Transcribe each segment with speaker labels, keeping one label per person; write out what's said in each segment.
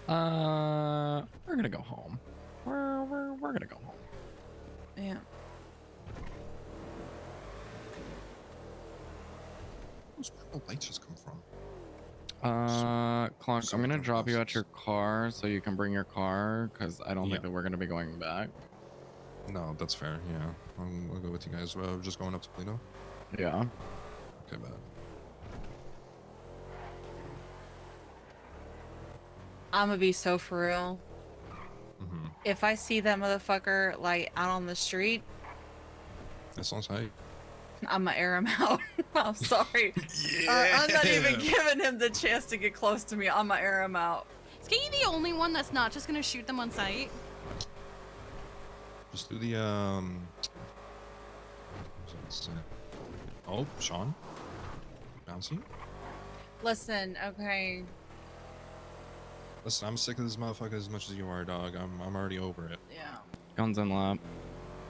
Speaker 1: We're gonna go home. We're gonna go home.
Speaker 2: Yeah.
Speaker 3: Where's purple lights just come from?
Speaker 1: Clonk,
Speaker 3: So
Speaker 1: I'm gonna
Speaker 3: good
Speaker 1: drop you at
Speaker 3: process.
Speaker 1: your car so you can bring your car, because I don't
Speaker 3: Yeah.
Speaker 1: think that we're gonna be going back.
Speaker 3: No, that's fair. Yeah, I'll go with you guys. Just going up to Toledo.
Speaker 1: Yeah.
Speaker 3: Okay, bad.
Speaker 2: I'm gonna be so for real.
Speaker 3: Mm-hmm.
Speaker 2: If I see that motherfucker like out on the street,
Speaker 3: That sounds high.
Speaker 2: I'm gonna air him out. I'm sorry. I'm not even giving him the chance to get close to me. I'm gonna air him out.
Speaker 4: Is Katie the only one that's not just gonna shoot them on sight?
Speaker 3: Just do the Oh, Sean. Bouncy.
Speaker 2: Listen, okay.
Speaker 3: Listen, I'm sick of this motherfucker as much as you are, dog. I'm already over it.
Speaker 2: Yeah.
Speaker 1: Guns in lap.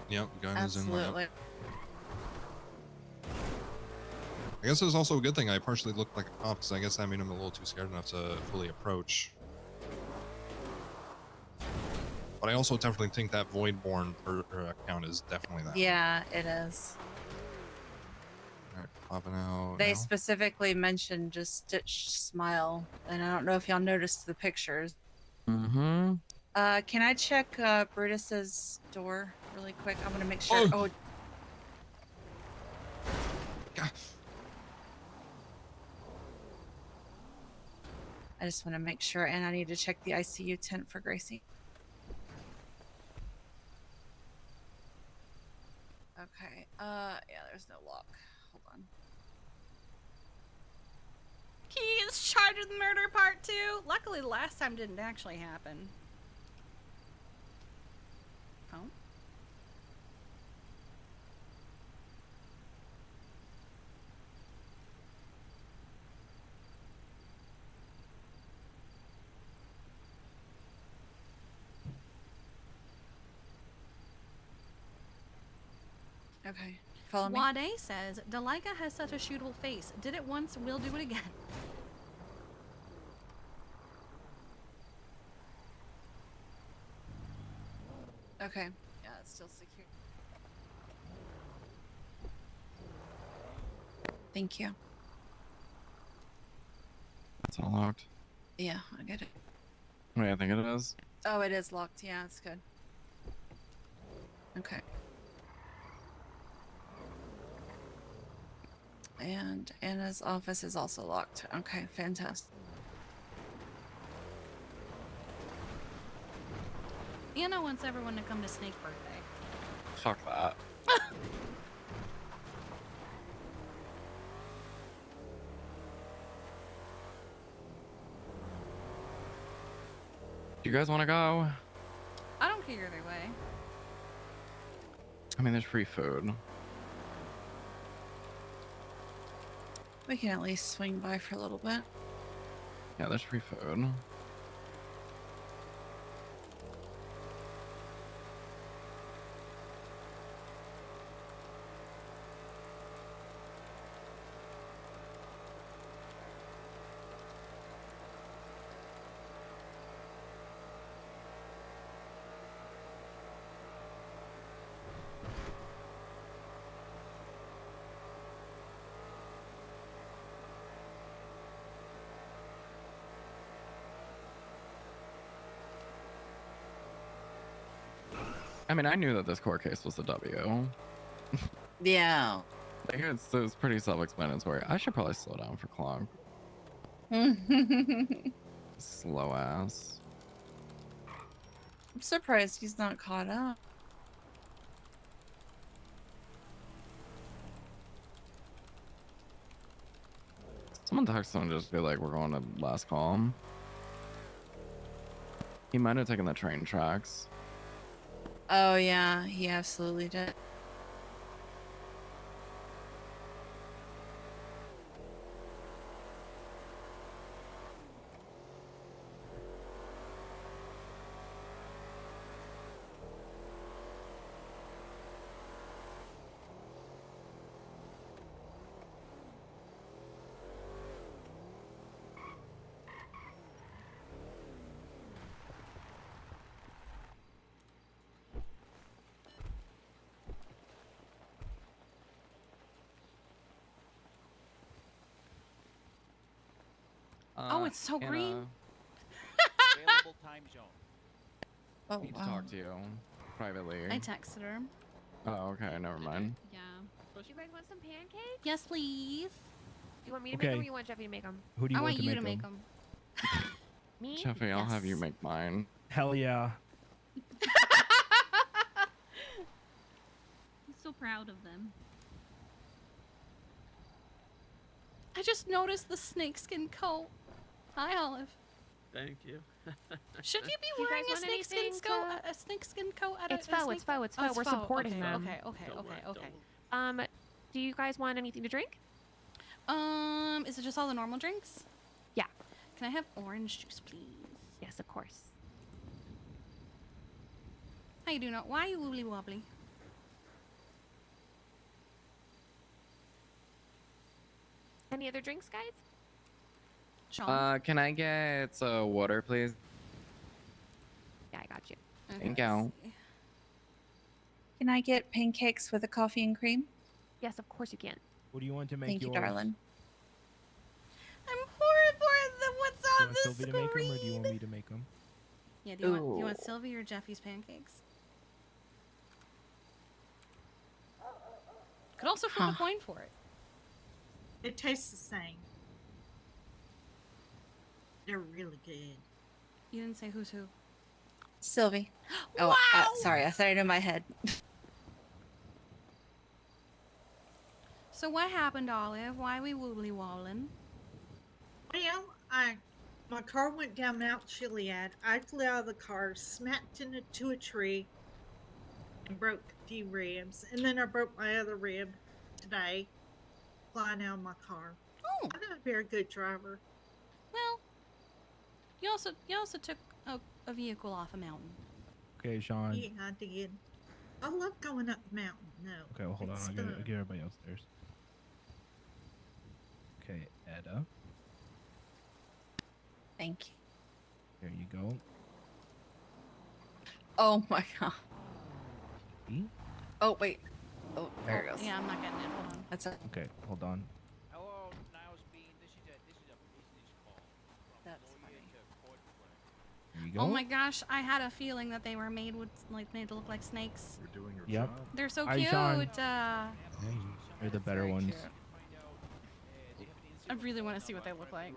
Speaker 3: Yep, guns in lap.
Speaker 2: Absolutely.
Speaker 3: I guess it was also a good thing I partially looked like a cop, because I guess that made him a little too scared enough to fully approach. But I also definitely think that Voidborn account is definitely that.
Speaker 2: Yeah, it is.
Speaker 3: Alright, popping out.
Speaker 2: They
Speaker 3: now.
Speaker 2: specifically mentioned just Stitch Smile, and I don't know if y'all noticed the pictures.
Speaker 1: Mm-hmm.
Speaker 2: Can I check Brutus's door really quick? I'm gonna make sure. Oh.
Speaker 3: God.
Speaker 2: I just want to make sure, and I need to check the ICU tent for Gracie. Okay. Yeah, there's no lock. Hold on.
Speaker 4: He is charged with murder part 2. Luckily, the last time didn't actually happen. Oh.
Speaker 2: Okay. Follow me.
Speaker 4: Wade says, Delica has such a shootable face. Did it once, will do it again.
Speaker 2: Okay. Yeah, it's still secure. Thank you.
Speaker 1: It's all locked.
Speaker 2: Yeah, I get it.
Speaker 1: Wait, I think it is.
Speaker 2: Oh, it is locked. Yeah, it's good. Okay. And Anna's office is also locked. Okay, fantastic.
Speaker 4: Anna wants everyone to come to Snake birthday.
Speaker 1: Fuck that. Do you guys want to go?
Speaker 4: I don't care either way.
Speaker 1: I mean, there's free food.
Speaker 2: We can at least swing by for a little bit.
Speaker 1: Yeah, there's free food. I mean, I knew that this court case was a W.
Speaker 2: Yeah.
Speaker 1: Like, it's pretty self-explanatory. I should probably slow down for Clonk.
Speaker 2: I'm
Speaker 1: Slow ass.
Speaker 2: surprised he's not caught up.
Speaker 1: Someone text him and just be like, we're going to last call. He might have taken the train tracks.
Speaker 2: Oh, yeah, he absolutely did. Oh, it's so
Speaker 1: Anna,
Speaker 2: green.
Speaker 5: Available time zone.
Speaker 2: Oh,
Speaker 1: need to talk to you privately.
Speaker 2: I texted her.
Speaker 1: Oh, okay, never mind.
Speaker 6: Yeah.
Speaker 7: You guys want some pancakes?
Speaker 2: Yes, please.
Speaker 7: You want me to make them
Speaker 8: Okay.
Speaker 7: or you want Jeffy to make them?
Speaker 8: Who do you
Speaker 2: I
Speaker 8: want
Speaker 2: want
Speaker 8: to
Speaker 2: you
Speaker 8: make
Speaker 2: to make
Speaker 8: them?
Speaker 2: them.
Speaker 7: Me?
Speaker 1: Jeffy, I'll have you
Speaker 2: Yes.
Speaker 1: make mine.
Speaker 8: Hell yeah.
Speaker 6: He's so proud of them.
Speaker 2: I just noticed the snakeskin coat. Hi, Olive.
Speaker 9: Thank you.
Speaker 2: Should you be
Speaker 7: Do you
Speaker 2: wearing
Speaker 7: guys
Speaker 2: a
Speaker 7: want
Speaker 2: snakeskin
Speaker 7: anything
Speaker 2: coat? A snakeskin coat at
Speaker 7: It's
Speaker 2: a
Speaker 7: faux, it's
Speaker 2: snake-
Speaker 7: faux, it's
Speaker 2: Oh,
Speaker 7: faux. We're
Speaker 2: faux.
Speaker 7: supporting
Speaker 2: okay,
Speaker 7: them.
Speaker 2: Okay.
Speaker 9: Don't worry, don't worry.
Speaker 7: Do you guys want anything to drink?
Speaker 2: Is it just all the normal drinks?
Speaker 7: Yeah.
Speaker 2: Can I have orange juice, please?
Speaker 7: Yes, of course.
Speaker 2: How you doing? Why are you wobbly wobbly?
Speaker 7: Any other drinks, guys?
Speaker 2: Sean.
Speaker 1: Can I get water, please?
Speaker 7: Yeah, I got you.
Speaker 2: Okay,
Speaker 1: thank
Speaker 2: let's
Speaker 1: you.
Speaker 2: see.
Speaker 10: Can I get pancakes with a coffee and cream?
Speaker 7: Yes, of course you can.
Speaker 8: What do you want to make
Speaker 10: Thank you,
Speaker 8: yours?
Speaker 10: darling.
Speaker 2: I'm horrible at what's
Speaker 8: Do you
Speaker 2: on
Speaker 8: want
Speaker 2: the
Speaker 8: Sylvie to make them or do you
Speaker 2: screen.
Speaker 8: want me to make them?
Speaker 2: Yeah, do you want
Speaker 1: Ooh.
Speaker 2: Sylvie or Jeffy's pancakes? Could also flip a coin for it.
Speaker 11: It tastes the same. They're really good.
Speaker 2: You didn't say who's who.
Speaker 10: Sylvie. Oh,
Speaker 2: Wow!
Speaker 10: sorry. I said it in my head.
Speaker 2: So what happened, Olive? Why we wobbly wobbling?
Speaker 11: Well, my car went down Mount Chiliad. I flew out of the car, smacked into a tree, and broke a few ribs. And then I broke my other rib today, flying out of my car.
Speaker 2: Oh,
Speaker 11: I'm not a very good driver.
Speaker 2: well. You also took a vehicle off a mountain.
Speaker 8: Okay, Sean.
Speaker 11: Yeah, I did. I love going up the mountain. No.
Speaker 8: Okay, well, hold on.
Speaker 11: it's
Speaker 8: I'll
Speaker 11: fun.
Speaker 8: get everybody upstairs. Okay, Edda.
Speaker 10: Thank you.
Speaker 8: There you go.
Speaker 10: Oh my god.
Speaker 8: E?
Speaker 10: Oh wait. Oh, there it goes.
Speaker 2: Yeah, I'm not getting it. Hold on.
Speaker 10: That's it.
Speaker 8: Okay, hold on.
Speaker 5: Hello, Niles Bean. This is a business call. From
Speaker 10: That's
Speaker 5: lawyer
Speaker 10: funny.
Speaker 5: to court clerk.
Speaker 8: There you go.
Speaker 2: Oh my gosh, I had a feeling that they were made to look like snakes.
Speaker 9: We're doing your
Speaker 8: Yep.
Speaker 9: job.
Speaker 2: They're so
Speaker 8: Hi,
Speaker 2: cute.
Speaker 8: Sean. They're the better
Speaker 2: very
Speaker 8: ones.
Speaker 2: cute. I really want to see what they look like.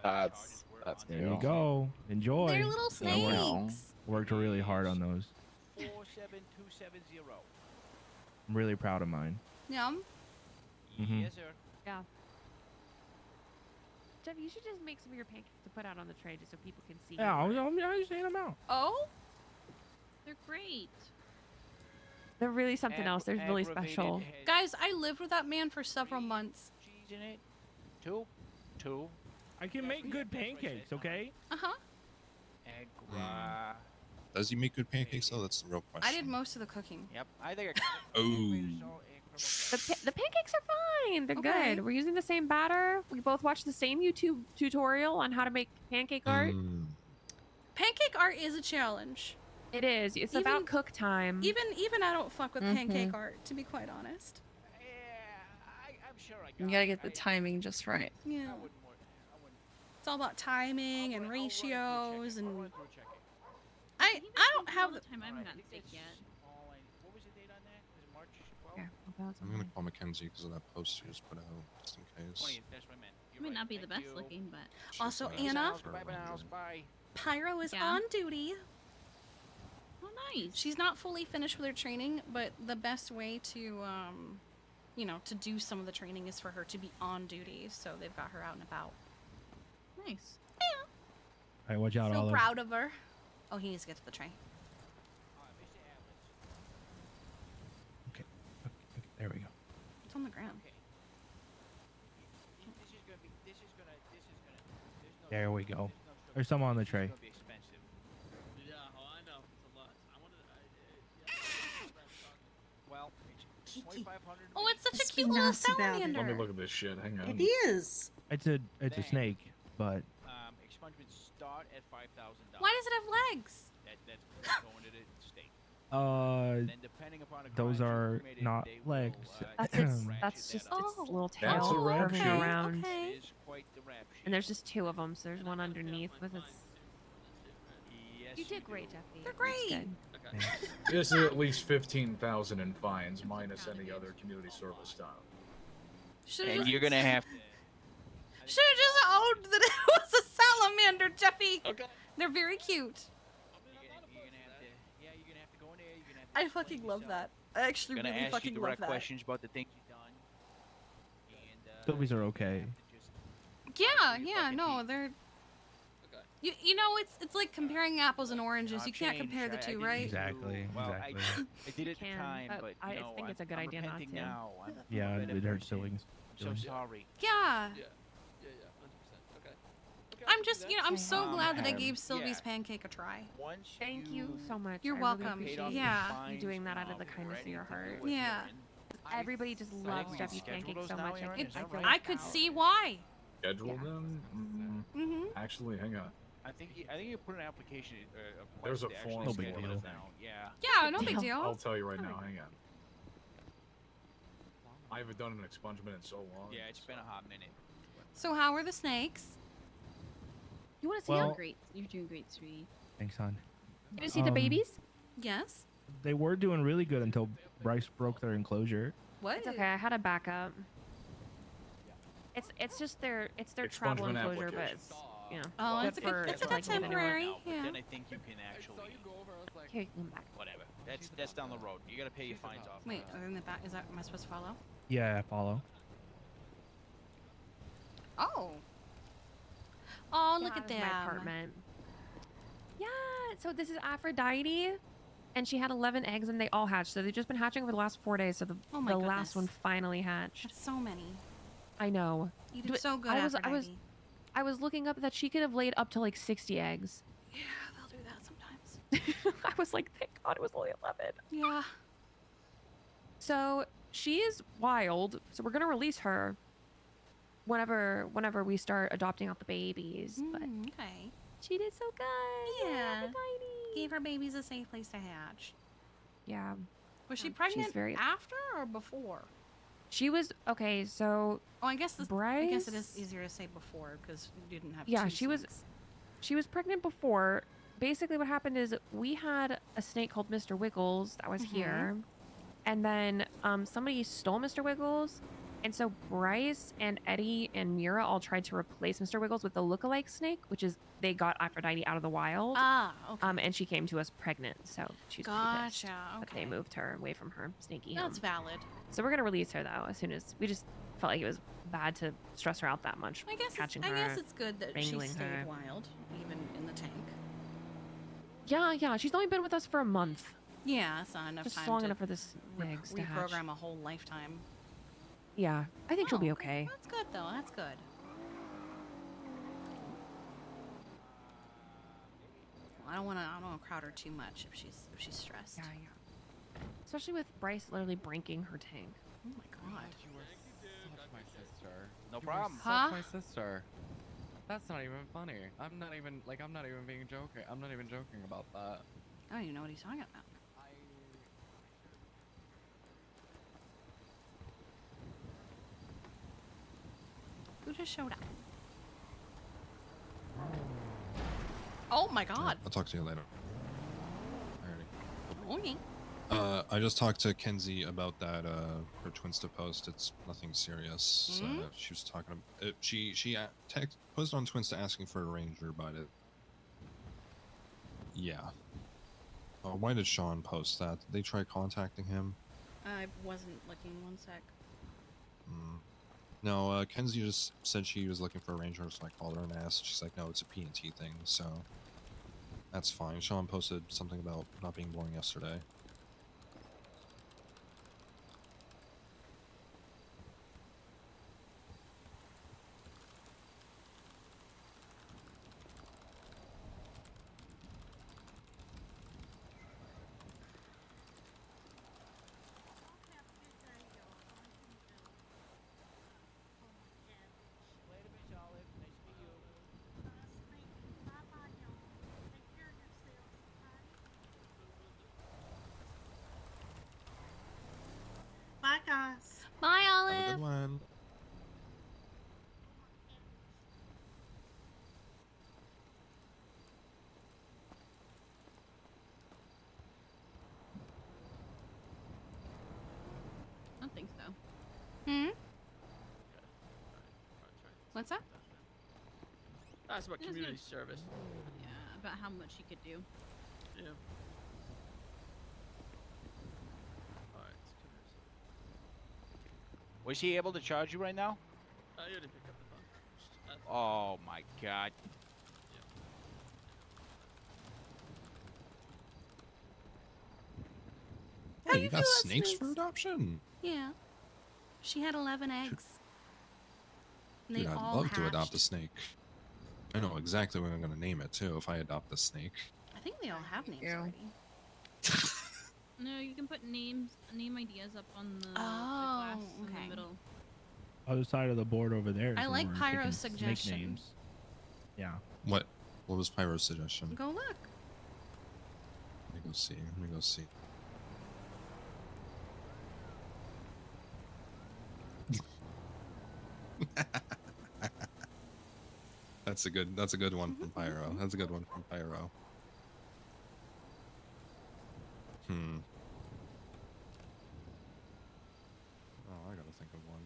Speaker 1: That's
Speaker 8: There you
Speaker 1: cute.
Speaker 8: go. Enjoy.
Speaker 2: They're little
Speaker 1: Yeah, well.
Speaker 2: snakes.
Speaker 8: Worked really hard on those.
Speaker 5: 47270.
Speaker 8: I'm really proud of mine.
Speaker 2: Yum.
Speaker 8: Mhm.
Speaker 5: Yes, sir.
Speaker 7: Jeff, you should just make some of your pancakes to put out on the tray just so people can see.
Speaker 8: Yeah, I'm just handing them out.
Speaker 2: Oh,
Speaker 6: They're great.
Speaker 7: They're really something else. They're really special.
Speaker 2: guys, I lived with that man for several months.
Speaker 5: Cheese in it. Two.
Speaker 8: I can make good pancakes, okay?
Speaker 2: Uh huh.
Speaker 5: Egg.
Speaker 3: Does he make good pancakes though? That's the real question.
Speaker 2: I did most of the cooking.
Speaker 5: Yep. I think I
Speaker 3: Oh.
Speaker 7: The pancakes are fine. They're
Speaker 2: Okay.
Speaker 7: good. We're using the same batter. We both watched the same YouTube tutorial on how to make pancake art.
Speaker 2: Pancake art is a challenge.
Speaker 7: It is. It's
Speaker 2: Even-
Speaker 7: about cook time.
Speaker 2: Even I don't fuck with pancake art, to be quite honest.
Speaker 5: I'm sure I got
Speaker 10: You gotta get the timing just right.
Speaker 2: Yeah. It's all about timing and ratios and I don't have
Speaker 6: all
Speaker 2: the
Speaker 6: the time. I haven't gotten steak yet.
Speaker 5: What was the date on that? Was it March 12th?
Speaker 7: Here, I'll go
Speaker 3: I'm
Speaker 7: outside.
Speaker 3: gonna call Mackenzie because of that post she just put out, just in case.
Speaker 5: 20th, that's what I meant.
Speaker 6: It may not be the best looking, but
Speaker 3: She's
Speaker 2: Also,
Speaker 3: gonna
Speaker 2: Anna?
Speaker 3: ask for
Speaker 5: Bye,
Speaker 3: a
Speaker 5: Niles.
Speaker 3: reminder.
Speaker 5: Bye.
Speaker 2: Pyro is
Speaker 6: Yeah.
Speaker 2: on duty.
Speaker 6: oh, nice.
Speaker 2: She's not fully finished with her training, but the best way to to do some of the training is for her to be on duty, so they've got her out and about.
Speaker 6: nice.
Speaker 8: All right, watch out,
Speaker 2: So
Speaker 8: Olive.
Speaker 2: proud of her. Oh, he needs to get to the train.
Speaker 5: Mr. Atlas.
Speaker 8: Okay, there we go.
Speaker 2: It's on the ground.
Speaker 5: Okay. This is gonna. There's no.
Speaker 8: There we go.
Speaker 5: There's no sugar.
Speaker 8: There's some on the
Speaker 5: This is
Speaker 8: tray.
Speaker 5: gonna be expensive.
Speaker 9: Yeah, I know. It's a lot. I wanted.
Speaker 5: Well, it's
Speaker 11: Kiki.
Speaker 5: 2,500.
Speaker 2: Oh, it's such
Speaker 11: Let's
Speaker 2: a
Speaker 11: be
Speaker 2: cute little
Speaker 11: nice about it.
Speaker 2: salamander.
Speaker 9: Let me look at this shit. Hang on.
Speaker 11: It is.
Speaker 8: It's a
Speaker 5: Dang.
Speaker 8: snake, but
Speaker 5: Expungements start at $5,000.
Speaker 2: Why does it have legs?
Speaker 5: That's going to the state. Then depending upon the
Speaker 8: those
Speaker 5: crimes you
Speaker 8: are
Speaker 5: committed,
Speaker 8: not
Speaker 5: they will,
Speaker 8: legs.
Speaker 7: That's
Speaker 5: ratchet
Speaker 7: its.
Speaker 5: that
Speaker 7: That's just
Speaker 5: up.
Speaker 7: its
Speaker 2: Oh.
Speaker 7: little
Speaker 9: That's a
Speaker 7: tail
Speaker 9: rap
Speaker 7: curving
Speaker 9: sheet.
Speaker 7: around.
Speaker 2: Okay.
Speaker 5: It is quite the rap sheet.
Speaker 7: And there's just 2 of them, so there's one underneath with its.
Speaker 5: Yes,
Speaker 7: You did
Speaker 5: do.
Speaker 7: great, Jeffy.
Speaker 2: They're
Speaker 7: It's
Speaker 2: great.
Speaker 7: good.
Speaker 8: Thanks.
Speaker 9: This is at least 15,000 in fines, minus any other community service time.
Speaker 2: Should
Speaker 5: And
Speaker 2: have
Speaker 5: you're gonna have to.
Speaker 2: just owned that it was a salamander, Jeffy.
Speaker 9: Okay.
Speaker 2: They're very cute.
Speaker 5: You're gonna have to. Yeah, you're gonna have to go in there. You're gonna have to
Speaker 2: I
Speaker 5: explain
Speaker 2: fucking love
Speaker 5: yourself.
Speaker 2: that. I actually
Speaker 5: Gonna
Speaker 2: really
Speaker 5: ask you
Speaker 2: fucking love
Speaker 5: direct
Speaker 2: that.
Speaker 5: questions about the things you've done. And,
Speaker 8: Sylvies are
Speaker 5: you're gonna
Speaker 8: okay.
Speaker 5: have to just
Speaker 2: Yeah,
Speaker 5: lie through your
Speaker 2: yeah,
Speaker 5: fucking
Speaker 2: no,
Speaker 5: teeth.
Speaker 2: they're.
Speaker 9: Okay.
Speaker 2: You know, it's like comparing apples and oranges.
Speaker 5: I've
Speaker 2: You can't
Speaker 5: changed.
Speaker 2: compare the
Speaker 5: I
Speaker 2: two,
Speaker 5: didn't
Speaker 2: right?
Speaker 5: used to-
Speaker 8: Exactly,
Speaker 5: Well,
Speaker 8: exactly.
Speaker 5: I did it at the
Speaker 7: Can,
Speaker 5: time,
Speaker 7: but
Speaker 5: but
Speaker 7: I
Speaker 5: you know,
Speaker 7: think it's a good
Speaker 5: I'm
Speaker 7: idea not
Speaker 5: repenting
Speaker 7: to.
Speaker 5: now. I'm a
Speaker 8: Yeah,
Speaker 5: better
Speaker 8: it hurts
Speaker 5: person.
Speaker 8: feelings.
Speaker 5: I'm so sorry.
Speaker 2: Yeah.
Speaker 9: Yeah. Yeah, 100%. Okay. Okay, I
Speaker 2: I'm
Speaker 9: can do
Speaker 2: just,
Speaker 9: that.
Speaker 2: you know, I'm so glad that I
Speaker 5: Um,
Speaker 2: gave Sylvie's
Speaker 5: yeah.
Speaker 2: pancake a try.
Speaker 5: Once
Speaker 7: Thank you so much.
Speaker 2: You're
Speaker 7: I
Speaker 2: welcome.
Speaker 7: Really
Speaker 5: paid
Speaker 7: appreciate
Speaker 5: off
Speaker 7: you.
Speaker 5: your
Speaker 2: Yeah.
Speaker 5: fines,
Speaker 7: You doing that out of the
Speaker 5: we're
Speaker 7: kindness of
Speaker 5: ready
Speaker 7: your
Speaker 5: to do
Speaker 7: heart.
Speaker 5: what you're
Speaker 2: Yeah.
Speaker 5: in.
Speaker 7: Everybody just
Speaker 5: think
Speaker 7: loves
Speaker 5: we
Speaker 7: Jeffy
Speaker 5: schedule
Speaker 7: pancakes
Speaker 5: those
Speaker 7: so
Speaker 5: now,
Speaker 7: much.
Speaker 5: Aaron?
Speaker 7: I
Speaker 5: Is that
Speaker 7: feel
Speaker 5: right?
Speaker 2: I could see why.
Speaker 9: Schedule
Speaker 7: Yeah.
Speaker 9: them?
Speaker 2: Mm-hmm.
Speaker 9: Actually, hang on.
Speaker 5: I think you put an application.
Speaker 9: There's a
Speaker 5: to actually
Speaker 9: form
Speaker 8: No big
Speaker 5: schedule
Speaker 8: deal.
Speaker 5: it now. Yeah.
Speaker 2: Yeah, no big
Speaker 7: deal.
Speaker 2: deal.
Speaker 9: I'll tell you right now. Hang on. I haven't done an expungement in so long.
Speaker 5: Yeah, it's been a hot minute.
Speaker 2: So how are the snakes?
Speaker 6: You want to see
Speaker 8: Well-
Speaker 6: how great? You're doing great, sweetie.
Speaker 8: Thanks, hon.
Speaker 7: Can you see the babies?
Speaker 2: Yes.
Speaker 8: They were doing really good until Bryce broke their enclosure.
Speaker 2: What?
Speaker 7: It's okay. I had a backup. It's just their travel
Speaker 9: Expungement
Speaker 7: enclosure, but
Speaker 9: application.
Speaker 7: it's you know.
Speaker 2: Oh,
Speaker 7: good
Speaker 2: it's
Speaker 7: for,
Speaker 2: a
Speaker 7: like, living in it.
Speaker 2: temporary.
Speaker 5: No, but
Speaker 2: Yeah.
Speaker 5: then I think you can actually.
Speaker 7: Okay, come back.
Speaker 5: Whatever. That's down the road. You gotta pay your fines off.
Speaker 2: Wait, in the back, is that, am I supposed to follow?
Speaker 8: Yeah, I follow.
Speaker 2: Oh. Oh, look
Speaker 7: Yeah,
Speaker 2: at
Speaker 7: this is
Speaker 2: them.
Speaker 7: my apartment. Yeah. So this is Aphrodite, and she had 11 eggs, and they all hatched. So they've just been hatching for the last 4 days. So the
Speaker 2: Oh my
Speaker 7: last one
Speaker 2: goodness.
Speaker 7: finally hatched.
Speaker 2: That's so many.
Speaker 7: I know.
Speaker 2: You
Speaker 7: Do
Speaker 2: did
Speaker 7: it-
Speaker 2: so good,
Speaker 7: I was
Speaker 2: Aphrodite.
Speaker 7: I was looking up that she could have laid up to like 60 eggs.
Speaker 2: Yeah, they'll do that sometimes.
Speaker 7: I was like, thank God it was only 11.
Speaker 2: Yeah.
Speaker 7: So she is wild. So we're gonna release her whenever we start adopting out the babies. But
Speaker 2: Okay.
Speaker 7: she did so good. Yay,
Speaker 2: Yeah.
Speaker 7: Aphrodite.
Speaker 2: Gave her babies a safe place to hatch.
Speaker 7: Yeah.
Speaker 2: Was she
Speaker 7: She's
Speaker 2: pregnant
Speaker 7: very-
Speaker 2: after or before?
Speaker 7: She was okay. So
Speaker 2: Oh, I guess I guess it is
Speaker 7: Bryce-
Speaker 2: easier to say before because you didn't have.
Speaker 7: Yeah,
Speaker 2: two
Speaker 7: she was-
Speaker 2: snakes.
Speaker 7: she was pregnant before. Basically, what happened is we had a snake called Mr. Wiggles that was here, and then somebody stole Mr. Wiggles, and so Bryce and Eddie and Mira all tried to replace Mr. Wiggles with the lookalike snake, which is they got Aphrodite out of the wild.
Speaker 2: Ah, okay.
Speaker 7: And she came to us pregnant, so she's pretty pissed.
Speaker 2: Gotcha.
Speaker 7: But they
Speaker 2: Okay.
Speaker 7: moved her away from her snaky
Speaker 2: That's
Speaker 7: home.
Speaker 2: valid.
Speaker 7: So we're gonna release her though as soon as we just felt like it was bad to stress her out that much.
Speaker 2: I guess
Speaker 7: catching
Speaker 2: I
Speaker 7: her.
Speaker 2: guess it's good that she
Speaker 7: wrangling
Speaker 2: stayed
Speaker 7: her.
Speaker 2: wild, even in the tank.
Speaker 7: Yeah, she's only been with us for a month.
Speaker 2: Yeah, that's not enough
Speaker 7: Just
Speaker 2: time
Speaker 7: long
Speaker 2: to
Speaker 7: enough for this eggs to hatch.
Speaker 2: reprogram a whole lifetime.
Speaker 7: Yeah, I think she'll
Speaker 2: Oh,
Speaker 7: be okay.
Speaker 2: That's good though. That's good. Well, I don't want to crowd her too much if she's stressed.
Speaker 7: Yeah. Especially with Bryce literally breaking her tank.
Speaker 2: Oh my god.
Speaker 1: You were such my sister.
Speaker 5: No
Speaker 1: You were
Speaker 5: problem.
Speaker 1: such
Speaker 2: Huh?
Speaker 1: my sister. That's not even funny. I'm not even being joking. I'm not even joking about that.
Speaker 2: I don't even know what he's talking about. Who just showed up? Oh my god.
Speaker 3: I'll talk to you later. Alrighty.
Speaker 2: Okay.
Speaker 3: I just talked to Kenzie about that her Twinsta post. It's nothing serious. She was talking she posted on Twinsta asking for a ranger, but yeah. Why did Sean post that? Did they try contacting him?
Speaker 2: I wasn't looking. One sec.
Speaker 3: No, Kenzie just said she was looking for a ranger, so I called her and asked. She's like, no, it's a P&T thing, so that's fine. Sean posted something about not being born yesterday.
Speaker 5: Later, Miss Olive. Nice to meet you.
Speaker 11: class.
Speaker 2: Bye,
Speaker 3: Have a
Speaker 2: Olive.
Speaker 3: good one.
Speaker 6: I don't think so.
Speaker 2: Hmm. What's up?
Speaker 5: That's about
Speaker 6: It was
Speaker 5: community
Speaker 6: good.
Speaker 5: service.
Speaker 6: Yeah, about how much you could do.
Speaker 5: Yeah. Alright, community service.
Speaker 12: Was he able to charge you right now?
Speaker 5: You already pick up the phone.
Speaker 12: Oh my god.
Speaker 2: How
Speaker 3: Oh,
Speaker 2: you
Speaker 3: you got
Speaker 2: feel about
Speaker 3: snakes for
Speaker 2: snakes?
Speaker 3: adoption?
Speaker 2: Yeah. She had 11 eggs. And they
Speaker 3: Dude, I'd
Speaker 2: all
Speaker 3: love to adopt a
Speaker 2: hatched.
Speaker 3: snake. I know exactly what I'm gonna name it too if I adopt a snake.
Speaker 2: I think they all have names
Speaker 10: you.
Speaker 2: already.
Speaker 6: No, you can put name ideas up on the
Speaker 2: Oh,
Speaker 6: glass in
Speaker 2: okay.
Speaker 6: the middle.
Speaker 8: Other side of the board over there. Is
Speaker 2: I
Speaker 8: where
Speaker 2: like
Speaker 8: we're
Speaker 2: Pyro's
Speaker 8: picking
Speaker 2: suggestion.
Speaker 8: Snake names. Yeah.
Speaker 3: What was Pyro's suggestion?
Speaker 2: Go look.
Speaker 3: Let me go see. Let me go see. That's a good one from Pyro. That's a good one from Pyro. Oh, I gotta think of one.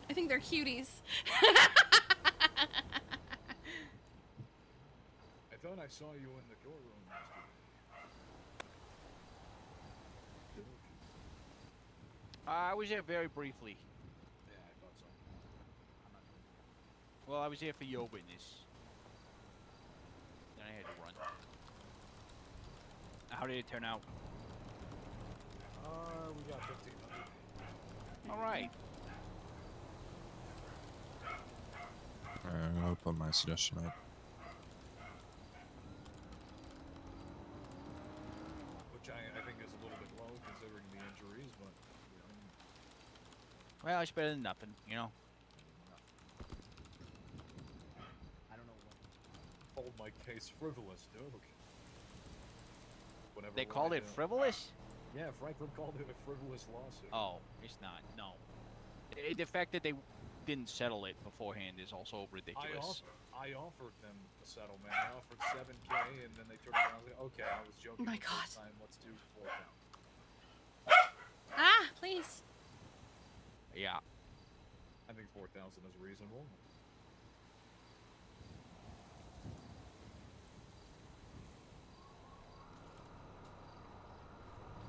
Speaker 2: I think they're cuties.
Speaker 9: I thought I saw you in the doorroom yesterday.
Speaker 12: I was there very briefly.
Speaker 9: Yeah, I thought so.
Speaker 12: Well, I was there for your witness. Then I had to run. How did it turn out?
Speaker 9: We got 1,500.
Speaker 12: All right.
Speaker 3: Alright, I'm gonna put my suggestion up.
Speaker 9: Which I think is a little bit low considering the injuries, but
Speaker 12: Well, it's better than nothing, you know.
Speaker 9: I don't know what. Hold my case frivolous, dude. Whenever
Speaker 12: They called it frivolous?
Speaker 9: Yeah, Franklin called it a frivolous lawsuit.
Speaker 12: Oh, it's not. No. The fact that they didn't settle it beforehand is also ridiculous.
Speaker 9: I offered them a settlement. I offered $7K, and then they turned around and said, "Okay, I was joking.
Speaker 2: Oh my
Speaker 9: the first
Speaker 2: God.
Speaker 9: time. Let's do $4,000."
Speaker 2: Ah, please.
Speaker 12: Yeah.
Speaker 9: I think 4,000 is reasonable.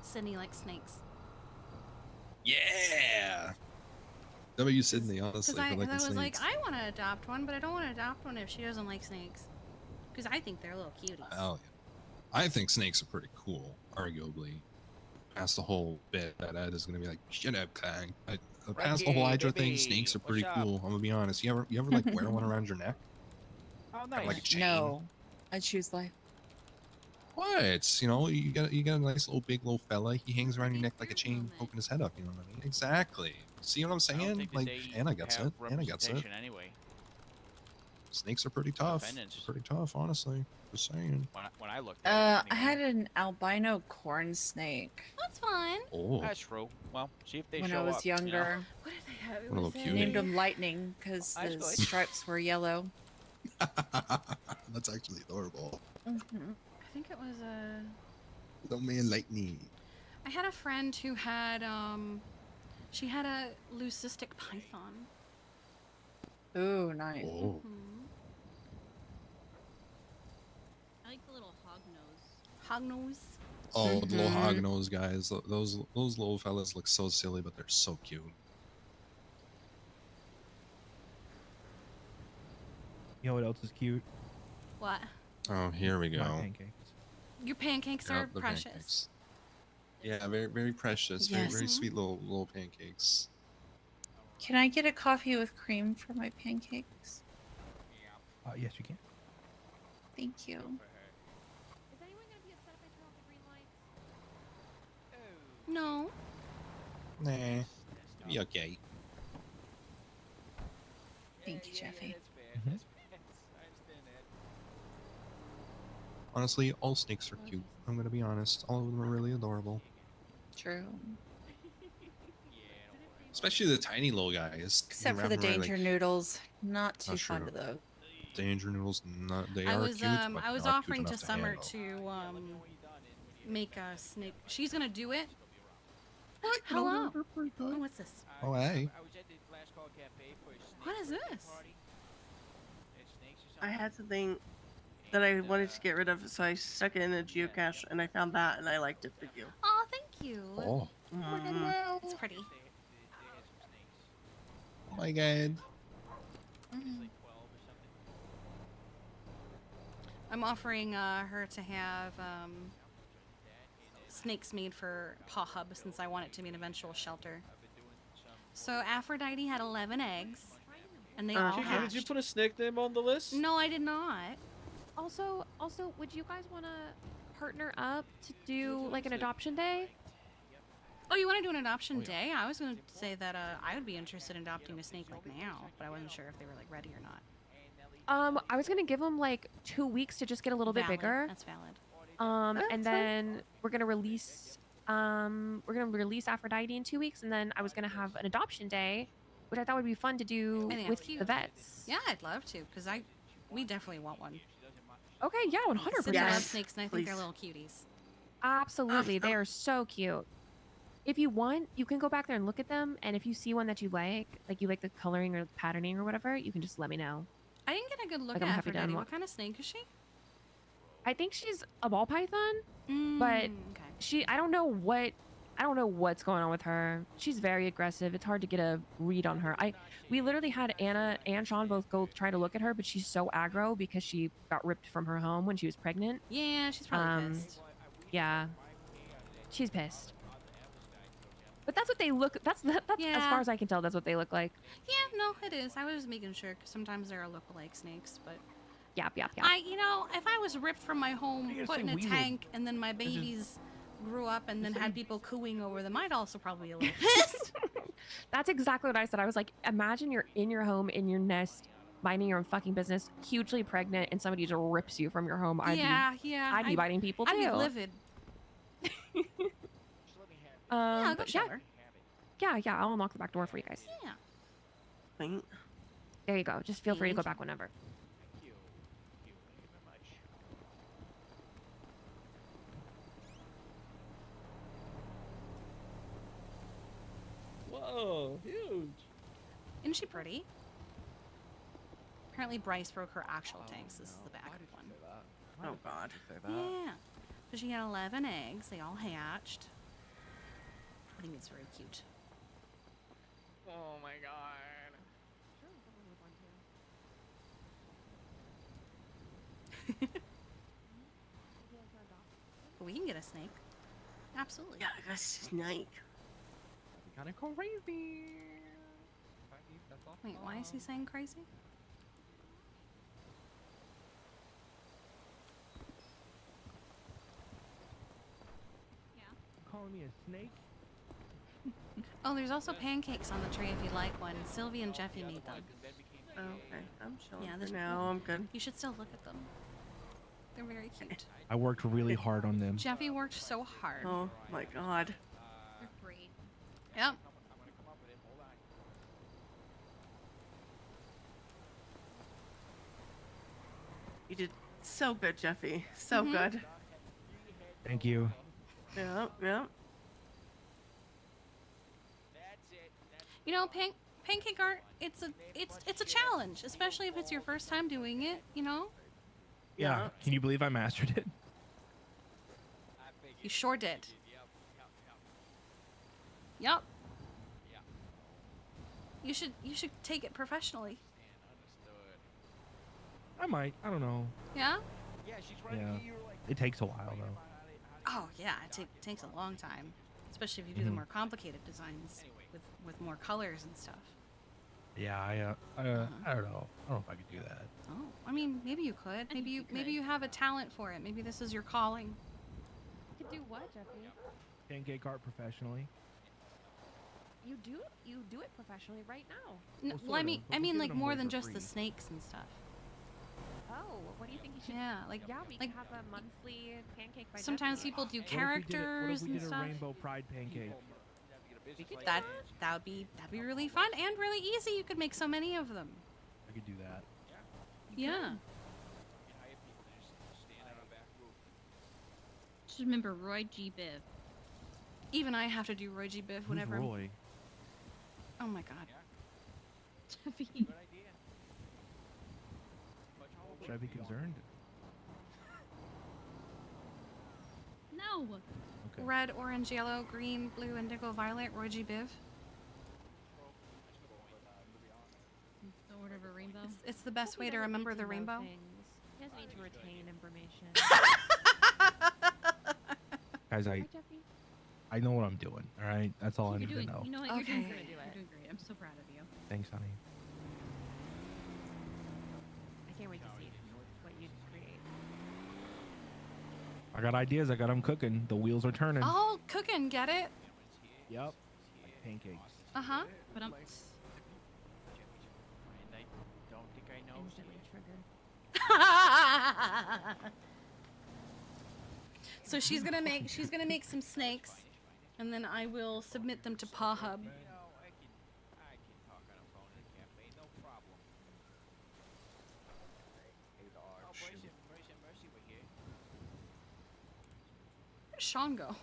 Speaker 2: Sydney likes snakes.
Speaker 3: Yeah. W Sydney, honestly,
Speaker 2: Because
Speaker 3: for liking
Speaker 2: I was like,
Speaker 3: snakes.
Speaker 2: I want to adopt one, but I don't want to adopt one if she doesn't like snakes. Because I think they're little cuties.
Speaker 3: Hell yeah. I think snakes are pretty cool, arguably. Past the whole bit that Ed is gonna be like, shut up, Kang. Past the whole
Speaker 12: Reggie,
Speaker 3: Hydra thing,
Speaker 12: baby,
Speaker 3: snakes are
Speaker 12: what's
Speaker 3: pretty
Speaker 12: up?
Speaker 3: cool. I'm gonna be honest. You ever like wear one around your neck?
Speaker 12: Oh,
Speaker 3: Have,
Speaker 12: nice.
Speaker 3: like a chain?
Speaker 10: No, I choose life.
Speaker 3: What? You know, you got a nice little big little fella. He hangs around your neck like a chain,
Speaker 6: Improvement.
Speaker 3: poking his head up. You know what I mean? Exactly. See what I'm
Speaker 12: I don't
Speaker 3: saying?
Speaker 12: think that
Speaker 3: Like
Speaker 12: they
Speaker 3: Anna gets
Speaker 12: have
Speaker 3: it. Anna gets it.
Speaker 12: representation anyway.
Speaker 3: Snakes are pretty tough.
Speaker 12: Defendants.
Speaker 3: Pretty tough, honestly. Just saying.
Speaker 12: When I looked at it.
Speaker 10: I
Speaker 12: anyway.
Speaker 10: had an albino corn snake
Speaker 2: That's fun.
Speaker 3: Oh,
Speaker 12: That's true. Well, see if they
Speaker 10: when
Speaker 12: show
Speaker 10: I was
Speaker 12: up, you know?
Speaker 10: younger.
Speaker 2: What did they have? It
Speaker 3: What a
Speaker 2: was
Speaker 3: little
Speaker 10: I named
Speaker 3: cutie.
Speaker 10: him Lightning because
Speaker 12: That's
Speaker 10: the
Speaker 12: good.
Speaker 10: stripes were yellow.
Speaker 3: that's actually adorable.
Speaker 10: Hmm.
Speaker 2: I think it was a.
Speaker 3: Little man like me.
Speaker 2: I had a friend who had she had a leucistic python.
Speaker 10: Ooh, nice.
Speaker 3: Oh.
Speaker 2: Mhm.
Speaker 6: I like the little hog nose.
Speaker 2: Hognose.
Speaker 3: Oh, the little
Speaker 10: Mhm.
Speaker 3: hognose guys. Those little fellas look so silly, but they're so cute.
Speaker 8: You know what else is cute?
Speaker 2: What?
Speaker 3: Oh, here we
Speaker 8: My
Speaker 3: go.
Speaker 8: pancakes.
Speaker 2: Your pancakes
Speaker 3: Yep,
Speaker 2: are
Speaker 3: the
Speaker 2: precious.
Speaker 3: pancakes. Yeah, very very precious.
Speaker 10: Yes.
Speaker 3: Very sweet little pancakes.
Speaker 10: Can I get a coffee with cream for my pancakes?
Speaker 8: Yes, you can.
Speaker 10: Thank you.
Speaker 7: Is anyone gonna be upset if I turn off the green lights?
Speaker 2: No.
Speaker 3: Nah, be okay.
Speaker 10: Thank you, Jeffy.
Speaker 12: That's fair.
Speaker 8: Mhm.
Speaker 12: That's fair. I understand that.
Speaker 3: Honestly, all snakes are cute. I'm gonna be honest. All of them are really adorable.
Speaker 10: True.
Speaker 3: Especially the tiny little guys.
Speaker 10: Except for
Speaker 3: Wrap
Speaker 10: the
Speaker 3: 'em around,
Speaker 10: danger noodles. Not too
Speaker 3: Not
Speaker 10: fond
Speaker 3: true.
Speaker 10: of those.
Speaker 3: Danger noodles, not they
Speaker 2: I
Speaker 3: are
Speaker 2: was
Speaker 3: cute, but
Speaker 2: I was
Speaker 3: not cute
Speaker 2: offering to
Speaker 3: enough to
Speaker 2: Summer
Speaker 3: handle.
Speaker 2: to make a snake. She's gonna do it.
Speaker 3: What?
Speaker 2: Hello.
Speaker 3: They're pretty good.
Speaker 2: Oh, what's this?
Speaker 3: Oh, hey.
Speaker 12: I was at the Last Call Cafe for a snake
Speaker 2: What is
Speaker 12: birthday
Speaker 2: this?
Speaker 12: party. They had snakes or
Speaker 13: I
Speaker 12: something.
Speaker 13: had something that I wanted to get rid of, so I stuck it in a geocache, and I found that, and I liked it. Thank you.
Speaker 2: Oh, thank you.
Speaker 3: Oh.
Speaker 2: It's pretty.
Speaker 12: They had some snakes.
Speaker 3: Oh my god.
Speaker 12: It's like 12 or something.
Speaker 2: I'm offering her to have snakes made for Paw Hub since I want it to be an eventual shelter. So Aphrodite had 11 eggs, and they all
Speaker 14: Kiki,
Speaker 2: hatched.
Speaker 14: did you put a snake name on the list?
Speaker 2: No, I did not.
Speaker 7: Also, would you guys want to partner up to do like an adoption day?
Speaker 2: Oh, you want to do an adoption day? I was going to say that I would be interested in adopting a snake like now, but I wasn't sure if they were like ready or not.
Speaker 7: I was gonna give them like 2 weeks to just get a little bit
Speaker 2: Valid.
Speaker 7: bigger.
Speaker 2: That's valid.
Speaker 7: And then we're gonna release Aphrodite in 2 weeks, and then I was gonna have an adoption day, which I thought would be fun to do
Speaker 2: I think
Speaker 7: with
Speaker 2: that's cute.
Speaker 7: the vets.
Speaker 2: Yeah, I'd love to, because we definitely want one.
Speaker 7: Okay, yeah, 100%.
Speaker 2: I love snakes, and I think they're little cuties.
Speaker 7: Absolutely, they are so cute. If you want, you can go back there and look at them, and if you see one that you like the coloring or the patterning or whatever, you can just let me know.
Speaker 2: I didn't get a good look
Speaker 7: Like,
Speaker 2: at
Speaker 7: I'm happy to
Speaker 2: Aphrodite.
Speaker 7: unlock-
Speaker 2: What kind of snake is she?
Speaker 7: I think she's a ball python, but
Speaker 2: okay.
Speaker 7: I don't know what's going on with her. She's very aggressive. It's hard to get a read on her. We literally had Anna and Sean both go try to look at her, but she's so aggro because she got ripped from her home when she was pregnant.
Speaker 2: Yeah, she's probably pissed.
Speaker 7: Yeah, she's pissed. But that's what they look. That's as far as I can tell. That's what they look like.
Speaker 2: Yeah, no, it is. I was just making sure, because sometimes there are lookalike snakes, but...
Speaker 7: Yep.
Speaker 2: if I was ripped from my home, put in a tank, and then my babies grew up and then had people cooing over them, I'd also probably be a little pissed.
Speaker 7: That's exactly what I said. I was like, imagine you're in your home, in your nest, minding your own fucking business, hugely pregnant, and somebody just rips you from your home. I'd be biting people too.
Speaker 2: I'd be livid.
Speaker 7: Yeah,
Speaker 2: go show her.
Speaker 7: Yeah, I'll unlock the back door for you guys.
Speaker 2: Yeah.
Speaker 13: Thank.
Speaker 7: There you go. Just feel free to go back whenever.
Speaker 14: Whoa, huge.
Speaker 2: Isn't she pretty? Apparently Bryce broke her actual tanks. This is the back one.
Speaker 13: Oh God.
Speaker 2: Yeah. So she had 11 eggs. They all hatched. I think it's very cute.
Speaker 1: Oh my god.
Speaker 2: But we can get a snake. Absolutely.
Speaker 13: Yeah, I got a snake.
Speaker 1: Kind of crazy.
Speaker 2: Wait, why is he saying crazy?
Speaker 8: Calling me a snake?
Speaker 2: Oh, there's also pancakes on the tray if you'd like one. Sylvie and Jeffy made them.
Speaker 13: Okay, I'm chilling.
Speaker 2: Yeah,
Speaker 13: For
Speaker 2: there's
Speaker 13: now, I'm good.
Speaker 2: You should still look at them. They're very cute.
Speaker 8: I worked really hard on them.
Speaker 2: Jeffy worked so hard.
Speaker 13: Oh my God.
Speaker 2: They're great. Yep.
Speaker 13: You did so good, Jeffy. So good.
Speaker 8: Thank you.
Speaker 13: Yeah.
Speaker 2: You know, pancake art. It's a challenge, especially if it's your first time doing it. You know.
Speaker 8: Yeah. Can you believe I mastered it?
Speaker 2: You sure did. Yep. You should take it professionally.
Speaker 8: I might. I don't know.
Speaker 2: Yeah.
Speaker 12: Yeah, she's
Speaker 8: Yeah. It takes a while though.
Speaker 2: Oh yeah, it takes a long time, especially if you do the more complicated designs with more colors and stuff.
Speaker 8: Yeah, I don't know. I don't know if I could do that.
Speaker 2: Oh, I mean, maybe you could. Maybe you have a talent for it. Maybe this is your calling.
Speaker 7: Could do what, Jeffy?
Speaker 8: Pancake art professionally.
Speaker 7: You do it professionally right now.
Speaker 2: No,
Speaker 8: Well,
Speaker 2: well, I
Speaker 8: sort
Speaker 2: mean,
Speaker 8: of, but
Speaker 2: I
Speaker 8: we're
Speaker 2: mean,
Speaker 8: giving
Speaker 2: like
Speaker 8: them
Speaker 2: more
Speaker 8: away
Speaker 2: than
Speaker 8: for
Speaker 2: just the
Speaker 8: free.
Speaker 2: snakes and stuff.
Speaker 7: Oh, what do you think you should?
Speaker 2: Yeah, like
Speaker 7: we
Speaker 2: like
Speaker 7: could have a monthly pancake by
Speaker 2: sometimes
Speaker 7: Jeffy.
Speaker 2: people do
Speaker 8: What if we
Speaker 2: characters
Speaker 8: did
Speaker 2: and
Speaker 8: a
Speaker 2: stuff.
Speaker 8: rainbow pride pancake?
Speaker 7: We could do
Speaker 2: That'd be really fun and really easy. You could make so many of them.
Speaker 8: I could do that.
Speaker 2: Yeah.
Speaker 6: Just remember Roy G. Biv.
Speaker 2: Even I have to do Roy G. Biv
Speaker 8: Who's
Speaker 2: whenever.
Speaker 8: Roy?
Speaker 2: Oh my god.
Speaker 6: Jeffy.
Speaker 8: Should I be concerned?
Speaker 6: No.
Speaker 8: Okay.
Speaker 2: Red, orange, yellow, green, blue, indigo, violet. Roy G. Biv.
Speaker 6: The order of a rainbow.
Speaker 2: It's the best way to remember the rainbow.
Speaker 7: He doesn't need to retain information.
Speaker 8: Guys, I know what I'm doing. All right, that's all I need to know.
Speaker 6: You know what? You're doing great. You're doing great. I'm so proud of you.
Speaker 8: Thanks, honey.
Speaker 7: I can't wait to see what you create.
Speaker 8: I got ideas. I got them cooking. The wheels are turning.
Speaker 2: Oh, cooking, get it?
Speaker 8: Yep. Like pancakes.
Speaker 2: Uh-huh.
Speaker 6: But I'm.
Speaker 12: I don't think I know.
Speaker 7: Instantly triggered.
Speaker 2: So she's gonna make some snakes, and then I will submit them to Paw Hub.
Speaker 12: I can talk on a phone in a cafe, no problem. Oh, Mercy were here.
Speaker 2: Where'd Sean go?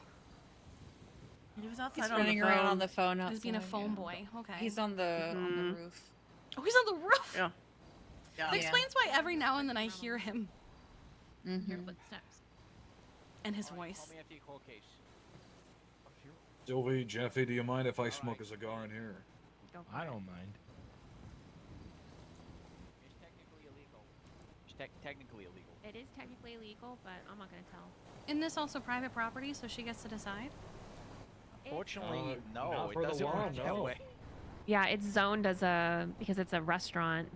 Speaker 13: He was outside
Speaker 10: He's
Speaker 13: on
Speaker 10: running
Speaker 13: the
Speaker 10: around
Speaker 13: phone.
Speaker 10: on the phone
Speaker 2: He
Speaker 10: outside.
Speaker 2: was being a phone boy. Okay.
Speaker 10: He's on the roof.
Speaker 2: Oh, he's on the roof.
Speaker 13: Yeah.
Speaker 2: That explains why every now and then I hear him
Speaker 6: Your footsteps.
Speaker 2: and his voice.
Speaker 12: Call me after your cold case.
Speaker 9: Sylvie, Jeffy, do you mind if I smoke a cigar in here?
Speaker 8: I don't mind.
Speaker 12: It's technically illegal. It's technically illegal.
Speaker 7: It is technically illegal, but I'm not gonna tell.
Speaker 2: Isn't this also private property, so she gets to decide?
Speaker 12: Fortunately, no,
Speaker 9: not
Speaker 12: it
Speaker 9: for the
Speaker 12: doesn't
Speaker 9: law,
Speaker 12: work that
Speaker 9: no.
Speaker 12: way.
Speaker 7: Yeah, it's zoned as because it's a restaurant.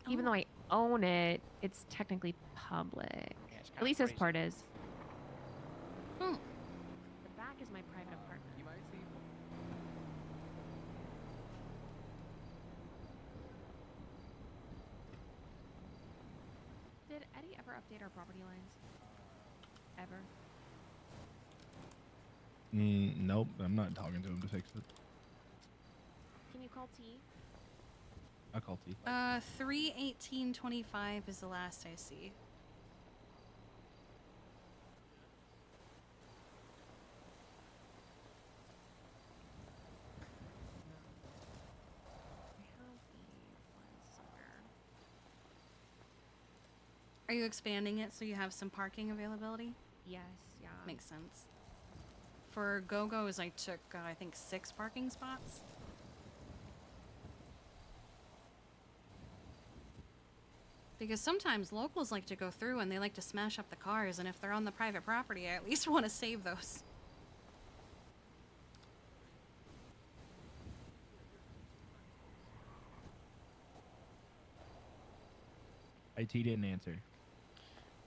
Speaker 7: Even though I own it, it's technically public.
Speaker 12: Yeah, it's
Speaker 7: At
Speaker 12: kinda
Speaker 7: least this
Speaker 12: crazy.
Speaker 7: part is.
Speaker 2: Hmm.
Speaker 7: The back is my private apartment.
Speaker 1: You might see.
Speaker 7: Did Eddie ever update our property lines? Ever?
Speaker 8: Nope, I'm not talking to him to fix it.
Speaker 7: Can you call T?
Speaker 8: I'll call T.
Speaker 2: 3/18/25 is the last I see.
Speaker 7: I have the one somewhere.
Speaker 2: Are you expanding it so you have some parking availability?
Speaker 7: Yes, yeah.
Speaker 2: Makes sense. For Go-Go's, I took, I think, 6 parking spots. Because sometimes locals like to go through and they like to smash up the cars, and if they're on the private property, I at least want to save those.
Speaker 8: IT didn't answer.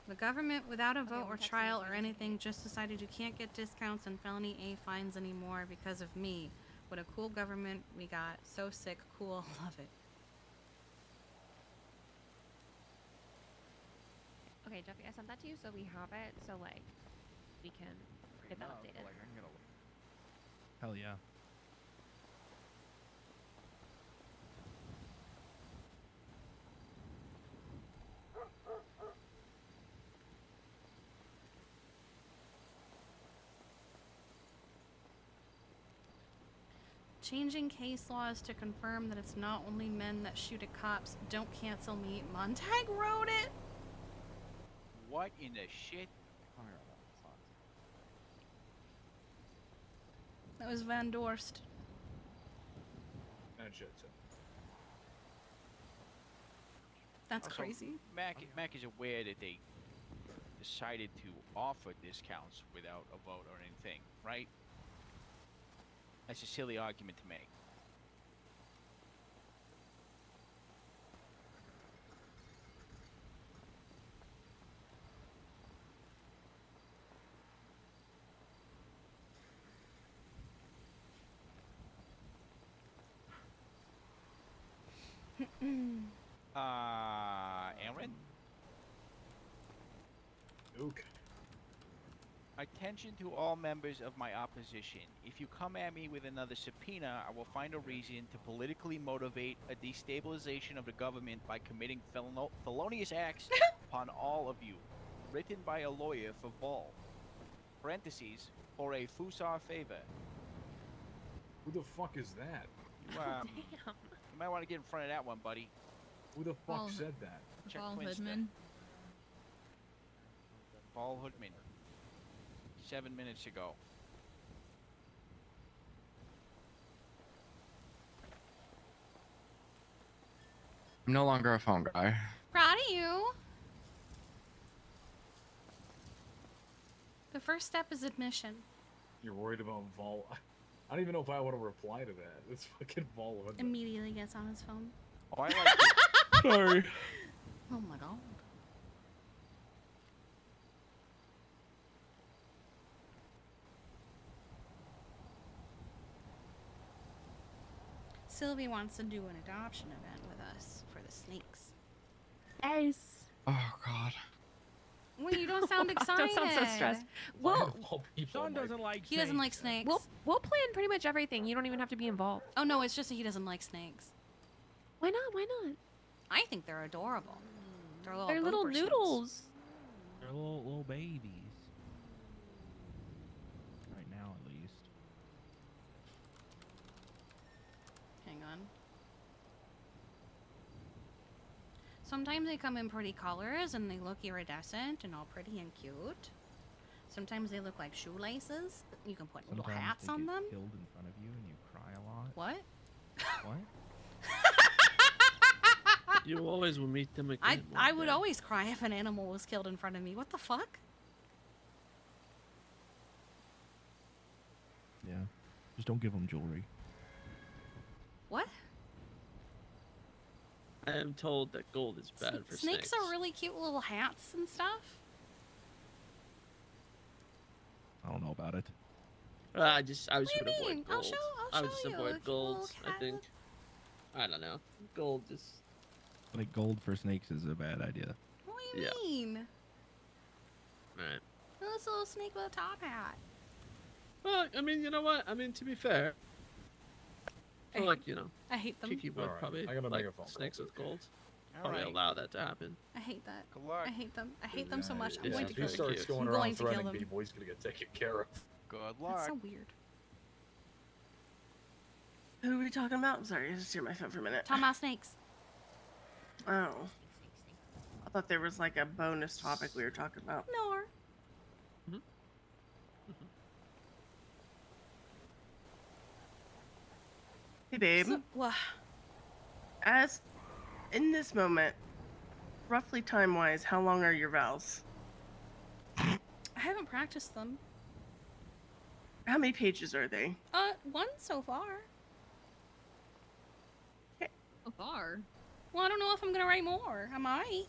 Speaker 2: The government, without a vote
Speaker 7: I'm
Speaker 2: or
Speaker 7: texting
Speaker 2: trial
Speaker 7: you
Speaker 2: or
Speaker 7: so
Speaker 2: anything, just decided you can't get discounts and felony A fines anymore because of me. What a cool government we got. So sick, cool, love it.
Speaker 7: Okay, Jeffy, I sent that to you so we have it, so like we can get that updated.
Speaker 1: Like, I can get a
Speaker 8: Hell yeah.
Speaker 2: Changing case laws to confirm that it's not only men that shoot at cops. Don't cancel me. Montag wrote it.
Speaker 12: What in the shit?
Speaker 1: Come here, that sucks.
Speaker 2: That was Van Dorst.
Speaker 9: And shit, too.
Speaker 2: That's
Speaker 12: Also,
Speaker 2: crazy.
Speaker 12: Mac is aware that decided to offer discounts without a vote or anything, right? That's a silly argument to make. Aaron?
Speaker 9: Duke.
Speaker 12: Attention to all members of my opposition. If you come at me with another subpoena, I will find a reason to politically motivate a destabilization of the government by committing felonious acts upon all of you. Written by a lawyer for Ball. Parentheses, for a Fusar favor.
Speaker 9: Who the fuck is that?
Speaker 12: You,
Speaker 7: Damn.
Speaker 12: you might want to get in front of that one, buddy.
Speaker 9: Who the fuck
Speaker 6: Ball-
Speaker 9: said that?
Speaker 12: Check
Speaker 6: Ball
Speaker 12: Quinsta.
Speaker 6: Hoodman.
Speaker 12: Paul Hoodman. 7 minutes ago.
Speaker 1: I'm no longer a phone guy.
Speaker 2: Proud of you. The first step is admission.
Speaker 9: You're worried about Vol. I don't even know if I want to reply to that. It's fucking Vol.
Speaker 2: Immediately gets on his phone.
Speaker 12: Oh, I like it.
Speaker 8: Sorry.
Speaker 2: Oh my god. Sylvie wants to do an adoption event with us for the snakes.
Speaker 7: Yes.
Speaker 1: Oh God.
Speaker 2: Well, you don't sound excited.
Speaker 7: Don't sound so stressed. Well,
Speaker 8: Sean doesn't like
Speaker 2: He doesn't like snakes.
Speaker 7: we'll plan pretty much everything. You don't even have to be involved.
Speaker 2: Oh no, it's just that he doesn't like snakes.
Speaker 7: Why not? Why not?
Speaker 2: I think they're adorable. They're little,
Speaker 7: They're little
Speaker 2: booper snakes.
Speaker 7: noodles.
Speaker 8: They're little babies. Right now, at least.
Speaker 2: Hang on. Sometimes they come in pretty colors and they look iridescent and all pretty and cute. Sometimes they look like shoelaces. You can put little
Speaker 8: Sometimes
Speaker 2: hats
Speaker 8: they
Speaker 2: on
Speaker 8: get
Speaker 2: them.
Speaker 8: killed in front of you and you cry a lot.
Speaker 2: What?
Speaker 8: What?
Speaker 14: You always will meet them again.
Speaker 2: I would always cry if an animal was killed in front of me. What the fuck?
Speaker 8: Yeah. Just don't give them jewelry.
Speaker 2: What?
Speaker 14: I am told that gold is bad for
Speaker 2: Snakes are really cute little hats and stuff.
Speaker 8: I don't know about it.
Speaker 14: I just would
Speaker 2: What do you
Speaker 14: avoid
Speaker 2: mean?
Speaker 14: gold.
Speaker 2: I'll
Speaker 14: I would
Speaker 2: show
Speaker 14: just
Speaker 2: you.
Speaker 14: avoid
Speaker 2: Like a little
Speaker 14: gold. I
Speaker 2: cat
Speaker 14: think. I don't know. Gold is.
Speaker 8: Like gold for snakes is a bad idea.
Speaker 2: What do you
Speaker 14: Yeah.
Speaker 2: mean?
Speaker 14: Right.
Speaker 2: This little snake with a top hat.
Speaker 14: Well, I mean, you know what? I mean, to be fair, I feel like, you know,
Speaker 2: I hate them.
Speaker 14: Kiki would
Speaker 9: Alright,
Speaker 14: probably
Speaker 9: I gotta
Speaker 14: like
Speaker 9: make a phone call
Speaker 14: snakes
Speaker 9: to
Speaker 14: with
Speaker 9: the
Speaker 14: gold.
Speaker 12: All
Speaker 14: Probably
Speaker 12: right.
Speaker 14: allow that to happen.
Speaker 2: I hate that.
Speaker 12: Good luck.
Speaker 2: I hate them. I hate them so much. I'm
Speaker 14: Yeah,
Speaker 2: going
Speaker 9: if
Speaker 2: to
Speaker 9: he
Speaker 2: kill
Speaker 14: very
Speaker 2: them.
Speaker 9: starts
Speaker 14: cute.
Speaker 9: going
Speaker 2: I'm
Speaker 9: around
Speaker 2: going to kill
Speaker 9: threatening
Speaker 2: them.
Speaker 9: people, he's gonna get taken care of.
Speaker 12: Good luck.
Speaker 2: That's so weird.
Speaker 13: Who are we talking about? I'm sorry, I just hear my phone for a minute.
Speaker 2: Talking about snakes.
Speaker 13: Oh. I thought there was like a bonus topic we were talking about.
Speaker 2: No.
Speaker 13: Hey, babe.
Speaker 2: Well,
Speaker 13: As in this moment, roughly time-wise, how long are your vows?
Speaker 2: I haven't practiced them.
Speaker 13: How many pages are they?
Speaker 2: One so far.
Speaker 6: So far.
Speaker 2: Well, I don't know if I'm gonna write more. I might.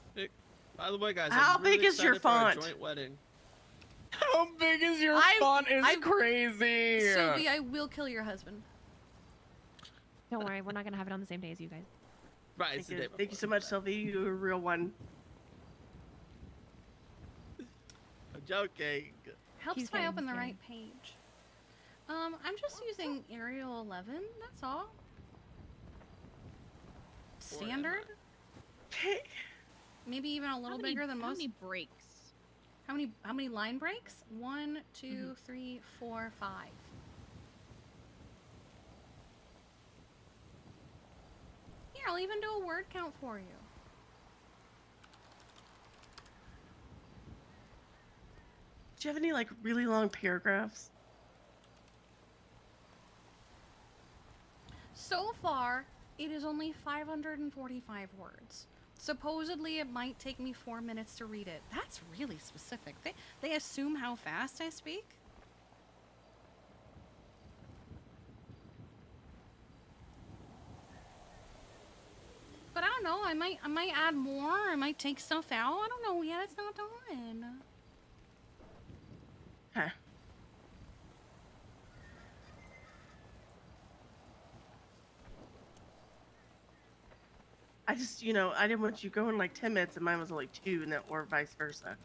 Speaker 14: By the way, guys,
Speaker 13: How
Speaker 14: I'm really
Speaker 13: big is your
Speaker 14: excited for our
Speaker 13: font?
Speaker 14: joint wedding.
Speaker 1: How big is your font? Is crazy.
Speaker 2: Sylvie, I will kill your husband.
Speaker 7: Don't worry, we're not gonna have it on the same day as you guys.
Speaker 14: Right, it's the day
Speaker 13: Thank you
Speaker 14: before,
Speaker 13: so much,
Speaker 14: right.
Speaker 13: Sylvie. You're a real one.
Speaker 14: I'm joking.
Speaker 2: Helps
Speaker 7: He's
Speaker 2: if I
Speaker 7: kidding,
Speaker 2: open
Speaker 7: he's
Speaker 2: the
Speaker 7: kidding.
Speaker 2: right page. I'm just using Arial 11. That's all. Standard?
Speaker 13: Okay.
Speaker 2: Maybe even a little bigger than
Speaker 6: How
Speaker 2: most.
Speaker 6: many breaks?
Speaker 2: How many line breaks? 1, 2, 3, 4, 5. Here, I'll even do a word count for you.
Speaker 13: Do you have any like really long paragraphs?
Speaker 2: So far, it is only 545 words. Supposedly, it might take me 4 minutes to read it. That's really specific. They assume how fast I speak. But I don't know. I might add more. I might take stuff out. I don't know yet. It's not done.
Speaker 13: Huh. I just, I didn't want you going like 10 minutes and mine was only 2, and then or vice versa.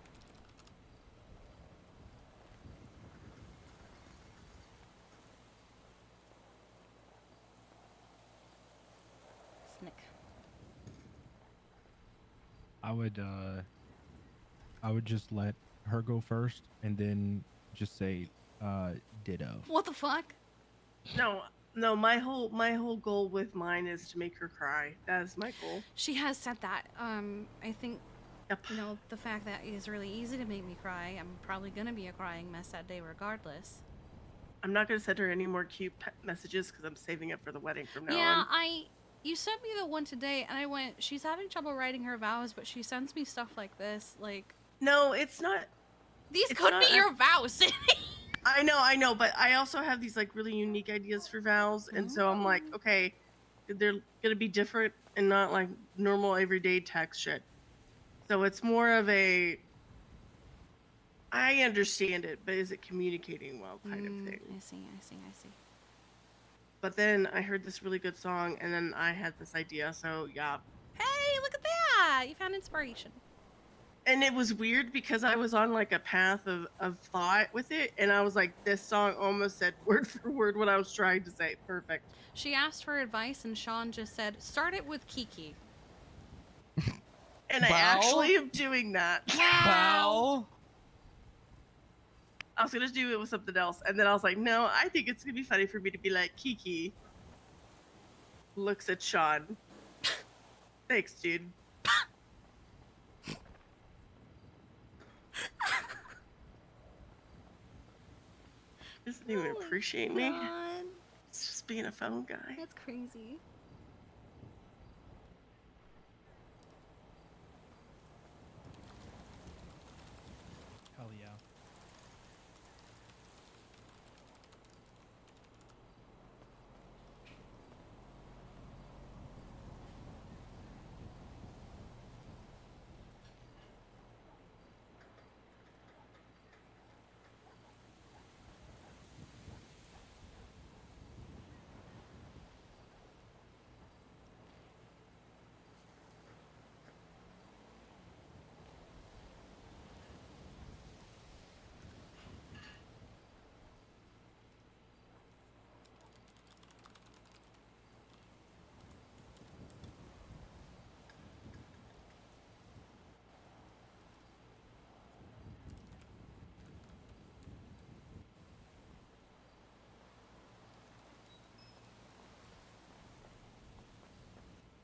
Speaker 2: Snick.
Speaker 8: I would just let her go first and then just say ditto.
Speaker 2: What the fuck?
Speaker 13: No, my whole goal with mine is to make her cry. That is my goal.
Speaker 2: She has said that. I think,
Speaker 13: Yep.
Speaker 2: the fact that it is really easy to make me cry. I'm probably gonna be a crying mess that day regardless.
Speaker 13: I'm not gonna send her any more cute messages because I'm saving it for the wedding from now
Speaker 2: Yeah,
Speaker 13: on.
Speaker 2: you sent me the one today, and I went, she's having trouble writing her vows, but she sends me stuff like this, like...
Speaker 13: No, it's not.
Speaker 2: These
Speaker 13: it's
Speaker 2: could
Speaker 13: not
Speaker 2: be your vows,
Speaker 13: I know, but I also have these like really unique ideas for vows, and so I'm like, okay, they're gonna be different and not like normal everyday text shit. So it's more of a, I understand it, but is it communicating well kind of thing.
Speaker 2: I see.
Speaker 13: But then I heard this really good song, and then I had this idea, so yeah.
Speaker 2: Hey, look at that! You found inspiration.
Speaker 13: And it was weird because I was on like a path of thought with it, and I was like, this song almost said word for word what I was trying to say. Perfect.
Speaker 2: She asked for advice, and Sean just said, start it with Kiki.
Speaker 13: And I actually am doing that.
Speaker 1: Wow.
Speaker 13: I was gonna do it with something else, and then I was like, no, I think it's gonna be funny for me to be like, Kiki looks at Sean. Thanks, dude. Doesn't even appreciate me.
Speaker 2: God.
Speaker 13: It's just being a phone guy.
Speaker 2: That's crazy.
Speaker 8: Hell yeah.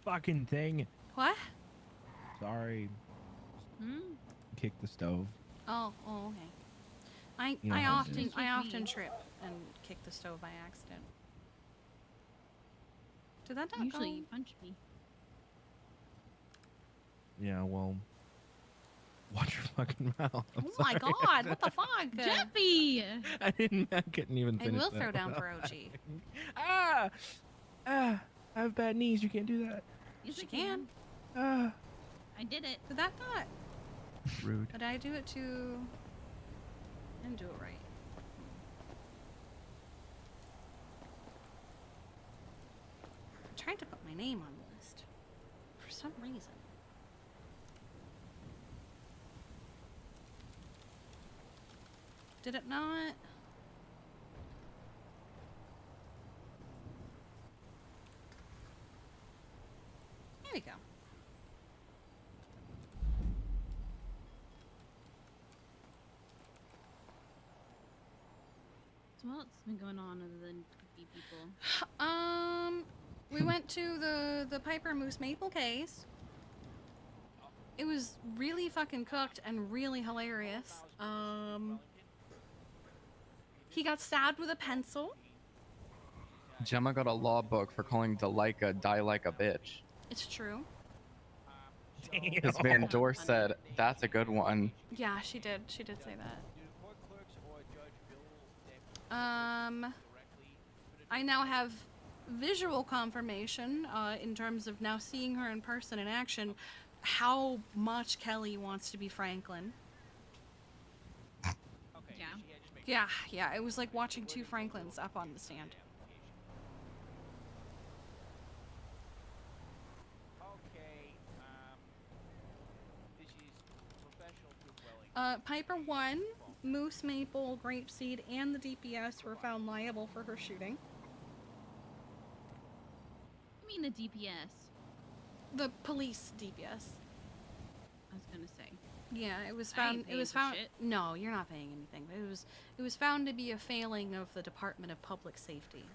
Speaker 8: Fucking thing.
Speaker 2: What?
Speaker 8: Sorry. Kick the stove.
Speaker 2: Oh, okay.
Speaker 8: You know
Speaker 2: I
Speaker 8: how it is.
Speaker 2: often trip and kick the stove by accident. Did that not
Speaker 6: Usually
Speaker 2: go?
Speaker 6: you punch me.
Speaker 8: Yeah, well, watch your fucking mouth. I'm
Speaker 2: Oh my
Speaker 8: sorry.
Speaker 2: god, what the fuck?
Speaker 6: Jeffy!
Speaker 8: I couldn't even
Speaker 2: I
Speaker 8: finish
Speaker 2: will
Speaker 8: that
Speaker 2: throw down
Speaker 8: without
Speaker 2: for OG.
Speaker 8: I have bad knees. You can't do that.
Speaker 6: Yes,
Speaker 2: She
Speaker 6: I can.
Speaker 2: can.
Speaker 6: I did it.
Speaker 2: Did that not?
Speaker 8: Rude.
Speaker 2: Did I do it too? I didn't do it right. I tried to put my name on the list. For some reason. Did it not? There we go.
Speaker 6: So what's been going on other than creepy people?
Speaker 2: We went to the Piper Moose Maple case. It was really fucking cooked and really hilarious. He got stabbed with a pencil.
Speaker 1: Gemma got a law book for calling Delica die like a bitch.
Speaker 2: It's true.
Speaker 15: Because Van Dor said that's a good one.
Speaker 2: Yeah, she did. She did say that. I now have visual confirmation in terms of now seeing her in person in action, how much Kelly wants to be Franklin. Yeah, it was like watching two Franklins up on the stand. Piper 1, Moose Maple, Grapeseed, and the DPS were found liable for her shooting.
Speaker 6: I mean the DPS.
Speaker 2: The police DPS.
Speaker 6: I was gonna say.
Speaker 2: Yeah, it was
Speaker 6: I ain't
Speaker 2: found. It
Speaker 6: paying
Speaker 2: was
Speaker 6: for
Speaker 2: found.
Speaker 6: shit.
Speaker 2: No, you're not paying anything. But it was found to be a failing of the Department of Public Safety.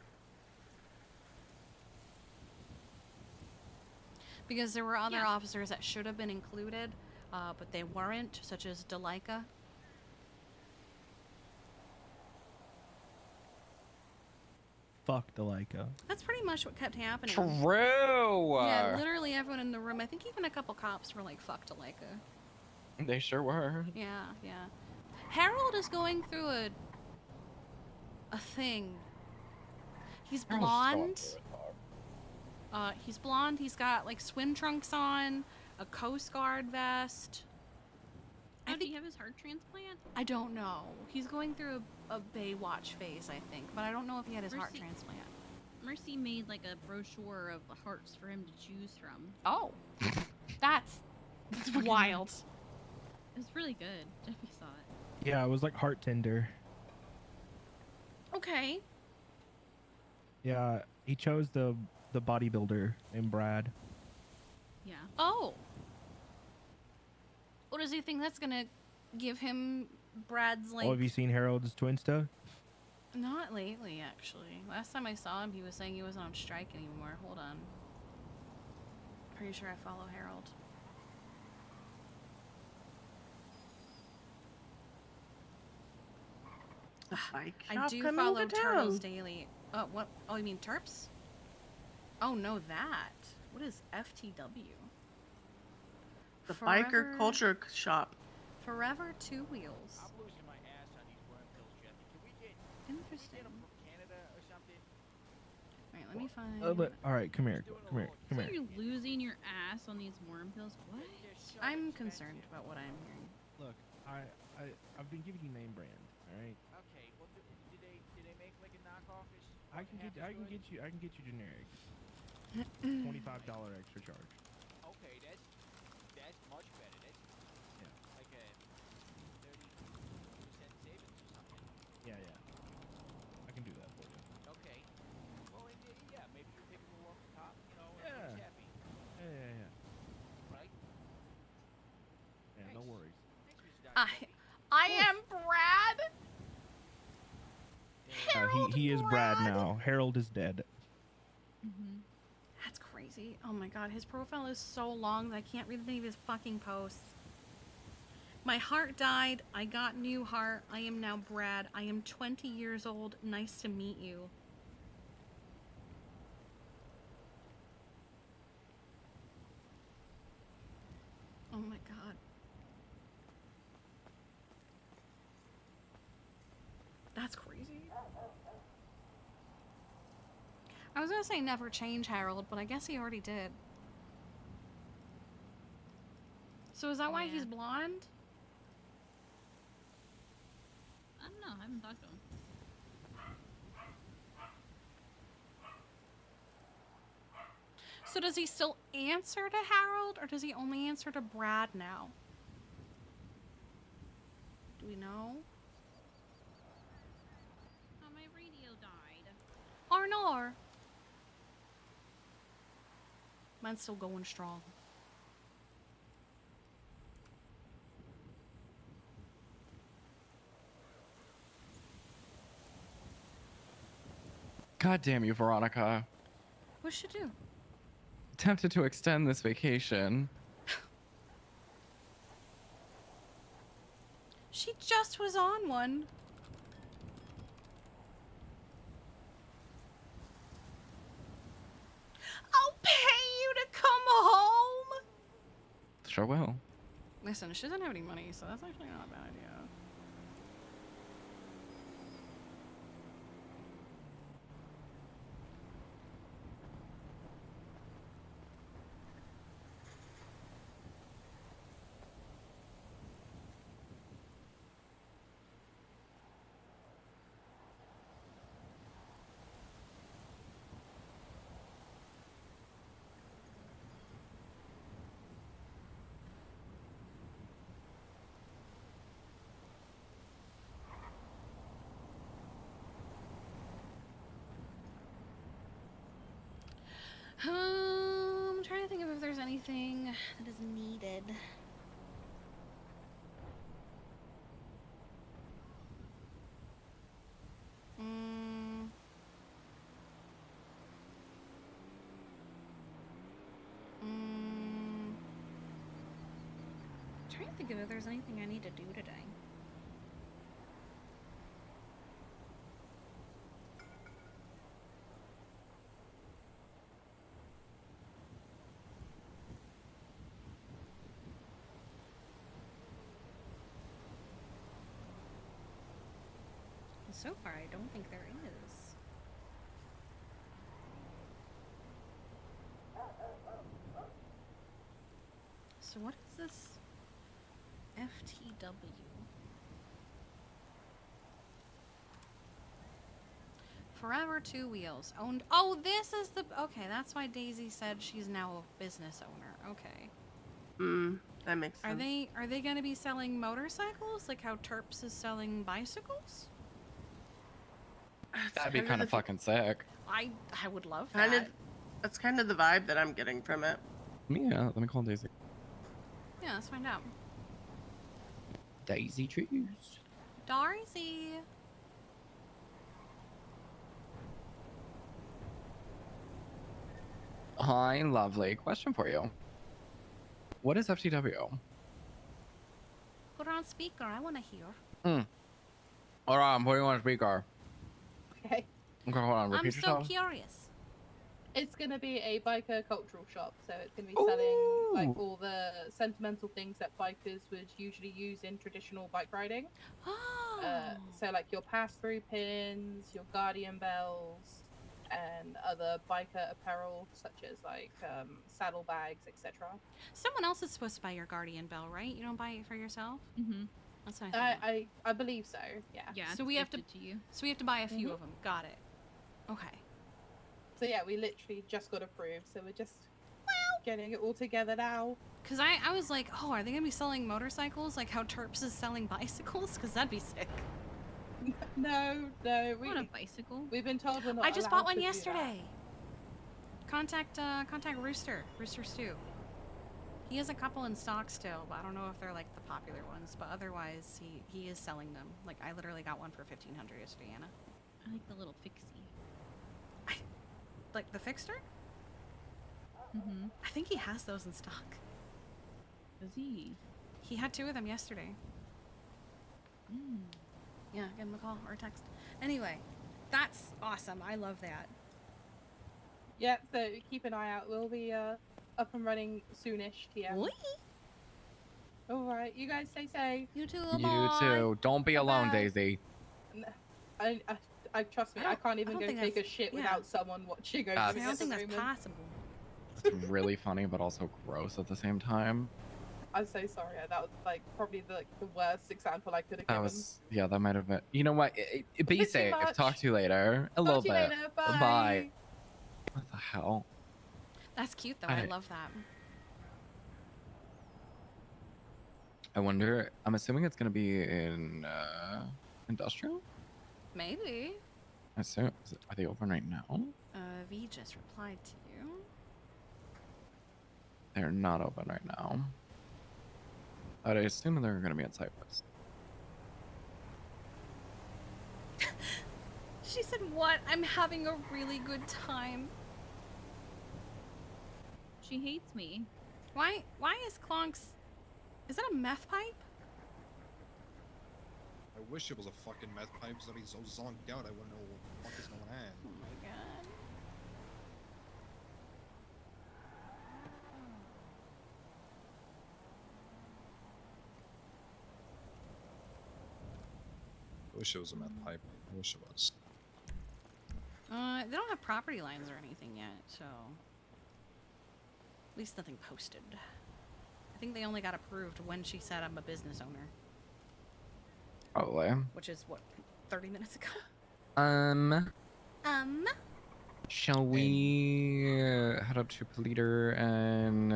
Speaker 2: Because there were other officers that should have been included, but they weren't, such as Delaika.
Speaker 8: Fuck Delaika.
Speaker 2: That's pretty much what kept happening.
Speaker 15: True.
Speaker 2: Yeah, literally everyone in the room. I think even a couple cops were like, "Fuck Delaika."
Speaker 15: They sure were.
Speaker 2: Yeah. Harold is going through a thing. He's blonde. He's blonde. He's got like swim trunks on, a Coast Guard vest.
Speaker 6: Did he have his heart transplant?
Speaker 2: I don't know. He's going through a Baywatch phase, I think, but I don't know if he had his heart transplant.
Speaker 6: Mercy made like a brochure of hearts for him to choose from.
Speaker 2: Oh, that's wild.
Speaker 6: It was really good. Jeffy saw it.
Speaker 8: Yeah, it was like heart tender.
Speaker 2: Okay.
Speaker 8: Yeah, he chose the bodybuilder named Brad.
Speaker 6: Yeah.
Speaker 2: Oh. What does he think that's gonna give him Brad's like?
Speaker 8: Oh, have you seen Harold's Twinsta?
Speaker 2: Not lately, actually. Last time I saw him, he was saying he wasn't on strike anymore. Hold on. Pretty sure I follow Harold. I do follow Turtles Daily. Oh, what? Oh, you mean Terps? Oh, no, that. What is FTW?
Speaker 13: The Biker Culture Shop.
Speaker 2: Forever Two Wheels. Interesting. Alright, let me find...
Speaker 8: Alright, come here. Come
Speaker 6: So
Speaker 8: here.
Speaker 6: you're losing your ass on these worm pills? What?
Speaker 2: I'm concerned about what I'm hearing.
Speaker 8: Look, I've been giving you name brand, alright?
Speaker 12: Okay, well, did they make like a knockoff?
Speaker 8: I can get you generic. $25 extra charge.
Speaker 12: Okay, that's much better. That's like a 30% savings or something.
Speaker 8: Yeah. I can do that for you.
Speaker 12: Okay. Well, yeah, maybe you pick a little off the top, you know, and
Speaker 8: Yeah.
Speaker 12: he's happy.
Speaker 8: Yeah.
Speaker 12: Right?
Speaker 8: Yeah, no worries.
Speaker 2: I am Brad.
Speaker 8: He is Brad now. Harold is dead.
Speaker 2: That's crazy. Oh my god, his profile is so long that I can't read any of his fucking posts. My heart died. I got new heart. I am now Brad. I am 20 years old. Nice to meet you. Oh my god. That's crazy. I was gonna say never change Harold, but I guess he already did. So is that why he's blonde?
Speaker 6: I don't know. I haven't talked to him.
Speaker 2: So does he still answer to Harold, or does he only answer to Brad now? Do we know?
Speaker 6: Oh, my radio died.
Speaker 2: Or no? Mine's still going strong.
Speaker 15: God damn you, Veronica.
Speaker 2: What should do?
Speaker 15: Tempted to extend this vacation.
Speaker 2: She just was on one. I'll pay you to come home.
Speaker 15: Sure will.
Speaker 4: Listen, she doesn't have any money, so that's actually not a bad idea. I'm trying to think of if there's anything that is needed. Trying to think of if there's anything I need to do today. So far, I don't think there is. So what is this FTW? Forever Two Wheels. Owned. Oh, this is the. Okay, that's why Daisy said she's now a business owner. Okay.
Speaker 13: That makes sense.
Speaker 4: Are they going to be selling motorcycles like how Terps is selling bicycles?
Speaker 15: That'd be kind of fucking sick.
Speaker 4: I would love that.
Speaker 13: That's kind of the vibe that I'm getting from it.
Speaker 15: Yeah, let me call Daisy.
Speaker 4: Yeah, let's find out.
Speaker 15: Daisy choose.
Speaker 4: Darcy.
Speaker 15: Hi, lovely. Question for you. What is FTW?
Speaker 4: Put her on speaker. I want to hear.
Speaker 15: All right, I'm putting you on speaker.
Speaker 16: Okay.
Speaker 15: Okay, hold on. Repeat
Speaker 4: I'm
Speaker 15: yourself.
Speaker 4: so curious.
Speaker 16: It's going to be a biker cultural shop, so it's going to be selling like all the sentimental things that bikers would usually use in traditional bike riding. So like your pass-through pins, your guardian bells, and other biker apparel such as like saddlebags, etc.
Speaker 4: Someone else is supposed to buy your guardian bell, right? You don't buy it for yourself?
Speaker 6: Mm-hmm.
Speaker 4: That's what I
Speaker 16: I believe so. Yeah.
Speaker 6: Yeah.
Speaker 4: So we have to
Speaker 6: you.
Speaker 4: So we have to buy a few of them. Got it. Okay.
Speaker 16: So yeah, we literally just got approved, so we're just getting it all together now.
Speaker 4: Cause I was like, oh, are they gonna be selling motorcycles like how Terps is selling bicycles? Cause that'd be sick.
Speaker 16: No, we
Speaker 6: want a bicycle.
Speaker 16: We've been told we're not.
Speaker 4: I just
Speaker 16: allowed
Speaker 4: bought one
Speaker 16: to do that.
Speaker 4: yesterday. Contact Rooster Stew. He has a couple in stock still, but I don't know if they're like the popular ones. But otherwise, he is selling them. Like I literally got one for 1,500 yesterday, Anna.
Speaker 6: I like the little fixie.
Speaker 4: Like the Fixter?
Speaker 6: Mm-hmm.
Speaker 4: I think he has those in stock.
Speaker 6: Does he?
Speaker 4: He had 2 of them yesterday. Yeah, give him a call or a text. Anyway, that's awesome. I love that.
Speaker 16: Yeah, so keep an eye out. We'll be up and running soonish, TM.
Speaker 4: Oi.
Speaker 16: All right, you guys stay safe.
Speaker 4: You too.
Speaker 15: You too. Don't be alone,
Speaker 16: Bye.
Speaker 15: Daisy.
Speaker 16: I trust me. I can't even go take a shit without someone watching over
Speaker 15: That's-
Speaker 16: me.
Speaker 4: I don't
Speaker 16: at
Speaker 4: think
Speaker 16: the
Speaker 4: that's
Speaker 16: moment.
Speaker 4: possible.
Speaker 15: It's really funny, but also gross at the same time.
Speaker 16: I'm so sorry. That was like probably the worst example I could have
Speaker 15: That
Speaker 16: given.
Speaker 15: was, yeah, that might have been. You know what? Be
Speaker 16: bit too
Speaker 15: safe.
Speaker 16: much.
Speaker 15: Talk to you later. A
Speaker 16: Talk
Speaker 15: little
Speaker 16: to you
Speaker 15: bit.
Speaker 16: later. Bye.
Speaker 15: Bye. What the hell?
Speaker 4: That's cute though. I
Speaker 15: Alright.
Speaker 4: love that.
Speaker 15: I wonder. I'm assuming it's gonna be in industrial.
Speaker 4: Maybe.
Speaker 15: I assume. Are they open right now?
Speaker 4: V just replied to you.
Speaker 15: They're not open right now. But I assume they're gonna be at Cypress.
Speaker 4: She said, "What? I'm having a really good time."
Speaker 6: She hates me.
Speaker 4: Why is Clonk's... Is that a meth pipe?
Speaker 3: I wish it was a fucking meth pipe so he's so zonked out I wouldn't know what the fuck is going on.
Speaker 4: Oh my god.
Speaker 3: wish it was a meth pipe. I wish it was.
Speaker 2: They don't have property lines or anything yet, so at least nothing posted. I think they only got approved when she said I'm a business owner,
Speaker 15: Probably.
Speaker 2: which is what, 30 minutes ago.
Speaker 15: Shall we head up to Politer and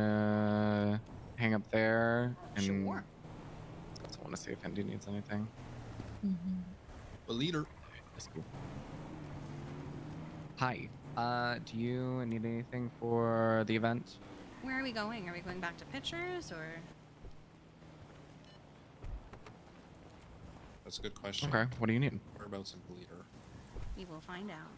Speaker 15: hang up there? And
Speaker 2: Sure.
Speaker 15: I also want to see if Indy needs anything.
Speaker 3: Politer.
Speaker 15: That's cool. Hi. Do you need anything for the event?
Speaker 2: Where are we going? Are we going back to pictures or?
Speaker 3: That's a good question.
Speaker 15: Okay. What do you need?
Speaker 3: Whereabouts in Politer?
Speaker 2: We will find out.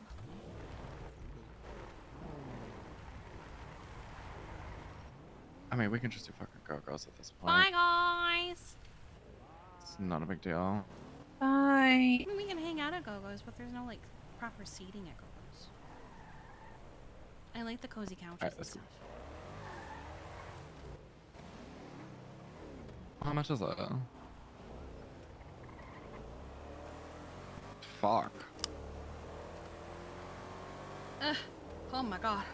Speaker 15: I mean, we can just do fucking go-go's at this point.
Speaker 2: Bye, guys.
Speaker 15: It's not a big deal.
Speaker 10: Bye.
Speaker 2: I mean, we can hang out at Go-Go's, but there's no like proper seating at Go-Go's. I like the cozy couches
Speaker 15: Alright,
Speaker 2: and
Speaker 15: let's
Speaker 2: stuff.
Speaker 15: How much is it? Fuck.
Speaker 2: Ugh. Oh my god.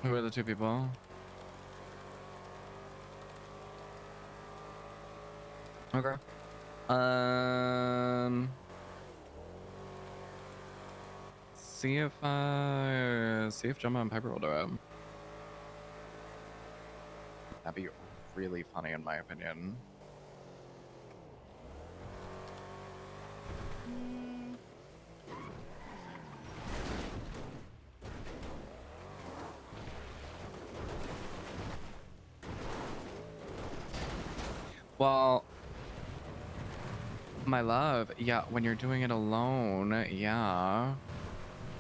Speaker 15: Who are the two people? Okay. See if Gemma and Piper will do it. That'd be really funny in my opinion. Well, my love, yeah, when you're doing it alone, yeah,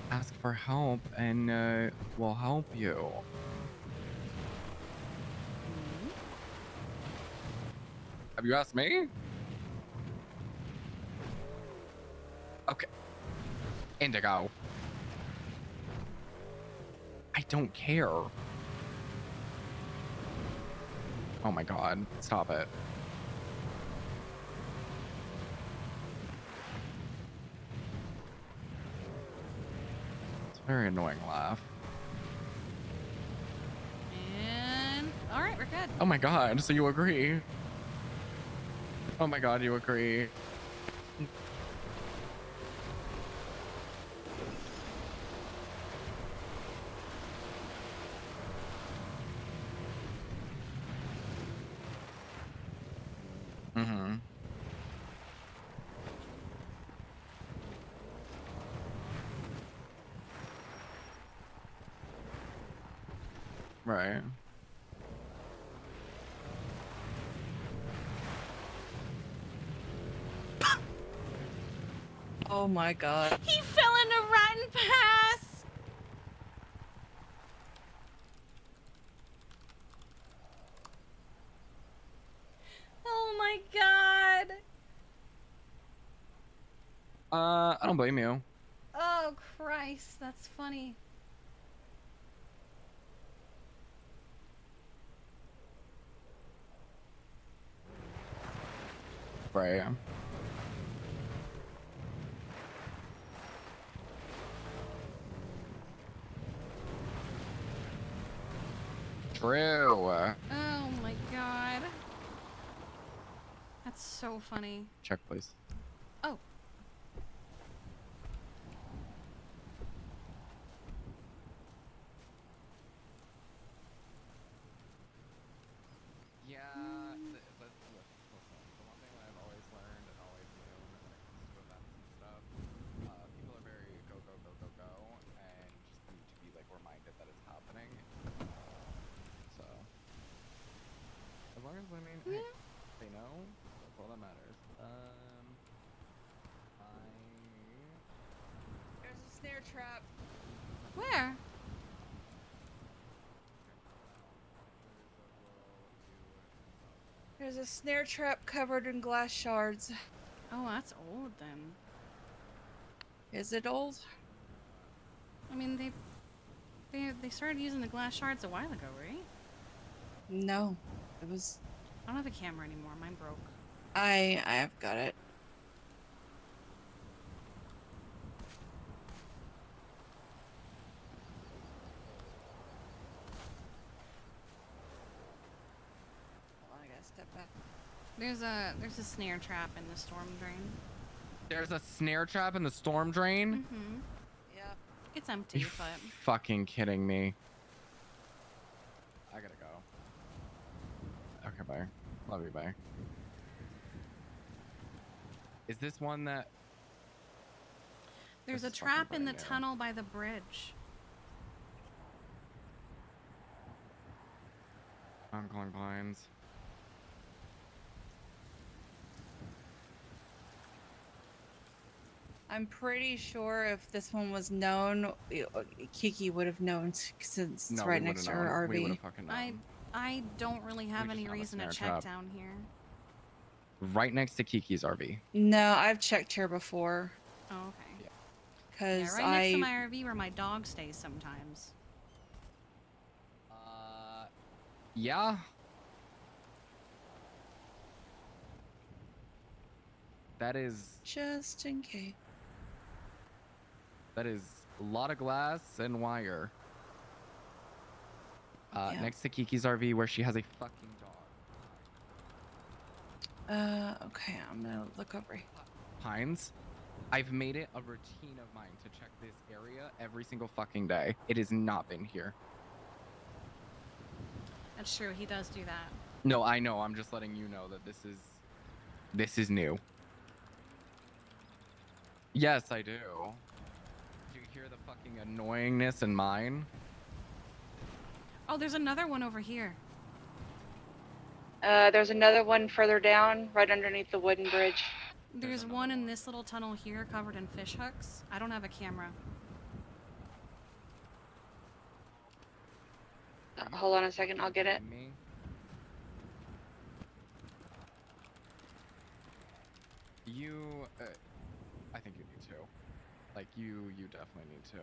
Speaker 15: ask for help and we'll help you. Have you asked me? Okay. Indigo. I don't care. Oh my god, stop it. It's a very annoying laugh.
Speaker 2: And all right, we're good.
Speaker 15: Oh my god, so you agree? Oh my god, you agree? Mm-hmm. Right.
Speaker 10: Oh my god.
Speaker 2: He fell in a rotten pass. Oh my god.
Speaker 15: I don't blame you.
Speaker 2: Oh Christ, that's funny.
Speaker 15: Right. True.
Speaker 2: Oh my god. That's so funny.
Speaker 15: Check, please.
Speaker 2: Oh.
Speaker 15: Yeah, listen, the one thing that I've always learned and always knew when it comes to events and stuff, people are very go, go, go, go, go, and just need to be, like, reminded that it's happening. So, as long as, I mean, hey, they know, that's all that matters.
Speaker 10: There's a snare trap.
Speaker 2: Where?
Speaker 10: There's a snare trap covered in glass shards.
Speaker 2: Oh, that's old then.
Speaker 10: Is it old?
Speaker 2: I mean, they started using the glass shards a while ago, right?
Speaker 10: No, it was.
Speaker 2: I don't have a camera anymore. Mine broke.
Speaker 10: I've got it. Hold on, I gotta step back.
Speaker 2: There's a snare trap in the storm drain.
Speaker 1: There's a snare trap in the storm drain?
Speaker 2: Mm-hmm.
Speaker 10: Yep.
Speaker 2: It's empty,
Speaker 1: You
Speaker 2: but
Speaker 1: fucking kidding me. I gotta go. Okay, bye. Love you, bye. Is this one that...
Speaker 2: there's
Speaker 1: This
Speaker 2: a
Speaker 1: is fucking
Speaker 2: trap in the
Speaker 1: brand new.
Speaker 2: tunnel by the bridge.
Speaker 1: I'm calling blinds.
Speaker 10: I'm pretty sure if this one was known, Kiki would have known since it's
Speaker 1: No,
Speaker 10: right
Speaker 1: we
Speaker 10: next to
Speaker 1: would've known.
Speaker 10: her
Speaker 1: We
Speaker 10: RV.
Speaker 1: would've fucking known.
Speaker 2: I don't really have
Speaker 1: just
Speaker 2: any
Speaker 1: found a
Speaker 2: reason to
Speaker 1: snare
Speaker 2: check
Speaker 1: trap.
Speaker 2: down here.
Speaker 1: Right next to Kiki's RV.
Speaker 10: No, I've checked here before.
Speaker 2: Oh, okay.
Speaker 10: Cause
Speaker 2: Yeah, right next to my RV where my dog stays sometimes.
Speaker 1: Yeah. That is
Speaker 10: just in case.
Speaker 1: That is a lot of glass and wire.
Speaker 10: Yeah.
Speaker 1: Next to Kiki's RV where she has a fucking dog.
Speaker 10: Okay, I'm gonna look over here.
Speaker 1: Pines. I've made it a routine of mine to check this area every single fucking day. It has not been here.
Speaker 2: That's true. He does do that.
Speaker 1: No, I know. I'm just letting you know that this is new. Yes, I do. Do you hear the fucking annoyingness in mine?
Speaker 2: Oh, there's another one over here.
Speaker 17: There's another one further down, right underneath the wooden bridge.
Speaker 2: There's one in this little tunnel here covered in fish hooks. I don't have a camera.
Speaker 17: Hold on a second, I'll get it.
Speaker 1: You, I think you need to. Like, you definitely need to.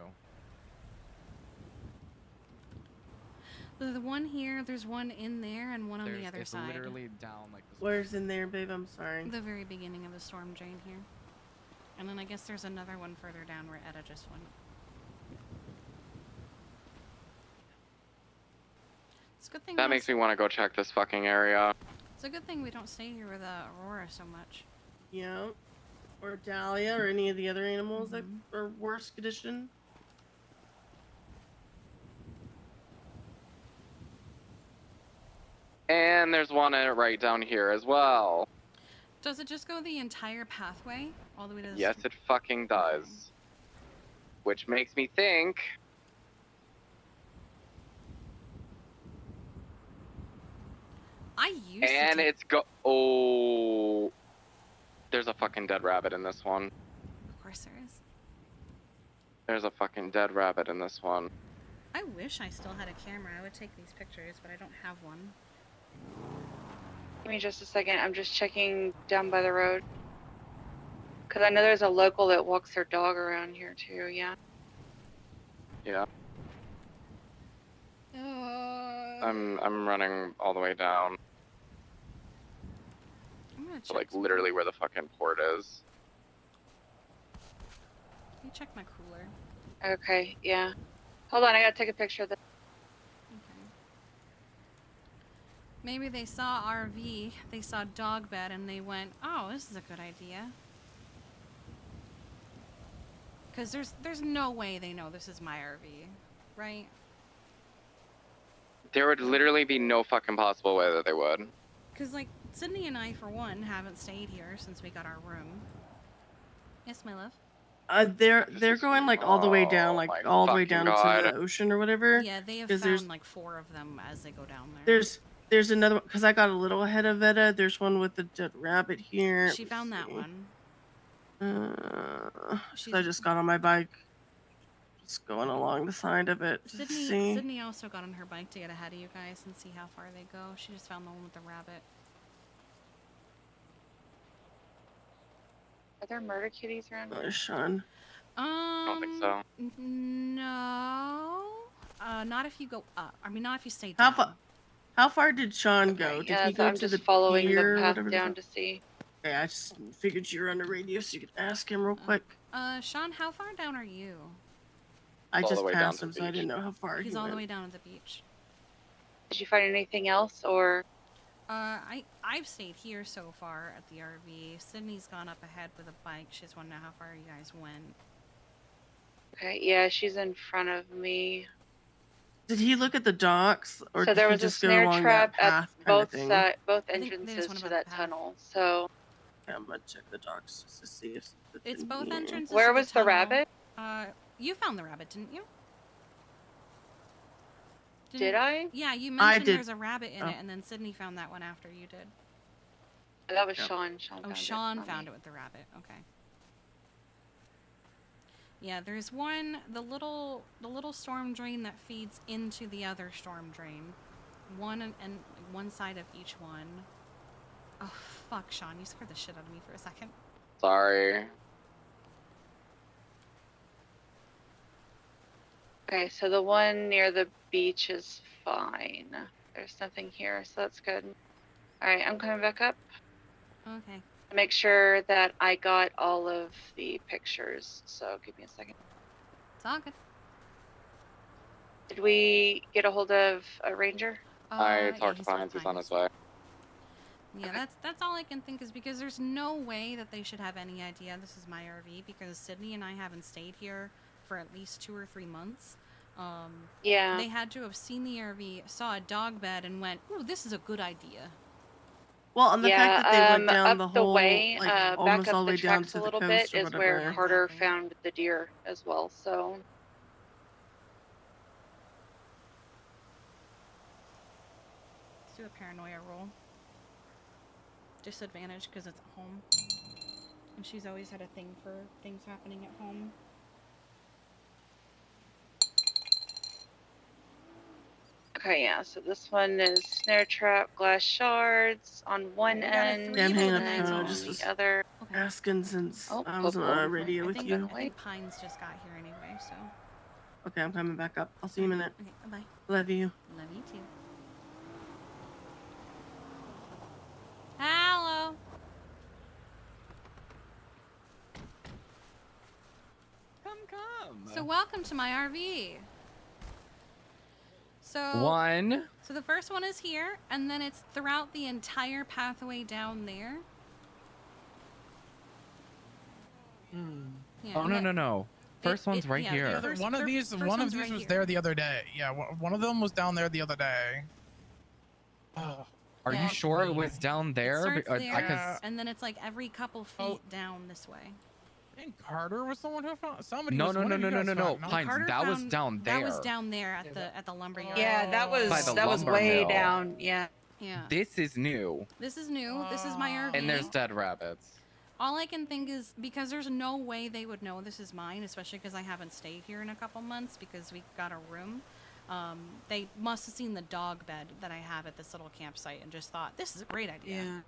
Speaker 2: The one here, there's one in there and one on the other
Speaker 1: it's
Speaker 2: side.
Speaker 1: literally down like this.
Speaker 13: Where's in there, babe? I'm sorry.
Speaker 2: The very beginning of the storm drain here. And then I guess there's another one further down where Etta just went. It's a good thing
Speaker 1: That makes me want to go check this fucking area.
Speaker 2: It's a good thing we don't stay here with Aurora so much.
Speaker 13: Yeah. Or Dahlia or any of the other animals that are worse condition.
Speaker 1: And there's one right down here as well.
Speaker 2: Does it just go the entire pathway all the way to the
Speaker 1: Yes, it fucking does. Which makes me think.
Speaker 2: I used
Speaker 1: And
Speaker 2: to
Speaker 1: it's oh. There's a fucking dead rabbit in this one.
Speaker 2: Of course there is.
Speaker 1: There's a fucking dead rabbit in this one.
Speaker 2: I wish I still had a camera. I would take these pictures, but I don't have one.
Speaker 17: Give me just a second, I'm just checking down by the road. Because I know there's a local that walks their dog around here too, yeah.
Speaker 1: Yeah. I'm running all the way down.
Speaker 2: I'm gonna
Speaker 1: To,
Speaker 2: check.
Speaker 1: like literally where the fucking port is.
Speaker 2: Let me check my cooler.
Speaker 17: Okay, yeah. Hold on, I gotta take a picture of this.
Speaker 2: Maybe they saw RV, they saw dog bed, and they went, "Oh, this is a good idea." Because there's no way they know this is my RV, right?
Speaker 1: There would literally be no fucking possible way that they would.
Speaker 2: Because like Sydney and I, for one, haven't stayed here since we got our room. Yes, my love.
Speaker 13: They're going like all the way down, like all the way down
Speaker 1: God.
Speaker 13: to the ocean or whatever.
Speaker 2: Yeah, they have
Speaker 13: 'cause there's-
Speaker 2: found like 4 of them as they go down there.
Speaker 13: There's another one because I got a little ahead of Etta. There's one with the dead rabbit here.
Speaker 2: She found that one.
Speaker 13: So I just got on my bike, just going along the side of it. To see.
Speaker 2: Sydney also got on her bike to get ahead of you guys and see how far they go. She just found the one with the rabbit.
Speaker 17: Are there murder kitties around here?
Speaker 13: There's Sean.
Speaker 1: I don't think so.
Speaker 2: No. Not if you go up. I mean, not if you stay down.
Speaker 13: How far did Sean go? Did
Speaker 17: Yeah,
Speaker 13: he
Speaker 17: so
Speaker 13: go
Speaker 17: I'm
Speaker 13: to
Speaker 17: just
Speaker 13: the
Speaker 17: following the
Speaker 13: pier or
Speaker 17: path
Speaker 13: whatever?
Speaker 17: down to see.
Speaker 13: Okay, I just figured you were on the radio so you could ask him real quick.
Speaker 2: Sean, how far down are you?
Speaker 13: I
Speaker 15: all the
Speaker 13: just
Speaker 15: way down
Speaker 13: passed
Speaker 15: to
Speaker 13: him,
Speaker 15: the
Speaker 13: so I
Speaker 15: beach.
Speaker 13: didn't know how far
Speaker 2: He's
Speaker 13: he
Speaker 2: all
Speaker 13: went.
Speaker 2: the way down at the beach.
Speaker 17: Did you find anything else, or?
Speaker 2: I've stayed here so far at the RV. Sydney's gone up ahead with a bike. She just want to know how far you guys went.
Speaker 17: Okay, yeah, she's in front of me.
Speaker 13: Did he look at the docks, or
Speaker 17: So
Speaker 13: did
Speaker 17: there
Speaker 13: he
Speaker 17: was a
Speaker 13: just go
Speaker 17: snare
Speaker 13: along
Speaker 17: trap
Speaker 13: that
Speaker 17: at
Speaker 13: path kind of
Speaker 17: both
Speaker 13: thing?
Speaker 17: both
Speaker 2: I think they just
Speaker 17: entrances
Speaker 2: went
Speaker 17: to
Speaker 2: about
Speaker 17: that
Speaker 2: the path.
Speaker 17: tunnel. So
Speaker 13: Yeah, I'm gonna check the docks just to see if
Speaker 2: It's both
Speaker 13: in here.
Speaker 2: entrances
Speaker 17: where
Speaker 2: to the
Speaker 17: was the
Speaker 2: tunnel.
Speaker 17: rabbit?
Speaker 2: You found the rabbit, didn't you?
Speaker 17: Did I?
Speaker 2: Yeah, you mentioned
Speaker 13: did.
Speaker 2: there's a rabbit in
Speaker 13: Oh.
Speaker 2: it, and then Sydney found that one after you did.
Speaker 17: That was
Speaker 13: Yep.
Speaker 17: Sean. Sean found
Speaker 2: Sean
Speaker 17: it.
Speaker 2: found it with the rabbit. Okay. Yeah, there's one, the little storm drain that feeds into the other storm drain. One and one side of each one. Oh fuck, Sean, you scared the shit out of me for a second.
Speaker 15: Sorry.
Speaker 17: Okay, so the one near the beach is fine. There's nothing here, so that's good. All right, I'm coming back up.
Speaker 2: Okay.
Speaker 17: Make sure that I got all of the pictures. So give me a second.
Speaker 2: It's all good.
Speaker 17: Did we get a hold of a ranger?
Speaker 15: I talked to Pines. He's on his way.
Speaker 2: Yeah, that's all I can think is because there's no way that they should have any idea this is my RV because Sydney and I haven't stayed here for at least 2 or 3 months.
Speaker 17: Yeah.
Speaker 2: They had to have seen the RV, saw a dog bed, and went, "Ooh, this is a good idea."
Speaker 13: Well, and the fact that they went down
Speaker 17: up
Speaker 13: the whole,
Speaker 17: way,
Speaker 13: like,
Speaker 17: back
Speaker 13: almost
Speaker 17: up
Speaker 13: all the
Speaker 17: the
Speaker 13: way down
Speaker 17: tracks
Speaker 13: to
Speaker 17: a
Speaker 13: the
Speaker 17: little
Speaker 13: coast
Speaker 17: bit
Speaker 13: or
Speaker 17: is where
Speaker 13: whatever.
Speaker 17: Carter found the deer as well. So
Speaker 2: Let's do a paranoia roll. Disadvantage because it's at home. And she's always had a thing for things happening at home.
Speaker 17: okay, yeah. So this one is snare trap, glass shards on one end,
Speaker 13: Yeah, I'm hanging up
Speaker 17: and
Speaker 13: the phone. I
Speaker 17: on
Speaker 13: just
Speaker 17: the
Speaker 13: was
Speaker 17: other.
Speaker 13: asking since
Speaker 17: Oh,
Speaker 13: I was on a radio
Speaker 2: I
Speaker 13: with
Speaker 2: think,
Speaker 13: you.
Speaker 2: I think Pines just got here anyway, so.
Speaker 13: Okay, I'm coming back up. I'll see you in a minute.
Speaker 2: Okay, bye-bye.
Speaker 13: Love you.
Speaker 2: Love you too. Hello.
Speaker 1: Come.
Speaker 2: So welcome to my RV. So
Speaker 1: One.
Speaker 2: So the first one is here, and then it's throughout the entire pathway down there. Yeah,
Speaker 1: Oh
Speaker 2: and
Speaker 1: no. First one's right
Speaker 8: The
Speaker 1: here.
Speaker 8: other- one of these
Speaker 2: first
Speaker 8: was
Speaker 2: one's right here.
Speaker 8: there the other day. Yeah, one of them was down there the other day.
Speaker 1: Are you sure it was down there?
Speaker 2: It starts there,
Speaker 1: Because
Speaker 2: and then it's like every couple feet down this way.
Speaker 8: I think Carter was the one who found somebody.
Speaker 1: no.
Speaker 8: was one of you guys found-
Speaker 1: Pines,
Speaker 2: Carter
Speaker 1: that was
Speaker 2: found-
Speaker 1: down there.
Speaker 2: That was down there at the lumber yard.
Speaker 10: Yeah, that
Speaker 1: By
Speaker 10: was
Speaker 1: the lumber
Speaker 10: way
Speaker 1: mill.
Speaker 10: down. Yeah.
Speaker 2: Yeah.
Speaker 1: This is new.
Speaker 2: This is new. This is my RV.
Speaker 1: And there's dead rabbits.
Speaker 2: All I can think is because there's no way they would know this is mine, especially because I haven't stayed here in a couple months because we got a room. They must have seen the dog bed that I have at this little campsite and just thought, this is a great idea.
Speaker 10: Yeah.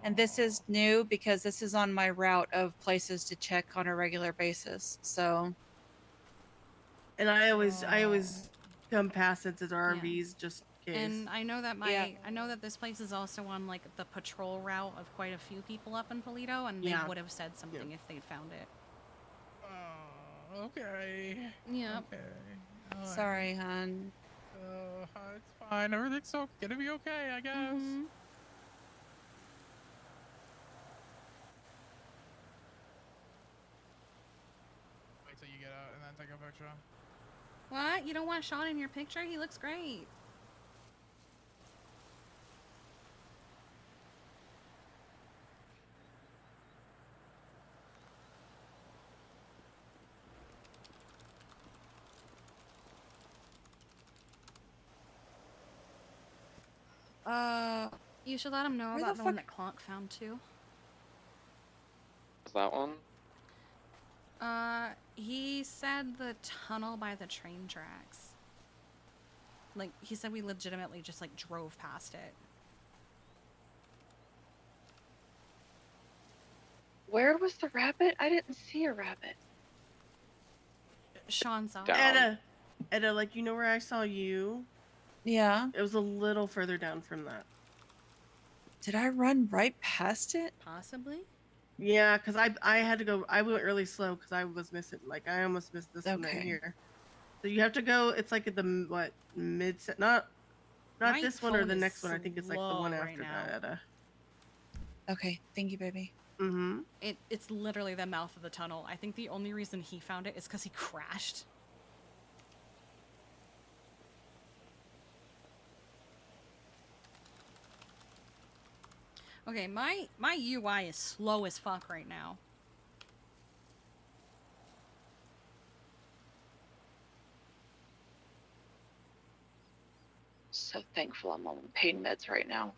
Speaker 10: And this is new because this is on my route of places to check on a regular basis. So.
Speaker 13: And I always come past it as RVs just in case.
Speaker 2: And I know that I know that this place is also on like the patrol route of quite a few people up in Polito, and they would have said something if they'd found it.
Speaker 8: Okay.
Speaker 2: Yeah.
Speaker 8: Okay. All right.
Speaker 10: Sorry, hon.
Speaker 8: It's fine. Everything's gonna be okay, I guess. Wait till you get out and then take a picture.
Speaker 2: What? You don't want Sean in your picture? He looks great. You should let him know
Speaker 10: Where
Speaker 2: about
Speaker 10: the
Speaker 2: the one
Speaker 10: fuck-
Speaker 2: that Clonk found too.
Speaker 15: Is that one?
Speaker 2: He said the tunnel by the train tracks. Like, he said we legitimately just, like, drove past it.
Speaker 17: Where was the rabbit? I didn't see a rabbit.
Speaker 2: Sean saw.
Speaker 13: Edda, like, you know where I saw you?
Speaker 10: Yeah.
Speaker 13: It was a little further down from that.
Speaker 10: Did I run right past it?
Speaker 2: Possibly.
Speaker 13: Yeah, because I had to go. I went really slow because I was missing. Like I almost missed this one right
Speaker 10: Okay.
Speaker 13: here. So you have to go. It's like at the what mid set? Not
Speaker 2: My
Speaker 13: this one or
Speaker 2: phone
Speaker 13: the
Speaker 2: is
Speaker 13: next one. I think it's like the one
Speaker 2: slow right
Speaker 13: after
Speaker 2: now.
Speaker 13: that.
Speaker 10: Okay, thank you, baby.
Speaker 13: Mm-hmm.
Speaker 2: It's literally the mouth of the tunnel. I think the only reason he found it is because he crashed. Okay, my UI is slow as fuck right now.
Speaker 17: So thankful I'm on pain meds right now.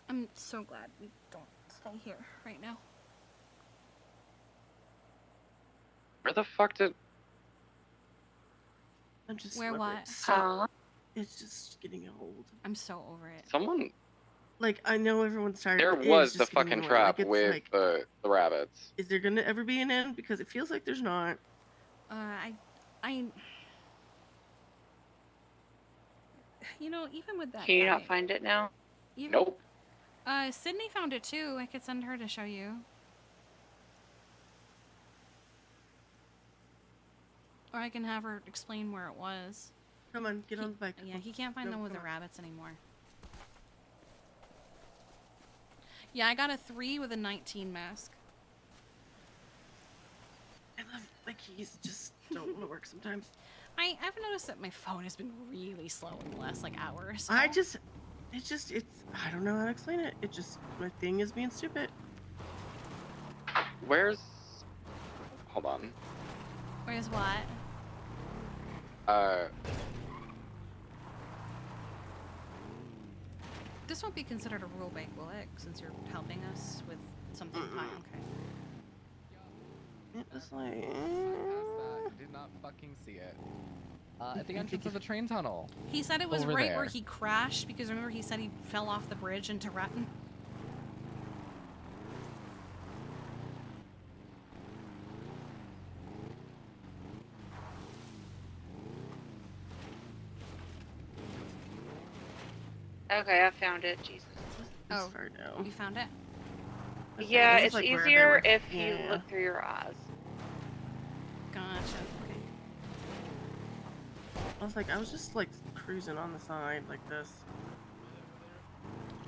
Speaker 2: I'm so glad we don't stay here right now.
Speaker 15: Where the fuck did...
Speaker 13: I'm just
Speaker 2: Where what?
Speaker 13: It's just getting old.
Speaker 2: I'm so over it.
Speaker 15: Someone...
Speaker 13: Like I know everyone's tired.
Speaker 15: There
Speaker 13: but
Speaker 15: was
Speaker 13: it's
Speaker 15: the
Speaker 13: just getting
Speaker 15: fucking
Speaker 13: annoying.
Speaker 15: trap
Speaker 13: Like, it's
Speaker 15: with
Speaker 13: like,
Speaker 15: the rabbits.
Speaker 13: is there gonna ever be an end? Because it feels like there's not.
Speaker 2: You know, even with that
Speaker 17: Can you
Speaker 2: guy,
Speaker 17: not find it now?
Speaker 15: Nope.
Speaker 2: Sydney found it too. I could send her to show you. Or I can have her explain where it was.
Speaker 13: Come on, get on the bike.
Speaker 2: Yeah, he can't find
Speaker 13: No,
Speaker 2: them with the
Speaker 13: come on.
Speaker 2: rabbits anymore. Yeah, I got a 3 with a 19 mask.
Speaker 13: I love my keys just don't want to work sometimes.
Speaker 2: I've noticed that my phone has been really slow in the last like hour or so.
Speaker 13: It's I don't know how to explain it. It just, my thing is being stupid.
Speaker 15: Where's... Hold on.
Speaker 2: Where's what? This won't be considered a rule break, will it? Since you're helping us with something fine. Okay.
Speaker 13: It was like...
Speaker 1: I did not fucking see it. At the entrance of the train tunnel.
Speaker 2: He said it was
Speaker 1: Over
Speaker 2: right
Speaker 1: there.
Speaker 2: where he crashed because remember he said he fell off the bridge into Ratton.
Speaker 17: Okay, I found it. Jesus.
Speaker 2: Oh, you found it?
Speaker 17: Yeah,
Speaker 13: this is
Speaker 17: it's
Speaker 13: like where they
Speaker 17: easier
Speaker 13: were.
Speaker 17: if
Speaker 13: Yeah.
Speaker 17: you look through your eyes.
Speaker 2: Gotcha. Okay.
Speaker 13: I was like, I was just like cruising on the side like this.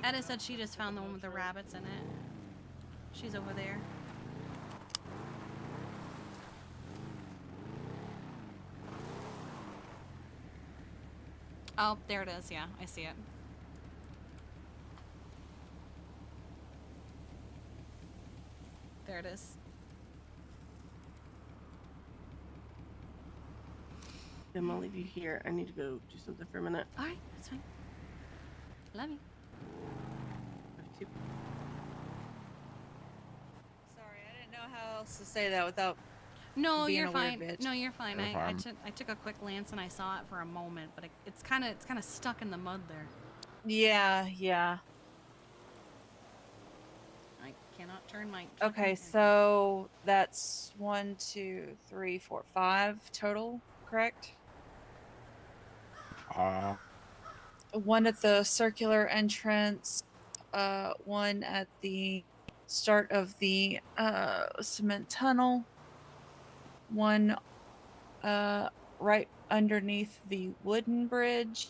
Speaker 2: Etta said she just found the one with the rabbits in it. She's over there. Oh, there it is. Yeah, I see it. There it is.
Speaker 13: I'm gonna leave you here. I need to go do something for a minute.
Speaker 2: Alright, that's fine. Love you.
Speaker 10: Sorry, I didn't know how else to say that without
Speaker 2: No,
Speaker 10: being
Speaker 2: you're
Speaker 10: a weird
Speaker 2: fine.
Speaker 10: bitch.
Speaker 2: No, you're fine.
Speaker 10: You're
Speaker 2: I
Speaker 10: fine.
Speaker 2: took a quick glance and I saw it for a moment, but it's kind of stuck in the mud there.
Speaker 10: Yeah, yeah.
Speaker 2: I cannot turn my.
Speaker 10: Okay, so that's 1, 2, 3, 4, 5 total, correct? One at the circular entrance, one at the start of the cement tunnel, one right underneath the wooden bridge.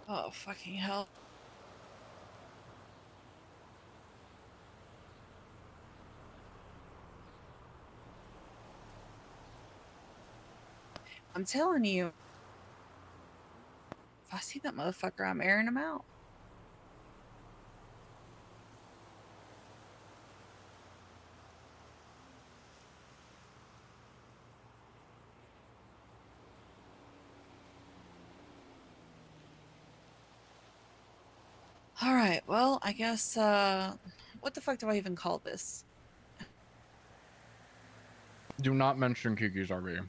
Speaker 10: Oh, fucking hell. I'm telling you, if I see that motherfucker, I'm airing him out. All right, well, I guess, what the fuck do I even call this?
Speaker 1: Do not mention Kiki's RV.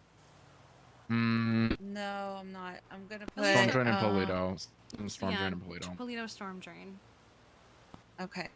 Speaker 1: Mm,
Speaker 10: No, I'm not. I'm gonna
Speaker 1: Storm
Speaker 10: put,
Speaker 1: Drain and Polito. Storm
Speaker 2: Yeah,
Speaker 1: Drain and Polito.
Speaker 2: Polito Storm Drain.
Speaker 10: Okay.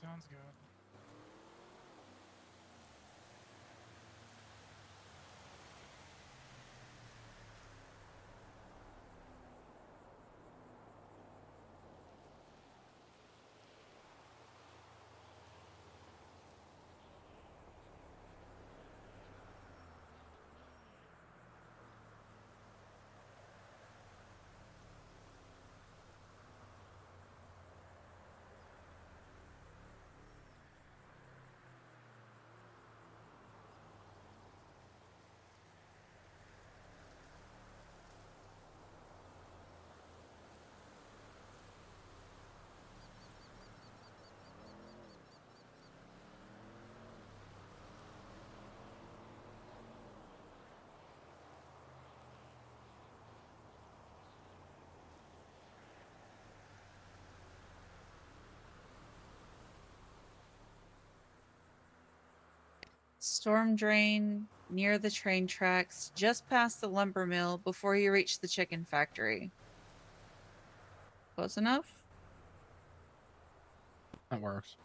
Speaker 8: Sounds good.
Speaker 10: Storm drain near the train tracks, just past the lumber mill before you reach the chicken factory. Close enough?
Speaker 1: That works.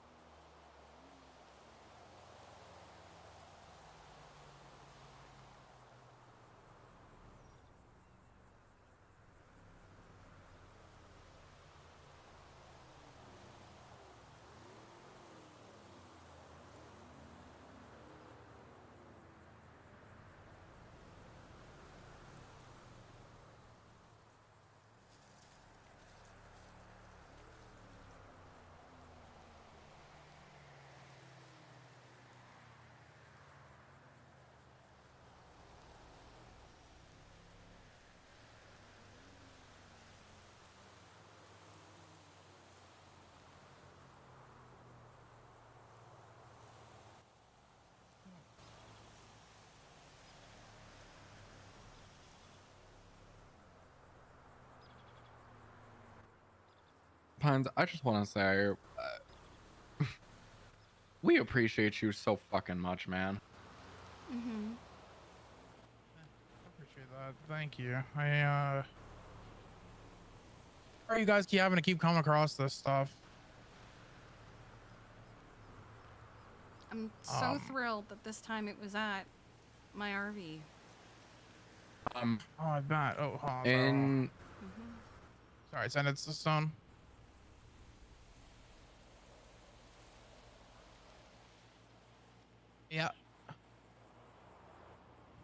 Speaker 1: Pines, I just want to say, we appreciate you so fucking much, man.
Speaker 2: Mm-hmm.
Speaker 8: Appreciate that. Thank you. Or you guys keep having to keep coming across this stuff.
Speaker 2: I'm so thrilled that this time it was at my RV.
Speaker 8: Oh, I bet. Oh, hold on.
Speaker 1: And
Speaker 8: Sorry, send it to Stone. Yeah.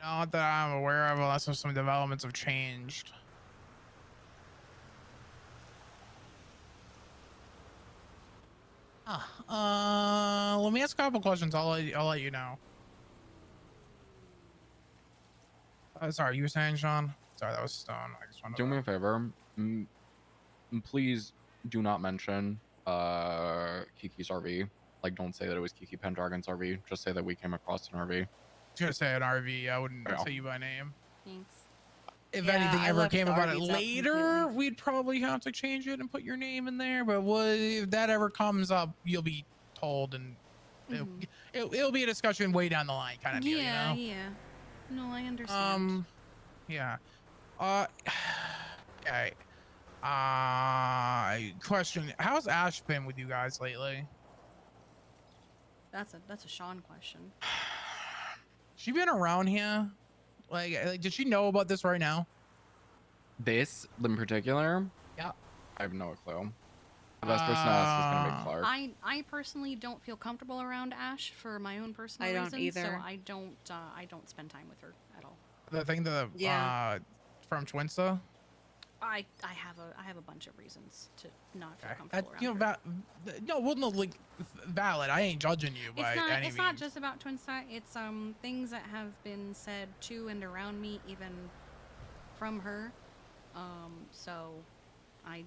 Speaker 8: Not that I'm aware of, unless some developments have changed. Let me ask a couple questions. I'll let you know. Sorry, you were saying, Sean? Sorry, that was Stone. I just wanted
Speaker 1: do me a favor. Please do not mention Kiki's RV. Like, don't say that it was Kiki Pendragon's RV. Just say that we came across an RV.
Speaker 8: I was gonna say an RV. I wouldn't
Speaker 1: Yeah.
Speaker 8: say you by name.
Speaker 2: Thanks.
Speaker 8: If
Speaker 10: Yeah,
Speaker 8: anything
Speaker 10: I
Speaker 8: ever
Speaker 10: left
Speaker 8: came
Speaker 10: the
Speaker 8: about it
Speaker 10: RVs out
Speaker 8: later,
Speaker 10: completely.
Speaker 8: we'd probably have to change it and put your name in there. But if that ever comes up, you'll be told, and it'll be a discussion way down the line, kind of deal, you know?
Speaker 2: Yeah. No, I understand.
Speaker 8: Yeah. Okay. Question: how's Ash been with you guys lately?
Speaker 2: That's a Sean question.
Speaker 8: She been around here? Like, does she know about this right now?
Speaker 1: This in particular?
Speaker 8: Yeah.
Speaker 1: I have no clue. The best person to ask is gonna be Clark.
Speaker 2: I personally don't feel comfortable around Ash for my own personal
Speaker 10: I don't
Speaker 2: reasons, so
Speaker 10: either.
Speaker 2: I don't spend time with her at all.
Speaker 8: the thing that from Twinsta?
Speaker 2: I have a bunch of reasons to not feel
Speaker 8: Okay.
Speaker 2: comfortable around
Speaker 8: You know,
Speaker 2: her.
Speaker 8: no, well, no, like valid. I ain't judging you by any
Speaker 2: It's not
Speaker 8: means.
Speaker 2: just about Twinsta. It's things that have been said to and around me, even from her. So I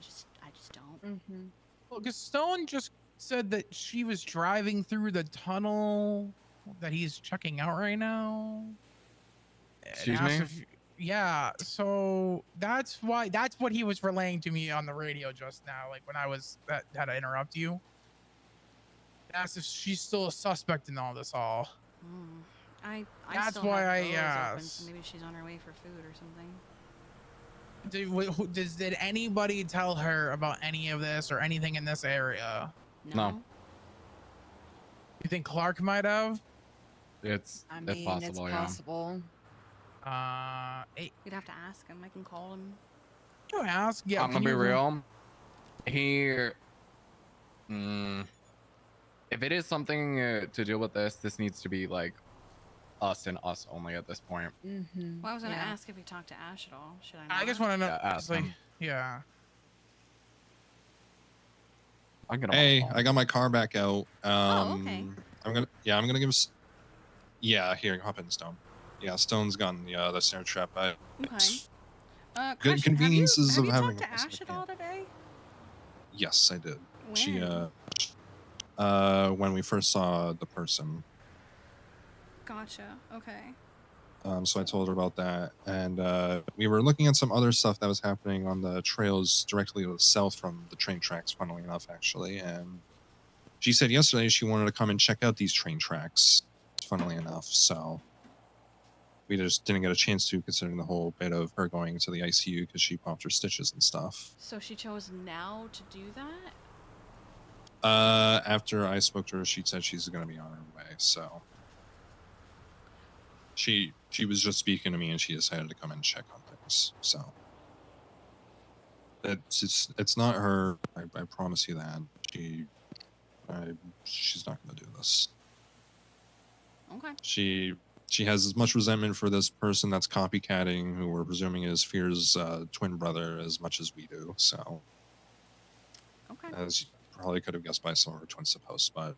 Speaker 2: just don't.
Speaker 10: Mm-hmm.
Speaker 8: Well, because Stone just said that she was driving through the tunnel that he's checking out right now. And
Speaker 1: Excuse
Speaker 8: asked
Speaker 1: me?
Speaker 8: if, yeah, so that's what he was relaying to me on the radio just now, like when I was had to interrupt you. Asked if she's still a suspect in all this all.
Speaker 2: I
Speaker 8: That's
Speaker 2: still
Speaker 8: why
Speaker 2: have
Speaker 8: I
Speaker 2: Go's open,
Speaker 8: asked.
Speaker 2: so maybe she's on her way for food or something.
Speaker 8: Did anybody tell her about any of this or anything in this area?
Speaker 2: No.
Speaker 8: You think Clark might have?
Speaker 1: It's
Speaker 10: It's
Speaker 1: possible,
Speaker 10: possible.
Speaker 2: You'd have to ask him. I can call him.
Speaker 8: You ask? Yeah.
Speaker 1: I'm gonna be real. If it is something to deal with this needs to be like us and us only at this point.
Speaker 10: Mm-hmm.
Speaker 2: Well, I was gonna ask if he talked to Ash at all. Should I? Not?
Speaker 8: I just want to know.
Speaker 1: Yeah, ask him.
Speaker 8: Yeah.
Speaker 3: Hey, I got my car back out.
Speaker 2: Okay.
Speaker 3: I'm gonna give us. Yeah, here, hop in, Stone. Yeah, Stone's gotten the snare trap.
Speaker 2: Okay.
Speaker 3: Good
Speaker 2: Question,
Speaker 3: conveniences
Speaker 2: have
Speaker 3: of
Speaker 2: you
Speaker 3: having.
Speaker 2: talked to Ash at all today?
Speaker 3: Yes, I did.
Speaker 2: When?
Speaker 3: She when we first saw the person.
Speaker 2: Gotcha. Okay.
Speaker 3: So I told her about that, and we were looking at some other stuff that was happening on the trails directly south from the train tracks, funnily enough, actually. And she said yesterday she wanted to come and check out these train tracks, funnily enough. So we just didn't get a chance to, considering the whole bit of her going into the ICU because she popped her stitches and stuff.
Speaker 2: So she chose now to do that?
Speaker 3: After I spoke to her, she said she's going to be on her way. So she was just speaking to me, and she decided to come and check on things. So it's not her. I promise you that. She's not going to do this.
Speaker 2: Okay.
Speaker 3: She has as much resentment for this person that's copycatting, who we're presuming is Fear's twin brother, as much as we do. So,
Speaker 2: okay.
Speaker 3: As you probably could have guessed by some of her Twinsta posts, but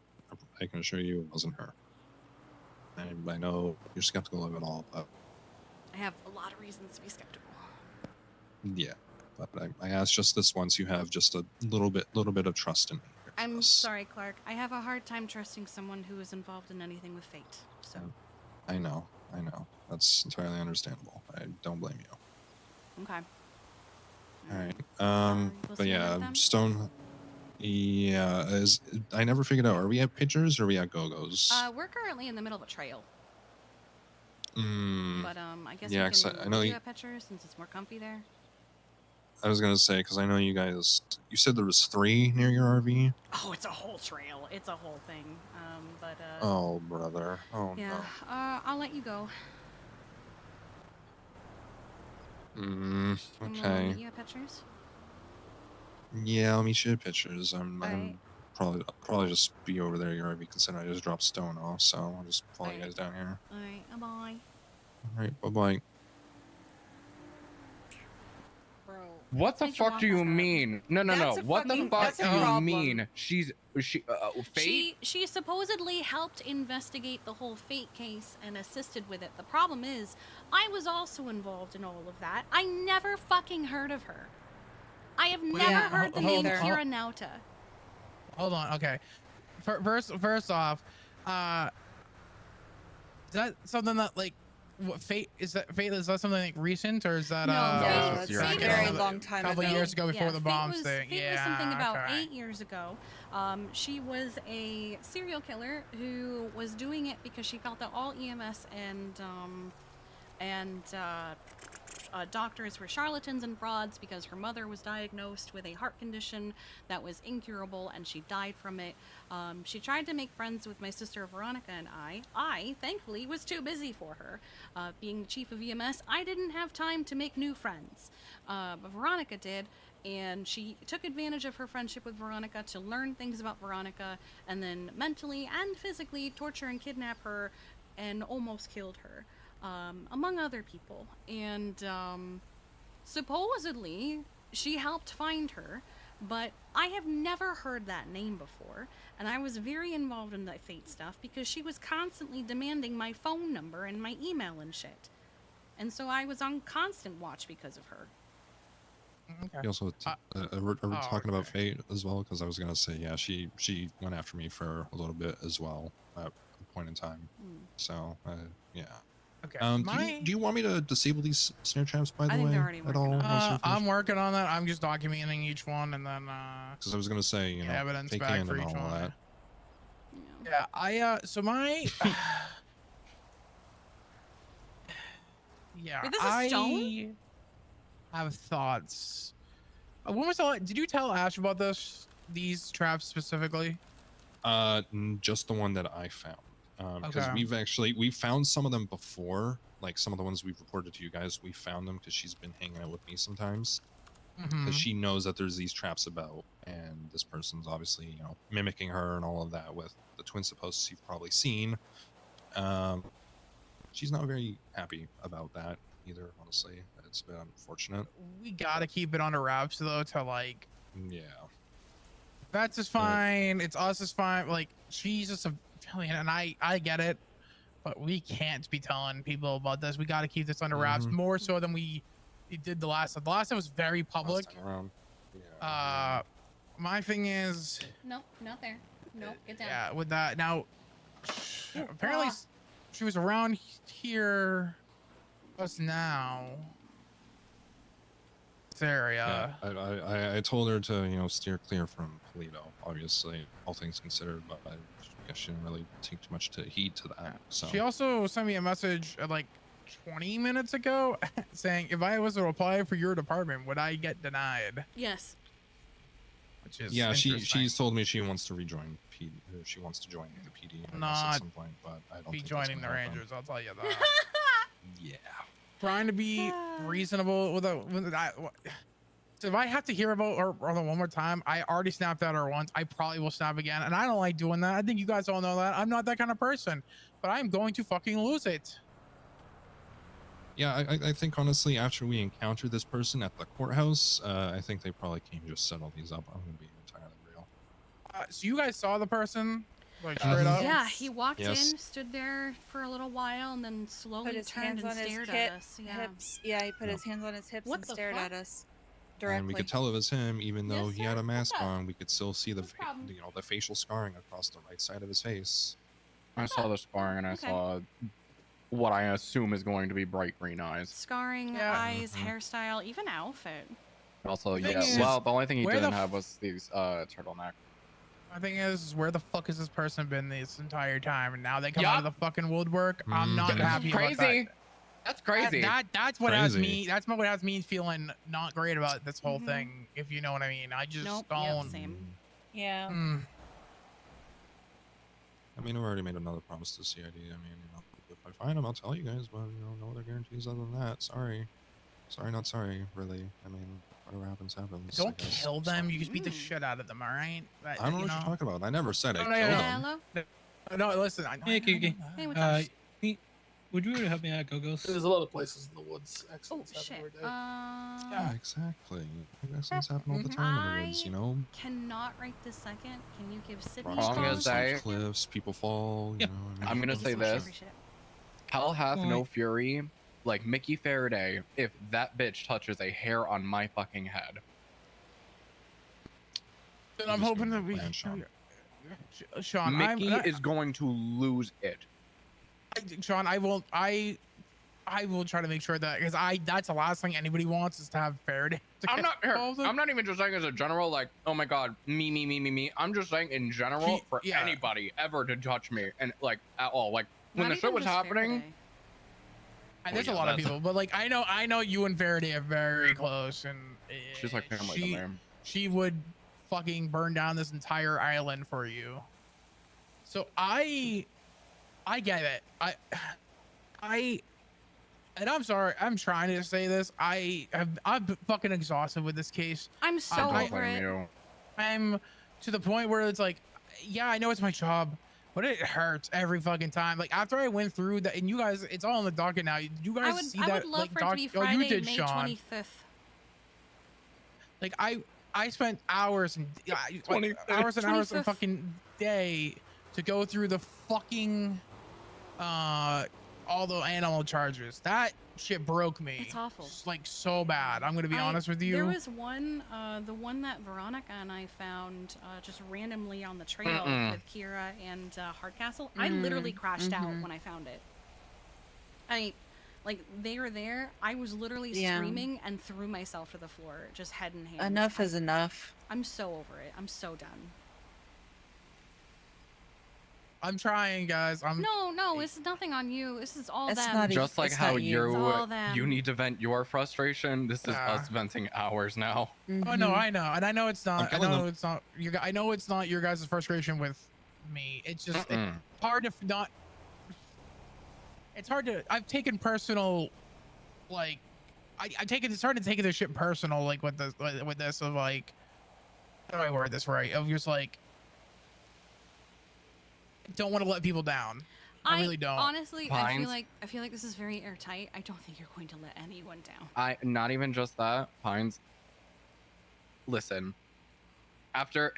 Speaker 3: I can assure you it wasn't her. And I know you're skeptical of it all, but
Speaker 2: I have a lot of reasons to be skeptical.
Speaker 3: yeah. But I asked just this once. You have just a little bit of trust in me.
Speaker 2: I'm sorry, Clark. I have a hard time trusting someone who is involved in anything with fate. So.
Speaker 3: I know. That's entirely understandable. I don't blame you.
Speaker 2: Okay.
Speaker 3: All right. But yeah, Stone. Yeah, I never figured out. Are we at Pitchers or are we at Go-Go's?
Speaker 2: We're currently in the middle of a trail.
Speaker 3: Mm,
Speaker 2: But I guess
Speaker 3: yeah,
Speaker 2: we can
Speaker 3: I know
Speaker 2: do
Speaker 3: you.
Speaker 2: a Pitcher since it's more comfy there.
Speaker 3: I was gonna say because I know you guys. You said there was 3 near your RV.
Speaker 2: Oh, it's a whole trail. It's a whole thing. But
Speaker 3: Oh, brother. Oh
Speaker 2: yeah.
Speaker 3: no.
Speaker 2: I'll let you go.
Speaker 3: Okay.
Speaker 2: Meet you at Pitchers.
Speaker 3: Yeah, I'll meet you at Pitchers. I'm
Speaker 2: Right.
Speaker 3: I'll probably just be over there at your RV considering I just dropped Stone off, so I'll just follow you guys down here.
Speaker 2: All right. Bye.
Speaker 3: All right. Bye bye.
Speaker 1: What the fuck do you mean? No. What the fuck do you mean? She Fate?
Speaker 2: She supposedly helped investigate the whole Fate case and assisted with it. The problem is, I was also involved in all of that. I never fucking heard of her. I have never heard the name Kira Nauta.
Speaker 8: Hold on. Okay. First off, is that something that like Fate is that something like recent or is that
Speaker 10: no, it's a very long time
Speaker 8: ago. A couple years ago before the bombs
Speaker 2: Fate
Speaker 8: thing.
Speaker 2: Fate was something about 8 years ago. She was a serial killer who was doing it because she felt that all EMS and doctors were charlatans and frauds because her mother was diagnosed with a heart condition that was incurable and she died from it. She tried to make friends with my sister Veronica and I thankfully was too busy for her. Being the chief of EMS, I didn't have time to make new friends. But Veronica did, and she took advantage of her friendship with Veronica to learn things about Veronica and then mentally and physically torture and kidnap her and almost killed her. among other people. And supposedly she helped find her, but I have never heard that name before, and I was very involved in that Fate stuff because she was constantly demanding my phone number and my email and shit. And so I was on constant watch because of her.
Speaker 3: Okay. You also are we talking about Fate as well? Because I was gonna say, yeah, she went after me for a little bit as well at a point in time. So yeah.
Speaker 8: Okay.
Speaker 3: Do you want me to disable these snare traps, by the way, at all?
Speaker 8: I'm working on that. I'm just documenting each one and then
Speaker 3: Because I was gonna say, you know,
Speaker 8: evidence
Speaker 3: fake
Speaker 8: back
Speaker 3: in
Speaker 8: for
Speaker 3: and
Speaker 8: each
Speaker 3: all
Speaker 8: one.
Speaker 3: that.
Speaker 8: Yeah, so my yeah,
Speaker 2: Wait, this is stone?
Speaker 8: I have thoughts. When was did you tell Ash about these traps specifically?
Speaker 3: Just the one that I found. Because
Speaker 8: Okay.
Speaker 3: we found some of them before, like some of the ones we've reported to you guys. We found them because she's been hanging out with me sometimes. Because she knows that there's these traps about, and this person's obviously, you know, mimicking her and all of that with the twin supposts you've probably seen. She's not very happy about that either, honestly. It's a bit unfortunate.
Speaker 8: We gotta keep it under wraps though, to like,
Speaker 3: yeah,
Speaker 8: Vets is fine, it's us is fine, like she's just a villain, and I get it, but we can't be telling people about this. We got to keep this under wraps more so than we did the last time. The last time was very public. My thing is,
Speaker 2: Nope, not there. Nope, get down.
Speaker 8: yeah, with that now, apparently she was around here just now. This area.
Speaker 3: Yeah, I told her to, you know, steer clear from Polito, obviously, all things considered, but I guess she didn't really take too much heed to that. So
Speaker 8: She also sent me a message like 20 minutes ago saying if I was to apply for your department, would I get denied?
Speaker 2: Yes.
Speaker 8: Which is
Speaker 3: yeah, she's told me she wants to rejoin PD. She wants to join the PD at some point, but I don't
Speaker 8: be
Speaker 3: think
Speaker 8: joining
Speaker 3: that's
Speaker 8: the
Speaker 3: gonna happen.
Speaker 8: Rangers. I'll tell you that.
Speaker 3: Yeah.
Speaker 8: Trying to be reasonable with that. So if I have to hear about her one more time, I already snapped at her once. I probably will snap again, and I don't like doing that. I think you guys all know that. I'm not that kind of person, but I'm going to fucking lose it.
Speaker 3: Yeah, I think honestly, after we encountered this person at the courthouse, I think they probably came just settle these up. I'm gonna be entirely real.
Speaker 8: So you guys saw the person, like straight up?
Speaker 2: Yeah, he walked
Speaker 3: Yes.
Speaker 2: in, stood there for a little while, and then slowly
Speaker 10: Put his
Speaker 2: turned
Speaker 10: hands
Speaker 2: and
Speaker 10: on his
Speaker 2: stared at us. Yeah.
Speaker 10: hips. Yeah, he put his hands on his hips
Speaker 2: What
Speaker 10: and
Speaker 2: the
Speaker 10: stared
Speaker 2: fuck?
Speaker 10: at us
Speaker 3: And we
Speaker 10: directly.
Speaker 3: could tell it was him, even though
Speaker 2: Yes,
Speaker 3: he had
Speaker 2: sir.
Speaker 3: a mask
Speaker 2: What's up?
Speaker 3: on. We could still see the
Speaker 2: problem?
Speaker 3: you know, the facial scarring across the right side of his face.
Speaker 1: I saw the scarring and I
Speaker 2: Okay.
Speaker 1: saw what I assume is going to be bright green eyes.
Speaker 2: Scarring, eyes, hairstyle, even outfit.
Speaker 1: Also,
Speaker 8: The thing
Speaker 1: yeah.
Speaker 8: is,
Speaker 1: Well, the only thing he
Speaker 8: where the
Speaker 1: didn't have was these turtleneck.
Speaker 8: My thing is, where the fuck has this person been this entire time? And now they come
Speaker 1: Yup.
Speaker 8: out of the fucking woodwork. I'm not happy about
Speaker 1: Crazy.
Speaker 8: that.
Speaker 1: That's crazy.
Speaker 8: That's what has
Speaker 3: Crazy.
Speaker 8: me. That's what has me feeling not great about this whole thing. If you know what I mean. I just
Speaker 2: Nope.
Speaker 8: don't.
Speaker 2: Yep, same.
Speaker 10: Yeah.
Speaker 3: I mean, we already made another promise to CID. I mean, you know, if I find him, I'll tell you guys, but, you know, no other guarantees other than that. Sorry. Sorry, not sorry, really. I mean, whatever happens, happens. I
Speaker 8: Don't
Speaker 3: guess.
Speaker 8: kill them. You just beat the shit out of them. All right.
Speaker 3: I don't know what you're talking about. I never said I
Speaker 8: No,
Speaker 3: killed
Speaker 8: no,
Speaker 3: him.
Speaker 8: no, listen.
Speaker 18: Hey, Kiki.
Speaker 2: Hey, what's up?
Speaker 18: Would you help me out, Go-Go's?
Speaker 14: There's a lot of places in the woods. Accidents
Speaker 2: shit.
Speaker 14: happen every day.
Speaker 3: Yeah, exactly. Accidents happen all the time in the woods, you know?
Speaker 2: Cannot right this second. Can you give Sydney
Speaker 3: Rocks
Speaker 2: a
Speaker 1: I'm gonna
Speaker 2: call?
Speaker 3: falls
Speaker 1: say-
Speaker 3: off cliffs, people fall, you know. I mean,
Speaker 1: I'm gonna say this. Hell hath
Speaker 3: Why?
Speaker 1: no fury like Mickey Faraday if that bitch touches a hair on my fucking head.
Speaker 8: And I'm hoping that we. Sean,
Speaker 1: Mickey is going to lose it.
Speaker 8: Sean, I will try to make sure that because that's the last thing anybody wants is to have Faraday.
Speaker 1: I'm not even just saying as a general, like, oh my god, me. I'm just saying in general for anybody ever to touch me and like at all. Like when the shit was happening.
Speaker 8: There's a lot of people, but like I know you and Faraday are very close, and
Speaker 1: She's like family to me.
Speaker 8: she would fucking burn down this entire island for you. So I get it. And I'm sorry, I'm trying to say this. I'm fucking exhausted with this case.
Speaker 2: I'm so over it.
Speaker 8: I'm to the point where it's like, yeah, I know it's my job, but it hurts every fucking time. Like after I went through that, and you guys, it's all on the docket now. You guys see
Speaker 2: I
Speaker 8: that
Speaker 2: would love
Speaker 8: like
Speaker 2: for it to be
Speaker 8: oh,
Speaker 2: Friday,
Speaker 8: you did,
Speaker 2: May
Speaker 8: Sean.
Speaker 2: 25th.
Speaker 8: Like I spent hours and hours and hours of fucking day to go through the fucking all the animal charges. That shit broke me.
Speaker 2: It's awful.
Speaker 8: Like so bad. I'm gonna be honest with you.
Speaker 2: There was one, the one that Veronica and I found just randomly on the trail with Kira and Hardcastle. I literally crashed out when I found it. Like, they were there. I was literally screaming and threw myself to the floor, just head in hands.
Speaker 10: Enough is enough.
Speaker 2: I'm so over it. I'm so done.
Speaker 8: I'm trying, guys.
Speaker 2: No, it's nothing on you. This is all
Speaker 10: It's
Speaker 2: them.
Speaker 10: not
Speaker 1: Just like how
Speaker 2: you
Speaker 1: need to vent your frustration, this is us venting ours now.
Speaker 8: Oh no, I know, and I know it's not. I know it's not. I know it's not your guys' frustration with me. It's just it's hard to not. It's hard to. I've taken personal, like, I take it. It's hard to take this shit personal, like with this of like. How do I word this right? Of just like. Don't want to let people down. I really don't.
Speaker 2: Honestly,
Speaker 1: Pines.
Speaker 2: I feel like this is very airtight. I don't think you're going to let anyone down.
Speaker 1: Not even just that, Pines. Listen,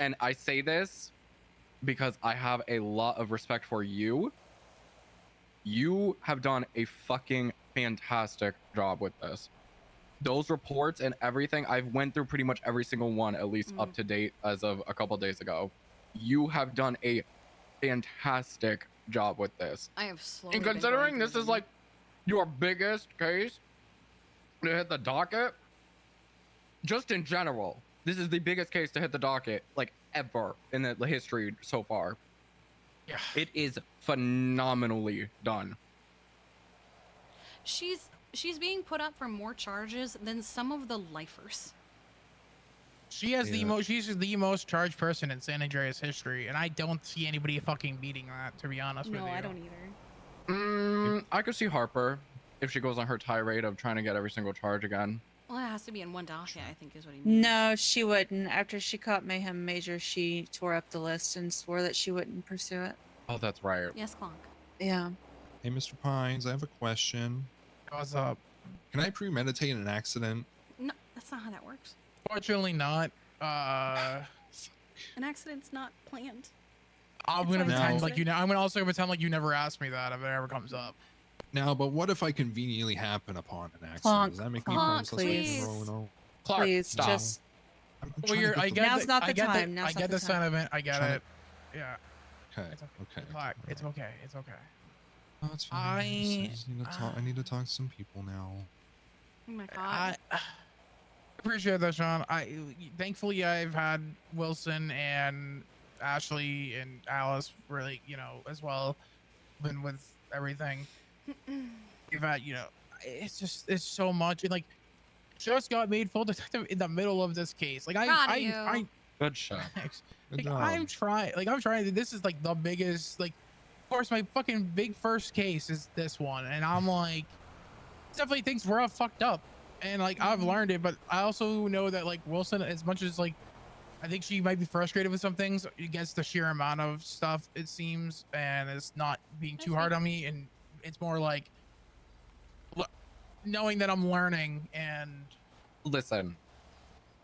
Speaker 1: and I say this because I have a lot of respect for you. You have done a fucking fantastic job with this. Those reports and everything, I've went through pretty much every single one, at least up to date as of a couple days ago. You have done a fantastic job with this.
Speaker 2: I have slowly.
Speaker 1: And considering this is like your biggest case to hit the docket, just in general, this is the biggest case to hit the docket like ever in the history so far.
Speaker 8: Yeah,
Speaker 1: it is phenomenally done.
Speaker 2: She's being put up for more charges than some of the lifers.
Speaker 8: She has she's the most charged person in San Andreas history, and I don't see anybody fucking beating that, to be honest with you.
Speaker 2: No, I don't either.
Speaker 1: I could see Harper if she goes on her tirade of trying to get every single charge again.
Speaker 2: Well, it has to be in one docket, I think is what he means.
Speaker 10: No, she wouldn't. After she caught Mayhem Major, she tore up the list and swore that she wouldn't pursue it.
Speaker 1: Oh, that's right.
Speaker 2: Yes, Clonk.
Speaker 10: Yeah.
Speaker 3: Hey, Mr. Pines, I have a question.
Speaker 8: What's up?
Speaker 3: Can I premeditate an accident?
Speaker 2: No, that's not how that works.
Speaker 8: Fortunately not.
Speaker 2: An accident's not planned.
Speaker 8: I'm gonna pretend like you know. I'm gonna also pretend like you never asked me that if it ever comes up.
Speaker 3: Now, but what if I conveniently happen upon an accident?
Speaker 10: Clonk,
Speaker 3: Does that make me
Speaker 10: Clonk, please.
Speaker 8: Clark,
Speaker 10: please,
Speaker 8: stop.
Speaker 10: just.
Speaker 8: Well, I get
Speaker 10: Now's not the time.
Speaker 8: I get the sentiment. I get it. Yeah.
Speaker 3: Okay. Okay.
Speaker 8: Clark, it's okay. It's okay.
Speaker 3: Oh, it's fine. I just need to talk. I need to talk to some people now.
Speaker 2: Oh my god.
Speaker 8: I appreciate that, Sean. Thankfully I've had Wilson and Ashley and Alice really, as well, been with everything. You've had, it's so much. And like, just got made full detective in the middle of this case. Like I
Speaker 1: good shot.
Speaker 3: Good
Speaker 8: like, I'm trying. This is like the biggest. Like, of course, my fucking big first case is this one, and I'm like, definitely things were all fucked up, and like I've learned it. But I also know that like Wilson, as much as like, I think she might be frustrated with some things against the sheer amount of stuff it seems, and it's not being too hard on me, and it's more like knowing that I'm learning. And
Speaker 1: listen,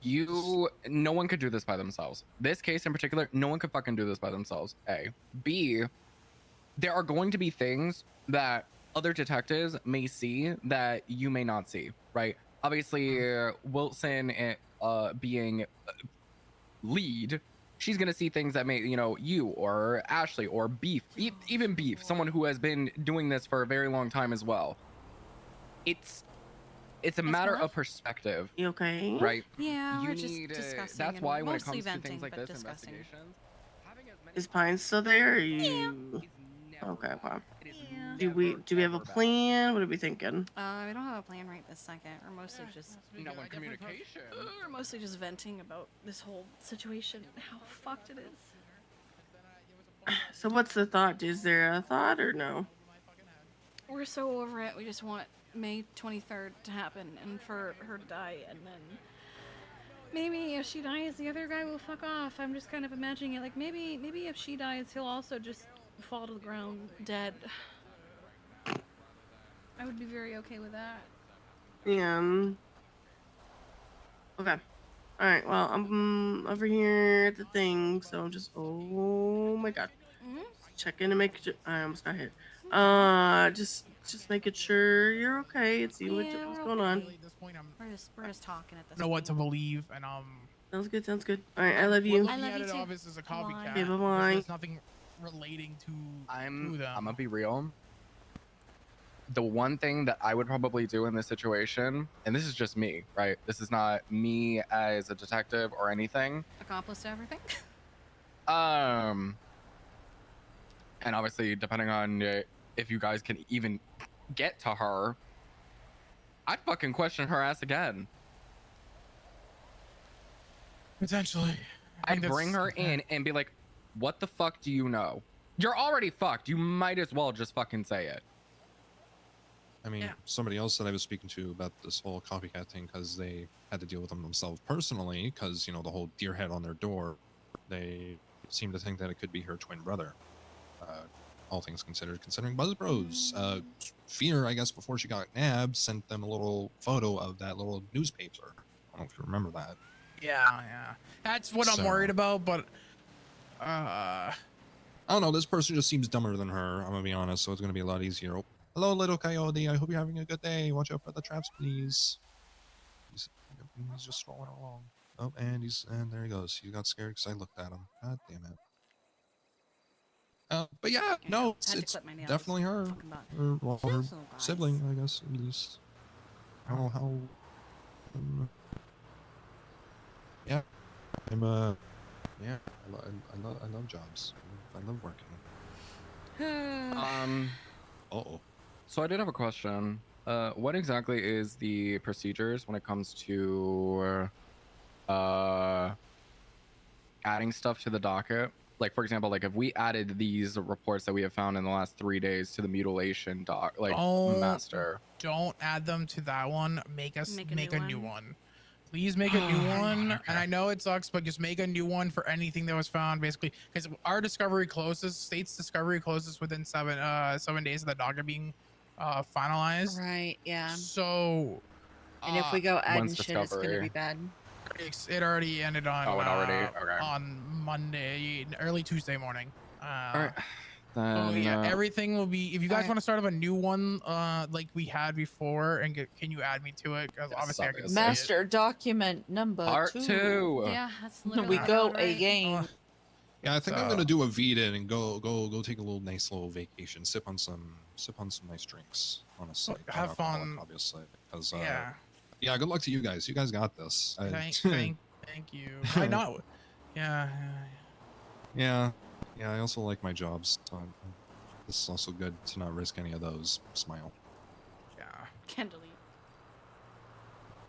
Speaker 1: no one could do this by themselves. This case in particular, no one could fucking do this by themselves. A. B. There are going to be things that other detectives may see that you may not see, right? Obviously, Wilson being lead, she's gonna see things that may, you or Ashley or Beef, even Beef, someone who has been doing this for a very long time as well. It's a matter of perspective.
Speaker 13: You okay?
Speaker 1: Right?
Speaker 2: Yeah,
Speaker 1: you
Speaker 2: we're just
Speaker 1: need
Speaker 2: discussing.
Speaker 1: that's why when it
Speaker 2: mostly
Speaker 1: comes to
Speaker 2: venting,
Speaker 1: things like
Speaker 2: but
Speaker 1: this,
Speaker 2: discussing.
Speaker 1: investigations,
Speaker 13: Is Pine still there? Or you? Okay. Do we have a plan? What are we thinking?
Speaker 2: We don't have a plan right this second. We're mostly just
Speaker 1: communication.
Speaker 2: We're mostly just venting about this whole situation, how fucked it is.
Speaker 13: So what's the thought? Is there a thought or no?
Speaker 2: We're so over it. We just want May 23rd to happen and for her to die, and then maybe if she dies, the other guy will fuck off. I'm just kind of imagining it like maybe if she dies, he'll also just fall to the ground dead. I would be very okay with that.
Speaker 13: Yeah. Okay. All right. Well, I'm over here at the thing, so just oh my god, check in and make sure. I almost got hit. Just making sure you're okay and see what's going on.
Speaker 8: At this point,
Speaker 2: We're just talking at this
Speaker 8: know what to
Speaker 2: point.
Speaker 8: believe, and
Speaker 13: Sounds good. Sounds good. All right. I love
Speaker 8: we're
Speaker 13: you.
Speaker 8: looking at it obviously as a copycat.
Speaker 13: Okay,
Speaker 8: because
Speaker 13: bye-bye.
Speaker 8: There's nothing relating to them.
Speaker 1: I'm gonna be real. The one thing that I would probably do in this situation, and this is just me, right? This is not me as a detective or anything.
Speaker 2: Accomplice to everything.
Speaker 1: And obviously, depending on if you guys can even get to her, I'd fucking question her ass again.
Speaker 8: Potentially.
Speaker 1: I'd bring her in and be like, what the fuck do you know? You're already fucked. You might as well just fucking say it.
Speaker 3: I mean, somebody else that I was speaking to about this whole copycat thing, because they had to deal with them themselves personally, because, you know, the whole deer head on their door, they seem to think that it could be her twin brother. All things considered, considering Buzz Bros. Fear, I guess, before she got nabbed, sent them a little photo of that little newspaper. I don't know if you remember that.
Speaker 8: Yeah. That's what I'm worried about, but
Speaker 3: I don't know, this person just seems dumber than her, I'm gonna be honest, so it's gonna be a lot easier. Oh, hello, little coyote, I hope you're having a good day. Watch out for the traps, please. He's just strolling along. Oh, and there he goes. He got scared because I looked at him. God damn it. But yeah, no, it's definitely her. Or, well, her sibling, I guess, at least. I don't know how... yeah, yeah, I love jobs. I love working.
Speaker 1: So I did have a question. What exactly is the procedures when it comes to adding stuff to the docket? Like, for example, like if we added these reports that we have found in the last 3 days to the mutilation master.
Speaker 8: Don't add them to that one. Make a new one. Please make a new one. And I know it sucks, but just make a new one for anything that was found, basically, because our discovery closes. State's discovery closes within 7 days of the docket being finalized.
Speaker 10: Right. Yeah.
Speaker 8: So.
Speaker 10: And if we go adding shit, it's gonna be bad.
Speaker 8: It already ended on.
Speaker 1: Oh, it already. Okay.
Speaker 8: On Monday, early Tuesday morning.
Speaker 1: All right.
Speaker 8: Oh yeah, everything will be. If you guys want to start up a new one, like we had before, and can you add me to it? Because obviously I can
Speaker 10: Master document number
Speaker 3: Part 2.
Speaker 2: Yeah, that's
Speaker 10: we
Speaker 2: literally
Speaker 10: go
Speaker 2: right.
Speaker 10: again.
Speaker 3: Yeah, I think I'm gonna do a VDIN and go take a nice little vacation, sip on some nice drinks. Honestly,
Speaker 8: have fun.
Speaker 3: Obviously, because
Speaker 8: yeah.
Speaker 3: Good luck to you guys. You guys got this.
Speaker 8: Thank you. I know. Yeah.
Speaker 3: Yeah. I also like my jobs, so this is also good to not risk any of those. Smile.
Speaker 8: Yeah.
Speaker 2: Can delete.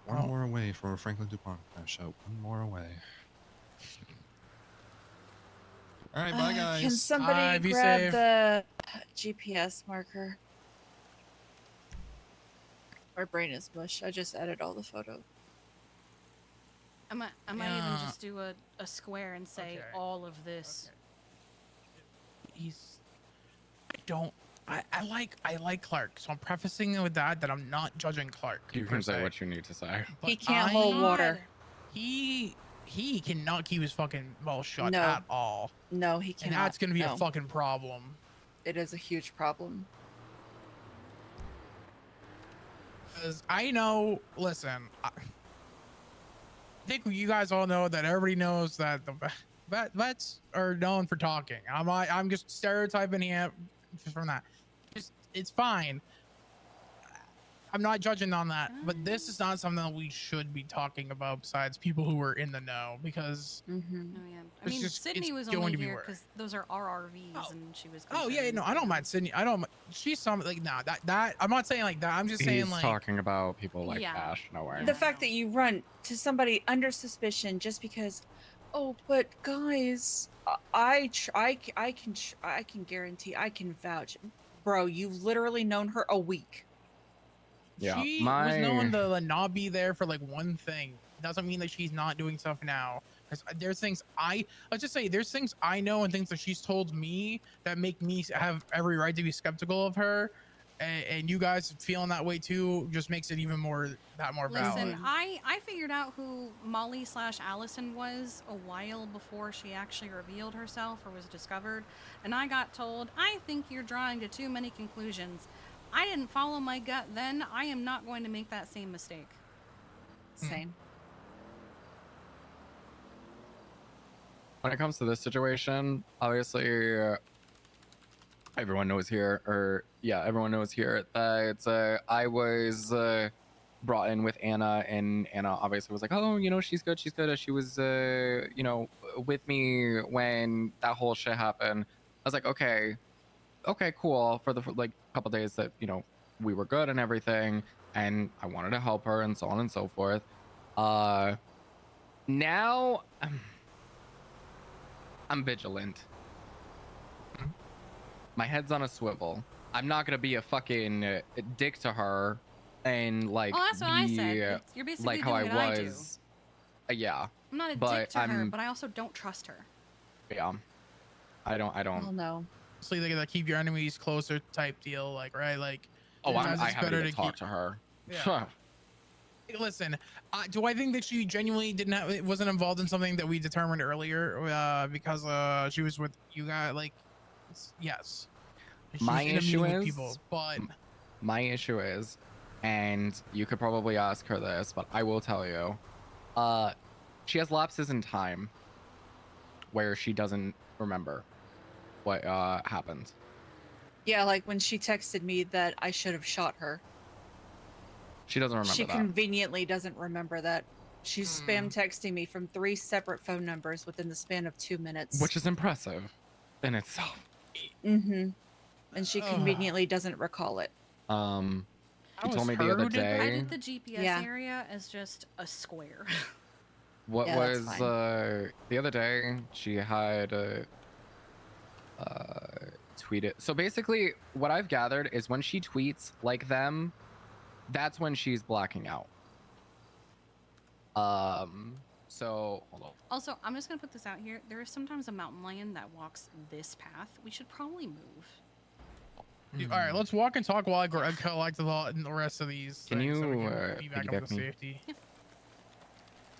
Speaker 3: One more away for Franklin DuPont crash out. One more away. All right, bye guys.
Speaker 10: Can somebody grab the GPS marker? My brain is mush. I just added all the photos.
Speaker 2: I might even just do a square and say all of this.
Speaker 8: I like Clark, so I'm prefacing it with that I'm not judging Clark.
Speaker 1: You can say what you need to say.
Speaker 10: He can't hold water.
Speaker 8: He cannot keep his fucking mouth shut
Speaker 10: No.
Speaker 8: at all.
Speaker 10: No, he cannot.
Speaker 8: And that's gonna be
Speaker 10: No.
Speaker 8: a fucking problem.
Speaker 10: It is a huge problem.
Speaker 8: Because I know, listen, I think you guys all know that everybody knows that the vets are known for talking. I'm just stereotyping here from that. It's fine. I'm not judging on that, but this is not something that we should be talking about besides people who are in the know, because
Speaker 2: Oh yeah. I mean, Sydney was
Speaker 8: going
Speaker 2: only
Speaker 8: to be
Speaker 2: here
Speaker 8: worse.
Speaker 2: because those are RRVs, and she was.
Speaker 8: Oh yeah,
Speaker 2: concerned.
Speaker 8: no, I don't mind Sydney. I don't. She's some like that. I'm not saying like that. I'm just saying
Speaker 1: He's
Speaker 8: like
Speaker 1: talking about people like Ash. No way.
Speaker 10: The fact that you run to somebody under suspicion just because, oh, but guys, I can guarantee, I can vouch, bro. You've literally known her a week.
Speaker 1: Yeah,
Speaker 8: she was known to not be there for like one thing. Doesn't mean that she's not doing stuff now. Because there's things let's just say there's things I know and things that she's told me that make me have every right to be skeptical of her. And you guys feeling that way too just makes it even more valid.
Speaker 2: Listen, I figured out who Molly / Allison was a while before she actually revealed herself or was discovered, and I got told, I think you're drawing to too many conclusions. I didn't follow my gut then. I am not going to make that same mistake.
Speaker 10: Same.
Speaker 1: When it comes to this situation, obviously, everyone knows here, everyone knows here that I was brought in with Anna, and Anna obviously was like, oh, she's good. She was, with me when that whole shit happened. I was like, okay, cool. For the like couple days that we were good and everything, and I wanted to help her and so on and so forth. Now I'm vigilant. My head's on a swivel. I'm not gonna be a fucking dick to her and like
Speaker 2: Oh, that's what I said. You're basically
Speaker 1: like how
Speaker 2: doing
Speaker 1: I
Speaker 2: what
Speaker 1: was. Yeah.
Speaker 2: I'm not a
Speaker 1: but
Speaker 2: dick to her, but I also don't trust her.
Speaker 1: Yeah. I don't.
Speaker 10: Well, no.
Speaker 8: So they gotta keep your enemies closer type deal, like right, like.
Speaker 1: Oh, I
Speaker 8: sometimes it's
Speaker 1: haven't
Speaker 8: better
Speaker 1: even talked
Speaker 8: keep-
Speaker 1: to her.
Speaker 8: Yeah. Hey, listen, do I think that she genuinely wasn't involved in something that we determined earlier because she was with you guys? Like, yes. She
Speaker 1: My
Speaker 8: was in a
Speaker 1: issue
Speaker 8: meeting with
Speaker 1: is
Speaker 8: people, but
Speaker 1: my issue is, and you could probably ask her this, but I will tell you, she has lapses in time where she doesn't remember what happened.
Speaker 10: Yeah, like when she texted me that I should have shot her.
Speaker 1: She doesn't remember
Speaker 10: She
Speaker 1: that.
Speaker 10: conveniently doesn't remember that. She's spam texting me from 3 separate phone numbers within the span of 2 minutes.
Speaker 1: Which is impressive in itself.
Speaker 10: Mm-hmm. And she conveniently doesn't recall it.
Speaker 1: She told me the other
Speaker 2: I
Speaker 1: day.
Speaker 2: did the GPS area as just a square.
Speaker 1: What
Speaker 10: Yeah, that's
Speaker 1: was
Speaker 10: fine.
Speaker 1: the other day? She had tweeted. So basically, what I've gathered is when she tweets like them, that's when she's blacking out. So hold on.
Speaker 2: Also, I'm just gonna put this out here. There is sometimes a mountain lion that walks this path. We should probably move.
Speaker 8: All right, let's walk and talk while I collect the rest of these.
Speaker 1: Can
Speaker 8: things so we
Speaker 1: you
Speaker 8: be back up
Speaker 1: piggyback
Speaker 8: to
Speaker 1: me?
Speaker 8: safety?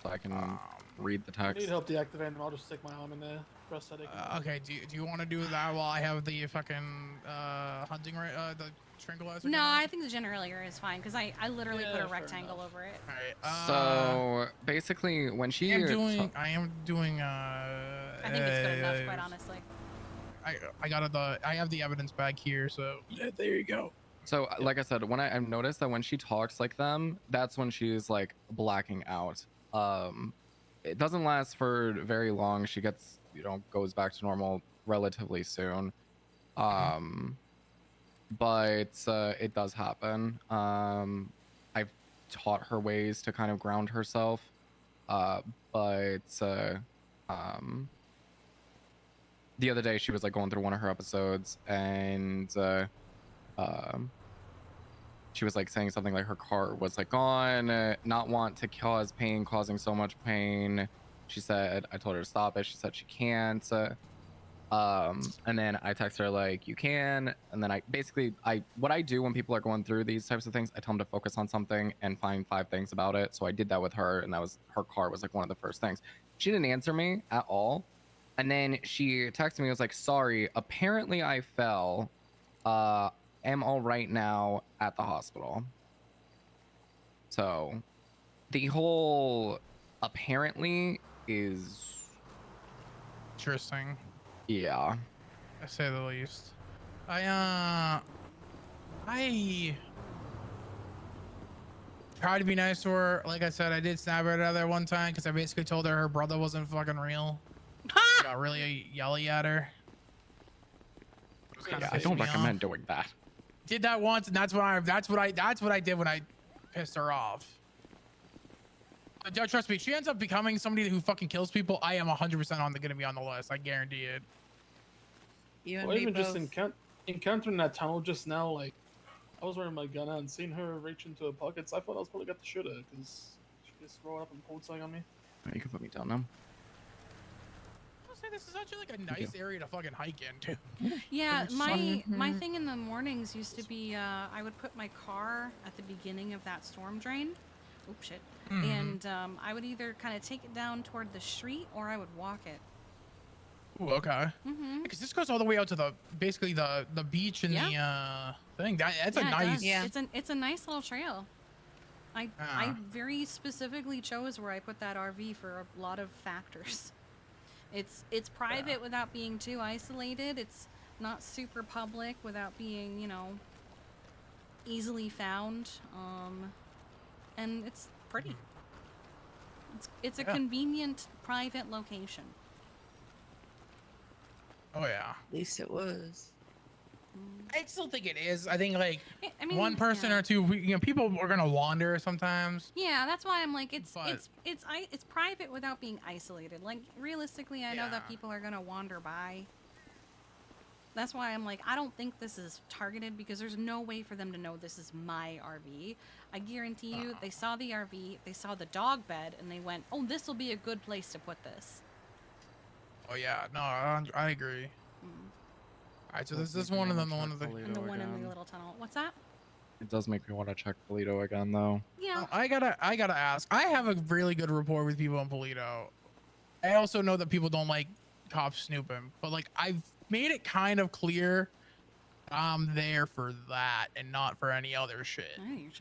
Speaker 1: So I can read the
Speaker 19: I need
Speaker 1: text.
Speaker 19: help deactivating them. I'll just stick my arm in there. Prosthetic.
Speaker 8: Okay, do you want to do that while I have the fucking hunting the tranquilizer?
Speaker 2: No, I think the generator is fine because I literally put a rectangle over it.
Speaker 8: All right.
Speaker 1: So basically, when she
Speaker 8: I am doing.
Speaker 2: I think it's good enough, quite honestly.
Speaker 8: I have the evidence bag here, so yeah, there you go.
Speaker 1: So like I said, when I've noticed that when she talks like them, that's when she's like blacking out. It doesn't last for very long. She gets, goes back to normal relatively soon. But it does happen. I've taught her ways to kind of ground herself. The other day she was like going through one of her episodes, and she was like saying something like her car was like gone, not want to cause pain, causing so much pain. She said, I told her to stop it. She said she can't. And then I text her like, you can. And then what I do when people are going through these types of things, I tell them to focus on something and find 5 things about it. So I did that with her, and that was her car was like one of the first things. She didn't answer me at all. And then she texted me, was like, sorry, apparently I fell. Am all right now at the hospital. So the whole apparently is
Speaker 8: interesting.
Speaker 1: Yeah.
Speaker 8: I say the least. I tried to be nice to her. Like I said, I did snap at her there one time because I basically told her brother wasn't fucking real. Got really yelly at her.
Speaker 1: Yeah, I don't recommend doing that.
Speaker 8: Did that once, and that's what I did when I pissed her off. But trust me, she ends up becoming somebody who fucking kills people. I am 100% gonna be on the list. I guarantee it.
Speaker 10: You and
Speaker 19: Well,
Speaker 10: me
Speaker 19: even
Speaker 10: both.
Speaker 19: just encountering that tunnel just now, like I was wearing my gun out and seeing her reach into her pockets. I thought I was probably got to shoot her because she just rolled up and pulled something on me.
Speaker 1: You can put me down now.
Speaker 8: say this is actually like a nice area to fucking hike into.
Speaker 2: Yeah,
Speaker 8: Which is
Speaker 2: my thing in the mornings used to be I would put my car at the beginning of that storm drain. Oops, shit. And I would either kind of take it down toward the street or I would walk it.
Speaker 8: Ooh, okay. Because this goes all the way out to the basically the beach and the thing. That's a nice.
Speaker 2: It's a nice little trail. I very specifically chose where I put that RV for a lot of factors. It's private without being too isolated. It's not super public without being, you know, easily found. And it's pretty. It's a convenient private location.
Speaker 8: Oh yeah.
Speaker 10: At least it was.
Speaker 8: I still think it is. I think like
Speaker 2: I mean,
Speaker 8: one person or two, you know, people are gonna wander sometimes.
Speaker 2: Yeah, that's why I'm like it's private without being isolated. Like realistically, I know that people are gonna wander by. That's why I'm like I don't think this is targeted because there's no way for them to know this is my RV. I guarantee you, they saw the RV, they saw the dog bed, and they went, "Oh, this will be a good place to put this."
Speaker 8: Oh yeah, no, I agree. All right, so this is one of them, the one of the
Speaker 2: And the one in the little tunnel. What's that?
Speaker 1: It does make me want to check Polito again, though.
Speaker 2: Yeah.
Speaker 8: I gotta ask. I have a really good rapport with people in Polito. I also know that people don't like cops snooping, but like I've made it kind of clear I'm there for that and not for any other shit.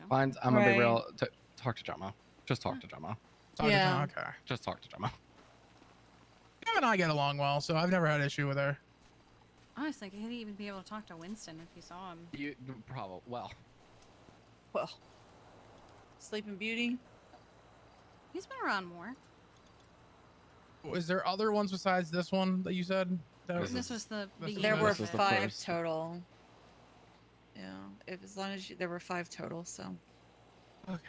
Speaker 1: Fine, I'm gonna be real. Talk to Gemma. Just talk to Gemma.
Speaker 8: Talk to Gemma, okay.
Speaker 1: Just talk to Gemma.
Speaker 8: Gemma and I get along well, so I've never had an issue with her.
Speaker 2: Honestly, he'd even be able to talk to Winston if you saw him.
Speaker 1: You probably
Speaker 10: Well, Sleeping Beauty.
Speaker 2: He's been around more.
Speaker 8: Is there other ones besides this one that you said?
Speaker 2: This was the beginning.
Speaker 10: There were
Speaker 2: of it.
Speaker 10: 5 total. Yeah, as long as there were 5 total. So.
Speaker 8: Okay.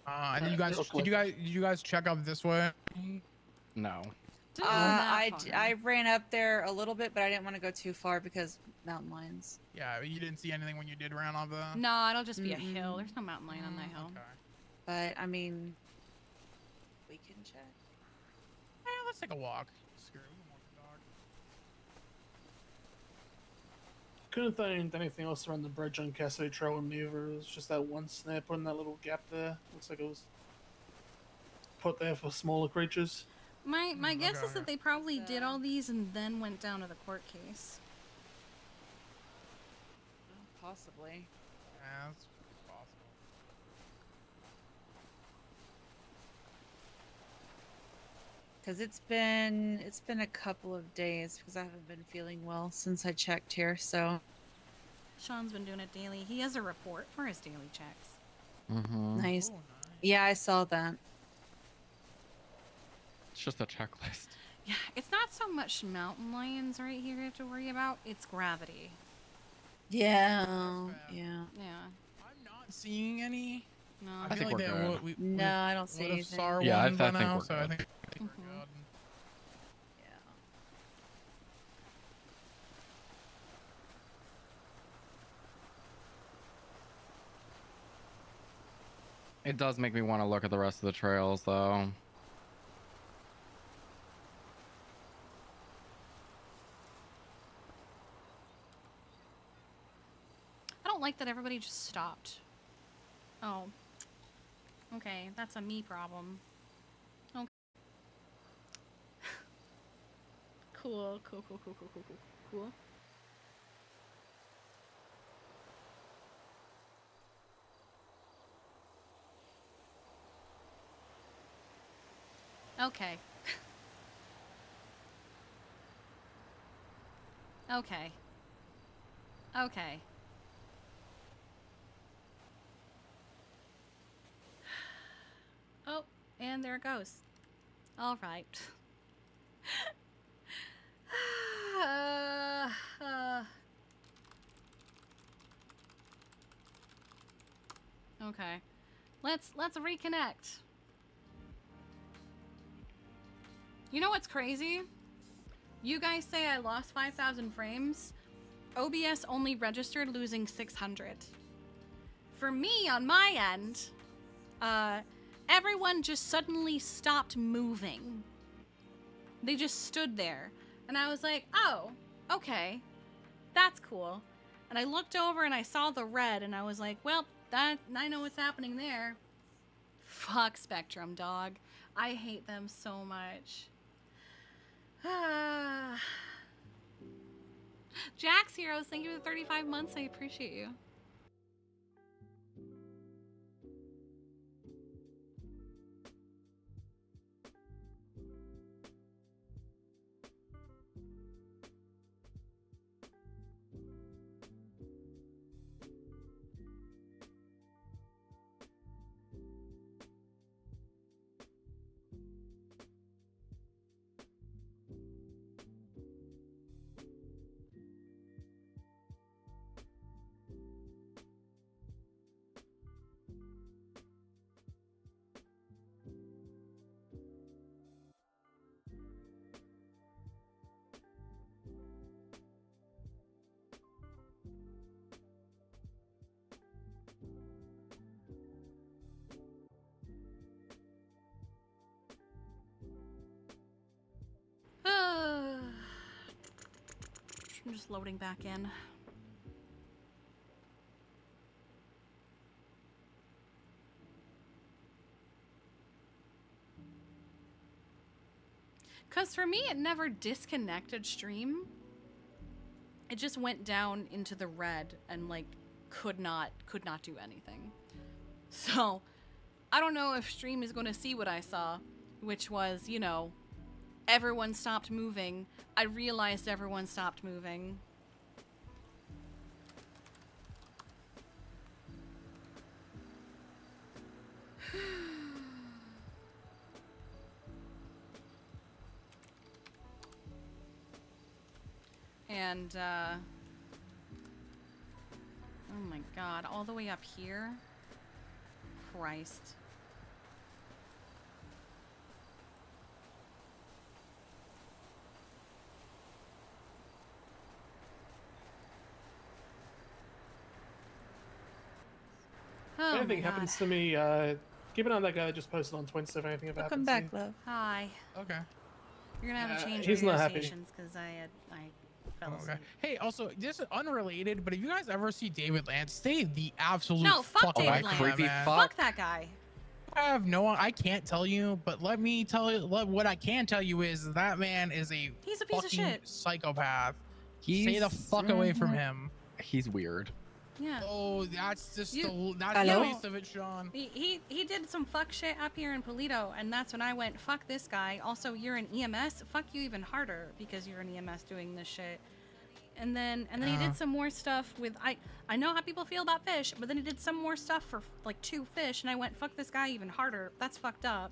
Speaker 8: And then did you guys check up this way?
Speaker 1: No.
Speaker 10: I ran up there a little bit, but I didn't want to go too far because mountain lions.
Speaker 8: Yeah, you didn't see anything when you did round off the.
Speaker 2: No, it'll just be a hill. There's no mountain lion on that hill.
Speaker 8: Okay.
Speaker 10: But I mean, we can check.
Speaker 8: Let's take a walk. Screw it.
Speaker 19: Couldn't find anything else around the bridge on Cassidy Trail and Never. It was just that one snap in that little gap there. Looks like it was put there for smaller creatures.
Speaker 2: My guess is that they probably did all these and then went down to the court case.
Speaker 10: Possibly.
Speaker 8: Yeah, that's possible.
Speaker 10: Because it's been a couple of days because I haven't been feeling well since I checked here. So.
Speaker 2: Sean's been doing it daily. He has a report for his daily checks.
Speaker 10: Nice. Yeah, I saw that.
Speaker 1: It's just a checklist.
Speaker 2: Yeah, it's not so much mountain lions right here you have to worry about. It's gravity.
Speaker 10: Yeah. Yeah.
Speaker 8: I'm not seeing any.
Speaker 2: No.
Speaker 1: I think we're good.
Speaker 10: No, I don't see anything.
Speaker 1: Yeah, I think we're good.
Speaker 8: So I think we're good.
Speaker 1: It does make me want to look at the rest of the trails, though.
Speaker 2: I don't like that everybody just stopped. Oh. Okay, that's a me problem. Okay. Cool. Okay. Okay. Okay. Oh, and there it goes. All right. Okay. Let's reconnect. You know what's crazy? You guys say I lost 5,000 frames. OBS only registered losing 600. For me, on my end, everyone just suddenly stopped moving. They just stood there. And I was like, oh, okay. That's cool. And I looked over and I saw the red and I was like, well, I know what's happening there. Fuck Spectrum, dog. I hate them so much. Jax Heroes, thank you for the 35 months. I appreciate you. I'm just loading back in. Because for me, it never disconnected stream. It just went down into the red and like could not do anything. So I don't know if stream is going to see what I saw, which was, you know, everyone stopped moving. I realized everyone stopped moving. And, oh my god, all the way up here? Christ.
Speaker 19: If anything happens to me, keep an eye on that guy that just posted on Twins if anything ever
Speaker 10: Welcome
Speaker 19: happens
Speaker 10: back, love.
Speaker 2: Hi.
Speaker 8: Okay.
Speaker 2: You're gonna have to change
Speaker 19: he's
Speaker 2: radio
Speaker 19: not happy.
Speaker 2: stations because I fell asleep.
Speaker 8: Okay. Hey, also, this is unrelated, but if you guys ever see David Lance, stay the absolute
Speaker 2: No, fuck
Speaker 8: fuck away
Speaker 2: David
Speaker 8: from
Speaker 2: Lance.
Speaker 8: him, man.
Speaker 2: Fuck that guy.
Speaker 8: I can't tell you, but let me tell you, what I can tell you is that man is a
Speaker 2: He's a piece of
Speaker 8: fucking
Speaker 2: shit.
Speaker 8: psychopath. Stay
Speaker 1: He's-
Speaker 8: the fuck away from him.
Speaker 1: He's weird.
Speaker 2: Yeah.
Speaker 8: Oh, that's just
Speaker 2: You-
Speaker 8: that's
Speaker 2: Hello?
Speaker 8: the least of it, Sean.
Speaker 2: He did some fuck shit up here in Polito, and that's when I went, fuck this guy. Also, you're an EMS. Fuck you even harder because you're an EMS doing this shit. And then he did some more stuff with I know how people feel about fish, but then he did some more stuff for like 2 fish, and I went, fuck this guy even harder. That's fucked up.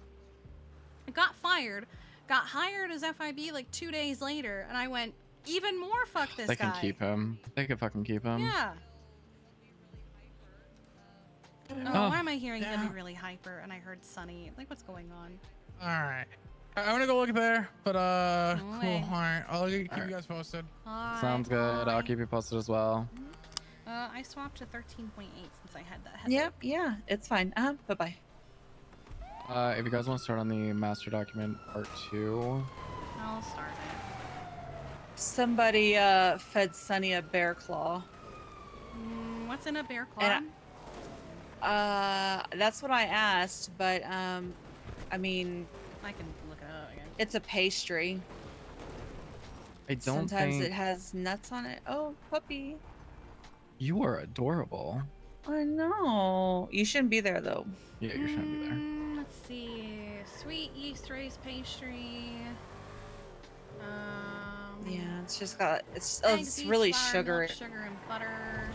Speaker 2: I got fired, got hired as FIB like 2 days later, and I went, even more fuck this
Speaker 1: They
Speaker 2: guy.
Speaker 1: can keep him. They can fucking keep him.
Speaker 2: Yeah. Oh, why am I hearing
Speaker 8: yeah.
Speaker 2: gonna be really hyper? And I heard Sunny. Like, what's going on?
Speaker 8: All right. I'm gonna go look there, but cool. All
Speaker 2: way.
Speaker 8: right, I'll keep you guys posted.
Speaker 1: Sounds good. I'll keep you posted as well.
Speaker 2: I swapped to 13.8 since I had that headlight.
Speaker 10: Yep, yeah, it's fine. Bye bye.
Speaker 1: If you guys want to start on the master document part 2.
Speaker 2: I'll start it.
Speaker 10: Somebody fed Sunny a bear claw.
Speaker 2: What's in a bear claw?
Speaker 10: And, that's what I asked, but I mean,
Speaker 2: I can look it up again.
Speaker 10: it's a pastry.
Speaker 1: I don't
Speaker 10: Sometimes
Speaker 1: think
Speaker 10: it has nuts on it. Oh, puppy.
Speaker 1: you are adorable.
Speaker 10: I know. You shouldn't be there though.
Speaker 1: Yeah, you shouldn't be there.
Speaker 2: Let's see. Sweet yeast raised pastry.
Speaker 10: Yeah, it's just got it's
Speaker 2: eggs, beef
Speaker 10: really
Speaker 2: flour,
Speaker 10: sugary.
Speaker 2: milk, sugar and butter.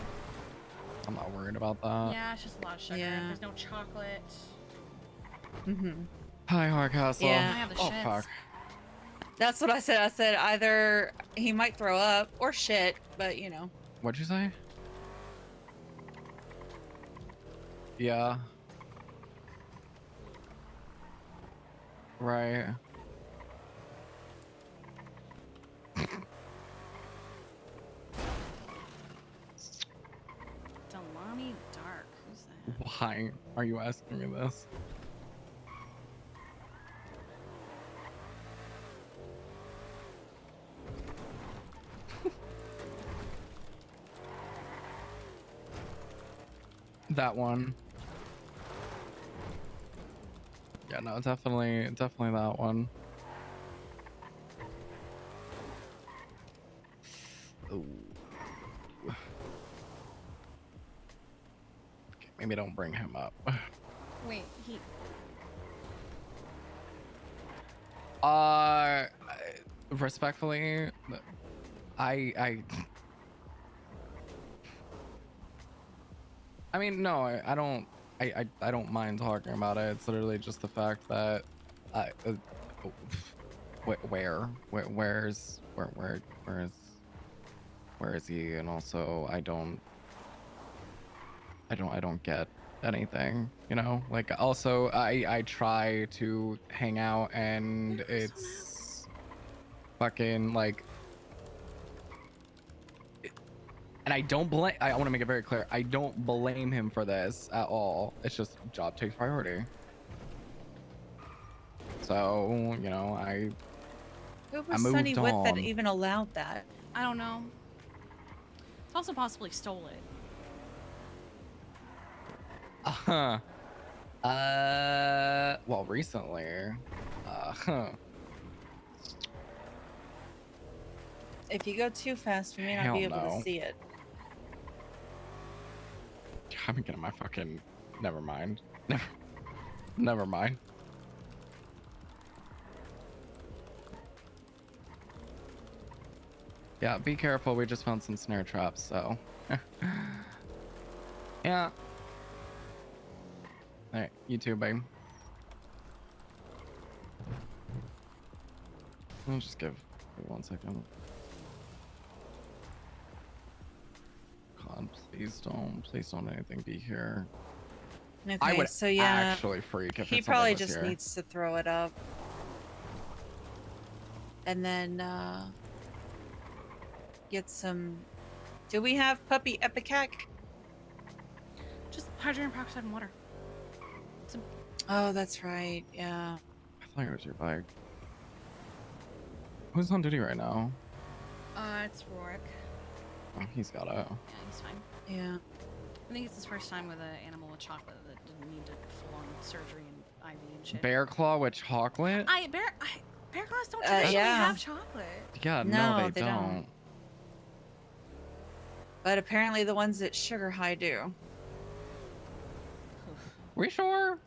Speaker 1: I'm not worried about that.
Speaker 2: Yeah, it's just a lot of sugar.
Speaker 10: Yeah.
Speaker 2: There's no chocolate.
Speaker 1: Hi, Hardcastle.
Speaker 10: Yeah.
Speaker 2: I have the
Speaker 1: Oh,
Speaker 2: shits.
Speaker 1: fuck.
Speaker 10: That's what I said. I said either he might throw up or shit, but you know.
Speaker 1: What'd you say? Yeah. Right.
Speaker 2: Delani Dark. Who's that?
Speaker 1: Why are you asking me this? That one. Yeah, no, definitely that one. Ooh. Okay, maybe don't bring him up.
Speaker 2: Wait, he.
Speaker 1: Respectfully, I mean, no, I don't mind talking about it. It's literally just the fact that I where is he? And also I don't get anything, you know? Like, also I try to hang out and it's fucking like, and I don't blame, I want to make it very clear, I don't blame him for this at all. It's just job takes priority. So, you know, I
Speaker 10: Who
Speaker 1: I
Speaker 10: was Sunny
Speaker 1: moved
Speaker 10: with that
Speaker 1: on.
Speaker 10: even allowed that?
Speaker 2: I don't know. It's also possibly stole it.
Speaker 1: Well, recently,
Speaker 10: If you go too fast, we may not
Speaker 1: Hell
Speaker 10: be able to
Speaker 1: no.
Speaker 10: see it.
Speaker 1: I'm getting my fucking, never mind. Never mind. Yeah, be careful. We just found some snare traps, so. Yeah. All right, you too, babe. I'll just give 1 second. God, please don't anything be here.
Speaker 10: Okay,
Speaker 1: I would
Speaker 10: so yeah,
Speaker 1: actually freak if
Speaker 10: he
Speaker 1: it's
Speaker 10: probably
Speaker 1: something was
Speaker 10: just
Speaker 1: here.
Speaker 10: needs to throw it up, and then get some. Do we have puppy Epicac?
Speaker 2: Just hydrogen peroxide and water.
Speaker 10: Oh, that's right. Yeah.
Speaker 1: I thought it was your bike. Who's on duty right now?
Speaker 2: It's Rorik.
Speaker 1: Oh, he's got it.
Speaker 2: Yeah, he's fine.
Speaker 10: Yeah.
Speaker 2: I think it's his first time with an animal with chocolate that didn't need to full-on surgery and IV and shit.
Speaker 1: Bear claw with chocolate?
Speaker 2: Bear claws don't traditionally
Speaker 10: yeah.
Speaker 2: have chocolate.
Speaker 1: Yeah, no, they don't.
Speaker 10: But apparently the ones at Sugar High do.
Speaker 1: We sure?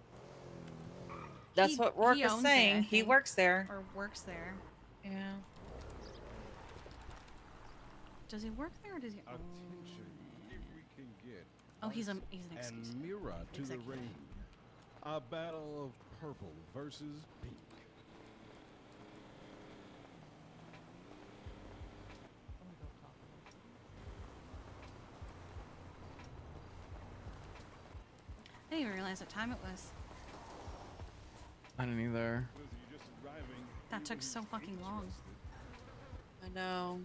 Speaker 10: That's what Rourke was
Speaker 2: owns
Speaker 10: saying.
Speaker 2: It, I
Speaker 10: He
Speaker 2: think,
Speaker 10: works there.
Speaker 2: or works there.
Speaker 10: Yeah.
Speaker 2: Does he work there or does he own
Speaker 20: If we can get
Speaker 2: Oh, he's an
Speaker 20: and
Speaker 2: excuse.
Speaker 20: Mira to
Speaker 2: Executive.
Speaker 20: the ring. A battle of purple versus pink.
Speaker 2: I didn't even realize what time it was.
Speaker 1: I didn't either.
Speaker 2: That took so fucking long.
Speaker 10: I know.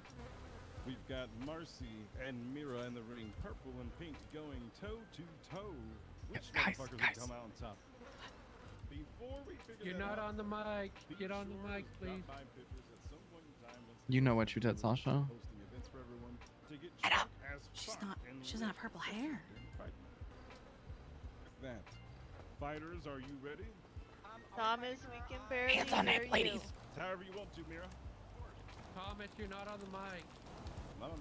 Speaker 20: We've got Marcy and Mira in the ring. Purple and pink going toe to toe. Which motherfuckers will come out on top? Before we figure
Speaker 14: You're
Speaker 20: that
Speaker 14: not
Speaker 20: out,
Speaker 14: on the mic. Get on the mic, please.
Speaker 1: You know what you did, Sasha?
Speaker 2: She doesn't have purple hair.
Speaker 20: That. Fighters, are you ready?
Speaker 21: Thomas, we can barely
Speaker 1: Hands on it,
Speaker 21: hear
Speaker 1: ladies.
Speaker 21: you.
Speaker 20: However you want to, Mira.
Speaker 14: Thomas, you're not on the mic.
Speaker 20: Not on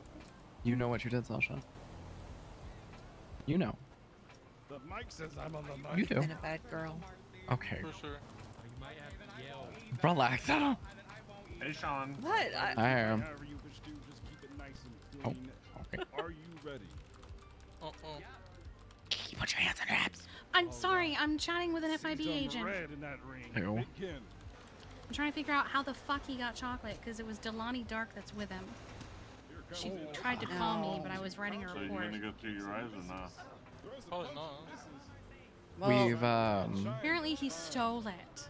Speaker 1: You know what you did, Sasha? You know.
Speaker 20: the mic says I'm on the mic.
Speaker 1: You do.
Speaker 10: Been a bad girl.
Speaker 1: Okay.
Speaker 14: For sure. You might have to yell.
Speaker 1: Relax.
Speaker 22: Hey, Sean.
Speaker 10: What?
Speaker 1: I am.
Speaker 20: However you wish to, just keep it nice and
Speaker 1: Oh,
Speaker 20: clean.
Speaker 1: okay.
Speaker 20: Are you ready?
Speaker 1: Put your hands on your hips.
Speaker 2: I'm sorry, I'm chatting with an FIB agent.
Speaker 20: Red in that ring.
Speaker 1: Ew.
Speaker 20: Begin.
Speaker 2: I'm trying to figure out how the fuck he got chocolate, because it was Delani Dark that's with him. She tried to call me, but I was writing a
Speaker 22: So you're
Speaker 2: report.
Speaker 22: gonna go through your eyes or not?
Speaker 14: Probably not.
Speaker 1: We've
Speaker 2: Apparently he stole it.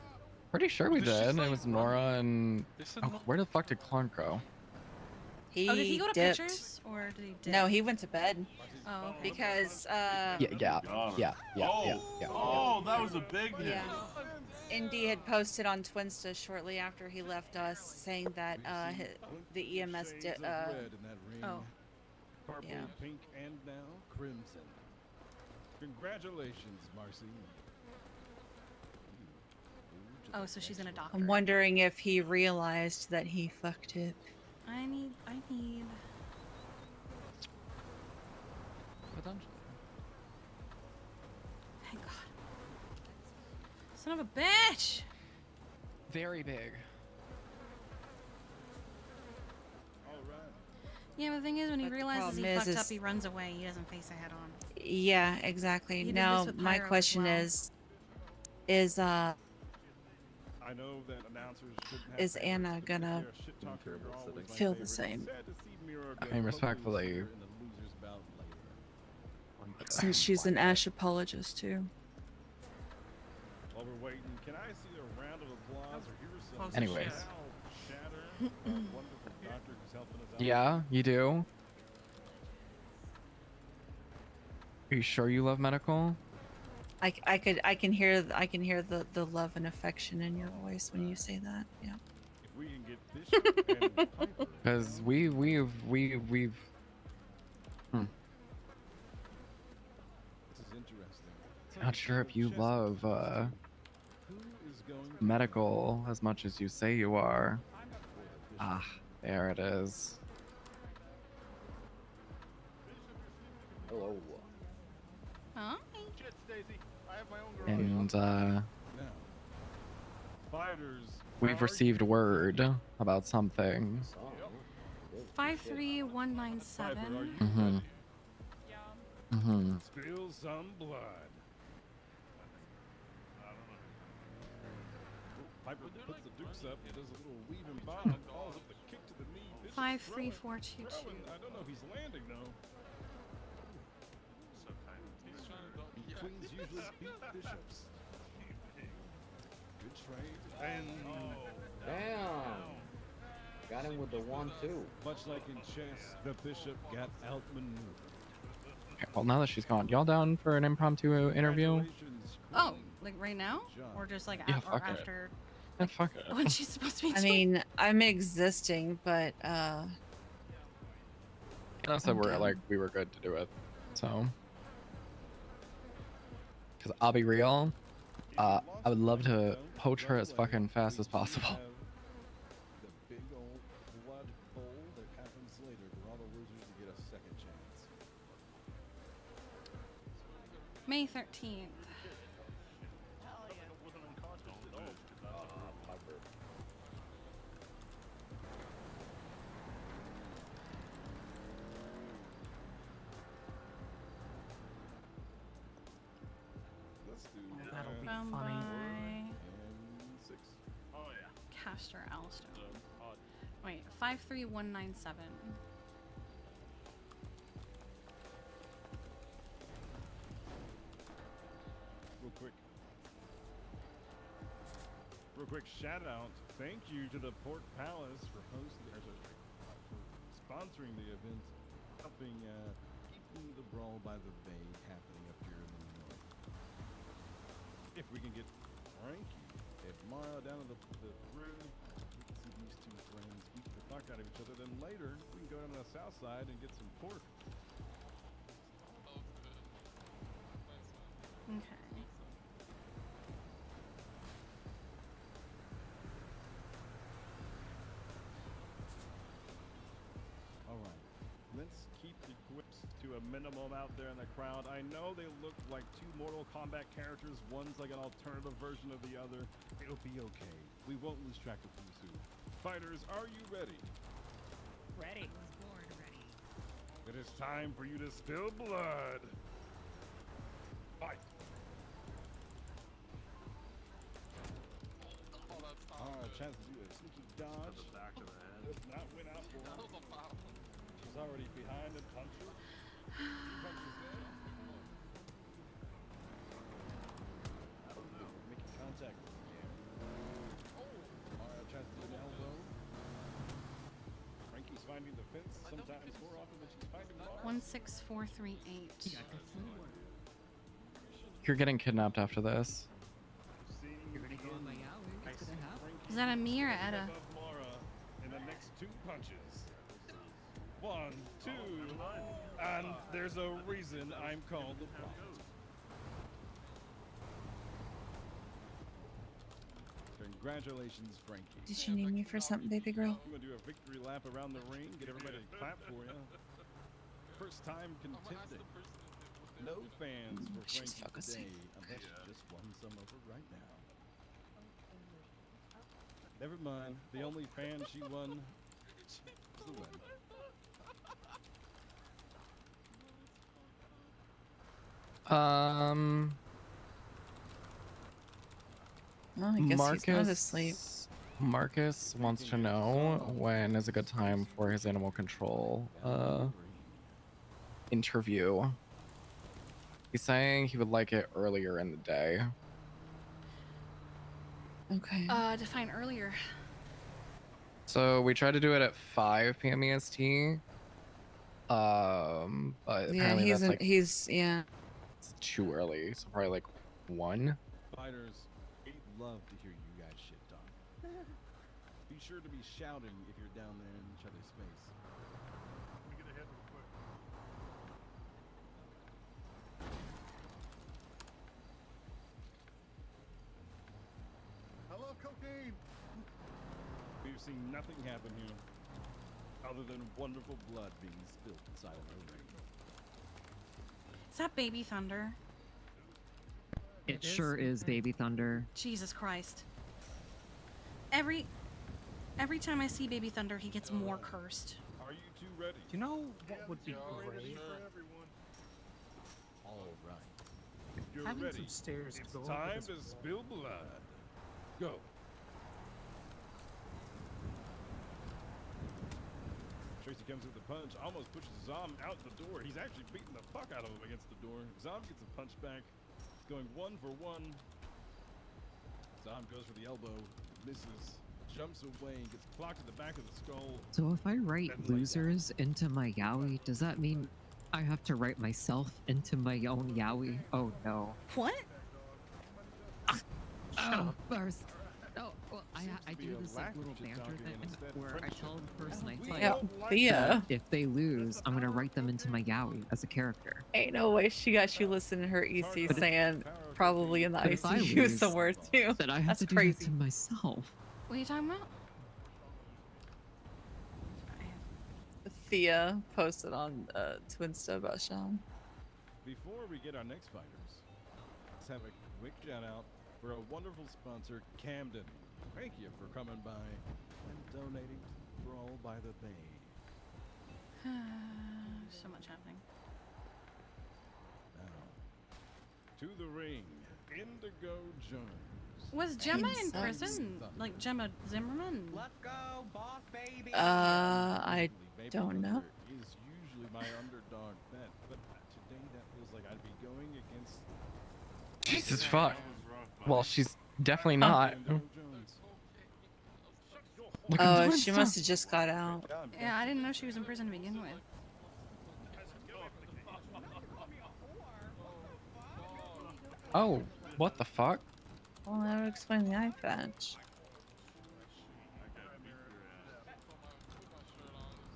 Speaker 1: pretty sure we did. It was Nora and where the fuck did Clark go?
Speaker 10: He
Speaker 2: Oh, did he go to
Speaker 10: dipped.
Speaker 2: pictures or did he dip?
Speaker 10: No, he went to bed.
Speaker 2: Oh, okay.
Speaker 10: Because
Speaker 1: Yeah.
Speaker 22: Oh, that was a big hit.
Speaker 10: yeah. Indy had posted on Twinsta shortly after he left us saying that the EMS did
Speaker 20: Red in that ring.
Speaker 2: Oh.
Speaker 20: Purple,
Speaker 10: Yeah.
Speaker 20: pink, and now crimson. Congratulations, Marcy.
Speaker 2: Oh, so she's in a doctor.
Speaker 10: I'm wondering if he realized that he fucked it.
Speaker 2: I need.
Speaker 1: Potentially.
Speaker 2: Thank God. Son of a bitch!
Speaker 1: Very big.
Speaker 2: Yeah, but the thing is, when he
Speaker 10: But the
Speaker 2: realizes he
Speaker 10: problem
Speaker 2: fucked up,
Speaker 10: is-
Speaker 2: he runs away. He doesn't face it head on.
Speaker 10: Yeah, exactly.
Speaker 2: He did
Speaker 10: Now
Speaker 2: this with
Speaker 10: my
Speaker 2: Pyro as
Speaker 10: question
Speaker 2: well.
Speaker 10: is
Speaker 20: I know that announcers shouldn't have
Speaker 10: is
Speaker 20: favorites,
Speaker 10: Anna
Speaker 20: but
Speaker 10: gonna
Speaker 20: Mira Shit-Talker, you're always my
Speaker 10: feel the
Speaker 20: favorite.
Speaker 10: same?
Speaker 20: Sad to see Mira
Speaker 1: I
Speaker 20: go
Speaker 1: mean,
Speaker 20: pokerless
Speaker 1: respectfully.
Speaker 20: here in the losers bout later.
Speaker 10: Since she's an Ash apologist too.
Speaker 20: While we're waiting, can I see a round of applause or hear some
Speaker 1: Anyways.
Speaker 20: shatter for our wonderful doctor who's helping us out?
Speaker 1: Yeah, you do. Are you sure you love medical?
Speaker 10: I can hear the love and affection in your voice when you say that. Yeah.
Speaker 20: If we can get Bishop and Piper.
Speaker 1: Because we've. Hmm.
Speaker 20: This is interesting.
Speaker 1: Not sure if you love
Speaker 20: Who is going to
Speaker 1: medical as much as you say you are. Ah, there it is.
Speaker 5: Hello.
Speaker 2: Huh?
Speaker 12: Shit, Stacy. I have my own garage.
Speaker 1: And
Speaker 20: fighters.
Speaker 1: we've received word about something.
Speaker 2: 53197.
Speaker 1: Mm-hmm. Mm-hmm.
Speaker 20: Spill some blood. Piper puts the dukes up, does a little weave and bob, follows up the kick to the knee. Bishop's
Speaker 2: 53422.
Speaker 20: throwing. I don't know if he's landing though. Queens usually beat bishops. Good trade. And
Speaker 5: Damn. Got him with the 1-2.
Speaker 20: much like in chess, the bishop got outmaneuvered.
Speaker 1: Okay, well, now that she's gone, y'all down for an impromptu interview?
Speaker 2: Oh, like right now? Or just like
Speaker 1: Yeah,
Speaker 2: or
Speaker 1: fuck it.
Speaker 2: after?
Speaker 1: Yeah, fuck it.
Speaker 2: When she's supposed to be
Speaker 10: I mean, I'm existing, but
Speaker 1: Anna said we were good to do it, so. Because I'll be real, I would love to poach her as fucking fast as possible.
Speaker 20: The big old blood bowl that happens later for all the losers to get a second chance.
Speaker 2: May 13th.
Speaker 20: Let's do
Speaker 8: That'll be
Speaker 2: Found
Speaker 8: funny.
Speaker 2: by
Speaker 20: 6.
Speaker 12: Oh yeah.
Speaker 2: Castor Alstone. Wait, 53197.
Speaker 20: Real quick shout out. Thank you to the Port Palace for hosting for sponsoring the event, helping keeping the brawl by the bay happening up here in the north. If we can get Frankie and Mara down to the room, we can see these two friends beat the fuck out of each other. Then later we can go down to the south side and get some pork.
Speaker 2: Okay.
Speaker 20: Alright, let's keep the quips to a minimum out there in the crowd. I know they look like two Mortal Kombat characters, one's like an alternative version of the other. It'll be okay. We won't lose track of who's who. Fighters, are you ready?
Speaker 11: Ready. Was born ready.
Speaker 20: It is time for you to spill blood. Fight. Chance to do a sneaky dodge. The back of the head. Does not win out for him. She's already behind and puncher. Two punches down. Making contact with the air. Tries to do an elbow. Frankie's finding the fence sometimes more often than she's finding Mara.
Speaker 2: 16438.
Speaker 1: You're getting kidnapped after this.
Speaker 2: Is that a me or a Etta?
Speaker 20: Above Mara in the next two punches. 1, 2, and there's a reason I'm called the prophet. Congratulations, Frankie.
Speaker 10: Did you need me for something, baby girl?
Speaker 20: We're gonna do a victory lap around the ring, get everybody to clap for you. First time contending. No fans for
Speaker 10: She's
Speaker 20: Frankie
Speaker 10: focusing.
Speaker 20: today, unless you just won some over right now. Never mind. The only fan she won was the win.
Speaker 10: Well, I guess he's not asleep.
Speaker 1: Marcus wants to know when is a good time for his animal control interview. He's saying he would like it earlier in the day.
Speaker 10: Okay.
Speaker 2: Define earlier.
Speaker 1: So we tried to do it at 5 p.m. EST. But
Speaker 10: Yeah,
Speaker 1: apparently that's like
Speaker 10: he's yeah.
Speaker 1: it's too early. So probably like 1.
Speaker 20: Fighters, we'd love to hear you guys shit talk. Be sure to be shouting if you're down there in each other's face. Let me get ahead real quick.
Speaker 22: I love cocaine.
Speaker 20: We've seen nothing happen here other than wonderful blood being spilled inside of a ring.
Speaker 2: Is that Baby Thunder?
Speaker 7: It sure is Baby Thunder.
Speaker 2: Jesus Christ. Every time I see Baby Thunder, he gets more cursed.
Speaker 20: Are you two ready?
Speaker 11: You know what would be great?
Speaker 20: All right. If you're
Speaker 11: Having
Speaker 20: ready,
Speaker 11: some stairs
Speaker 20: it's
Speaker 11: go over
Speaker 20: time
Speaker 11: this
Speaker 20: to spill blood. Go. Tracy comes with the punch, almost pushes Zom out the door. He's actually beating the fuck out of him against the door. Zom gets a punch back, going 1 for 1. Zom goes for the elbow, misses, jumps away, and gets clocked in the back of the skull.
Speaker 7: So if I write losers into my yaoi, does that mean I have to write myself into my own yaoi? Oh no.
Speaker 2: What?
Speaker 7: Oh, first. Oh, well, I do this like little banter thing where I tell the person I fight
Speaker 10: Thea.
Speaker 7: if they lose, I'm gonna write them into my yaoi as a character.
Speaker 10: Ain't no way she got you listening to her EC saying probably in the
Speaker 7: But if I
Speaker 10: ICU
Speaker 7: lose,
Speaker 10: somewhere too.
Speaker 7: then I have
Speaker 10: That's
Speaker 7: to do
Speaker 10: crazy.
Speaker 7: that to myself.
Speaker 2: What are you talking about?
Speaker 10: Thea posted on Twinsta about Sean.
Speaker 20: Before we get our next fighters, let's have a quick shout out for a wonderful sponsor, Camden. Thank you for coming by and donating to Brawl by the Bay.
Speaker 2: So much happening.
Speaker 20: Now, to the ring, Indigo Jones.
Speaker 2: Was Gemma in
Speaker 10: Sucks.
Speaker 2: prison? Like Gemma Zimmerman?
Speaker 11: Let's go, boss baby.
Speaker 10: I don't know.
Speaker 20: Is usually my underdog bet, but today that feels like I'd be going against
Speaker 1: Jesus fuck. Well, she's definitely not. Look at
Speaker 10: Oh,
Speaker 1: doing
Speaker 10: she
Speaker 1: stuff.
Speaker 10: must have just got out.
Speaker 2: Yeah, I didn't know she was in prison to begin with.
Speaker 1: Oh, what the fuck?
Speaker 10: Well, that would explain the eye patch.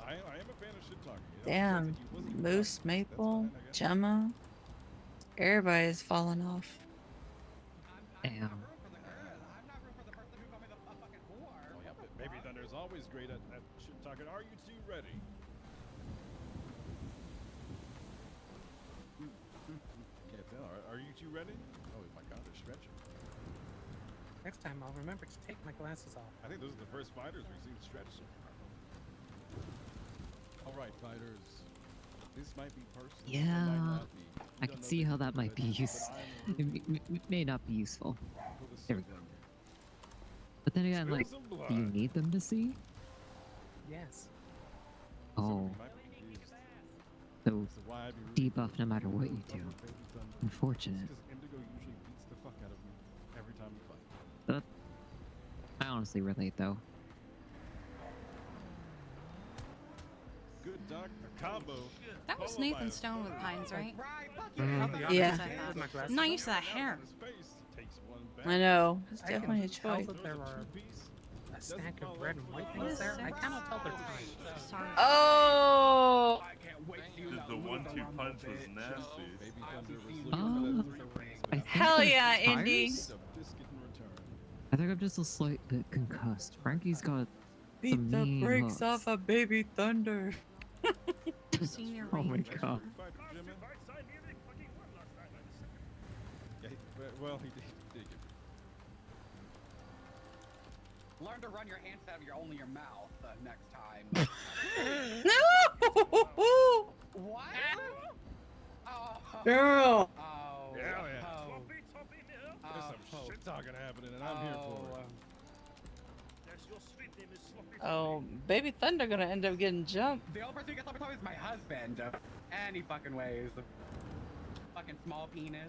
Speaker 20: I am a fan of shit talking.
Speaker 10: Damn, Moose, Maple, Gemma, everybody's falling off.
Speaker 7: Damn.
Speaker 20: Oh, yeah, but Baby Thunder is always great at shit talking. Are you two ready? Can't tell. Are you two ready? Oh my god, they're stretching.
Speaker 11: Next time I'll remember to take my glasses off.
Speaker 20: I think those are the first fighters we've seen stretch so far. All right, fighters. This might be personal. It might
Speaker 7: Yeah,
Speaker 20: not be.
Speaker 7: I can see how that might be useful. It may not be useful. There we go. But then again, like, do you need them to see?
Speaker 11: Yes.
Speaker 7: Oh. So debuff no matter what you do. Unfortunate.
Speaker 20: Because Indigo usually beats the fuck out of me every time we fight.
Speaker 7: But I honestly relate though.
Speaker 20: Good doc, a combo.
Speaker 2: That was Nathan Stone with Pines, right?
Speaker 10: Yeah.
Speaker 2: I'm not used to that hair.
Speaker 10: I know. It's
Speaker 11: I can
Speaker 10: definitely a
Speaker 11: tell
Speaker 10: choice.
Speaker 11: that there are a stack of red and white things there. I cannot tell their time.
Speaker 2: Sorry.
Speaker 10: Oh!
Speaker 22: The 1-2 punch was nasty.
Speaker 7: I
Speaker 10: Hell
Speaker 7: think
Speaker 10: yeah,
Speaker 7: the
Speaker 10: Indy.
Speaker 7: fires- I think I'm just a slight bit concussed. Frankie's got
Speaker 10: Beat
Speaker 7: some
Speaker 10: the
Speaker 7: mean
Speaker 10: brakes
Speaker 7: hooks.
Speaker 10: off of Baby Thunder.
Speaker 2: Senior
Speaker 7: Oh my
Speaker 2: Ranger.
Speaker 7: god.
Speaker 20: Yeah, well, he did get
Speaker 9: Learn to run your hands out of only your mouth next time.
Speaker 10: No!
Speaker 9: What? Oh.
Speaker 10: Girl.
Speaker 9: Oh.
Speaker 20: Yeah, yeah.
Speaker 9: Oh.
Speaker 20: There's some shit talking happening, and I'm here for it.
Speaker 10: Oh, Baby Thunder gonna end up getting jumped.
Speaker 9: The only person who gets up is my husband. Any fucking ways. Fucking small penis.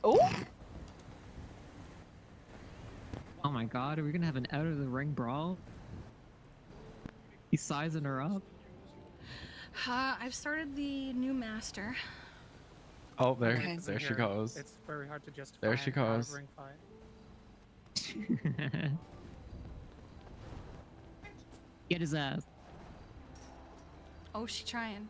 Speaker 10: Oh.
Speaker 7: Oh my god, are we gonna have an out of the ring brawl? He's sizing her up.
Speaker 2: I've started the new master.
Speaker 1: Oh, there,
Speaker 11: Okay.
Speaker 1: there she
Speaker 11: Here,
Speaker 1: goes.
Speaker 11: It's very hard to justify.
Speaker 1: There she
Speaker 11: an out of
Speaker 1: goes.
Speaker 11: ring fight.
Speaker 7: Get his ass.
Speaker 2: Oh, she trying.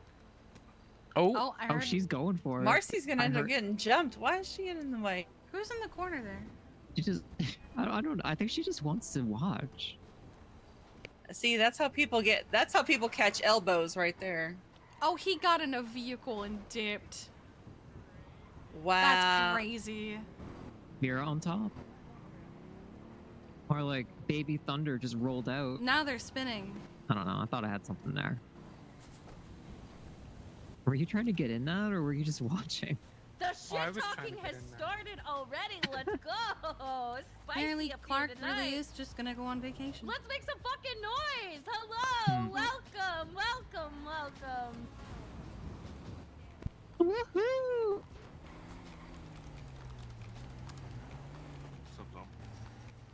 Speaker 1: Oh,
Speaker 2: Oh, I heard.
Speaker 7: she's going for it.
Speaker 10: Marcy's gonna
Speaker 7: I
Speaker 10: end up
Speaker 7: heard-
Speaker 10: getting jumped. Why is she in the way?
Speaker 2: Who's in the corner there?
Speaker 7: She just, I don't. I think she just wants to watch.
Speaker 10: See, that's how people get. That's how people catch elbows right there.
Speaker 2: Oh, he got in a vehicle and dipped.
Speaker 10: Wow.
Speaker 2: That's crazy.
Speaker 7: Mira on top. Or like Baby Thunder just rolled out.
Speaker 2: Now they're spinning.
Speaker 7: I don't know. I thought I had something there. Were you trying to get in that, or were you just watching?
Speaker 21: The
Speaker 7: I
Speaker 21: shit
Speaker 7: was trying
Speaker 21: talking
Speaker 7: to
Speaker 21: has
Speaker 7: get in there.
Speaker 21: started already. Let's go. Spicy
Speaker 2: Apparently,
Speaker 21: up
Speaker 2: Clark
Speaker 21: here tonight.
Speaker 2: really is just gonna go on vacation.
Speaker 21: Let's make some fucking noise. Hello.
Speaker 7: Hmm.
Speaker 21: Welcome. Welcome. Welcome.
Speaker 7: Woohoo!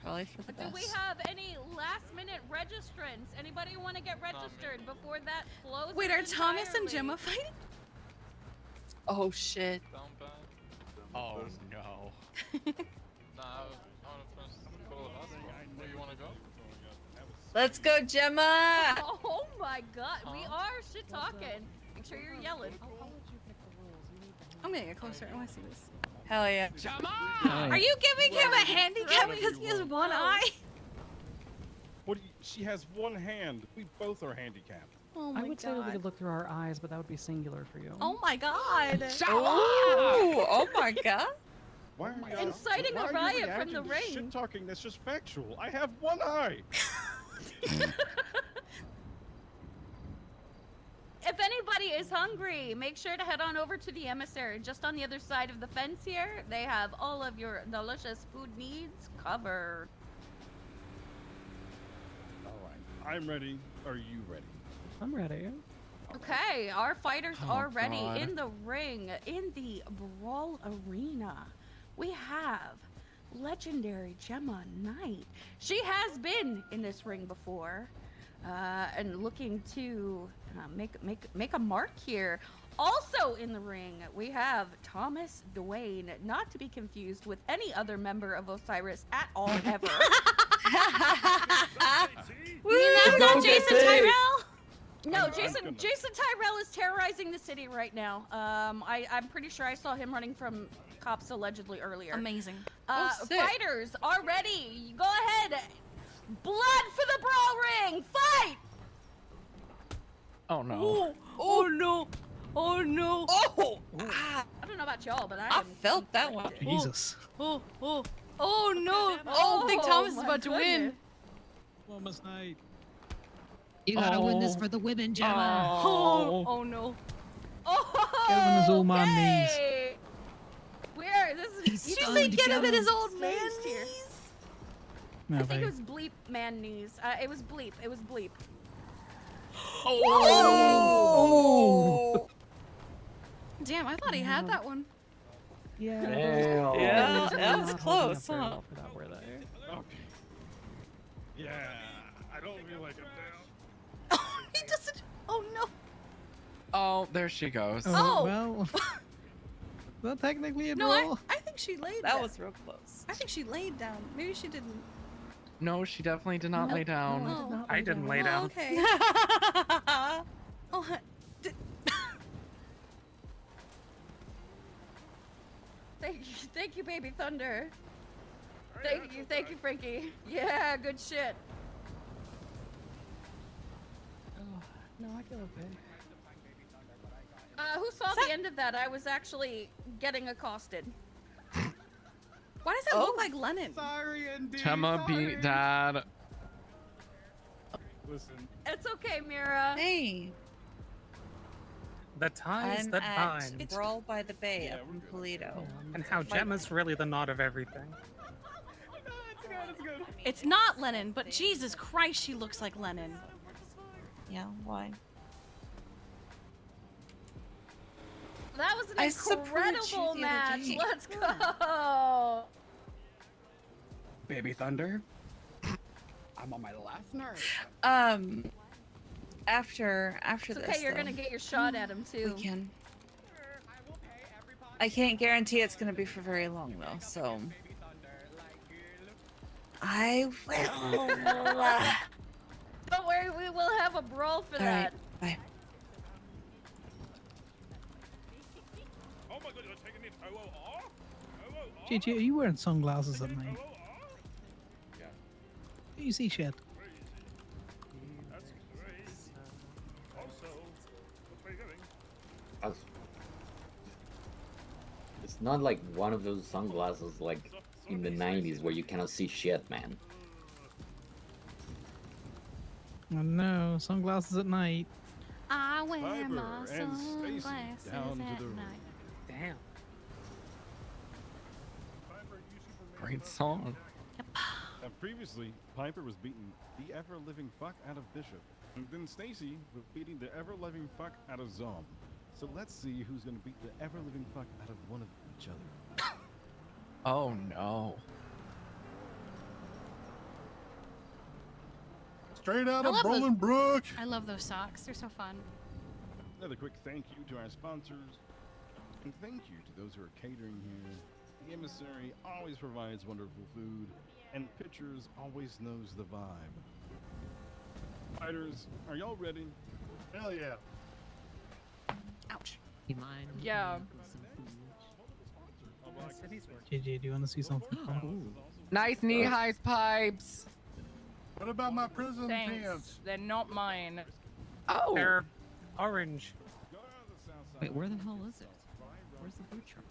Speaker 10: Probably for the
Speaker 21: Do we
Speaker 10: best.
Speaker 21: have any last minute registrants? Anybody want to get registered before that closes?
Speaker 2: Wait, are Thomas and
Speaker 21: entirely?
Speaker 2: Gemma fighting?
Speaker 10: Oh shit.
Speaker 1: Oh no.
Speaker 10: Let's go, Gemma.
Speaker 21: Oh my god, we are shit talking. Make sure you're yelling.
Speaker 2: I'm gonna get closer. I want to see this.
Speaker 10: Hell yeah.
Speaker 2: Are you giving him a handicap because he has one eye?
Speaker 20: What? She has one hand. We both are handicapped.
Speaker 2: Oh my
Speaker 11: I would say that we
Speaker 2: god.
Speaker 11: could look through our eyes, but that would be singular for you.
Speaker 2: Oh my god.
Speaker 10: Oh, oh my god.
Speaker 20: Why are you
Speaker 21: Inciting
Speaker 20: why
Speaker 21: a
Speaker 20: are you
Speaker 21: riot from
Speaker 20: reacting
Speaker 21: the
Speaker 20: to
Speaker 21: ring.
Speaker 20: Shit talking that's just factual. I have one eye.
Speaker 21: If anybody is hungry, make sure to head on over to the emissary. Just on the other side of the fence here, they have all of your delicious food needs covered.
Speaker 20: All right, I'm ready. Are you ready?
Speaker 11: I'm ready.
Speaker 21: Okay, our fighters
Speaker 20: Oh,
Speaker 21: are ready
Speaker 20: God.
Speaker 21: in the ring, in the brawl arena. We have legendary Gemma Knight. She has been in this ring before, and looking to make a mark here. Also in the ring, we have Thomas Dwayne, not to be confused with any other member of Osiris at all ever.
Speaker 2: You mean that's not Jason Tyrell?
Speaker 21: No, Jason Tyrell is terrorizing the city right now. I'm pretty sure I saw him running from cops allegedly earlier.
Speaker 2: Amazing.
Speaker 10: Oh, sick.
Speaker 21: Fighters are ready. Go ahead. Blood for the brawl ring. Fight.
Speaker 1: Oh no.
Speaker 10: Oh, oh no. Oh no. Oh. Ah.
Speaker 21: I don't know about y'all, but
Speaker 10: I felt that one.
Speaker 11: Jesus.
Speaker 2: Oh, oh, oh no. Oh, I think Thomas is
Speaker 21: my
Speaker 2: about to win.
Speaker 21: goodness.
Speaker 18: Almost night.
Speaker 7: You gotta win this
Speaker 1: Oh.
Speaker 7: for the women, Gemma.
Speaker 2: Oh, oh no.
Speaker 21: Oh,
Speaker 18: Kevin is all my knees.
Speaker 21: okay. Where this is?
Speaker 7: He's
Speaker 21: you
Speaker 2: Did you
Speaker 21: know,
Speaker 2: say
Speaker 7: stunned,
Speaker 2: get him in
Speaker 7: Gemma.
Speaker 2: his old man
Speaker 21: Staged here.
Speaker 2: knees?
Speaker 11: No,
Speaker 21: I think
Speaker 11: they-
Speaker 21: it was bleep man knees. It was bleep. It was bleep.
Speaker 10: Oh.
Speaker 2: Damn, I thought he had that one.
Speaker 11: Yeah.
Speaker 5: Damn.
Speaker 10: Yeah,
Speaker 11: they're
Speaker 10: that was
Speaker 11: not holding
Speaker 10: close,
Speaker 11: up very
Speaker 10: huh?
Speaker 11: well for that, were they?
Speaker 20: Okay. Yeah, I don't feel like I'm down.
Speaker 2: Oh, he doesn't. Oh no.
Speaker 1: Oh, there she goes.
Speaker 2: Oh.
Speaker 18: Well, well, technically a
Speaker 2: No,
Speaker 18: brawl.
Speaker 2: I think she laid
Speaker 10: That
Speaker 2: down.
Speaker 10: was real close.
Speaker 2: I think she laid down. Maybe she didn't.
Speaker 1: No, she definitely did not lay down.
Speaker 2: Oh.
Speaker 11: I didn't lay
Speaker 2: Oh,
Speaker 11: down.
Speaker 2: okay. Oh, did,
Speaker 21: Thank you, Baby Thunder. Thank you, Frankie. Yeah, good shit.
Speaker 11: No, I feel okay.
Speaker 21: Who saw the end of that? I was actually getting accosted.
Speaker 2: Why does it look like Lennon?
Speaker 9: Sorry, indeed.
Speaker 1: Chema beat dad.
Speaker 9: Listen.
Speaker 21: It's okay, Mira.
Speaker 10: Hey.
Speaker 11: The ties
Speaker 10: I'm
Speaker 11: that
Speaker 10: at
Speaker 11: bind.
Speaker 10: Brawl by the Bay up in Polito.
Speaker 11: And how Gemma's really the knot of everything.
Speaker 2: It's not Lennon, but Jesus Christ, she looks like Lennon.
Speaker 10: Yeah, why?
Speaker 21: That was an
Speaker 10: I supported you
Speaker 21: incredible
Speaker 10: the other
Speaker 21: match.
Speaker 10: day.
Speaker 21: Let's go.
Speaker 9: Baby Thunder. I'm on my last nerve.
Speaker 10: After
Speaker 21: It's
Speaker 10: this,
Speaker 21: okay, you're
Speaker 10: though,
Speaker 21: gonna get your shot at him too.
Speaker 10: we can. I can't guarantee it's gonna be for very long though, so I will.
Speaker 21: Don't worry, we will have a brawl for
Speaker 10: All right,
Speaker 21: that.
Speaker 10: bye.
Speaker 20: Oh my god, you're taking it OOR?
Speaker 18: JJ, are you wearing sunglasses at night?
Speaker 15: Yeah.
Speaker 18: Do you see shit?
Speaker 20: That's great. Also, which way are you going?
Speaker 5: It's not like one of those sunglasses like in the 90s where you cannot see shit, man.
Speaker 18: Oh no, sunglasses at night.
Speaker 2: I wear
Speaker 20: Piper
Speaker 2: my
Speaker 20: and Stacy
Speaker 2: sunglasses
Speaker 20: down to
Speaker 2: at
Speaker 20: the
Speaker 2: night.
Speaker 11: Damn.
Speaker 1: Great song.
Speaker 20: Now, previously, Piper was beating the ever-living fuck out of Bishop. And then Stacy was beating the ever-living fuck out of Zom. So let's see who's gonna beat the ever-living fuck out of one of each other.
Speaker 1: Oh no.
Speaker 6: Straight out
Speaker 2: I
Speaker 6: of
Speaker 2: love those-
Speaker 6: Bolingbrook.
Speaker 2: I love those socks. They're so fun.
Speaker 20: Another quick thank you to our sponsors. And thank you to those who are catering here. The emissary always provides wonderful food. And Pitchers always knows the vibe. Fighters, are y'all ready?
Speaker 6: Hell yeah.
Speaker 2: Ouch.
Speaker 7: You mind?
Speaker 21: Yeah.
Speaker 18: JJ, do you want to see something?
Speaker 1: Nice knee-high pipes.
Speaker 6: What about my prison
Speaker 21: Thanks.
Speaker 6: pants?
Speaker 21: They're not mine.
Speaker 1: Oh.
Speaker 11: They're orange.
Speaker 7: Wait, where the hell is it? Where's the food truck?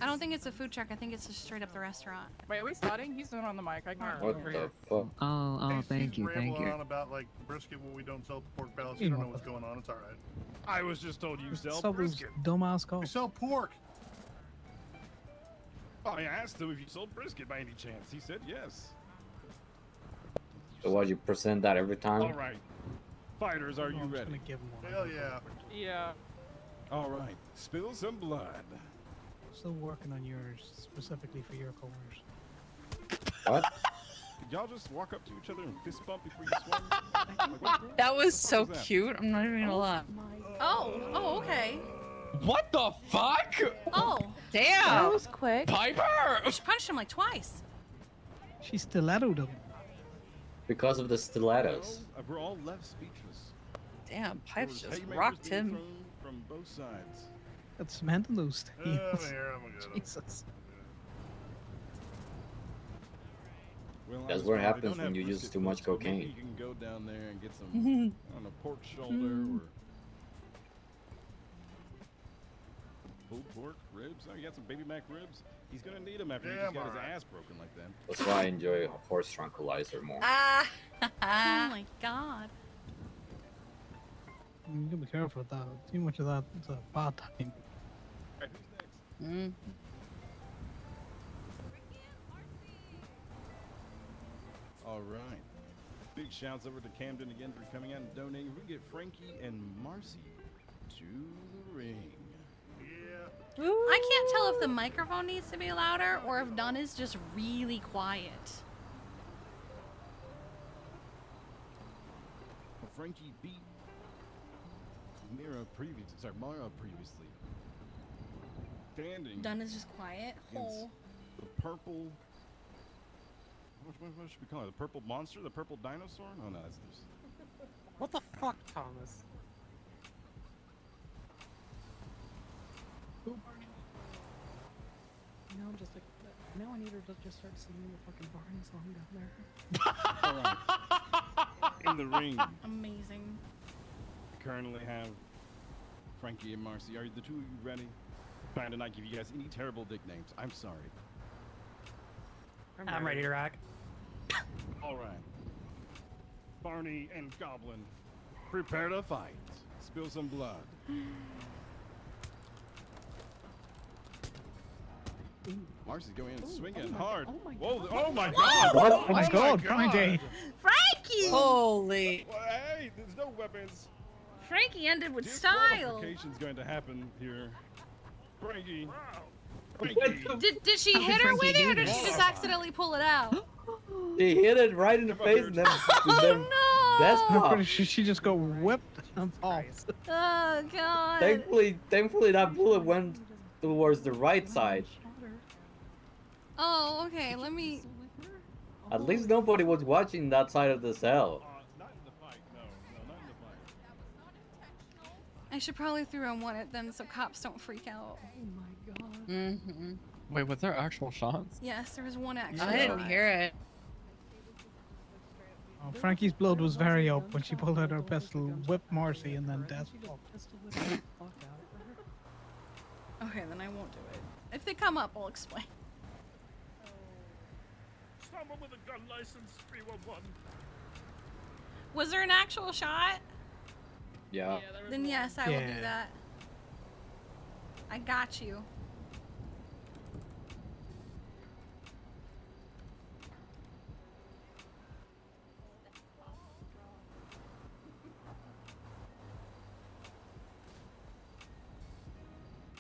Speaker 2: I don't think it's a food truck. I think it's just straight up the restaurant.
Speaker 16: Wait, are we starting? He's not on the mic. I can't.
Speaker 5: What the fuck?
Speaker 7: Oh, thank you, thank
Speaker 6: Rambling
Speaker 7: you.
Speaker 6: on about like brisket when we don't sell at the pork palace. You don't know what's going on. It's all right.
Speaker 20: I was just told you sell
Speaker 18: Stop those
Speaker 20: brisket.
Speaker 18: dumbass
Speaker 6: We
Speaker 18: calls.
Speaker 6: sell pork.
Speaker 20: I asked him if you sold brisket by any chance. He said yes.
Speaker 5: So what, you present that every time?
Speaker 20: All right. Fighters, are you
Speaker 18: I'm just
Speaker 20: ready?
Speaker 18: gonna give him one.
Speaker 6: Hell yeah.
Speaker 16: Yeah.
Speaker 20: All right. Spill some blood.
Speaker 18: Still working on yours, specifically for your colors.
Speaker 5: What?
Speaker 20: Could y'all just walk up to each other and fist bump before you swing?
Speaker 10: That was so
Speaker 20: that?
Speaker 10: cute. I'm not even gonna lie.
Speaker 2: Oh, okay.
Speaker 1: What the fuck?
Speaker 2: Oh,
Speaker 10: Damn.
Speaker 21: That was quick.
Speaker 1: Piper!
Speaker 2: she punched him like twice.
Speaker 18: She stilettoed him.
Speaker 5: Because of the stilettos.
Speaker 20: We're all left speechless.
Speaker 10: Damn, Pipes
Speaker 20: There was
Speaker 10: just
Speaker 20: haymakers
Speaker 10: rocked
Speaker 20: being
Speaker 10: him.
Speaker 20: thrown from both sides.
Speaker 18: Got cement in those
Speaker 6: I'm
Speaker 18: steels.
Speaker 6: here. I'm good.
Speaker 18: Jesus.
Speaker 20: Well,
Speaker 5: That's
Speaker 20: I
Speaker 5: what
Speaker 20: understand
Speaker 5: happens
Speaker 20: we don't
Speaker 5: when
Speaker 20: have
Speaker 5: you use
Speaker 20: brisket,
Speaker 5: too much
Speaker 20: folks, but maybe
Speaker 5: cocaine.
Speaker 20: You can go down there and get some, I don't know, pork shoulder or pulled pork ribs. Oh, you got some baby mac ribs? He's gonna need them after he
Speaker 6: Yeah,
Speaker 20: just got
Speaker 6: I'm
Speaker 20: his
Speaker 6: alright.
Speaker 20: ass broken like that.
Speaker 5: That's why I enjoy horse tranquilizer more.
Speaker 10: Ah.
Speaker 2: Oh my god.
Speaker 18: You gotta be careful with that. Too much of that, it's a bad time.
Speaker 20: Alright, who's next?
Speaker 10: Mm.
Speaker 20: All right. Big shouts over to Camden again for coming out and donating. We get Frankie and Marcy to the ring.
Speaker 6: Yeah.
Speaker 2: I can't tell if the microphone needs to be louder or if Dunn is just really quiet.
Speaker 20: Frankie beat Mara previously. Standing
Speaker 2: Dunn is just quiet.
Speaker 20: against
Speaker 2: Oh.
Speaker 20: the purple. What should we call it? The purple monster? The purple dinosaur? Oh no, that's this.
Speaker 11: What the fuck, Thomas?
Speaker 16: No, just like that.
Speaker 11: Now I need her to just start singing the fucking Barney song down there.
Speaker 20: Alright. In the ring,
Speaker 2: Amazing.
Speaker 20: currently have Frankie and Marcy. Are the two of you ready? Trying to not give you guys any terrible nicknames. I'm sorry.
Speaker 18: I'm ready to rock.
Speaker 20: Alright. Barney and Goblin, prepare to fight. Spill some blood. Marcy's going in swinging hard. Whoa! Oh my God!
Speaker 19: What?
Speaker 20: Oh my God!
Speaker 18: Frankie!
Speaker 21: Frankie!
Speaker 10: Holy.
Speaker 20: Well, hey, there's no weapons.
Speaker 21: Frankie ended with style.
Speaker 20: Disqualification's going to happen here. Frankie.
Speaker 2: Did she hit her with it, or did she just accidentally pull it out?
Speaker 5: She hit it right in the face and then, that's
Speaker 18: I'm
Speaker 5: pop.
Speaker 18: pretty sure she just got whipped and pulse.
Speaker 2: Oh god.
Speaker 5: Thankfully that bullet went towards the right side.
Speaker 2: Oh, okay. Let me.
Speaker 5: At least nobody was watching that side of the cell.
Speaker 2: I should probably throw one at them so cops don't freak out.
Speaker 21: Oh my god.
Speaker 10: Mm-hmm.
Speaker 1: Wait, was there actual shots?
Speaker 2: Yes, there was one actually.
Speaker 10: I didn't hear it.
Speaker 18: Oh, Frankie's blood was very up when she pulled out her pistol, whipped Marcy, and then death.
Speaker 2: Okay, then I won't do it. If they come up, I'll explain.
Speaker 6: Someone with a gun license, 311.
Speaker 2: Was there an actual shot?
Speaker 5: Yeah.
Speaker 2: Then yes, I will do
Speaker 18: Yeah.
Speaker 2: that. I got you.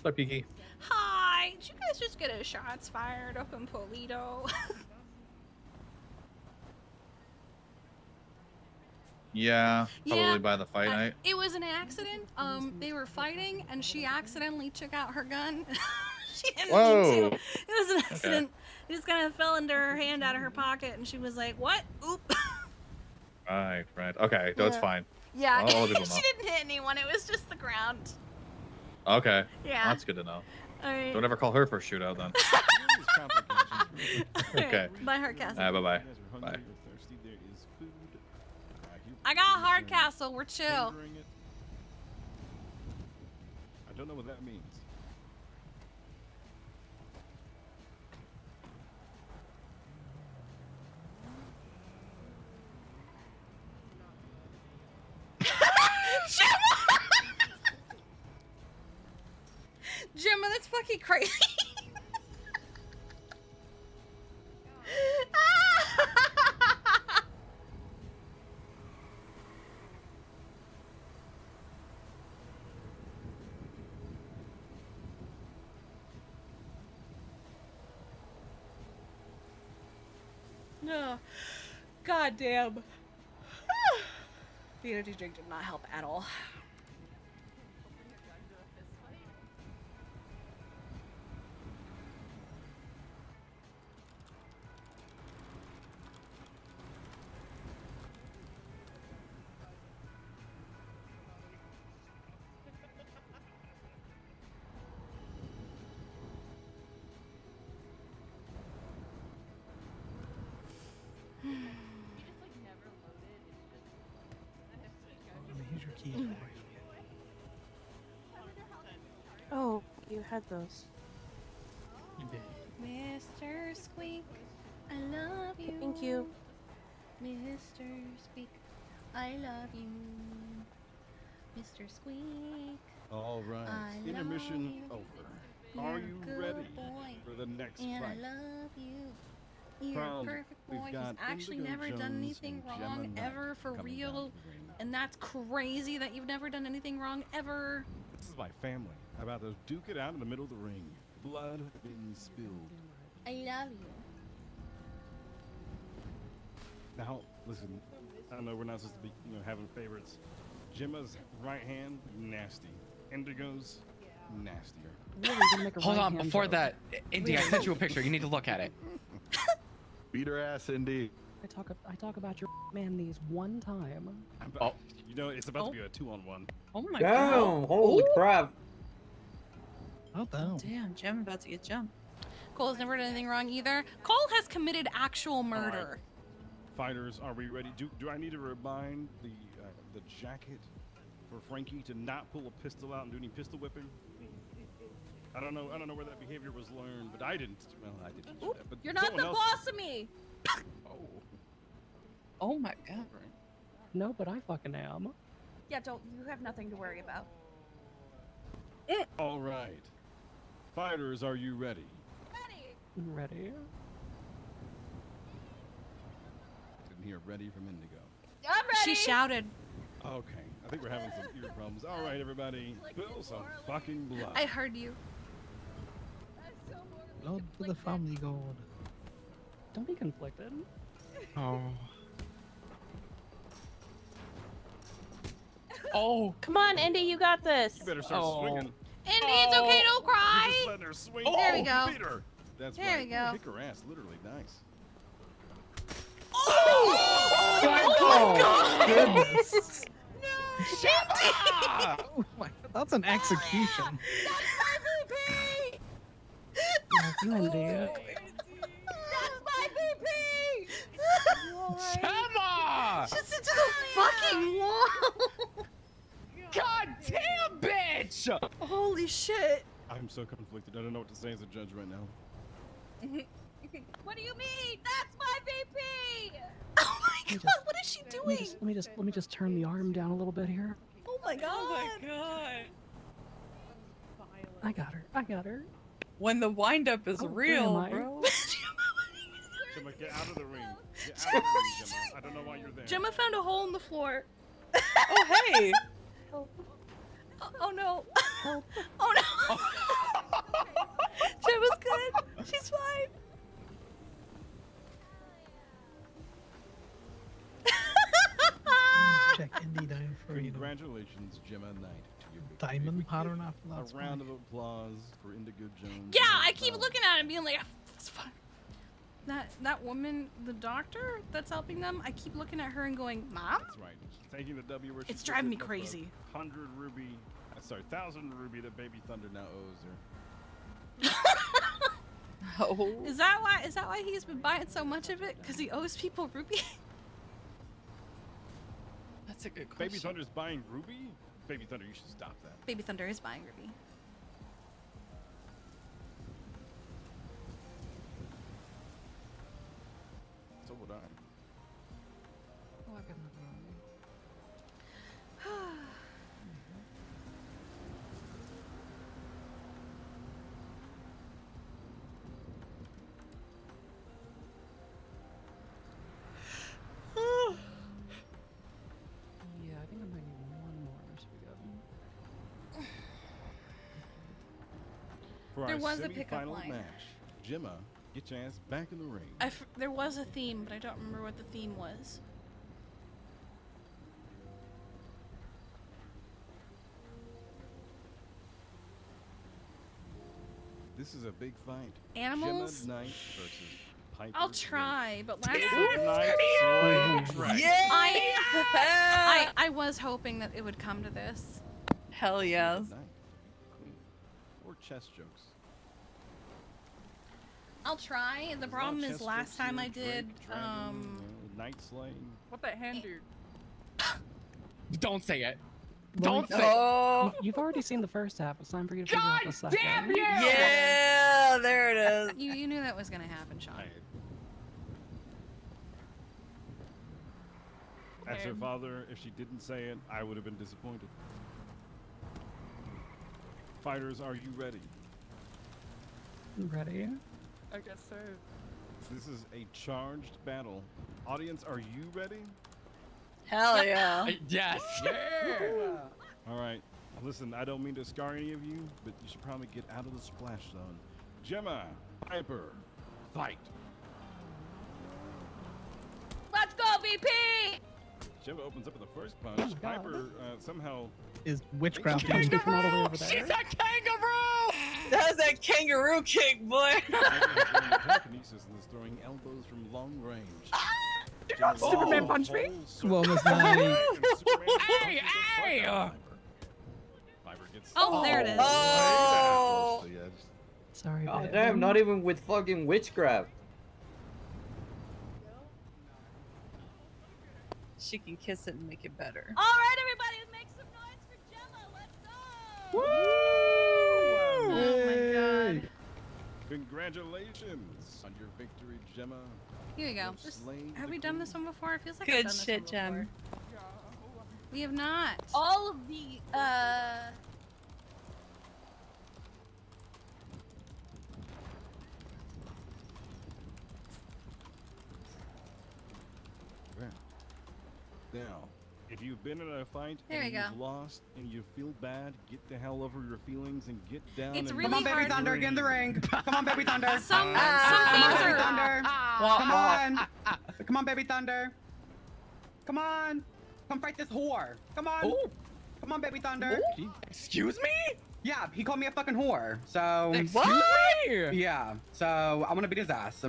Speaker 4: What's up, Kiki?
Speaker 2: Hi! Did you guys just get a shots fired up in Polito?
Speaker 4: Yeah, probably
Speaker 2: Yeah,
Speaker 4: by the fight night.
Speaker 2: It was an accident. They were fighting, and she accidentally took out her gun. She didn't mean to. It was an accident. It just kind of fell into her hand out of her pocket, and she was like, "What? Oop!"
Speaker 4: Right. Okay, no, it's
Speaker 2: Yeah.
Speaker 4: fine.
Speaker 2: Yeah,
Speaker 4: I'll let people know.
Speaker 2: she didn't hit anyone. It was just the ground.
Speaker 4: Okay.
Speaker 2: Yeah.
Speaker 4: That's good to know.
Speaker 2: Alright.
Speaker 4: Don't ever call her for a shootout then. Okay.
Speaker 2: Bye, Hardcastle.
Speaker 4: Bye-bye. Bye.
Speaker 2: I got Hardcastle. We're chill.
Speaker 20: I don't know what that means.
Speaker 2: Gemma, that's fucking crazy. No. God damn. The energy drink did not help at all.
Speaker 18: Here's your keys.
Speaker 17: Oh, you had those.
Speaker 18: You did.
Speaker 2: Mr. Squeak, I love you.
Speaker 17: Thank you.
Speaker 2: Mr. Squeak, I love you. Mr. Squeak.
Speaker 20: All right.
Speaker 2: I
Speaker 20: Intermission
Speaker 2: love
Speaker 20: over. Are
Speaker 2: You're
Speaker 20: you
Speaker 2: a good
Speaker 20: ready
Speaker 2: boy,
Speaker 20: for the next
Speaker 2: and
Speaker 20: fight?
Speaker 2: I love you. You're
Speaker 20: Proud,
Speaker 2: a perfect
Speaker 20: we've
Speaker 2: boy. He's
Speaker 20: got
Speaker 2: actually
Speaker 20: Indigo
Speaker 2: never done
Speaker 20: Jones
Speaker 2: anything
Speaker 20: and
Speaker 2: wrong
Speaker 20: Gemma
Speaker 2: ever
Speaker 20: Knight
Speaker 2: for
Speaker 20: coming
Speaker 2: real.
Speaker 20: down to the ring.
Speaker 2: And that's crazy that you've never done anything wrong ever.
Speaker 20: This is my family. About to duke it out in the middle of the ring. Blood being spilled.
Speaker 2: I love you.
Speaker 20: Now, listen. I know we're not supposed to be, having favorites. Gemma's right hand, nasty. Indigo's, nastier.
Speaker 1: Hold on, before that, Indy, I sent you a picture. You need to look at it.
Speaker 20: Beat her ass, Indy.
Speaker 11: I talk about your man these one time.
Speaker 20: Oh, it's about to be a 2-on-1.
Speaker 11: Oh my
Speaker 5: Damn!
Speaker 11: god.
Speaker 5: Holy
Speaker 11: Ooh.
Speaker 5: crap!
Speaker 18: Oh, damn.
Speaker 10: Damn, Jim about to get jumped.
Speaker 2: Cole's never done anything wrong either. Cole has committed actual murder.
Speaker 20: Fighters, are we ready? Do I need to remind the jacket for Frankie to not pull a pistol out and do any pistol whipping? I don't know where that behavior was learned, but I didn't. Well, I didn't do that. But
Speaker 21: You're not the
Speaker 20: someone else-
Speaker 21: boss of me.
Speaker 10: Oh my god.
Speaker 3: No, but I fucking am.
Speaker 21: Yeah, don't. You have nothing to worry about.
Speaker 20: All right. Fighters, are you ready?
Speaker 3: Ready?
Speaker 20: Didn't hear ready from Indigo.
Speaker 21: I'm ready.
Speaker 2: She shouted.
Speaker 20: Okay, I think we're having some ear problems. All right, everybody, spill some fucking blood.
Speaker 2: I heard you.
Speaker 18: Blood for the family gold.
Speaker 3: Don't be conflicted.
Speaker 18: Oh.
Speaker 17: Oh. Come on, Indy, you got this.
Speaker 20: You better start swinging.
Speaker 2: Indy, it's okay, don't
Speaker 20: You're
Speaker 2: cry.
Speaker 20: just letting her swing.
Speaker 2: There we go.
Speaker 20: Beat her. That's
Speaker 2: There
Speaker 20: right.
Speaker 2: we go.
Speaker 20: Kick her ass, literally. Nice.
Speaker 18: Oh my goodness.
Speaker 2: Gemma!
Speaker 18: Oh my, that's an execution.
Speaker 3: Indy.
Speaker 21: That's my VP.
Speaker 1: Gemma!
Speaker 2: Just into the fucking wall.
Speaker 1: God damn, bitch!
Speaker 2: Holy shit.
Speaker 20: I'm so conflicted. I don't know what to say as a judge right now.
Speaker 21: What do you mean? That's my VP.
Speaker 2: Oh my god, what is she doing?
Speaker 3: Let me just turn the arm down a little bit here.
Speaker 2: Oh my god.
Speaker 10: Oh my god.
Speaker 3: I got her. I got her.
Speaker 10: When the windup is
Speaker 3: Oh, where
Speaker 10: real,
Speaker 3: am I?
Speaker 10: bro.
Speaker 20: Gemma, get out of the ring. Get out of the ring, Gemma. I don't know why you're there.
Speaker 2: Gemma found a hole in the floor.
Speaker 10: Oh hey.
Speaker 2: Oh no. Oh no. Gemma's good. She's fine.
Speaker 18: Check Indy down for you.
Speaker 20: Congratulations, Gemma Knight, to your victory.
Speaker 18: Diamond pattern after that.
Speaker 20: A round of applause for Indigo Jones.
Speaker 2: Yeah, I keep looking at it and being like, that's fine. That woman, the doctor that's helping them, I keep looking at her and going, Mom?
Speaker 20: That's right. Taking the W where
Speaker 2: It's driving me crazy.
Speaker 20: 100 ruby, sorry, 1,000 ruby that Baby Thunder now owes her.
Speaker 10: Oh.
Speaker 2: Is that why he's been buying so much of it? Because he owes people ruby?
Speaker 10: That's a good question.
Speaker 20: Baby Thunder's buying ruby? Baby Thunder, you should stop that.
Speaker 2: Baby Thunder is buying ruby.
Speaker 20: So would I.
Speaker 3: Yeah, I think I might need one more. So we got.
Speaker 20: For
Speaker 2: There
Speaker 20: our
Speaker 2: was a pickup
Speaker 20: semi-final
Speaker 2: line.
Speaker 20: match, Gemma, get your ass back in the ring.
Speaker 2: There was a theme, but I don't remember what the theme was.
Speaker 20: This is a big fight.
Speaker 2: Animals?
Speaker 20: Gemma Knight versus Piper.
Speaker 2: I'll try, but last
Speaker 10: Yeah!
Speaker 2: I was hoping that it would come to this.
Speaker 10: Hell yes.
Speaker 20: Queen. Or chess jokes.
Speaker 2: I'll try. The
Speaker 20: There's
Speaker 2: problem
Speaker 20: no
Speaker 2: is
Speaker 20: chess
Speaker 2: last
Speaker 20: jokes
Speaker 2: time
Speaker 20: here.
Speaker 2: I did,
Speaker 20: Drake, dragon, knight slaying.
Speaker 16: What that hand do?
Speaker 1: Don't say it.
Speaker 3: Well,
Speaker 1: Don't say
Speaker 10: Oh.
Speaker 3: You've already seen the first half. It's time for you to figure out the second.
Speaker 1: damn you!
Speaker 10: Yeah, there it is.
Speaker 2: You knew that was gonna happen, Sean.
Speaker 20: As her father, if she didn't say it, I would have been disappointed. Fighters, are you ready?
Speaker 3: Ready?
Speaker 16: I guess so.
Speaker 20: This is a charged battle. Audience, are you ready?
Speaker 10: Hell yeah.
Speaker 1: Yes.
Speaker 20: All right. Listen, I don't mean to scar any of you, but you should probably get out of the splash zone. Gemma, Piper, fight.
Speaker 21: Let's go, VP.
Speaker 20: Gemma opens up with the first punch. Piper somehow
Speaker 18: Is witchcraft.
Speaker 3: From all the way over there.
Speaker 1: She's a kangaroo!
Speaker 10: That's that kangaroo kick, boy.
Speaker 20: telekinesis and is throwing elbows from long range. Gemma
Speaker 3: Superman
Speaker 20: rolls
Speaker 3: punch
Speaker 20: the
Speaker 3: me?
Speaker 20: whole
Speaker 18: What was my?
Speaker 1: Hey, hey!
Speaker 20: Piper gets
Speaker 2: Oh, there it is.
Speaker 10: Oh.
Speaker 20: close to the edge.
Speaker 3: Sorry,
Speaker 5: Oh
Speaker 3: babe.
Speaker 5: damn, not even with fucking witchcraft.
Speaker 10: She can kiss it and make it better.
Speaker 21: All right, everybody, make some noise for Gemma. Let's go.
Speaker 2: Oh my god.
Speaker 20: Congratulations on your victory, Gemma.
Speaker 2: Here we go.
Speaker 20: You've
Speaker 2: This,
Speaker 20: slain
Speaker 2: have
Speaker 20: the
Speaker 2: we done this one before? It feels like I've
Speaker 10: Good
Speaker 2: done this
Speaker 10: shit,
Speaker 2: one
Speaker 10: Gem.
Speaker 2: before. We have not.
Speaker 21: All of the
Speaker 20: Now, if you've been in a fight
Speaker 2: There
Speaker 20: and
Speaker 2: we
Speaker 20: you've
Speaker 2: go.
Speaker 20: lost and you feel bad, get the hell over your feelings and get down.
Speaker 2: It's
Speaker 20: and
Speaker 2: really
Speaker 11: Come on, baby
Speaker 2: hard.
Speaker 11: thunder, get in the ring. Come on, baby thunder.
Speaker 2: Some
Speaker 11: Come on,
Speaker 2: things
Speaker 11: baby
Speaker 2: are.
Speaker 11: thunder. Come on. Come on, baby thunder. Come on. Come fight this whore. Come on.
Speaker 1: Ooh.
Speaker 11: Come on, baby thunder.
Speaker 1: Excuse me?
Speaker 11: Yeah, he called me a fucking whore. So
Speaker 1: Excuse me?
Speaker 11: yeah. So I'm gonna beat his ass.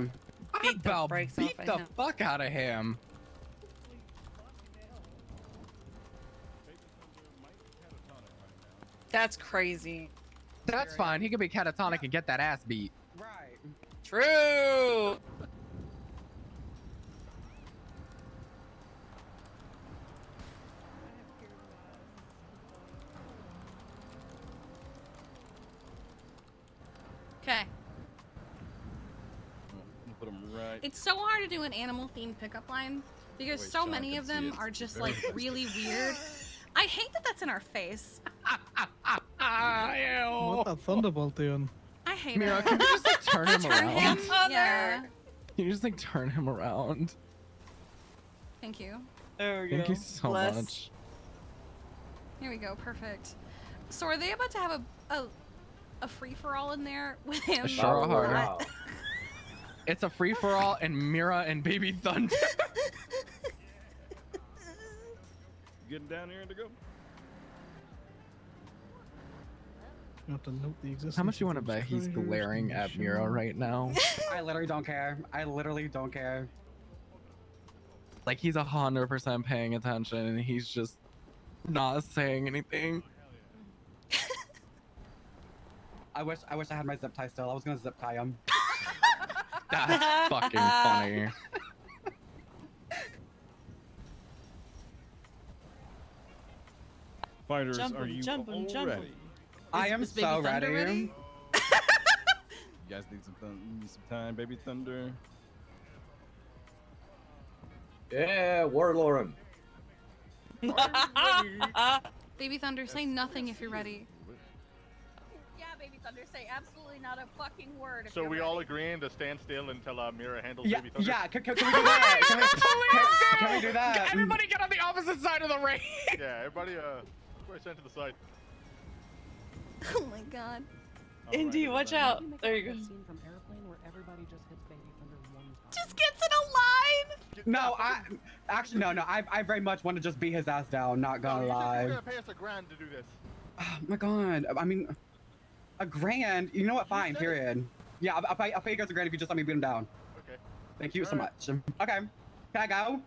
Speaker 10: Beat the
Speaker 1: About
Speaker 10: brakes
Speaker 1: beat
Speaker 10: off, I
Speaker 1: the
Speaker 10: know.
Speaker 1: fuck out of him.
Speaker 10: That's crazy.
Speaker 1: That's fine. He could be catatonic and get that ass beat.
Speaker 11: Right.
Speaker 10: True.
Speaker 2: Okay.
Speaker 20: Put him right.
Speaker 2: It's so hard to do an animal themed pickup line because
Speaker 20: Wait,
Speaker 2: so
Speaker 20: Sean
Speaker 2: many
Speaker 20: can
Speaker 2: of
Speaker 20: see
Speaker 2: them
Speaker 20: it.
Speaker 2: are
Speaker 20: It's
Speaker 2: just
Speaker 20: very
Speaker 2: like
Speaker 20: nice.
Speaker 2: really weird. I hate that that's in our face.
Speaker 18: What a thunderbolt doing?
Speaker 2: I hate
Speaker 1: Mira,
Speaker 2: it.
Speaker 1: can you just like turn him
Speaker 2: Turn
Speaker 1: around?
Speaker 2: him. Yeah.
Speaker 1: Can you just like turn him around?
Speaker 2: Thank you.
Speaker 10: There we go.
Speaker 1: Thank you so
Speaker 10: Bless.
Speaker 1: much.
Speaker 2: Here we go. Perfect. So are they about to have a free for all in there with him?
Speaker 1: Sure
Speaker 5: Oh,
Speaker 1: are.
Speaker 5: wow.
Speaker 1: It's a free for all, and Mira and Baby Thunder.
Speaker 20: Getting down here to go.
Speaker 18: You have to note the existence.
Speaker 1: How much you
Speaker 18: of
Speaker 1: want to bet he's
Speaker 18: obscures
Speaker 1: glaring
Speaker 18: and
Speaker 1: at Mira
Speaker 18: show-
Speaker 1: right now?
Speaker 11: I literally don't care. I literally don't care.
Speaker 1: Like he's 100% paying attention, and he's just not saying anything.
Speaker 11: I wish I had my zip tie still. I was gonna zip tie him.
Speaker 1: That's fucking funny.
Speaker 20: Fighters,
Speaker 10: Jump
Speaker 20: are
Speaker 10: 'em,
Speaker 20: you
Speaker 10: jump 'em,
Speaker 20: all
Speaker 10: jump 'em.
Speaker 20: ready?
Speaker 11: I am
Speaker 2: is Baby
Speaker 11: so
Speaker 2: Thunder
Speaker 11: ready.
Speaker 2: ready?
Speaker 20: You guys need some time, Baby Thunder.
Speaker 5: Yeah, Warlord.
Speaker 2: Baby Thunder, say nothing if you're ready.
Speaker 21: Yeah, baby thunder, say absolutely not a fucking word. If
Speaker 6: So
Speaker 21: you're
Speaker 6: we
Speaker 21: ready.
Speaker 6: all agreeing to stand still until Mira handles
Speaker 11: Yeah,
Speaker 6: Baby Thunder?
Speaker 11: yeah. Can we do that? Can we do that?
Speaker 1: Everybody get on the opposite side of the ring.
Speaker 6: Yeah, everybody stand to the side.
Speaker 2: Oh my god.
Speaker 6: All
Speaker 10: Indy,
Speaker 6: right,
Speaker 10: watch
Speaker 6: everybody.
Speaker 10: out. There you go.
Speaker 3: Scene from Airplane where everybody just hits Baby Thunder one time.
Speaker 2: Just gets in a line.
Speaker 11: No, no. I very much want to just beat his ass down. Not gonna
Speaker 6: You're
Speaker 11: lie.
Speaker 6: gonna pay us $1,000 to do this.
Speaker 11: Oh my god. I mean, $1,000. You know what? Fine. Period. Yeah, I'll pay you guys $1,000 if you just let me beat him down.
Speaker 6: Okay.
Speaker 11: Thank you so
Speaker 6: Alright.
Speaker 11: much. Okay. Can I go?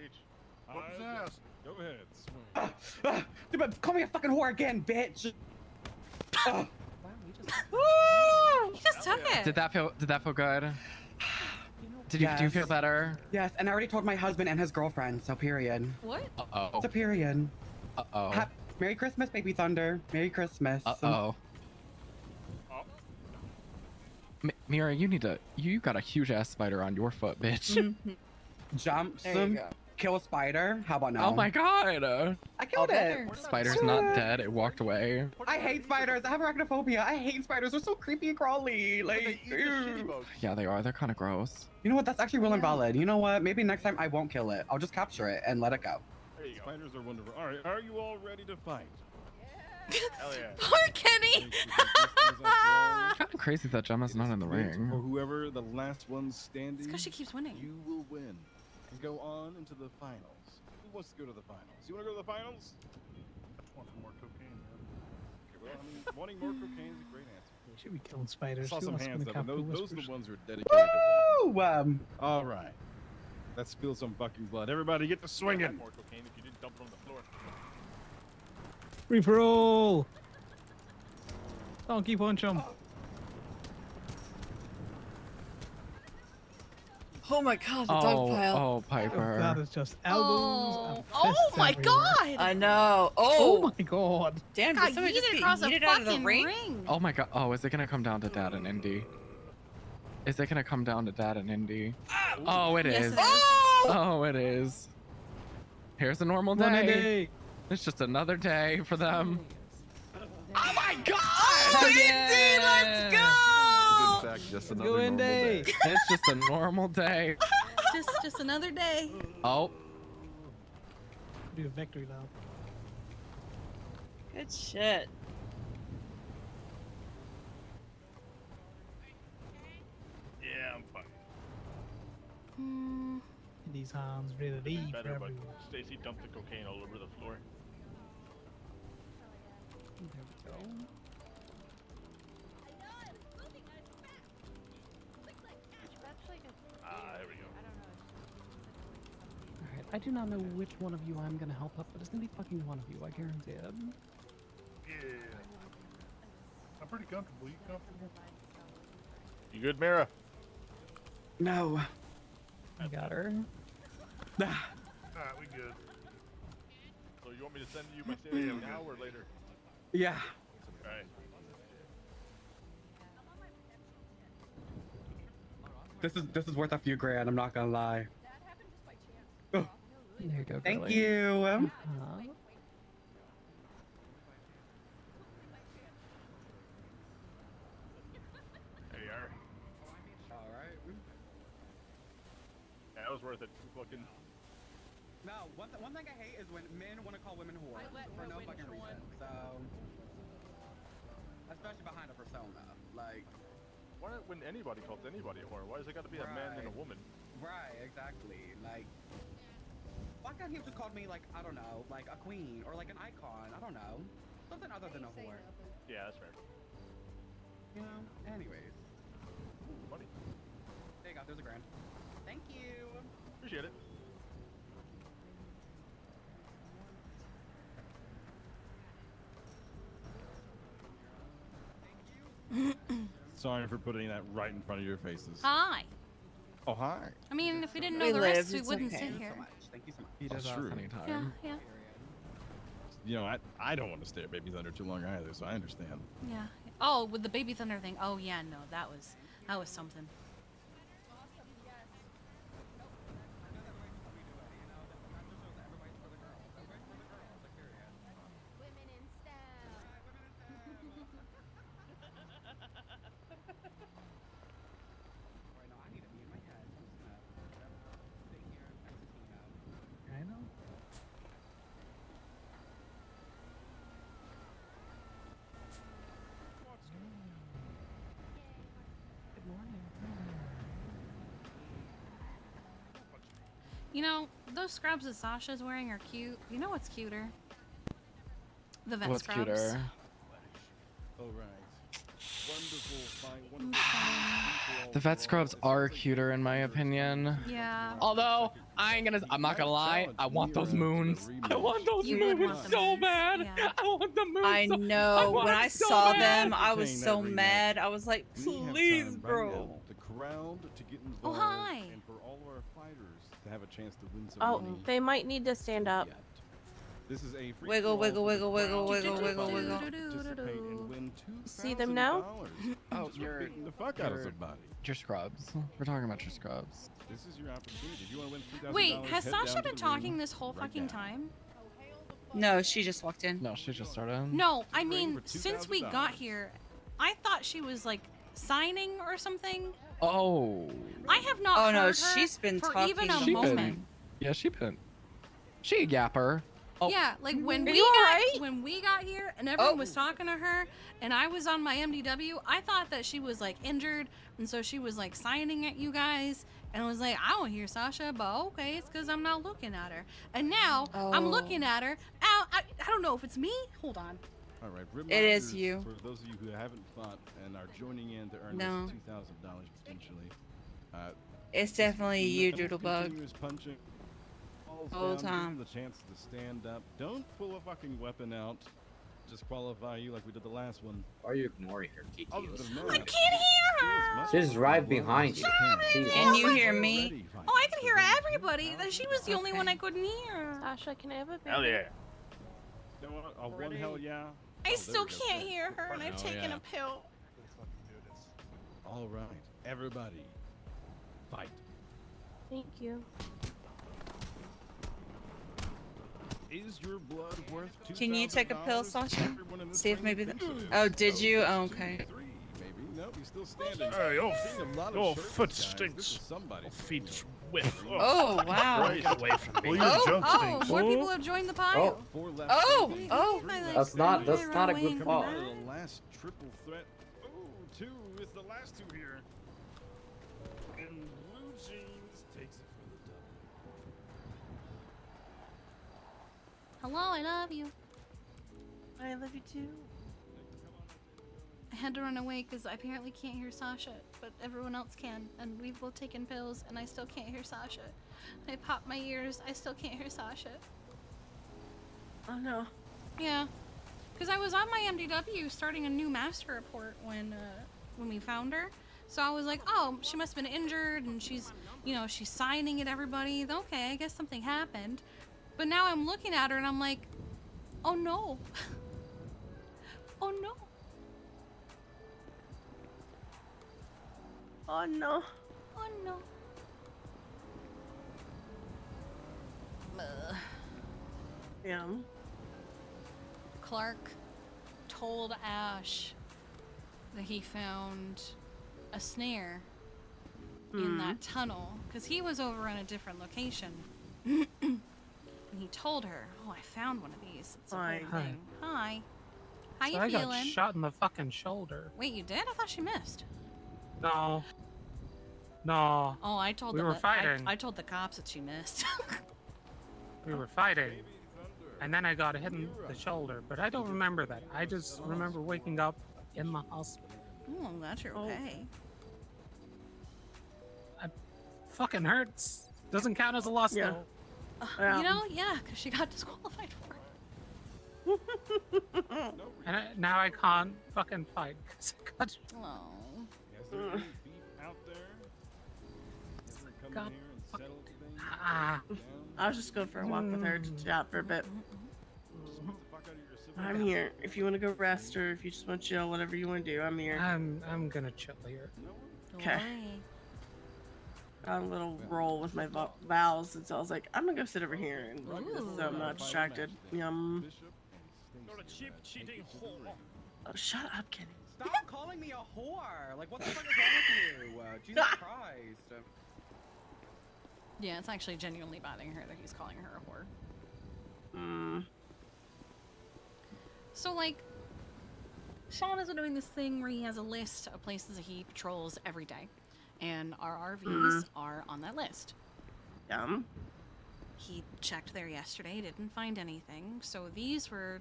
Speaker 6: Each. Whoop his ass.
Speaker 20: Go ahead, swing.
Speaker 11: Dude, call me a fucking whore again, bitch.
Speaker 3: Wow, we just.
Speaker 2: He just took it.
Speaker 1: Did that feel good? Do you feel better?
Speaker 11: Yes, and I already told my husband and his girlfriend, so period.
Speaker 2: What?
Speaker 1: Uh-oh.
Speaker 11: It's a period.
Speaker 1: Uh-oh.
Speaker 11: Merry Christmas, Baby Thunder. Merry Christmas.
Speaker 1: Uh-oh. Mira, you got a huge ass spider on your foot, bitch.
Speaker 11: Jump
Speaker 10: There you
Speaker 11: some,
Speaker 10: go.
Speaker 11: kill a spider. How about now?
Speaker 1: Oh my god.
Speaker 11: I killed it.
Speaker 1: Spider's not dead. It walked away.
Speaker 11: I hate spiders. I have arachnophobia. I hate spiders. They're so creepy and crawly. Like, ew.
Speaker 1: Yeah, they are. They're kind of gross.
Speaker 11: You know what? That's actually real and valid. You know what? Maybe next time I won't kill it. I'll just capture it and let it go.
Speaker 6: There you go.
Speaker 20: Spiders are wonderful. All right, are you all ready to fight?
Speaker 6: Hell yeah.
Speaker 2: Poor Kenny.
Speaker 1: Kind of crazy that Gemma's not in the ring.
Speaker 20: For whoever the last one standing,
Speaker 2: It's because she keeps winning.
Speaker 20: you will win and go on into the finals. Who wants to go to the finals? You want to go to the finals?
Speaker 6: I just want some more cocaine, man.
Speaker 20: Okay, well, I mean, wanting more cocaine is a great answer.
Speaker 18: You should be killing spiders.
Speaker 20: I saw
Speaker 18: Who
Speaker 20: some
Speaker 18: wants to
Speaker 20: hands
Speaker 18: win
Speaker 20: up, and
Speaker 18: Capital
Speaker 20: those are the
Speaker 18: Whispers?
Speaker 20: ones who are dedicated to winning.
Speaker 11: Woo!
Speaker 20: All right. Let's spill some fucking blood. Everybody get to swinging.
Speaker 6: More cocaine if you didn't dump it on the floor.
Speaker 18: Free for all. Donkey punch him.
Speaker 10: Oh my god, the dog pile.
Speaker 1: Oh, Piper.
Speaker 18: That is just elbows and
Speaker 2: Oh
Speaker 18: fists
Speaker 2: my
Speaker 18: everywhere.
Speaker 2: god!
Speaker 10: I know.
Speaker 18: Oh
Speaker 10: Oh,
Speaker 18: my god.
Speaker 10: damn!
Speaker 2: Got
Speaker 10: Did somebody just
Speaker 2: yeeted
Speaker 10: get
Speaker 2: across a
Speaker 10: yeeted out of the
Speaker 2: fucking
Speaker 10: ring?
Speaker 1: Oh my god. Oh, is it gonna come down to Dad and Indy? Is it gonna come down to Dad and Indy? Oh, it
Speaker 2: Yes,
Speaker 1: is.
Speaker 2: it is.
Speaker 1: Oh, it is. Here's a normal
Speaker 18: Come on,
Speaker 1: day.
Speaker 18: Indy.
Speaker 1: It's just another day for them. Oh my god!
Speaker 10: Oh, Indy, let's go!
Speaker 20: In fact, just
Speaker 18: Go,
Speaker 20: another normal
Speaker 18: Indy.
Speaker 20: day.
Speaker 1: It's just a normal day.
Speaker 2: Just another day.
Speaker 1: Oh,
Speaker 18: Do a victory lap.
Speaker 10: Good shit.
Speaker 6: Yeah, I'm fine.
Speaker 2: Hmm.
Speaker 18: These hands really leave for
Speaker 6: Better, but
Speaker 18: everyone.
Speaker 6: Stacy dumped the cocaine all over the floor.
Speaker 18: There we go.
Speaker 6: There we go.
Speaker 18: Alright, I do not know which one of you I'm gonna help up, but it's gonna be fucking one of you, I guarantee it.
Speaker 6: Yeah. I'm pretty comfortable. You comfortable? You good, Mara?
Speaker 11: No.
Speaker 18: I got her.
Speaker 6: Alright, we good. So you want me to send you my stereo now or later?
Speaker 11: Yeah.
Speaker 6: Alright.
Speaker 11: This is worth a few grand. I'm not gonna lie. Oh,
Speaker 7: There you go,
Speaker 11: thank
Speaker 7: girly.
Speaker 11: you.
Speaker 6: There you are.
Speaker 11: All right.
Speaker 6: Yeah, that was worth it. Fucking.
Speaker 11: No, one thing I hate is when men want to call women whores for no fucking reason. So, especially behind a persona, like.
Speaker 6: Why when anybody calls anybody a whore? Why does it got to be a man and a woman?
Speaker 11: Right, exactly. Like, why can't he have just called me like I don't know, like a queen or like an icon? I don't know, something other than a whore.
Speaker 6: Yeah, that's fair.
Speaker 11: You know. Anyways.
Speaker 6: Money.
Speaker 11: There you go. There's a grand. Thank you.
Speaker 6: Appreciate it.
Speaker 20: Sorry for putting that right in front of your faces.
Speaker 2: Hi.
Speaker 20: Oh, hi.
Speaker 2: I mean, if we didn't know
Speaker 10: We
Speaker 2: the
Speaker 10: lived,
Speaker 2: rest, we
Speaker 10: it's
Speaker 2: wouldn't
Speaker 10: okay.
Speaker 2: sit here.
Speaker 11: Thank you so much.
Speaker 1: he
Speaker 20: That's
Speaker 1: does that
Speaker 20: true.
Speaker 1: anytime.
Speaker 2: Yeah, yeah,
Speaker 20: You know, I don't want to stare at babies under too long either, so I understand.
Speaker 2: yeah. Oh, with the baby thunder thing. Oh yeah, no, that was something.
Speaker 18: I know. Good morning.
Speaker 2: You know, those scrubs that Sasha's wearing are cute. You know what's cuter? The vet
Speaker 1: What's
Speaker 2: scrubs.
Speaker 1: cuter?
Speaker 20: All right. Wonderful, fine, wonderful.
Speaker 1: The vet scrubs are cuter in my opinion.
Speaker 2: Yeah.
Speaker 1: Although I'm not gonna lie, I want those moons. I want those
Speaker 2: You would
Speaker 1: moons
Speaker 2: want the
Speaker 1: so
Speaker 2: moons,
Speaker 1: bad.
Speaker 2: yeah.
Speaker 1: I want the moons.
Speaker 10: I
Speaker 1: so-
Speaker 10: know.
Speaker 1: want
Speaker 10: When
Speaker 1: them
Speaker 10: I
Speaker 1: so
Speaker 10: saw
Speaker 1: bad.
Speaker 10: them, I was
Speaker 20: Entertain
Speaker 10: so
Speaker 20: every
Speaker 10: mad. I was like,
Speaker 20: We have
Speaker 10: please,
Speaker 20: time right
Speaker 10: bro.
Speaker 20: now, the crowd to get involved,
Speaker 2: Oh, hi.
Speaker 20: and for all of our fighters to have a chance to win some
Speaker 17: Oh,
Speaker 20: money.
Speaker 17: they might need to stand up.
Speaker 20: This is a free
Speaker 10: Wiggle,
Speaker 20: for all
Speaker 10: wiggle,
Speaker 20: for the
Speaker 10: wiggle,
Speaker 20: crowd
Speaker 10: wiggle,
Speaker 20: to
Speaker 10: wiggle,
Speaker 20: participate
Speaker 10: wiggle,
Speaker 20: and win
Speaker 17: See them now?
Speaker 20: $2,000
Speaker 1: Oh,
Speaker 20: just for
Speaker 1: you're
Speaker 20: beating the fuck out of
Speaker 1: you're-
Speaker 20: somebody.
Speaker 1: Your scrubs. We're talking about your scrubs.
Speaker 20: This is your opportunity. If you want to win $2,000,
Speaker 2: Wait, has
Speaker 20: head down
Speaker 2: Sasha
Speaker 20: to
Speaker 2: been
Speaker 20: the
Speaker 2: talking
Speaker 20: ring
Speaker 2: this whole
Speaker 20: right
Speaker 2: fucking
Speaker 20: now.
Speaker 2: time?
Speaker 10: No, she just walked in.
Speaker 1: No, she just started.
Speaker 2: No, I
Speaker 20: ring
Speaker 2: mean,
Speaker 20: for
Speaker 2: since we
Speaker 20: $2,000.
Speaker 2: got here, I thought she was like signing or something.
Speaker 1: Oh.
Speaker 2: I have not
Speaker 10: Oh
Speaker 2: heard
Speaker 10: no,
Speaker 2: her
Speaker 10: she's been
Speaker 2: for
Speaker 10: talking.
Speaker 2: even a
Speaker 1: She
Speaker 2: moment.
Speaker 1: been. Yeah, she been. She a yapper. Oh.
Speaker 2: Yeah, like when
Speaker 10: Are
Speaker 2: we
Speaker 10: you
Speaker 2: got
Speaker 10: alright?
Speaker 2: when we got here and everyone was talking to her and I was on my MDW, I thought that she was like injured and so she was like signing at you guys and I was like, I don't hear Sasha, but okay, it's because I'm not looking at her. And now I'm looking at her. I don't know if it's me. Hold on.
Speaker 20: All right,
Speaker 10: It is
Speaker 20: reminders
Speaker 10: you.
Speaker 20: For those of you who haven't fought and are joining in to earn
Speaker 10: No.
Speaker 20: this $2,000 potentially.
Speaker 10: It's definitely you,
Speaker 20: nothing
Speaker 10: Doodlebug.
Speaker 20: continuous punching. Falls
Speaker 10: Whole
Speaker 20: down, give
Speaker 10: time.
Speaker 20: them the chance to stand up. Don't pull a fucking weapon out. disqualify you like we did the last one.
Speaker 5: Why are you ignoring her, Kiki?
Speaker 20: Other than
Speaker 2: I
Speaker 20: that,
Speaker 2: can't hear her.
Speaker 5: She's right behind you. She's
Speaker 10: Can you hear me?
Speaker 2: Oh, I can hear everybody. That she was the only one I couldn't hear.
Speaker 17: Sasha, can I have a baby?
Speaker 20: hell yeah. You know what? One hell yeah.
Speaker 2: I still can't hear her, and I've
Speaker 20: Oh,
Speaker 2: taken
Speaker 20: yeah.
Speaker 2: a pill.
Speaker 20: All right, everybody, fight.
Speaker 17: Thank you.
Speaker 20: Is your blood worth
Speaker 10: Can you take a pill, Sasha?
Speaker 20: Everyone in this
Speaker 10: See if
Speaker 20: ring
Speaker 10: maybe
Speaker 20: is
Speaker 10: the.
Speaker 20: good.
Speaker 10: Oh, did you? Oh, okay.
Speaker 20: Maybe. Nope, he's still standing.
Speaker 6: Hey, your
Speaker 20: Seeing a lot of
Speaker 6: your
Speaker 20: shirts,
Speaker 6: foot
Speaker 20: guys.
Speaker 6: stinks.
Speaker 20: This is somebody.
Speaker 6: Your feet whiff.
Speaker 10: Oh, wow.
Speaker 6: Get away from me.
Speaker 2: Oh, more people have joined the pile.
Speaker 10: Oh.
Speaker 5: That's not a good fall.
Speaker 20: The last triple threat. Oh, two is the last two here. And Blue Jeans takes it for the double.
Speaker 2: Hello, I love you.
Speaker 17: I love you too.
Speaker 2: I had to run away because I apparently can't hear Sasha, but everyone else can, and we've both taken pills, and I still can't hear Sasha. I popped my ears, I still can't hear Sasha.
Speaker 17: Oh no.
Speaker 2: Yeah, because I was on my MDW starting a new master report when we found her. So I was like, oh, she must have been injured, and she's, she's signing it, everybody. Okay, I guess something happened. But now I'm looking at her, and I'm like, oh no. Oh no.
Speaker 17: Oh no.
Speaker 2: Oh no.
Speaker 17: Yeah.
Speaker 2: Clark told Ash that he found a snare in that tunnel because he was over in a different location. And he told her, "Oh, I found one of these. It's a
Speaker 18: Hi.
Speaker 2: good thing." Hi. How
Speaker 18: So
Speaker 2: you
Speaker 18: I
Speaker 2: feeling?
Speaker 18: got shot in the fucking shoulder.
Speaker 2: Wait, you did? I thought she missed.
Speaker 18: No. No.
Speaker 2: Oh, I told
Speaker 18: We
Speaker 2: them
Speaker 18: were
Speaker 2: that-
Speaker 18: fighting.
Speaker 2: I told the cops that she missed.
Speaker 18: We were fighting. And then I got hit in the shoulder, but I don't remember that. I just remember waking up in the hospital.
Speaker 2: Oh, I'm glad you're okay.
Speaker 18: It fucking hurts. Doesn't count as a loss
Speaker 17: Yeah.
Speaker 18: though.
Speaker 2: Yeah, because she got disqualified for it.
Speaker 18: And now I can't fucking fight because I got.
Speaker 2: Oh.
Speaker 20: Is there any beef out there? Ever come
Speaker 18: God
Speaker 20: in here and settle things?
Speaker 18: Ah.
Speaker 17: I was just going for a walk with her to chat for a bit. I'm here. If you want to go rest or if you just want to chill, whatever you want to do, I'm here.
Speaker 18: I'm gonna chill here.
Speaker 17: Okay. Got a little roll with my vowels, and so I was like, I'm gonna go sit over here, and so I'm not distracted. Yum.
Speaker 6: You're a cheap, cheating whore.
Speaker 17: Oh, shut up, Kenny.
Speaker 11: Stop calling me a whore! Like, what the fuck is wrong with you? Jesus Christ.
Speaker 2: Yeah, it's actually genuinely bothering her that he's calling her a whore. So, like, Sean is doing this thing where he has a list of places that he patrols every day. And our RVs are on that list.
Speaker 17: Yum.
Speaker 2: He checked there yesterday, didn't find anything. So these were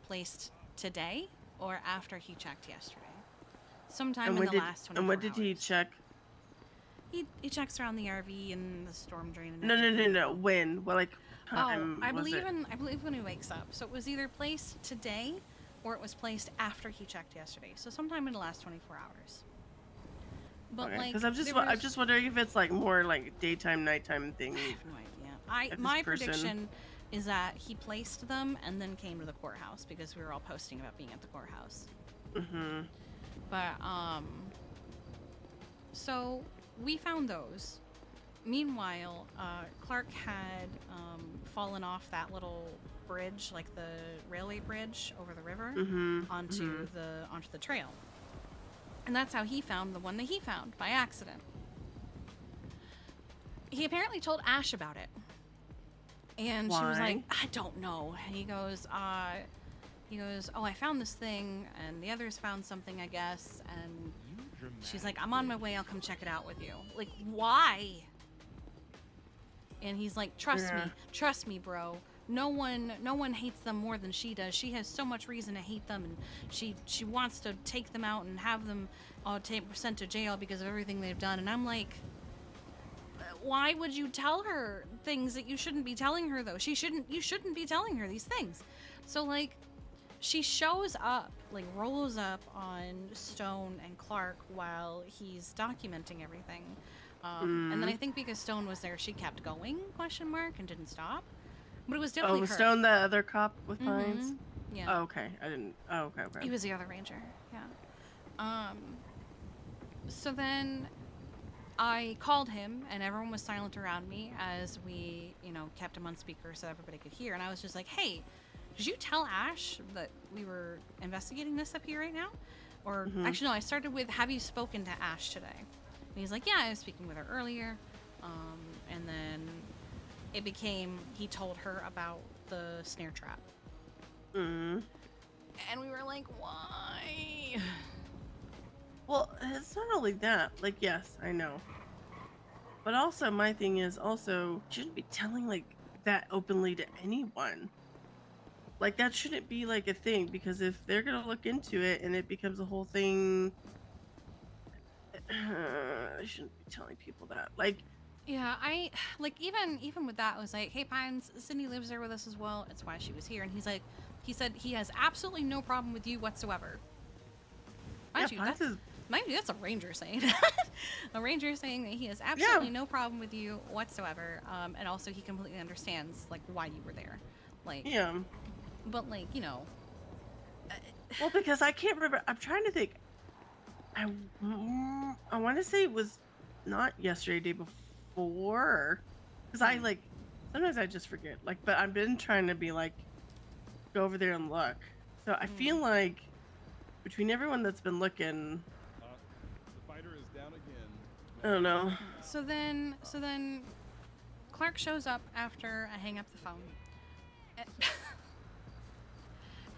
Speaker 2: placed today or after he checked yesterday. Sometime in the last 24
Speaker 17: And what did he check?
Speaker 2: He checks around the RV and the storm drain and
Speaker 17: No. When? Well, like, time
Speaker 2: I
Speaker 17: was
Speaker 2: believe
Speaker 17: it?
Speaker 2: I believe when he wakes up. So it was either placed today or it was placed after he checked yesterday. So sometime in the last 24 hours. But like,
Speaker 17: because I'm just wondering if it's like more like daytime, nighttime thing.
Speaker 2: I have no idea. My prediction is that he placed them and then came to the courthouse because we were all posting about being at the courthouse. But so we found those. Meanwhile, Clark had fallen off that little bridge, like the railway bridge over the river, onto the trail. And that's how he found the one that he found by accident. He apparently told Ash about it. And she was like, I don't know. And he goes, oh, I found this thing, and the others found something, I guess. And she's like, I'm on my way, I'll come check it out with you. Like, why? And he's like, trust me, bro. No one hates them more than she does. She has so much reason to hate them, and she wants to take them out and have them sent to jail because of everything they've done. And I'm like, why would you tell her things that you shouldn't be telling her, though? You shouldn't be telling her these things. So like, she shows up, like rolls up on Stone and Clark while he's documenting everything. And then I think because Stone was there, she kept going, question mark, and didn't stop. But it was definitely
Speaker 17: Oh, was
Speaker 2: her.
Speaker 17: Stone the other cop with Pines?
Speaker 2: Yeah.
Speaker 17: Oh, okay. I didn't. Oh, okay.
Speaker 2: He was the other ranger, yeah. So then I called him, and everyone was silent around me as we, kept him on speaker so everybody could hear. And I was just like, hey, did you tell Ash that we were investigating this up here right now? Or actually, no, I started with, have you spoken to Ash today? And he's like, yeah, I was speaking with her earlier. And then it became, he told her about the snare trap. And we were like, why?
Speaker 17: Well, it's not only that. Like, yes, I know. But also, my thing is also, shouldn't be telling, like, that openly to anyone. Like, that shouldn't be, like, a thing, because if they're gonna look into it and it becomes a whole thing, I shouldn't be telling people that. Like,
Speaker 2: yeah, I, like, even with that, I was like, hey, Pines, Cindy lives there with us as well. It's why she was here. And he said he has absolutely no problem with you whatsoever. Mind you, that's a ranger saying that. A ranger saying that he has absolutely no problem with you whatsoever. And also he completely understands, like, why you were there. Like,
Speaker 17: yeah.
Speaker 2: But, like,
Speaker 17: well, because I can't remember. I'm trying to think. I want to say it was not yesterday, day before. Because I, like, sometimes I just forget. Like, but I've been trying to be, like, go over there and look. So I feel like between everyone that's been looking,
Speaker 20: The fighter is down again.
Speaker 17: I don't know.
Speaker 2: So then Clark shows up after I hang up the phone.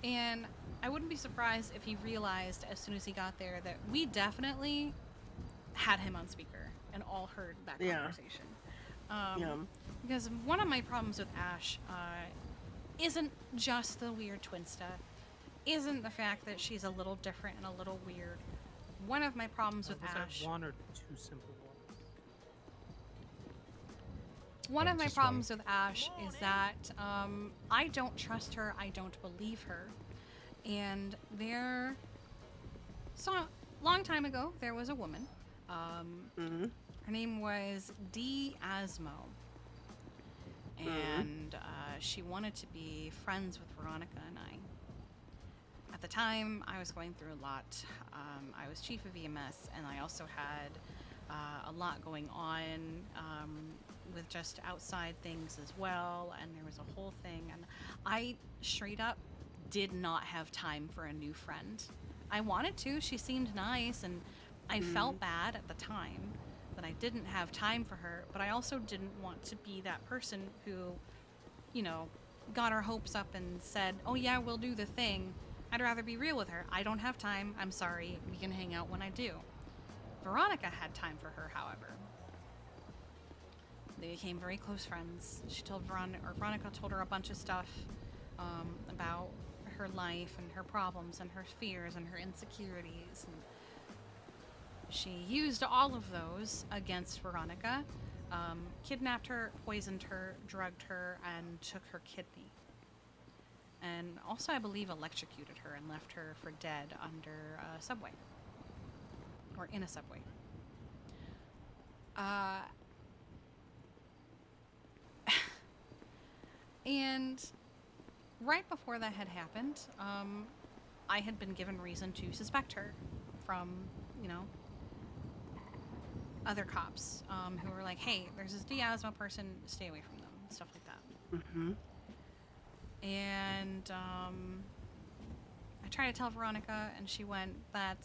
Speaker 2: And I wouldn't be surprised if he realized as soon as he got there that we definitely had him on speaker and all heard that conversation. Because one of my problems with Ash isn't just the weird twinsta, isn't the fact that she's a little different and a little weird. One of my problems with Ash.
Speaker 18: One or two simple ones.
Speaker 2: One of my problems with Ash is that I don't trust her, I don't believe her. And long time ago, there was a woman. Her name was Dee Asmo. And she wanted to be friends with Veronica and I. At the time, I was going through a lot. I was chief of EMS, and I also had a lot going on with just outside things as well, and there was a whole thing, and I straight up did not have time for a new friend. I wanted to. She seemed nice, and I felt bad at the time that I didn't have time for her, but I also didn't want to be that person who, got her hopes up and said, oh yeah, we'll do the thing. I'd rather be real with her. I don't have time. I'm sorry. We can hang out when I do. Veronica had time for her, however. They became very close friends. She told Veronica told her a bunch of stuff about her life and her problems and her fears and her insecurities. And she used all of those against Veronica, kidnapped her, poisoned her, drugged her, and took her kidney. And also, I believe, electrocuted her and left her for dead under a subway. Or in a subway. And right before that had happened, I had been given reason to suspect her from, other cops who were like, hey, there's this Diazma person, stay away from them, stuff like that. And I tried to tell Veronica, and she went, that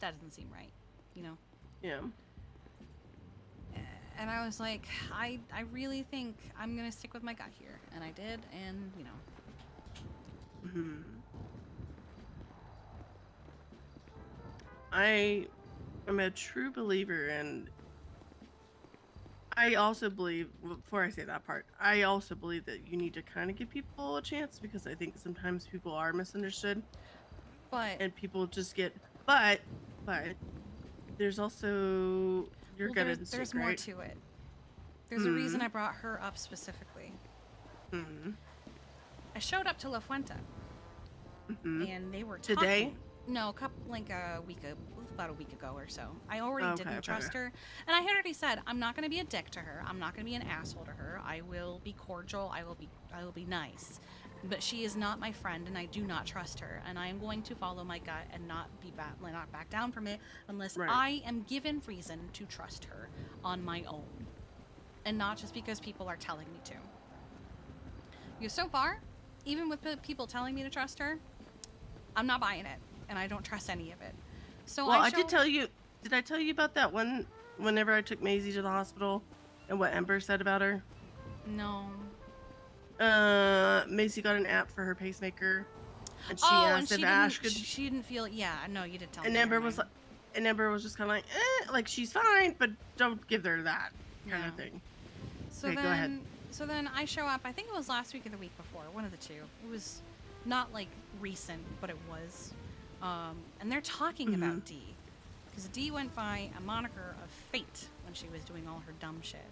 Speaker 2: doesn't seem right,
Speaker 17: Yeah.
Speaker 2: And I was like, I really think I'm going to stick with my gut here. And I did, and,
Speaker 17: I am a true believer, and I also believe, before I say that part, I also believe that you need to kind of give people a chance, because I think sometimes people are misunderstood. And people just get, but there's also your gut instinct,
Speaker 2: there's
Speaker 17: right?
Speaker 2: more to it. There's a reason I brought her up specifically. I showed up to La Fuente. and they were
Speaker 17: Today?
Speaker 2: talking. No, about a week ago or so. I already
Speaker 17: Okay,
Speaker 2: didn't
Speaker 17: okay,
Speaker 2: trust
Speaker 17: okay.
Speaker 2: her, and I had already said I'm not going to be a dick to her. I'm not going to be an asshole to her. I will be cordial. I will be nice. But she is not my friend, and I do not trust her. And I am going to follow my gut and not back down from it unless I am given reason to trust her on my own, and not just because people are telling me to. Because so far, even with people telling me to trust her, I'm not buying it, and I don't trust any of it. So
Speaker 17: Well, I did tell you. Did I tell you about that one? Whenever I took Maisie to the hospital, and what Ember said about her.
Speaker 2: No.
Speaker 17: Maisie got an app for her pacemaker, and she
Speaker 2: Oh,
Speaker 17: asked
Speaker 2: and
Speaker 17: if Ash could.
Speaker 2: she didn't feel. Yeah, no, you did tell me.
Speaker 17: And
Speaker 2: never
Speaker 17: Ember was
Speaker 2: mind.
Speaker 17: like, and Ember was just kind of like she's fine, but don't give her that kind of thing.
Speaker 2: So
Speaker 17: okay,
Speaker 2: then,
Speaker 17: go ahead.
Speaker 2: So then I show up. I think it was last week or the week before, one of the two. It was not like recent, but it was. And they're talking about D, because D went by a moniker of Fate when she was doing all her dumb shit.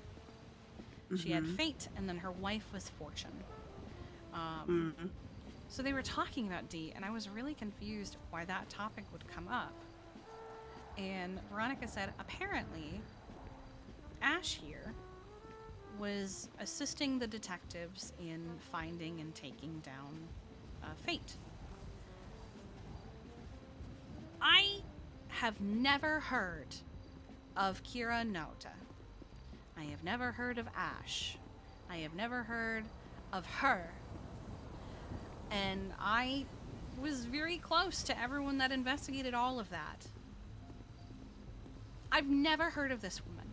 Speaker 2: She had Fate, and then her wife was Fortune. So they were talking about D, and I was really confused why that topic would come up. And Veronica said, apparently, Ash here was assisting the detectives in finding and taking down Fate. I have never heard of Kira Nota. I have never heard of Ash. I have never heard of her. And I was very close to everyone that investigated all of that. I've never heard of this woman.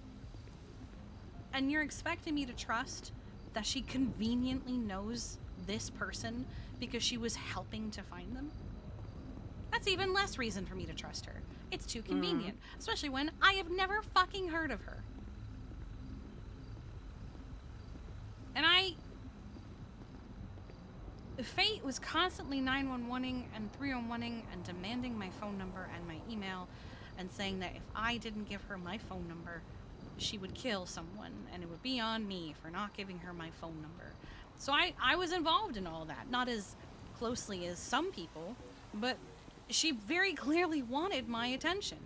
Speaker 2: And you're expecting me to trust that she conveniently knows this person because she was helping to find them? That's even less reason for me to trust her. It's too convenient, especially when I have never fucking heard of her. And Fate was constantly 911ing and 311ing and demanding my phone number and my email and saying that if I didn't give her my phone number, she would kill someone, and it would be on me for not giving her my phone number. So I was involved in all that, not as closely as some people, but she very clearly wanted my attention.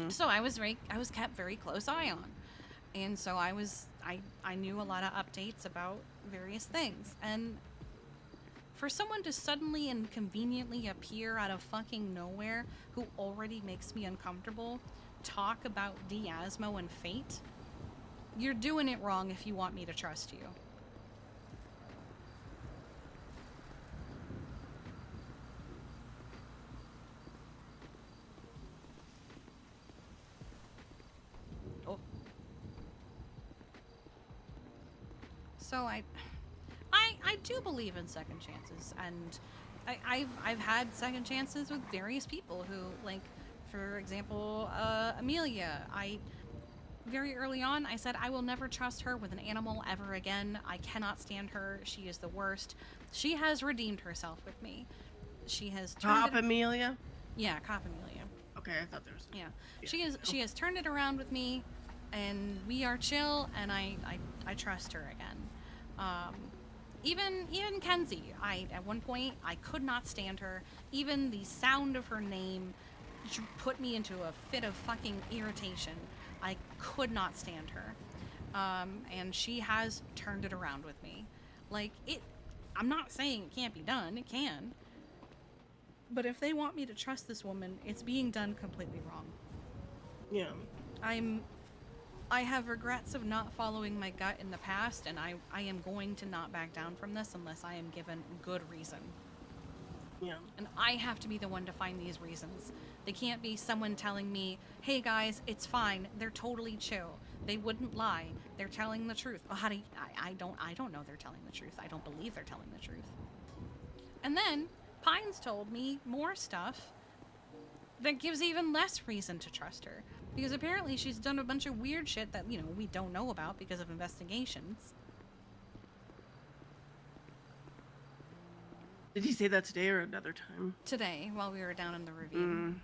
Speaker 2: So I was kept very close eye on. And so I knew a lot of updates about various things. And for someone to suddenly and conveniently appear out of fucking nowhere who already makes me uncomfortable, talk about Diasmo and Fate, you're doing it wrong if you want me to trust you. Oh. So I do believe in second chances, and I've had second chances with various people who, like, for example, Amelia. Very early on, I said I will never trust her with an animal ever again. I cannot stand her. She is the worst. She has redeemed herself with me. She has turned
Speaker 17: Cop Amelia?
Speaker 2: Yeah, Cop Amelia.
Speaker 17: Okay, I thought there was.
Speaker 2: Yeah, she has turned it around with me, and we are chill, and I trust her again. Even Kenzie, at one point I could not stand her. Even the sound of her name put me into a fit of fucking irritation. I could not stand her. And she has turned it around with me. Like, I'm not saying it can't be done, it can. But if they want me to trust this woman, it's being done completely wrong.
Speaker 17: Yeah.
Speaker 2: I have regrets of not following my gut in the past, and I am going to not back down from this unless I am given good reason.
Speaker 17: Yeah.
Speaker 2: And I have to be the one to find these reasons. They can't be someone telling me, hey guys, it's fine, they're totally chill. They wouldn't lie. They're telling the truth. Well, I don't know they're telling the truth. I don't believe they're telling the truth. And then Pines told me more stuff that gives even less reason to trust her. Because apparently she's done a bunch of weird shit that, we don't know about because of investigations.
Speaker 17: Did he say that today or another time?
Speaker 2: Today, while we were down in the ravine.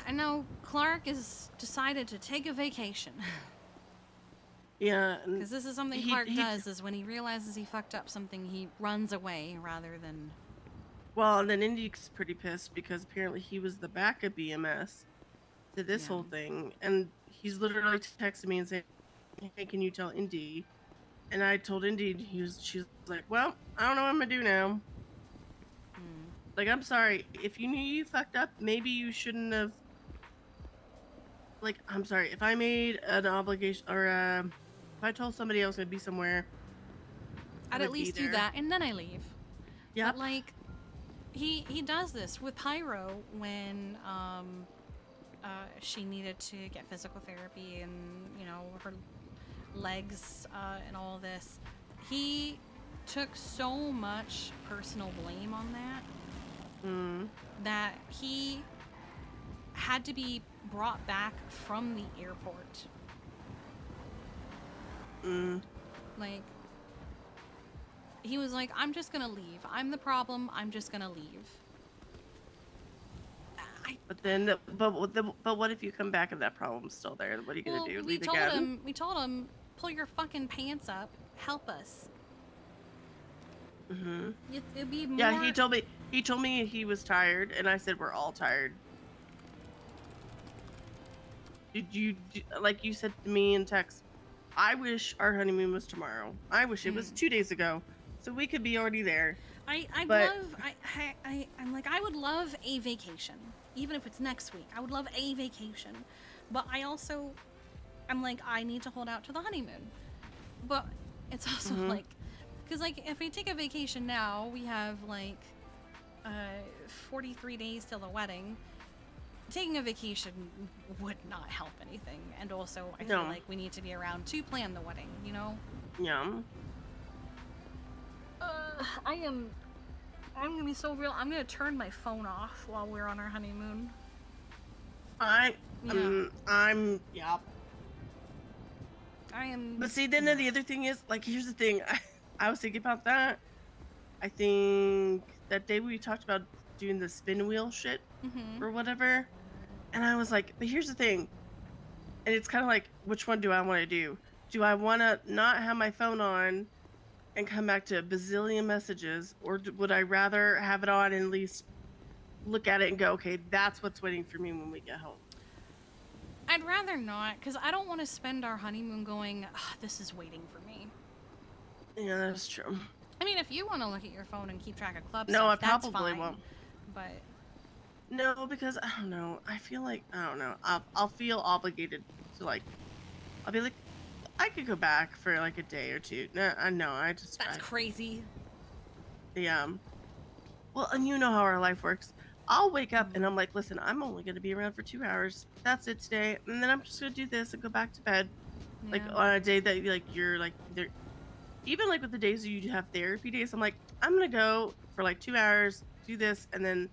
Speaker 2: And now Clark has decided to take a vacation.
Speaker 17: Yeah.
Speaker 2: Because this is something
Speaker 17: he-
Speaker 2: Clark
Speaker 17: he-
Speaker 2: does, is when he realizes he fucked up something, he runs away rather than...
Speaker 17: Well, and then Indy's pretty pissed because apparently he was the backup EMS to this whole thing, and he's literally texting me and saying, "Hey, can you tell Indy?" And I told Indy, she's like, "Well, I don't know what I'm gonna do now." Like, I'm sorry, if you knew you fucked up, maybe you shouldn't have. Like, I'm sorry, if I made an obligation or if I told somebody else I'd be somewhere, I
Speaker 2: I'd
Speaker 17: would
Speaker 2: at least
Speaker 17: be
Speaker 2: do
Speaker 17: there.
Speaker 2: that, and then I leave.
Speaker 17: Yep.
Speaker 2: But, like, he does this with Pyro when, she needed to get physical therapy and, you know, her legs, and all this. He took so much personal blame on that that he had to be brought back from the airport. Like, he was like, I'm just gonna leave. I'm the problem. I'm just gonna leave.
Speaker 17: But then, but what if you come back and that problem's still there? What are you gonna do?
Speaker 2: We
Speaker 17: Leave
Speaker 2: told
Speaker 17: again?
Speaker 2: him, pull your fucking pants up. Help us. It'd be more...
Speaker 17: Yeah, he told me he was tired, and I said we're all tired. Like you said to me in text, I wish our honeymoon was tomorrow. I wish it was 2 days ago, so we could be already there.
Speaker 2: I'm like, I would love a vacation, even if it's next week. I would love a vacation, but I'm like, I need to hold out to the honeymoon. But it's also like, because like if we take a vacation now, we have like 43 days till the wedding. Taking a vacation would not help anything, and also I feel like we need to be around to plan the wedding, you know?
Speaker 17: Yeah.
Speaker 2: I'm gonna be so real. I'm gonna turn my phone off while we're on our honeymoon.
Speaker 17: Yeah.
Speaker 2: I am.
Speaker 17: But see, then the other thing is, like, here's the thing. I was thinking about that. I think that day we talked about doing the spin wheel shit or whatever, and I was like, but here's the thing. And it's kind of like, which one do I want to do? Do I want to not have my phone on and come back to a bazillion messages, or would I rather have it on and at least look at it and go, okay, that's what's waiting for me when we get home?
Speaker 2: I'd rather not, because I don't want to spend our honeymoon going, this is waiting for me.
Speaker 17: Yeah, that's true.
Speaker 2: I mean, if you want to look at your phone and keep track of club
Speaker 17: No,
Speaker 2: stuff,
Speaker 17: I
Speaker 2: that's
Speaker 17: probably
Speaker 2: fine.
Speaker 17: won't.
Speaker 2: But
Speaker 17: no, because I don't know. I feel like I don't know. I'll feel obligated to like. I'll be like, I could go back for like a day or two. No, I just.
Speaker 2: That's crazy.
Speaker 17: Yeah. Well, and you know how our life works. I'll wake up and I'm like, listen, I'm only gonna be around for 2 hours. That's it today, and then I'm just gonna do this and go back to bed. Like on a day that you're like there. Even like with the days you have therapy days, I'm like, I'm gonna go for like 2 hours, do this, and then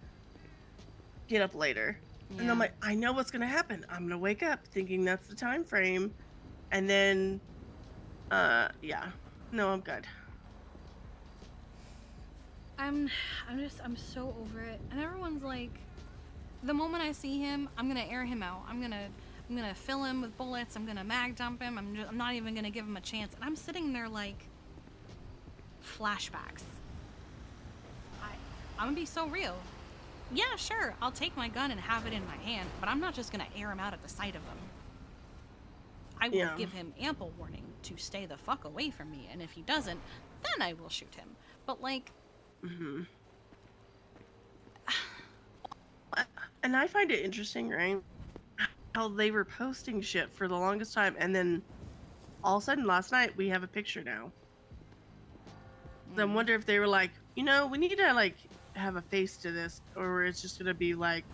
Speaker 17: get up later. And I'm like, I know what's gonna happen. I'm gonna wake up thinking that's the time frame, and then, yeah, no, I'm good.
Speaker 2: I'm so over it. And everyone's like, the moment I see him, I'm gonna air him out. I'm gonna fill him with bullets. I'm gonna mag dump him. I'm not even gonna give him a chance. And I'm sitting there like, flashbacks. I'm gonna be so real. Yeah, sure, I'll take my gun and have it in my hand, but I'm not just gonna air him out at the sight of him. I will give him ample warning to stay the fuck away from me, and if he doesn't, then I will shoot him. But like...
Speaker 17: And I find it interesting, right? How they were posting shit for the longest time, and then all of a sudden last night we have a picture now. So I wonder if they were like, you know, we need to like have a face to this, or it's just gonna be like,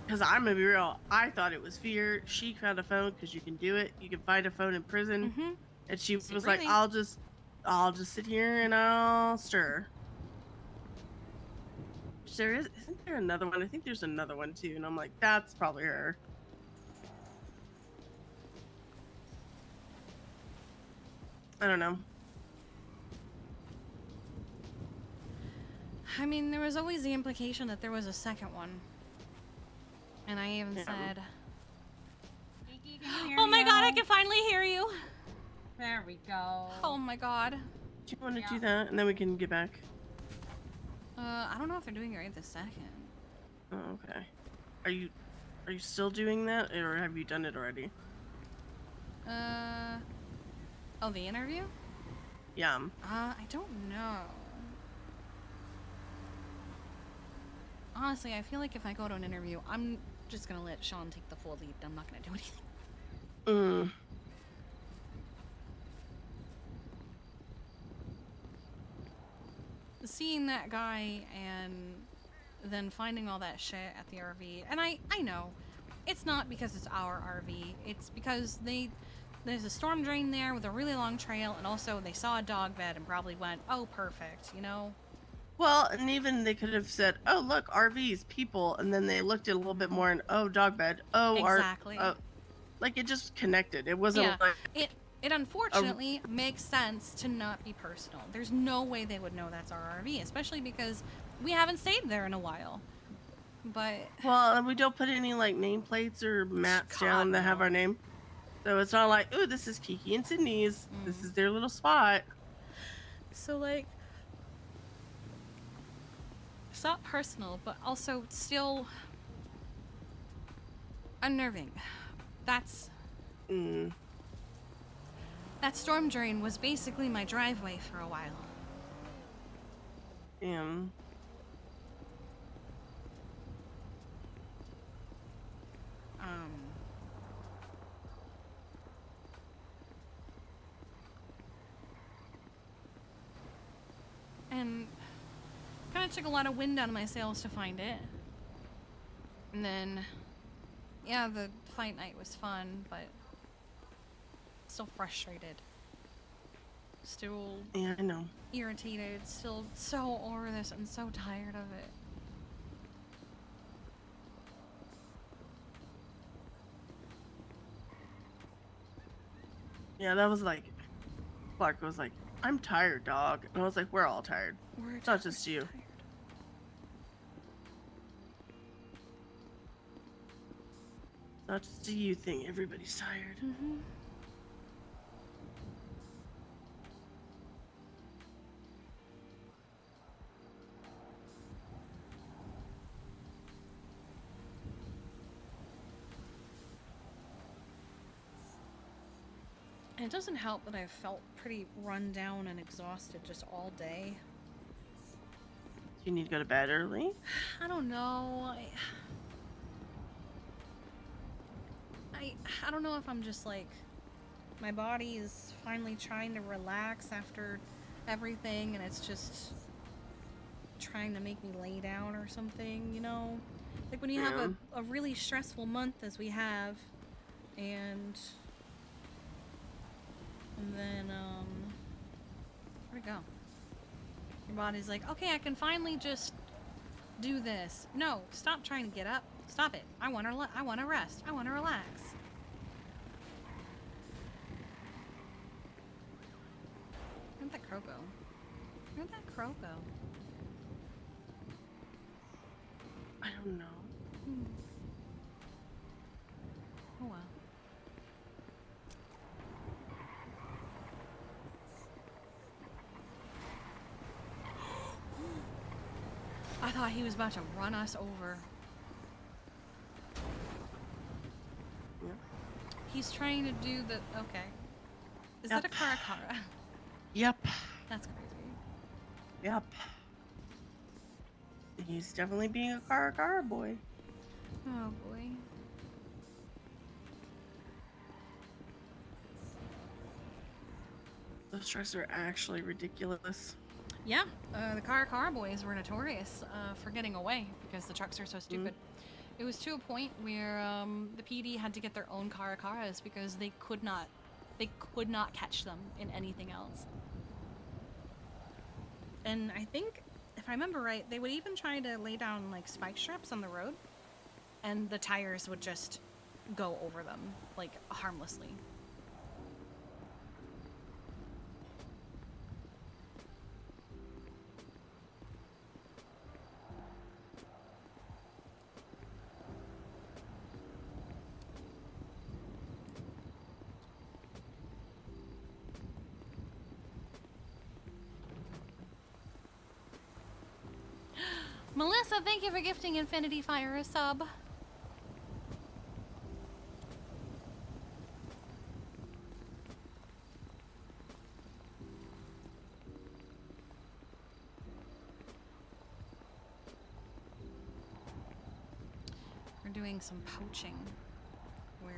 Speaker 17: because I'm gonna be real, I thought it was fear. She found a phone because you can do it. You can find a phone in prison, and she was like, I'll just sit here and I'll stir. Isn't there another one? I think there's another one too, and I'm like, that's probably her. I don't know.
Speaker 2: I mean, there was always the implication that there was a second one. And I even said...
Speaker 21: Oh my god, I can finally hear you.
Speaker 13: There we go.
Speaker 2: Oh my god.
Speaker 17: Do you want to do that, and then we can get back?
Speaker 2: I don't know if they're doing it right this second.
Speaker 17: Oh, okay. Are you still doing that, or have you done it already?
Speaker 2: Oh, the interview?
Speaker 17: Yeah.
Speaker 2: I don't know. Honestly, I feel like if I go to an interview, I'm just gonna let Sean take the full lead. I'm not gonna do anything. Seeing that guy and then finding all that shit at the RV, and I know, it's not because it's our RV. It's because there's a storm drain there with a really long trail, and also they saw a dog bed and probably went, oh, perfect, you know?
Speaker 17: Well, and even they could have said, "Oh, look, RVs, people," and then they looked at it a little bit more and, "Oh, dog bed. Oh,
Speaker 2: Exactly.
Speaker 17: like it just connected. It wasn't
Speaker 2: Yeah,
Speaker 17: like
Speaker 2: it unfortunately makes sense to not be personal. There's no way they would know that's our RV, especially because we haven't stayed there in a while. But
Speaker 17: well, and we don't put any like nameplates or mats down that have our name, so it's not like, "Oh, this is Kiki and Sydney's. This is their little spot."
Speaker 2: so like, it's not personal, but also still unnerving. That's that storm drain was basically my driveway for a while. And kind of took a lot of wind out of my sails to find it. And then, yeah, the fight night was fun, but still frustrated. Still
Speaker 17: Yeah, I know.
Speaker 2: irritated, still so over this and so tired of it.
Speaker 17: Yeah, that was like, Clark was like, "I'm tired, dog," and I was like, "We're all tired. It's not just you." It's not just a you thing. Everybody's tired.
Speaker 2: And it doesn't help that I've felt pretty run down and exhausted just all day.
Speaker 17: Do you need to go to bed early?
Speaker 2: I don't know. I don't know if I'm just like, my body is finally trying to relax after everything and it's just trying to make me lay down or something, you know? Like when you have a really stressful month as we have, and then, where'd it go? Your body's like, okay, I can finally just do this. No, stop trying to get up. Stop it. I want to rest. I want to relax. Where'd that crow go? Where'd that crow go?
Speaker 17: I don't know.
Speaker 2: Oh well. I thought he was about to run us over.
Speaker 17: Yeah.
Speaker 2: He's trying to do the... Okay. Is that a Karakara?
Speaker 17: Yep.
Speaker 2: That's crazy.
Speaker 17: Yep. He's definitely being a Karakara boy.
Speaker 2: Oh boy.
Speaker 17: Those trucks are actually ridiculous.
Speaker 2: Yeah, the Karakara boys were notorious for getting away because the trucks are so stupid. It was to a point where the PD had to get their own Karakaras because they could not catch them in anything else. And I think, if I remember right, they would even try to lay down like spike strips on the road, and the tires would just go over them like harmlessly. Melissa, thank you for gifting Infinity Fire a sub. We're doing some poaching, where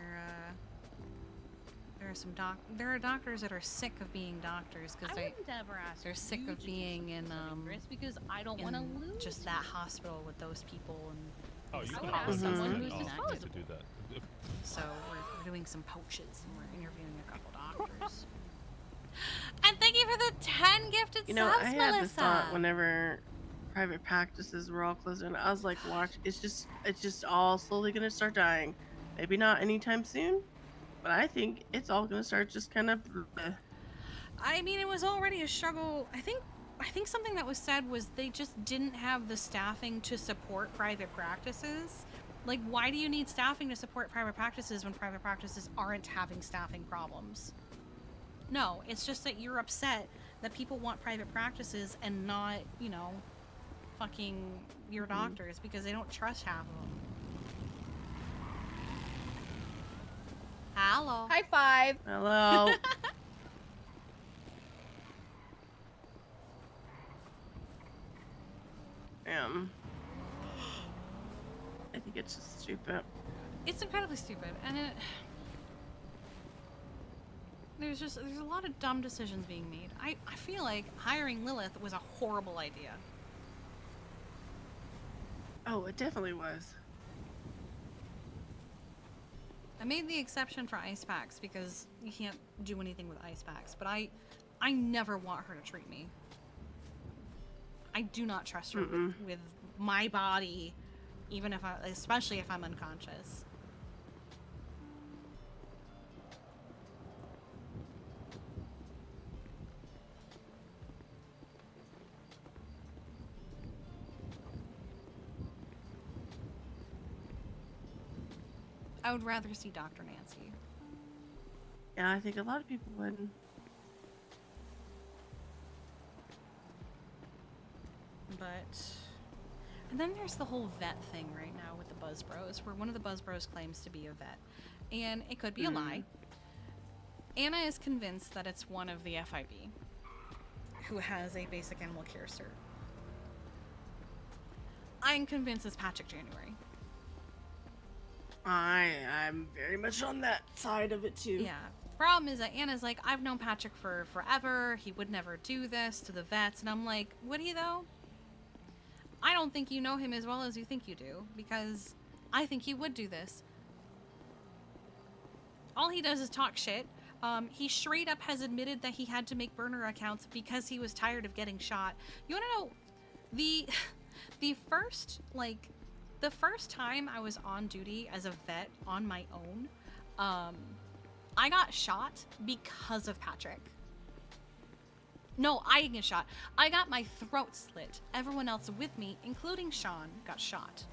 Speaker 2: there are doctors that are sick of being doctors because
Speaker 8: I wouldn't ever ask
Speaker 2: they're sick
Speaker 8: you
Speaker 2: of
Speaker 8: to
Speaker 2: being
Speaker 8: do
Speaker 2: in
Speaker 8: something, Chris, because I don't want to
Speaker 2: in
Speaker 8: lose.
Speaker 2: just that hospital with those people and
Speaker 6: Oh, you
Speaker 2: the
Speaker 6: can
Speaker 2: policies
Speaker 6: ask someone
Speaker 2: that are
Speaker 6: who's
Speaker 2: being
Speaker 6: disposable
Speaker 2: enacted.
Speaker 6: to do that.
Speaker 2: So we're doing some poaches and we're interviewing a couple doctors. And thank you for the 10 gifted
Speaker 17: You know,
Speaker 2: subs,
Speaker 17: I had
Speaker 2: Melissa.
Speaker 17: this thought whenever private practices were all closing. I was like, watch, it's just all slowly gonna start dying. Maybe not anytime soon, but I think it's all gonna start just kind of.
Speaker 2: I mean, it was already a struggle. I think something that was said was they just didn't have the staffing to support private practices. Like, why do you need staffing to support private practices when private practices aren't having staffing problems? No, it's just that you're upset that people want private practices and not, you know, fucking your doctors because they don't trust half of them. Hello.
Speaker 8: High five.
Speaker 17: Hello. I think it's just stupid.
Speaker 2: It's incredibly stupid, and there's a lot of dumb decisions being made. I feel like hiring Lilith was a horrible idea.
Speaker 17: Oh, it definitely was.
Speaker 2: I made the exception for ice packs because you can't do anything with ice packs, but I never want her to treat me. I do not trust her with my body, even if especially if I'm unconscious. I would rather see Dr. Nancy.
Speaker 17: Yeah, I think a lot of people would.
Speaker 2: And then there's the whole vet thing right now with the Buzz Bros, where one of the Buzz Bros claims to be a vet. And it could be a lie. Anna is convinced that it's one of the FIB who has a basic animal care cert. I'm convinced it's Patrick January.
Speaker 17: I'm very much on that side of it too.
Speaker 2: Yeah. Problem is that Anna's like, I've known Patrick for forever. He would never do this to the vets. And I'm like, would he though? I don't think you know him as well as you think you do, because I think he would do this. All he does is talk shit. He straight up has admitted that he had to make burner accounts because he was tired of getting shot. You wanna know, the first time I was on duty as a vet on my own, I got shot because of Patrick. No, I didn't get shot. I got my throat slit. Everyone else with me, including Sean, got shot.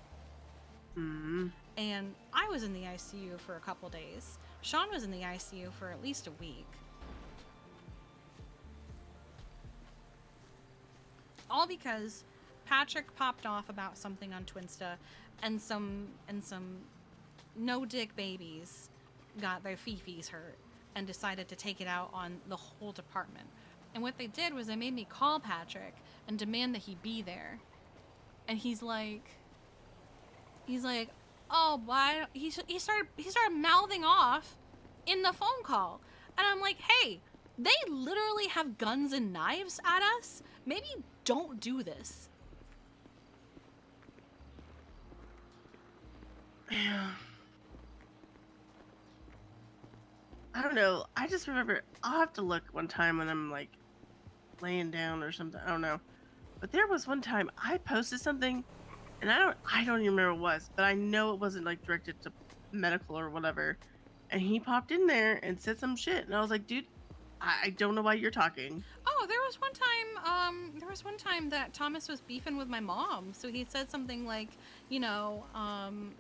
Speaker 2: And I was in the ICU for a couple days. Sean was in the ICU for at least a week. All because Patrick popped off about something on Twinsta, and some no-dick babies got their fifis hurt and decided to take it out on the whole department. And what they did was they made me call Patrick and demand that he be there. And he's like, oh, why? He started mouthing off in the phone call. And I'm like, hey, they literally have guns and knives at us. Maybe don't do this.
Speaker 17: Yeah. I don't know. I just remember, I'll have to look one time when I'm like laying down or something. I don't know. But there was one time I posted something, and I don't even remember what it was, but I know it wasn't like directed to medical or whatever. And he popped in there and said some shit, and I was like, dude, I don't know why you're talking.
Speaker 2: Oh, there was one time that Thomas was beefing with my mom. So he said something like, you know,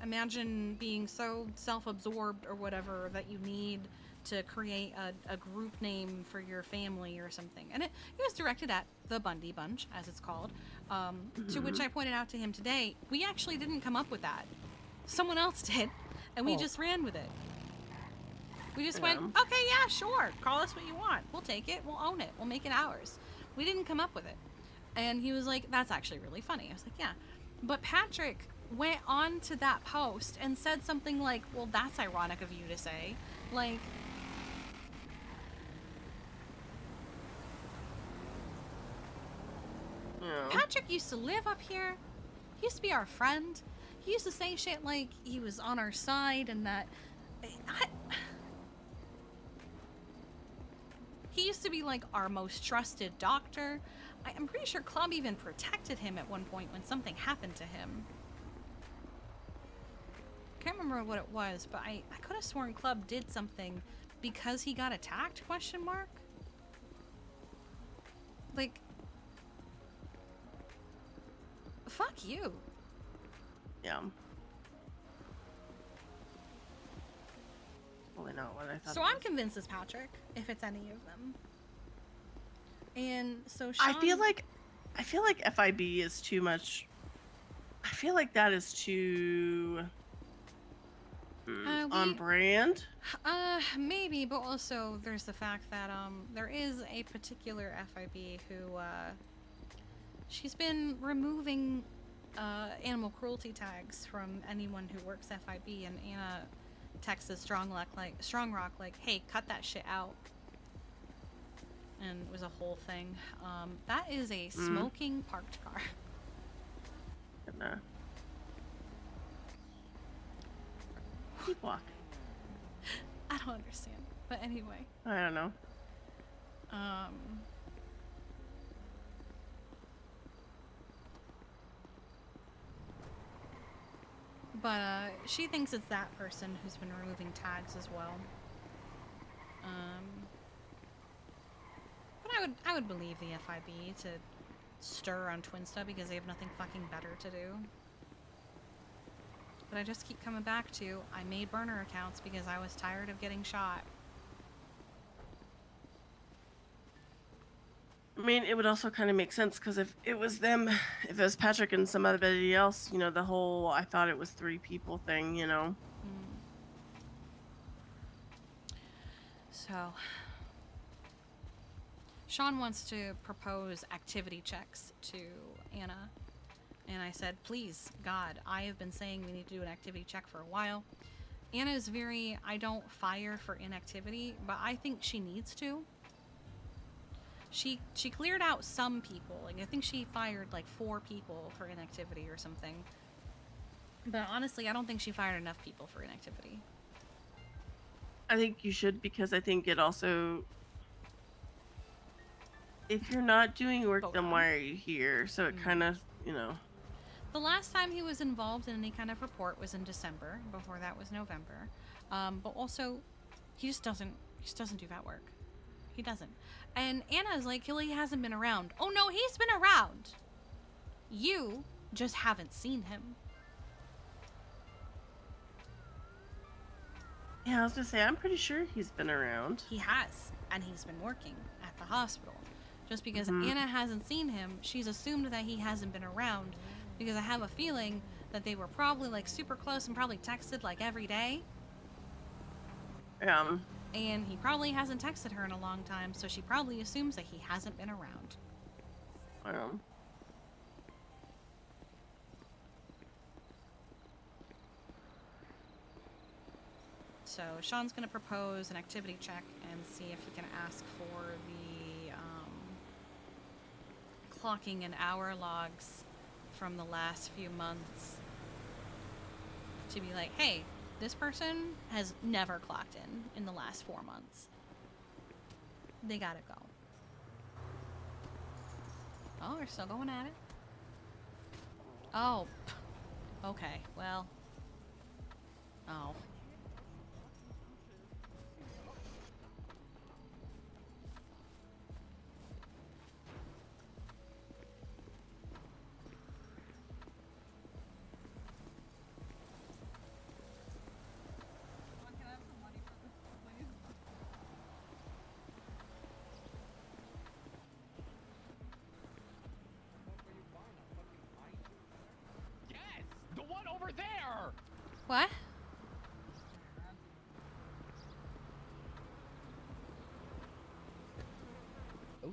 Speaker 2: imagine being so self-absorbed or whatever that you need to create a group name for your family or something. And it was directed at the Bundy Bunch, as it's called. To which I pointed out to him today, we actually didn't come up with that. Someone else did, and we just ran with it. We just went, okay, yeah, sure. Call us what you want. We'll take it. We'll own it. We'll make it ours. We didn't come up with it. And he was like, that's actually really funny. I was like, yeah. But Patrick went on to that post and said something like, well, that's ironic of you to say. Like, Patrick used to live up here. He used to be our friend. He used to say shit like he was on our side and that... He used to be like our most trusted doctor. I'm pretty sure Club even protected him at one point when something happened to him. Can't remember what it was, but I could have sworn Club did something because he got attacked, question mark? Like, fuck you.
Speaker 17: Yeah. Totally not what I thought.
Speaker 2: So I'm convinced it's Patrick, if it's any of them. And so Sean...
Speaker 17: I feel like FIB is too much. I feel like that is too on brand.
Speaker 2: Maybe, but also there's the fact that there is a particular FIB who she's been removing animal cruelty tags from anyone who works FIB, and Anna texted Strong Rock like, hey, cut that shit out. And it was a whole thing. That is a smoking parked car.
Speaker 17: Keep walking.
Speaker 2: I don't understand. But anyway.
Speaker 17: I don't know.
Speaker 2: But she thinks it's that person who's been removing tags as well. But I would believe the FIB to stir on Twinsta because they have nothing fucking better to do. But I just keep coming back to, I made burner accounts because I was tired of getting shot.
Speaker 17: I mean, it would also kind of make sense because if it was them, if it was Patrick and somebody else, you know, the whole I thought it was 3 people thing, you know.
Speaker 2: So, Sean wants to propose activity checks to Anna. And I said, please, God, I have been saying we need to do an activity check for a while. Anna is very, I don't fire for inactivity, but I think she needs to. She cleared out some people. Like, I think she fired like 4 people for inactivity or something. But honestly, I don't think she fired enough people for inactivity.
Speaker 17: I think you should, because I think it also, if you're not doing work, then why are you here? So it kind of, you know.
Speaker 2: The last time he was involved in any kind of report was in December. Before that was November. But also, he just doesn't do that work. He doesn't. And Anna's like, he hasn't been around. Oh no, he's been around. You just haven't seen him.
Speaker 17: Yeah, I was gonna say, I'm pretty sure he's been around.
Speaker 2: He has, and he's been working at the hospital. Just because Anna hasn't seen him, she's assumed that he hasn't been around, because I have a feeling that they were probably like super close and probably texted like every day.
Speaker 17: Yeah.
Speaker 2: And he probably hasn't texted her in a long time, so she probably assumes that he hasn't been around. So Sean's gonna propose an activity check and see if he can ask for the clocking and hour logs from the last few months to be like, hey, this person has never clocked in the last 4 months. They gotta go. Oh, they're still going at it. Oh. Okay, well. Oh. What?
Speaker 1: Ooh.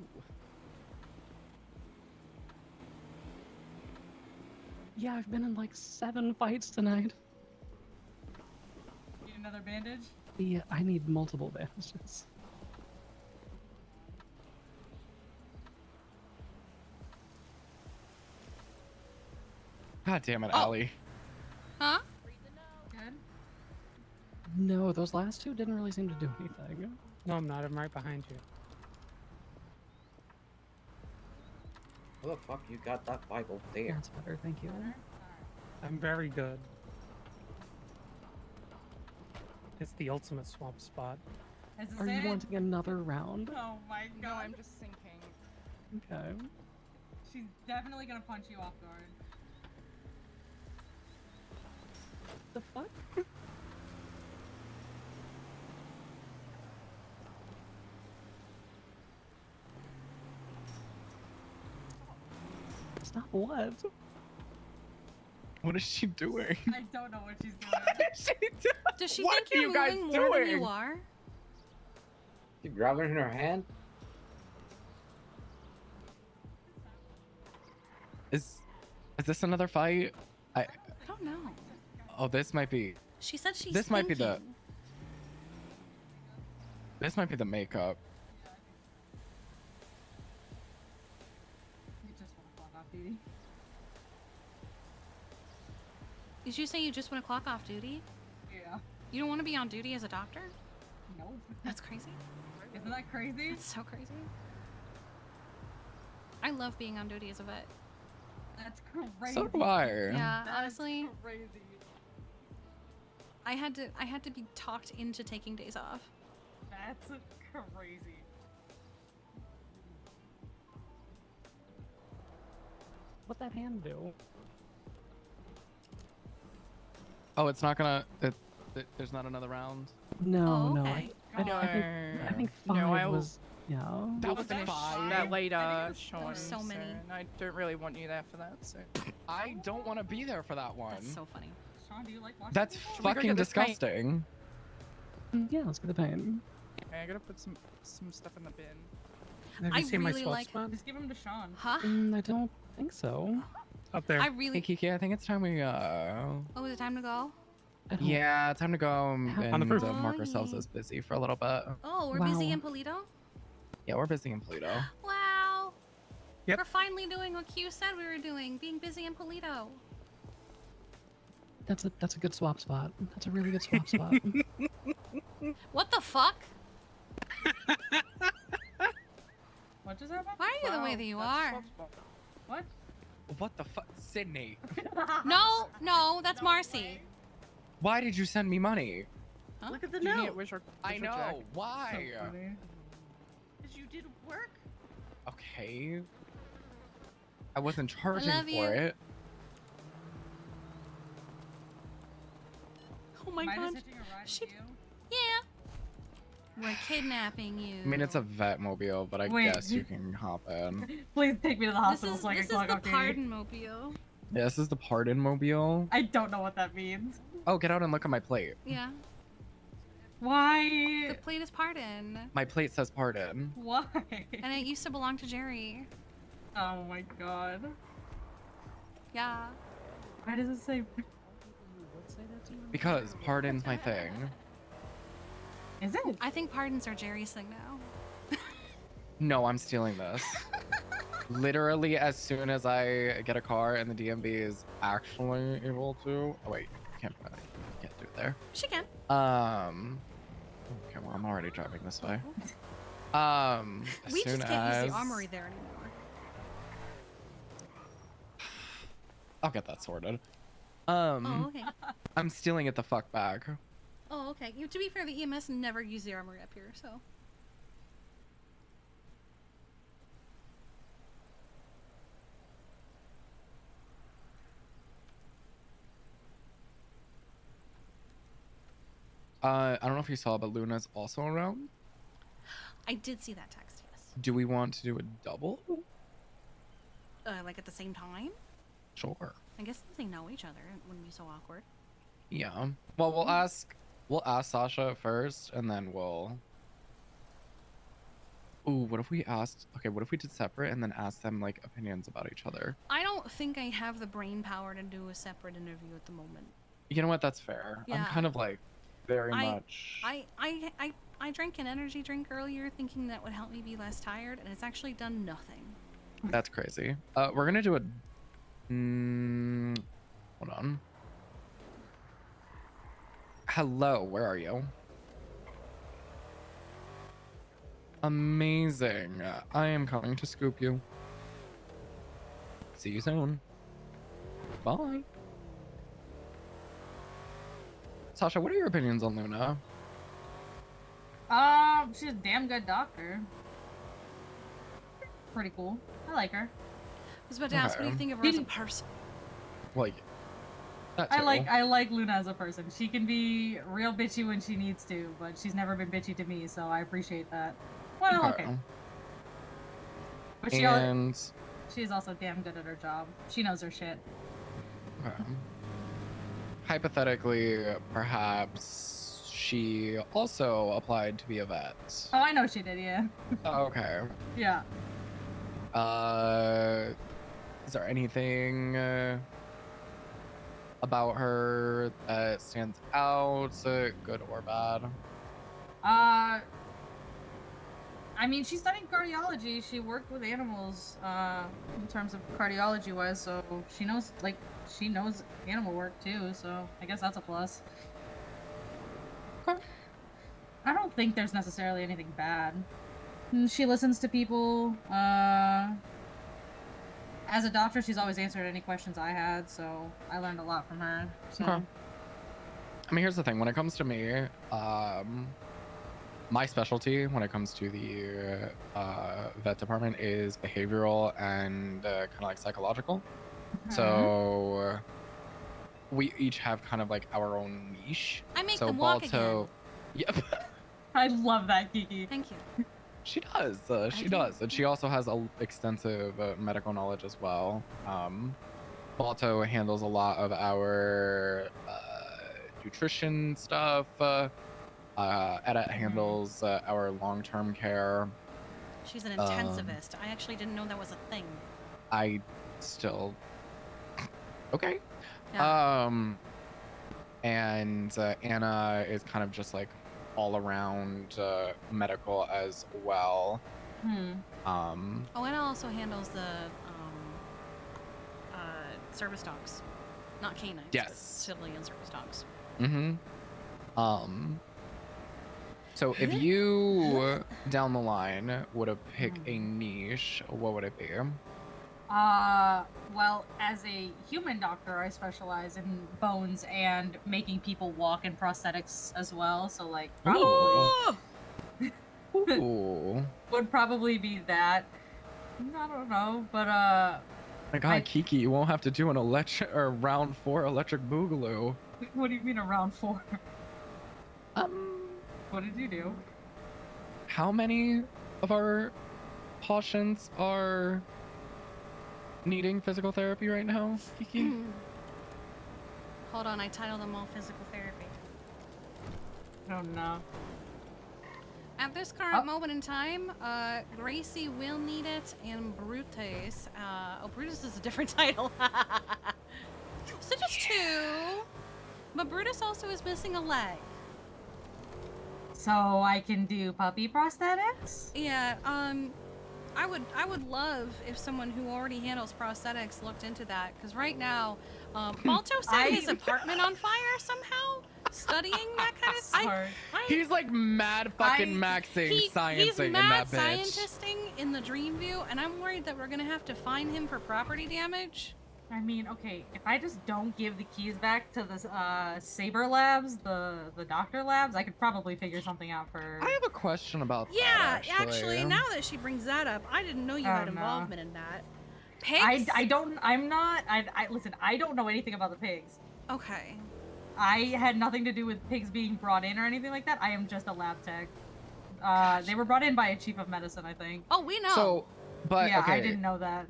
Speaker 3: Yeah, I've been in like 7 fights tonight.
Speaker 13: Need another bandage?
Speaker 3: Yeah, I need multiple bandages.
Speaker 1: God damn it,
Speaker 2: Oh.
Speaker 1: Allie.
Speaker 2: Huh?
Speaker 13: Good.
Speaker 3: No, those last two didn't really seem to do anything.
Speaker 18: No, I'm not. I'm right behind you.
Speaker 5: How the fuck you got that bike over there?
Speaker 3: That's better, thank you.
Speaker 18: I'm very good. It's the ultimate swamp spot.
Speaker 13: Is this
Speaker 3: Are you
Speaker 13: it?
Speaker 3: wanting another round?
Speaker 13: Oh my god.
Speaker 16: No, I'm just sinking.
Speaker 3: Okay.
Speaker 13: She's definitely gonna punch you off guard.
Speaker 3: The fuck? Stop what?
Speaker 1: What is she doing?
Speaker 13: I don't know what she's doing.
Speaker 2: Does she
Speaker 1: What
Speaker 2: think
Speaker 1: are
Speaker 2: you're
Speaker 1: you guys
Speaker 2: moving more than you
Speaker 1: doing?
Speaker 2: are?
Speaker 5: She grabbing in her hand?
Speaker 1: Is this another fight?
Speaker 2: I don't know.
Speaker 1: Oh, this might be.
Speaker 2: She said she's
Speaker 1: This might be the.
Speaker 2: thinking.
Speaker 1: This might be the makeup.
Speaker 13: You just wanna clock off duty.
Speaker 2: Did you say you just want to clock off duty?
Speaker 13: Yeah.
Speaker 2: You don't want to be on duty as a doctor?
Speaker 13: Nope.
Speaker 2: That's crazy.
Speaker 13: Isn't that crazy?
Speaker 2: That's so crazy. I love being on duty as a vet.
Speaker 13: That's crazy.
Speaker 1: So do I.
Speaker 2: Yeah,
Speaker 13: That's
Speaker 2: honestly,
Speaker 13: crazy.
Speaker 2: I had to be talked into taking days off.
Speaker 13: That's crazy.
Speaker 3: What'd that hand do?
Speaker 1: Oh, it's not gonna. There's not another round.
Speaker 3: No,
Speaker 2: Oh,
Speaker 3: no.
Speaker 2: okay.
Speaker 3: I think 5
Speaker 16: No, I
Speaker 3: was. Yeah.
Speaker 16: I'll finish that later, Sean.
Speaker 2: There's so many.
Speaker 16: And I don't really want you there for that, so.
Speaker 1: I don't want to be there for that one.
Speaker 2: That's so funny.
Speaker 13: Sean, do you like watching
Speaker 1: That's
Speaker 13: people?
Speaker 16: we go
Speaker 1: fucking
Speaker 16: get this paint?
Speaker 1: disgusting.
Speaker 3: Yeah, let's get the pain.
Speaker 16: Okay, I gotta put some stuff in the bin.
Speaker 18: Have
Speaker 2: I
Speaker 18: you seen my
Speaker 2: really
Speaker 18: swap
Speaker 2: like-
Speaker 18: spot?
Speaker 13: Just give him to Sean.
Speaker 2: Huh?
Speaker 3: I don't think so.
Speaker 18: Up there.
Speaker 2: I
Speaker 1: Hey
Speaker 2: really.
Speaker 1: Kiki, I think it's time we go.
Speaker 2: Oh, is it time to go?
Speaker 3: I don't-
Speaker 1: Yeah, time to go
Speaker 18: On the
Speaker 1: and
Speaker 18: roof.
Speaker 1: mark ourselves as busy for a little bit.
Speaker 2: Oh, we're busy
Speaker 3: Wow.
Speaker 2: in Polito?
Speaker 1: Yeah, we're busy in Pluto.
Speaker 2: Wow.
Speaker 18: Yep.
Speaker 2: We're finally doing what Q said we were doing, being busy in Polito.
Speaker 3: That's a good swap spot. That's a really good swap spot.
Speaker 2: What the fuck?
Speaker 13: What just happened?
Speaker 2: Why are you the way that you are?
Speaker 13: What?
Speaker 1: What the fuck, Sydney?
Speaker 2: No, no, that's Marcy.
Speaker 1: Why did you send me money?
Speaker 2: Huh?
Speaker 17: Look at the
Speaker 16: Do you need
Speaker 17: note.
Speaker 16: where's your
Speaker 1: I know.
Speaker 16: jacket?
Speaker 1: Why?
Speaker 13: So funny.
Speaker 17: Because you did work.
Speaker 1: Okay. I wasn't charging
Speaker 2: love
Speaker 1: for
Speaker 2: you.
Speaker 1: it.
Speaker 2: Oh my
Speaker 13: Am I
Speaker 2: god.
Speaker 13: just hitching a ride
Speaker 2: She-
Speaker 13: with you?
Speaker 2: Yeah. We're kidnapping you.
Speaker 1: I mean, it's a vet mobile, but I
Speaker 13: Wait.
Speaker 1: guess you can hop in.
Speaker 13: Please take me to the
Speaker 2: This
Speaker 13: hospital
Speaker 2: is,
Speaker 13: so I can
Speaker 2: this is
Speaker 13: clock
Speaker 2: the
Speaker 13: off duty.
Speaker 2: pardon mobile.
Speaker 1: Yeah, this is the pardon mobile.
Speaker 13: I don't know what that means.
Speaker 1: Oh, get out and look at my plate.
Speaker 2: Yeah.
Speaker 13: Why?
Speaker 2: The plate is pardon.
Speaker 1: My plate says pardon.
Speaker 13: Why?
Speaker 2: And it used to belong to Jerry.
Speaker 13: Oh my god.
Speaker 2: Yeah.
Speaker 13: Why does it say?
Speaker 1: Because pardon's my thing.
Speaker 13: Is it?
Speaker 2: I think pardons are Jerry's thing now.
Speaker 1: No, I'm stealing this. Literally, as soon as I get a car and the DMV is actually able to. Oh wait, can't do it there.
Speaker 2: She can.
Speaker 1: Okay, well I'm already driving this way. As
Speaker 2: We
Speaker 1: soon
Speaker 2: just can't use
Speaker 1: as
Speaker 2: the armory there anymore.
Speaker 1: I'll get that sorted.
Speaker 2: Oh, okay.
Speaker 1: I'm stealing it the fuck back.
Speaker 2: Oh, okay. To be fair, the EMS never use the armory up here, so.
Speaker 1: I don't know if you saw, but Luna's also around.
Speaker 2: I did see that text, yes.
Speaker 1: Do we want to do a double?
Speaker 2: Like at the same time?
Speaker 1: Sure.
Speaker 2: I guess since they know each other, it wouldn't be so awkward.
Speaker 1: Yeah. Well, we'll ask Sasha first, and then we'll. Ooh, what if we asked? Okay, what if we did separate and then asked them like opinions about each other?
Speaker 2: I don't think I have the brain power to do a separate interview at the moment.
Speaker 1: You know what? That's fair. I'm
Speaker 2: Yeah.
Speaker 1: kind of like very
Speaker 2: I,
Speaker 1: much.
Speaker 2: I drank an energy drink earlier thinking that would help me be less tired, and it's actually done nothing.
Speaker 1: That's crazy. We're gonna do a. Hold on. Hello, where are you? Amazing. I am coming to scoop you. See you soon. Bye. Sasha, what are your opinions on Luna?
Speaker 13: She's a damn good doctor. Pretty cool. I like her.
Speaker 2: I was about to ask, what do you think of her as a person?
Speaker 1: Like, that
Speaker 13: I
Speaker 1: too.
Speaker 13: like Luna as a person. She can be real bitchy when she needs to, but she's never been bitchy to me, so I appreciate that. Well, okay. But she is also damn good at her job. She knows her shit.
Speaker 1: Okay. Hypothetically, perhaps she also applied to be a vet.
Speaker 13: Oh, I know she did, yeah.
Speaker 1: Okay.
Speaker 13: Yeah.
Speaker 1: Is there anything about her that stands out, good or bad?
Speaker 13: I mean, she studied cardiology. She worked with animals, in terms of cardiology-wise, so she knows animal work too. So I guess that's a plus. I don't think there's necessarily anything bad. She listens to people. As a doctor, she's always answered any questions I had, so I learned a lot from her. So.
Speaker 1: Okay. I mean, here's the thing. When it comes to me, my specialty when it comes to the vet department is behavioral and kind of like psychological. So we each have kind of like our own niche.
Speaker 2: I make
Speaker 1: so
Speaker 2: them walk
Speaker 1: Balto,
Speaker 2: again.
Speaker 1: Yep.
Speaker 13: I love that, Kiki.
Speaker 2: Thank you.
Speaker 1: She does. She does, and she also has extensive medical knowledge as well. Balto handles a lot of our nutrition stuff. Edit handles our long-term care.
Speaker 2: She's an intensivist. I actually didn't know that was a thing.
Speaker 1: I still. Okay.
Speaker 2: Yeah.
Speaker 1: And Anna is kind of just like all around medical as well.
Speaker 2: Oh, Anna also handles the service dogs, not canines.
Speaker 1: Yes.
Speaker 2: But civilian service dogs.
Speaker 1: So if you down the line would have picked a niche, what would it be?
Speaker 13: Well, as a human doctor, I specialize in bones and making people walk in prosthetics as well. So, like, probably would probably be that. I don't know, but
Speaker 1: My God, Kiki, you won't have to do an round 4 electric boogaloo.
Speaker 13: What do you mean a round 4? What did you do?
Speaker 1: How many of our patients are needing physical therapy right now, Kiki?
Speaker 2: Hold on, I titled them all physical therapy.
Speaker 13: Oh no.
Speaker 2: At this current moment in time, Gracie will need it, and Brutus. Brutus is a different title. So just 2. But Brutus also is missing a leg.
Speaker 13: So I can do puppy prosthetics?
Speaker 2: Yeah, I would love if someone who already handles prosthetics looked into that, because right now, Balto set his apartment on fire somehow, studying that kind of stuff.
Speaker 1: He's like mad fucking maxing sciencing in that bitch.
Speaker 2: He's mad scientisting in the dream view, and I'm worried that we're gonna have to fine him for property damage.
Speaker 13: I mean, okay, if I just don't give the keys back to the Saber Labs, the doctor labs, I could probably figure something out for.
Speaker 1: I have a question about
Speaker 2: Yeah,
Speaker 1: that,
Speaker 2: actually, now that she brings that up, I didn't know you had involvement in that. Pigs?
Speaker 13: Listen, I don't know anything about the pigs.
Speaker 2: Okay.
Speaker 13: I had nothing to do with pigs being brought in or anything like that. I am just a lab tech. They were brought in by a chief of medicine, I think.
Speaker 2: Oh, we know.
Speaker 1: So, But
Speaker 13: yeah,
Speaker 1: okay,
Speaker 13: I didn't know that.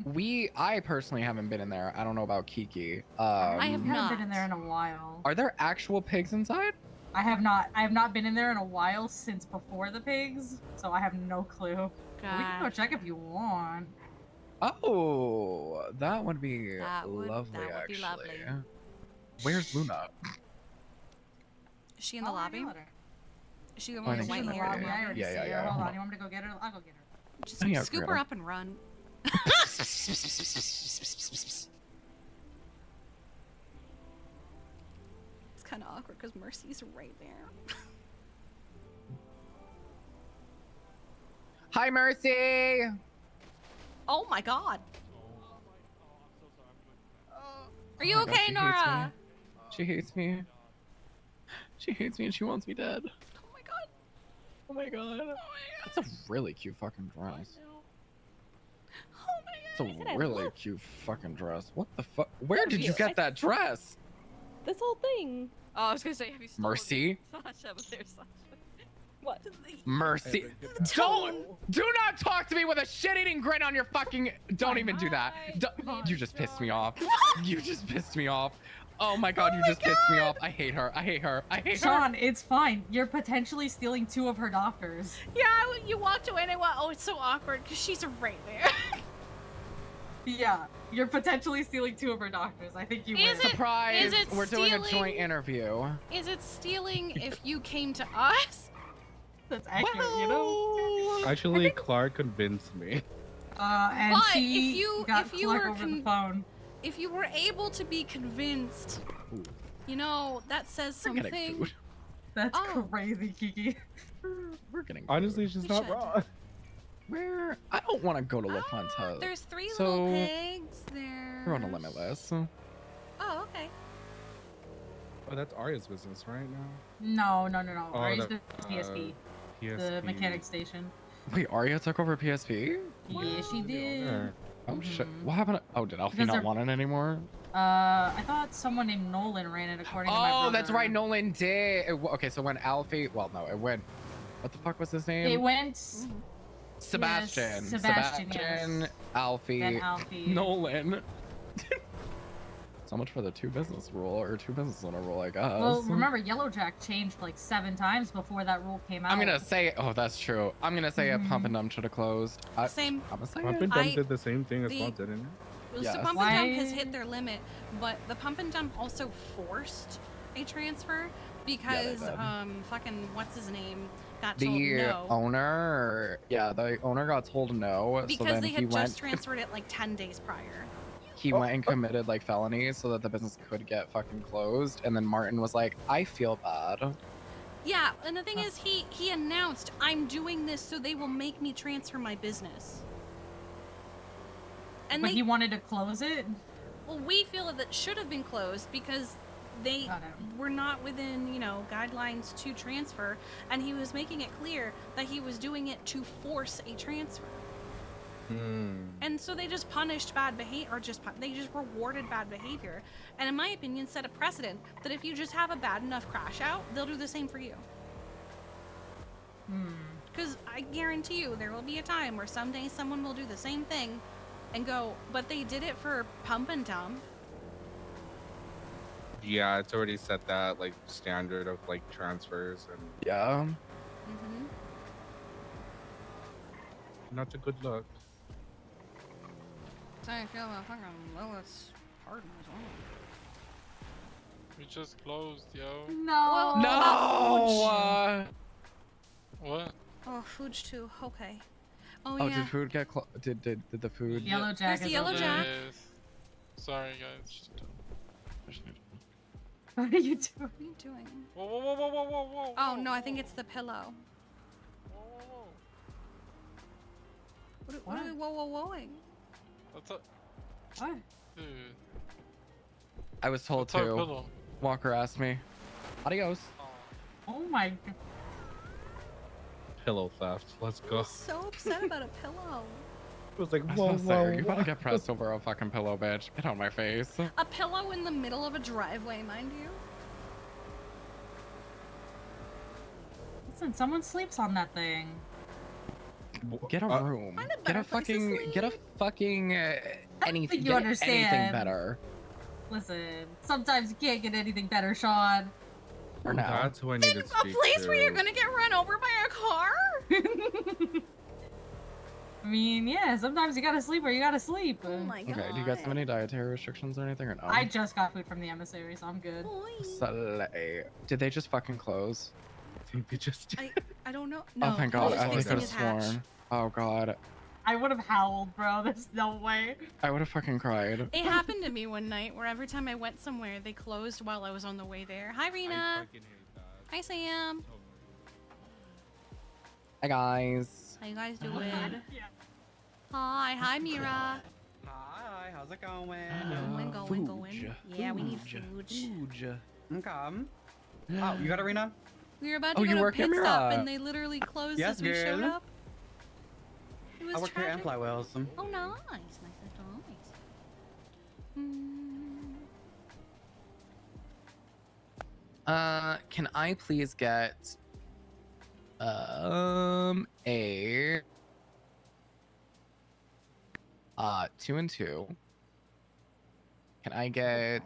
Speaker 1: I personally haven't been in there. I don't know about Kiki.
Speaker 13: I haven't been in there in a while.
Speaker 1: Are there actual pigs inside?
Speaker 13: I have not been in there in a while since before the pigs, so I have no clue. But we can go check if you want.
Speaker 1: Oh, that would be
Speaker 2: That would
Speaker 1: actually.
Speaker 2: be lovely.
Speaker 1: Where's Luna?
Speaker 2: Is she in the lobby? Is she the
Speaker 1: I
Speaker 2: one with the
Speaker 1: think
Speaker 2: white
Speaker 1: she's
Speaker 2: hair?
Speaker 1: in the lobby.
Speaker 13: I already
Speaker 1: Yeah,
Speaker 13: see
Speaker 1: yeah,
Speaker 13: her.
Speaker 1: yeah.
Speaker 13: Hold
Speaker 1: Hold
Speaker 13: on, you want me to go get her? I'll go get her.
Speaker 2: Just
Speaker 1: Oh, yeah,
Speaker 2: scoop
Speaker 1: grab
Speaker 2: her
Speaker 1: her.
Speaker 2: up and run. It's kind of awkward because Mercy's right there.
Speaker 1: Hi, Mercy.
Speaker 2: Oh my god. Are you
Speaker 1: Oh my God,
Speaker 2: okay,
Speaker 1: she hates
Speaker 2: Nora?
Speaker 1: me. She hates me. She hates me and she wants me dead.
Speaker 2: Oh my god.
Speaker 1: Oh my god. That's a really cute fucking dress. It's a really cute fucking dress. What the fuck? Where did you get that dress?
Speaker 12: This whole thing.
Speaker 2: Oh, I was gonna say, have you stolen
Speaker 1: Mercy?
Speaker 2: Sasha, but there's Sasha. What?
Speaker 1: Mercy. Do not talk to me with a shit-eating grin on your fucking. Don't even do that. You just pissed me off. You just pissed me off. Oh my god, you just pissed me off. I hate her. I hate her. I hate her.
Speaker 13: Sean, it's fine. You're potentially stealing 2 of her doctors.
Speaker 2: Yeah, you walked away and I went, oh, it's so awkward because she's right there.
Speaker 13: Yeah, you're potentially stealing 2 of her doctors. I think you win.
Speaker 1: Surprise!
Speaker 2: is it
Speaker 1: We're doing a
Speaker 2: stealing?
Speaker 1: joint interview.
Speaker 2: Is it stealing if you came to us?
Speaker 13: That's accurate, you know?
Speaker 4: Actually, Clark convinced me.
Speaker 13: And
Speaker 2: But
Speaker 13: she
Speaker 2: if you
Speaker 13: got
Speaker 2: if you
Speaker 13: Clark
Speaker 2: were
Speaker 13: over the phone.
Speaker 2: if you were able to be convinced, you know, that says
Speaker 1: We're getting
Speaker 2: something.
Speaker 1: food.
Speaker 13: That's crazy, Kiki.
Speaker 1: We're getting.
Speaker 4: Honestly, she's not wrong.
Speaker 1: Where? I don't want to go to La Fontaine.
Speaker 2: There's 3
Speaker 1: so,
Speaker 2: little pigs there.
Speaker 1: We're on a Limitless.
Speaker 2: Oh, okay.
Speaker 4: Oh, that's Arya's business right now.
Speaker 13: No.
Speaker 4: Oh,
Speaker 13: Ari's
Speaker 4: the,
Speaker 13: the PSP. The
Speaker 4: PSP.
Speaker 13: mechanic station.
Speaker 1: Wait, Arya took over PSP?
Speaker 13: Yeah, she did.
Speaker 1: Oh shit! What happened? Oh, did Alfie
Speaker 13: Because
Speaker 1: not
Speaker 13: they're-
Speaker 1: want it anymore?
Speaker 13: I thought someone named Nolan ran it according to my brother.
Speaker 1: Oh, that's right. Nolan did. Okay, so when Alfie, well, no, it went. What the fuck was his name?
Speaker 13: It went.
Speaker 1: Sebastian.
Speaker 13: Yes, Sebastian, yes.
Speaker 1: Alfie.
Speaker 13: Then Alfie.
Speaker 1: Nolan. So much for the 2 business rule or 2 business owner rule, I guess.
Speaker 13: Well, remember, Yellowjack changed like 7 times before that rule came out.
Speaker 1: I'm gonna say, oh, that's true. I'm gonna say a Pump and Dump should have closed.
Speaker 2: Same.
Speaker 1: I'm gonna say
Speaker 4: Pump
Speaker 1: it.
Speaker 4: and Dump did the same thing as
Speaker 2: the-
Speaker 4: well, didn't it?
Speaker 2: So Pump and Dump has hit their limit, but the Pump and Dump also forced a transfer because
Speaker 1: did.
Speaker 2: fucking what's his name got told
Speaker 1: The
Speaker 2: no
Speaker 1: owner, the owner got told no. so
Speaker 2: because
Speaker 1: then
Speaker 2: they
Speaker 1: he
Speaker 2: had
Speaker 1: went,
Speaker 2: just transferred it like 10 days prior.
Speaker 1: He went and committed like felonies so that the business could get fucking closed. And then Martin was like, I feel bad.
Speaker 2: Yeah, and the thing is, he announced, I'm doing this so they will make me transfer my business. And
Speaker 13: But he wanted to close it?
Speaker 2: Well, we feel that it should have been closed because they were not within, you know, guidelines to transfer, and he was making it clear that he was doing it to force a transfer. And so they just punished bad behavior, or they just rewarded bad behavior. And in my opinion, set a precedent that if you just have a bad enough crash out, they'll do the same for you. Because I guarantee you, there will be a time where someday someone will do the same thing and go, but they did it for Pump and Dump.
Speaker 4: Yeah, it's already set that like standard of like transfers and
Speaker 1: yeah.
Speaker 4: Not a good look.
Speaker 2: So I feel about fucking Lilith's pardon as well.
Speaker 14: We just closed, yo.
Speaker 2: No.
Speaker 1: No.
Speaker 14: What?
Speaker 2: Oh, Fuge too. Okay. Oh,
Speaker 1: Oh,
Speaker 2: yeah.
Speaker 1: did food get did the food?
Speaker 2: There's the Yellowjack.
Speaker 14: Sorry, guys.
Speaker 13: What are you doing?
Speaker 2: What are you doing?
Speaker 14: Whoa, whoa, whoa, whoa, whoa, whoa, whoa.
Speaker 2: Oh no, I think it's the pillow. What are we whoa-whoa-whoing?
Speaker 14: What's up?
Speaker 13: What?
Speaker 14: Dude.
Speaker 1: I was told
Speaker 14: What's our
Speaker 1: to.
Speaker 14: pillow?
Speaker 1: Walker asked me. Adios.
Speaker 13: Oh my god.
Speaker 4: Pillow theft. Let's go.
Speaker 2: So upset about a pillow.
Speaker 4: It was like,
Speaker 1: I was
Speaker 4: whoa,
Speaker 1: about to say,
Speaker 4: whoa,
Speaker 1: are you about to
Speaker 4: whoa.
Speaker 1: get pressed over a fucking pillow, bitch? Get on my face.
Speaker 2: A pillow in the middle of a driveway, mind you.
Speaker 13: Listen, someone sleeps on that thing.
Speaker 1: Get a room.
Speaker 2: Find a
Speaker 1: Get
Speaker 2: better
Speaker 1: a
Speaker 2: place to
Speaker 1: fucking. Get a fucking. Anything.
Speaker 13: think you
Speaker 1: Get
Speaker 13: understand.
Speaker 1: anything better.
Speaker 13: Listen, sometimes you can't get anything better, Sean.
Speaker 1: For now.
Speaker 4: That's who I need to
Speaker 2: A
Speaker 4: speak
Speaker 2: place where you're
Speaker 4: to.
Speaker 2: gonna get run over by a car?
Speaker 13: I mean, yeah, sometimes you gotta sleep where you gotta sleep.
Speaker 2: Oh my god.
Speaker 1: Okay. Do you guys have any dietary restrictions or anything or no?
Speaker 13: I just got food from the emissary, so I'm good.
Speaker 1: Slay. Did they just fucking close?
Speaker 4: I think they just.
Speaker 2: I don't know. No,
Speaker 1: Oh thank
Speaker 2: I was
Speaker 1: God.
Speaker 2: just
Speaker 1: I could
Speaker 2: fixing
Speaker 1: have
Speaker 2: his hatch.
Speaker 1: sworn. Oh God.
Speaker 13: I would have howled, bro. There's no way.
Speaker 1: I would have fucking cried.
Speaker 2: It happened to me one night where every time I went somewhere, they closed while I was on the way there. Hi, Rena. Hi, Sam.
Speaker 1: Hi guys.
Speaker 2: How you guys doing? Hi, Mira.
Speaker 11: Hi, how's it going?
Speaker 2: Going. Yeah, we need food.
Speaker 11: Okay. Oh, you got Arena?
Speaker 2: We were about
Speaker 1: Oh,
Speaker 2: to
Speaker 1: you
Speaker 2: go to
Speaker 1: work
Speaker 2: pit
Speaker 1: here,
Speaker 2: stop,
Speaker 1: Mira?
Speaker 2: and they literally closed
Speaker 11: Yes,
Speaker 2: as we showed
Speaker 11: girl.
Speaker 2: up. It was
Speaker 11: I work here at
Speaker 2: tragic.
Speaker 11: Flywheels.
Speaker 2: Oh, nice.
Speaker 1: Can I please get a 2 and 2? Can I get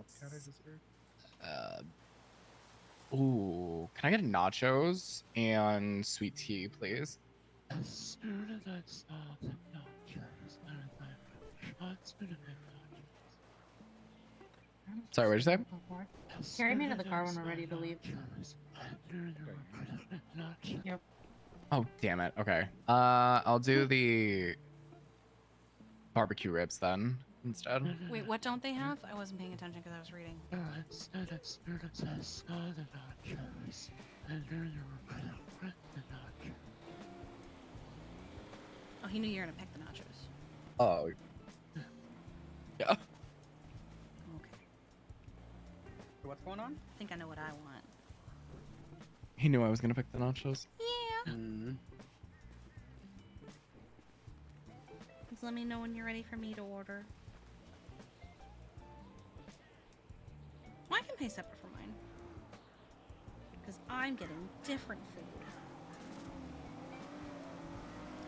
Speaker 1: ooh, can I get nachos and sweet tea, please? Sorry, what'd you say?
Speaker 13: Carry me to the car when we're ready to leave. Yep.
Speaker 1: Oh, damn it. Okay. I'll do the barbecue ribs then instead.
Speaker 2: Wait, what don't they have? I wasn't paying attention because I was reading. Oh, he knew you were gonna pick the nachos.
Speaker 1: Oh. Yeah.
Speaker 2: Okay.
Speaker 11: What's going on?
Speaker 2: I think I know what I want.
Speaker 1: He knew I was gonna pick the nachos.
Speaker 2: Yeah. Just let me know when you're ready for me to order. Well, I can pay separate for mine. Because I'm getting different food.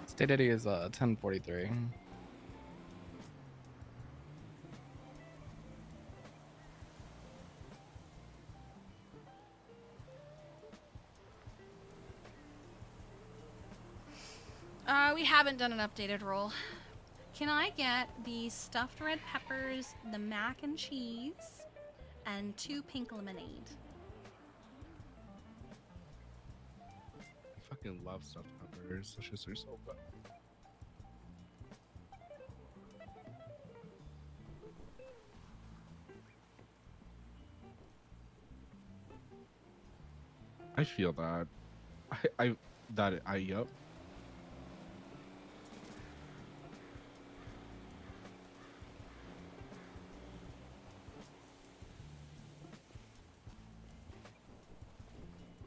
Speaker 1: State ID is 1043.
Speaker 2: We haven't done an updated roll. Can I get the stuffed red peppers, the mac and cheese, and 2 pink lemonade?
Speaker 4: I fucking love stuffed peppers. Those shits are so good. I feel that. Yup.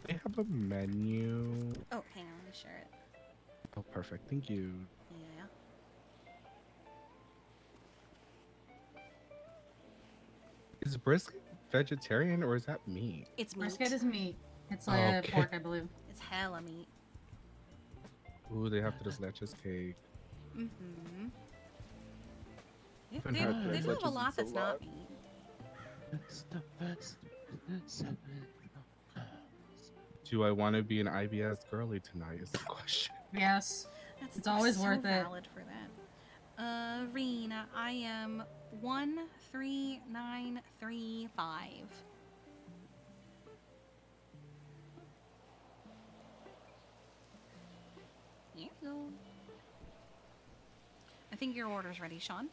Speaker 4: They have a menu.
Speaker 2: Oh, hang on, let me share it.
Speaker 4: Oh, perfect. Thank you.
Speaker 2: Yeah.
Speaker 4: Is brisket vegetarian or is that meat?
Speaker 2: It's meat.
Speaker 13: Brisket is meat. It's
Speaker 4: Okay.
Speaker 13: pork, I believe.
Speaker 2: It's hella meat.
Speaker 4: Ooh, they have this leches cake.
Speaker 2: Mm-hmm. They,
Speaker 4: Haven't
Speaker 2: they,
Speaker 4: had
Speaker 2: they
Speaker 4: those
Speaker 2: do have a
Speaker 4: leches in
Speaker 2: lot
Speaker 4: so
Speaker 2: that's not
Speaker 4: long.
Speaker 2: meat.
Speaker 4: Do I want to be an IBS girly tonight? Is the question.
Speaker 13: Yes.
Speaker 2: That's
Speaker 13: It's always
Speaker 2: so
Speaker 13: worth it.
Speaker 2: valid for that. Rena, I am 13935. Here you go. I think your order's ready, Sean.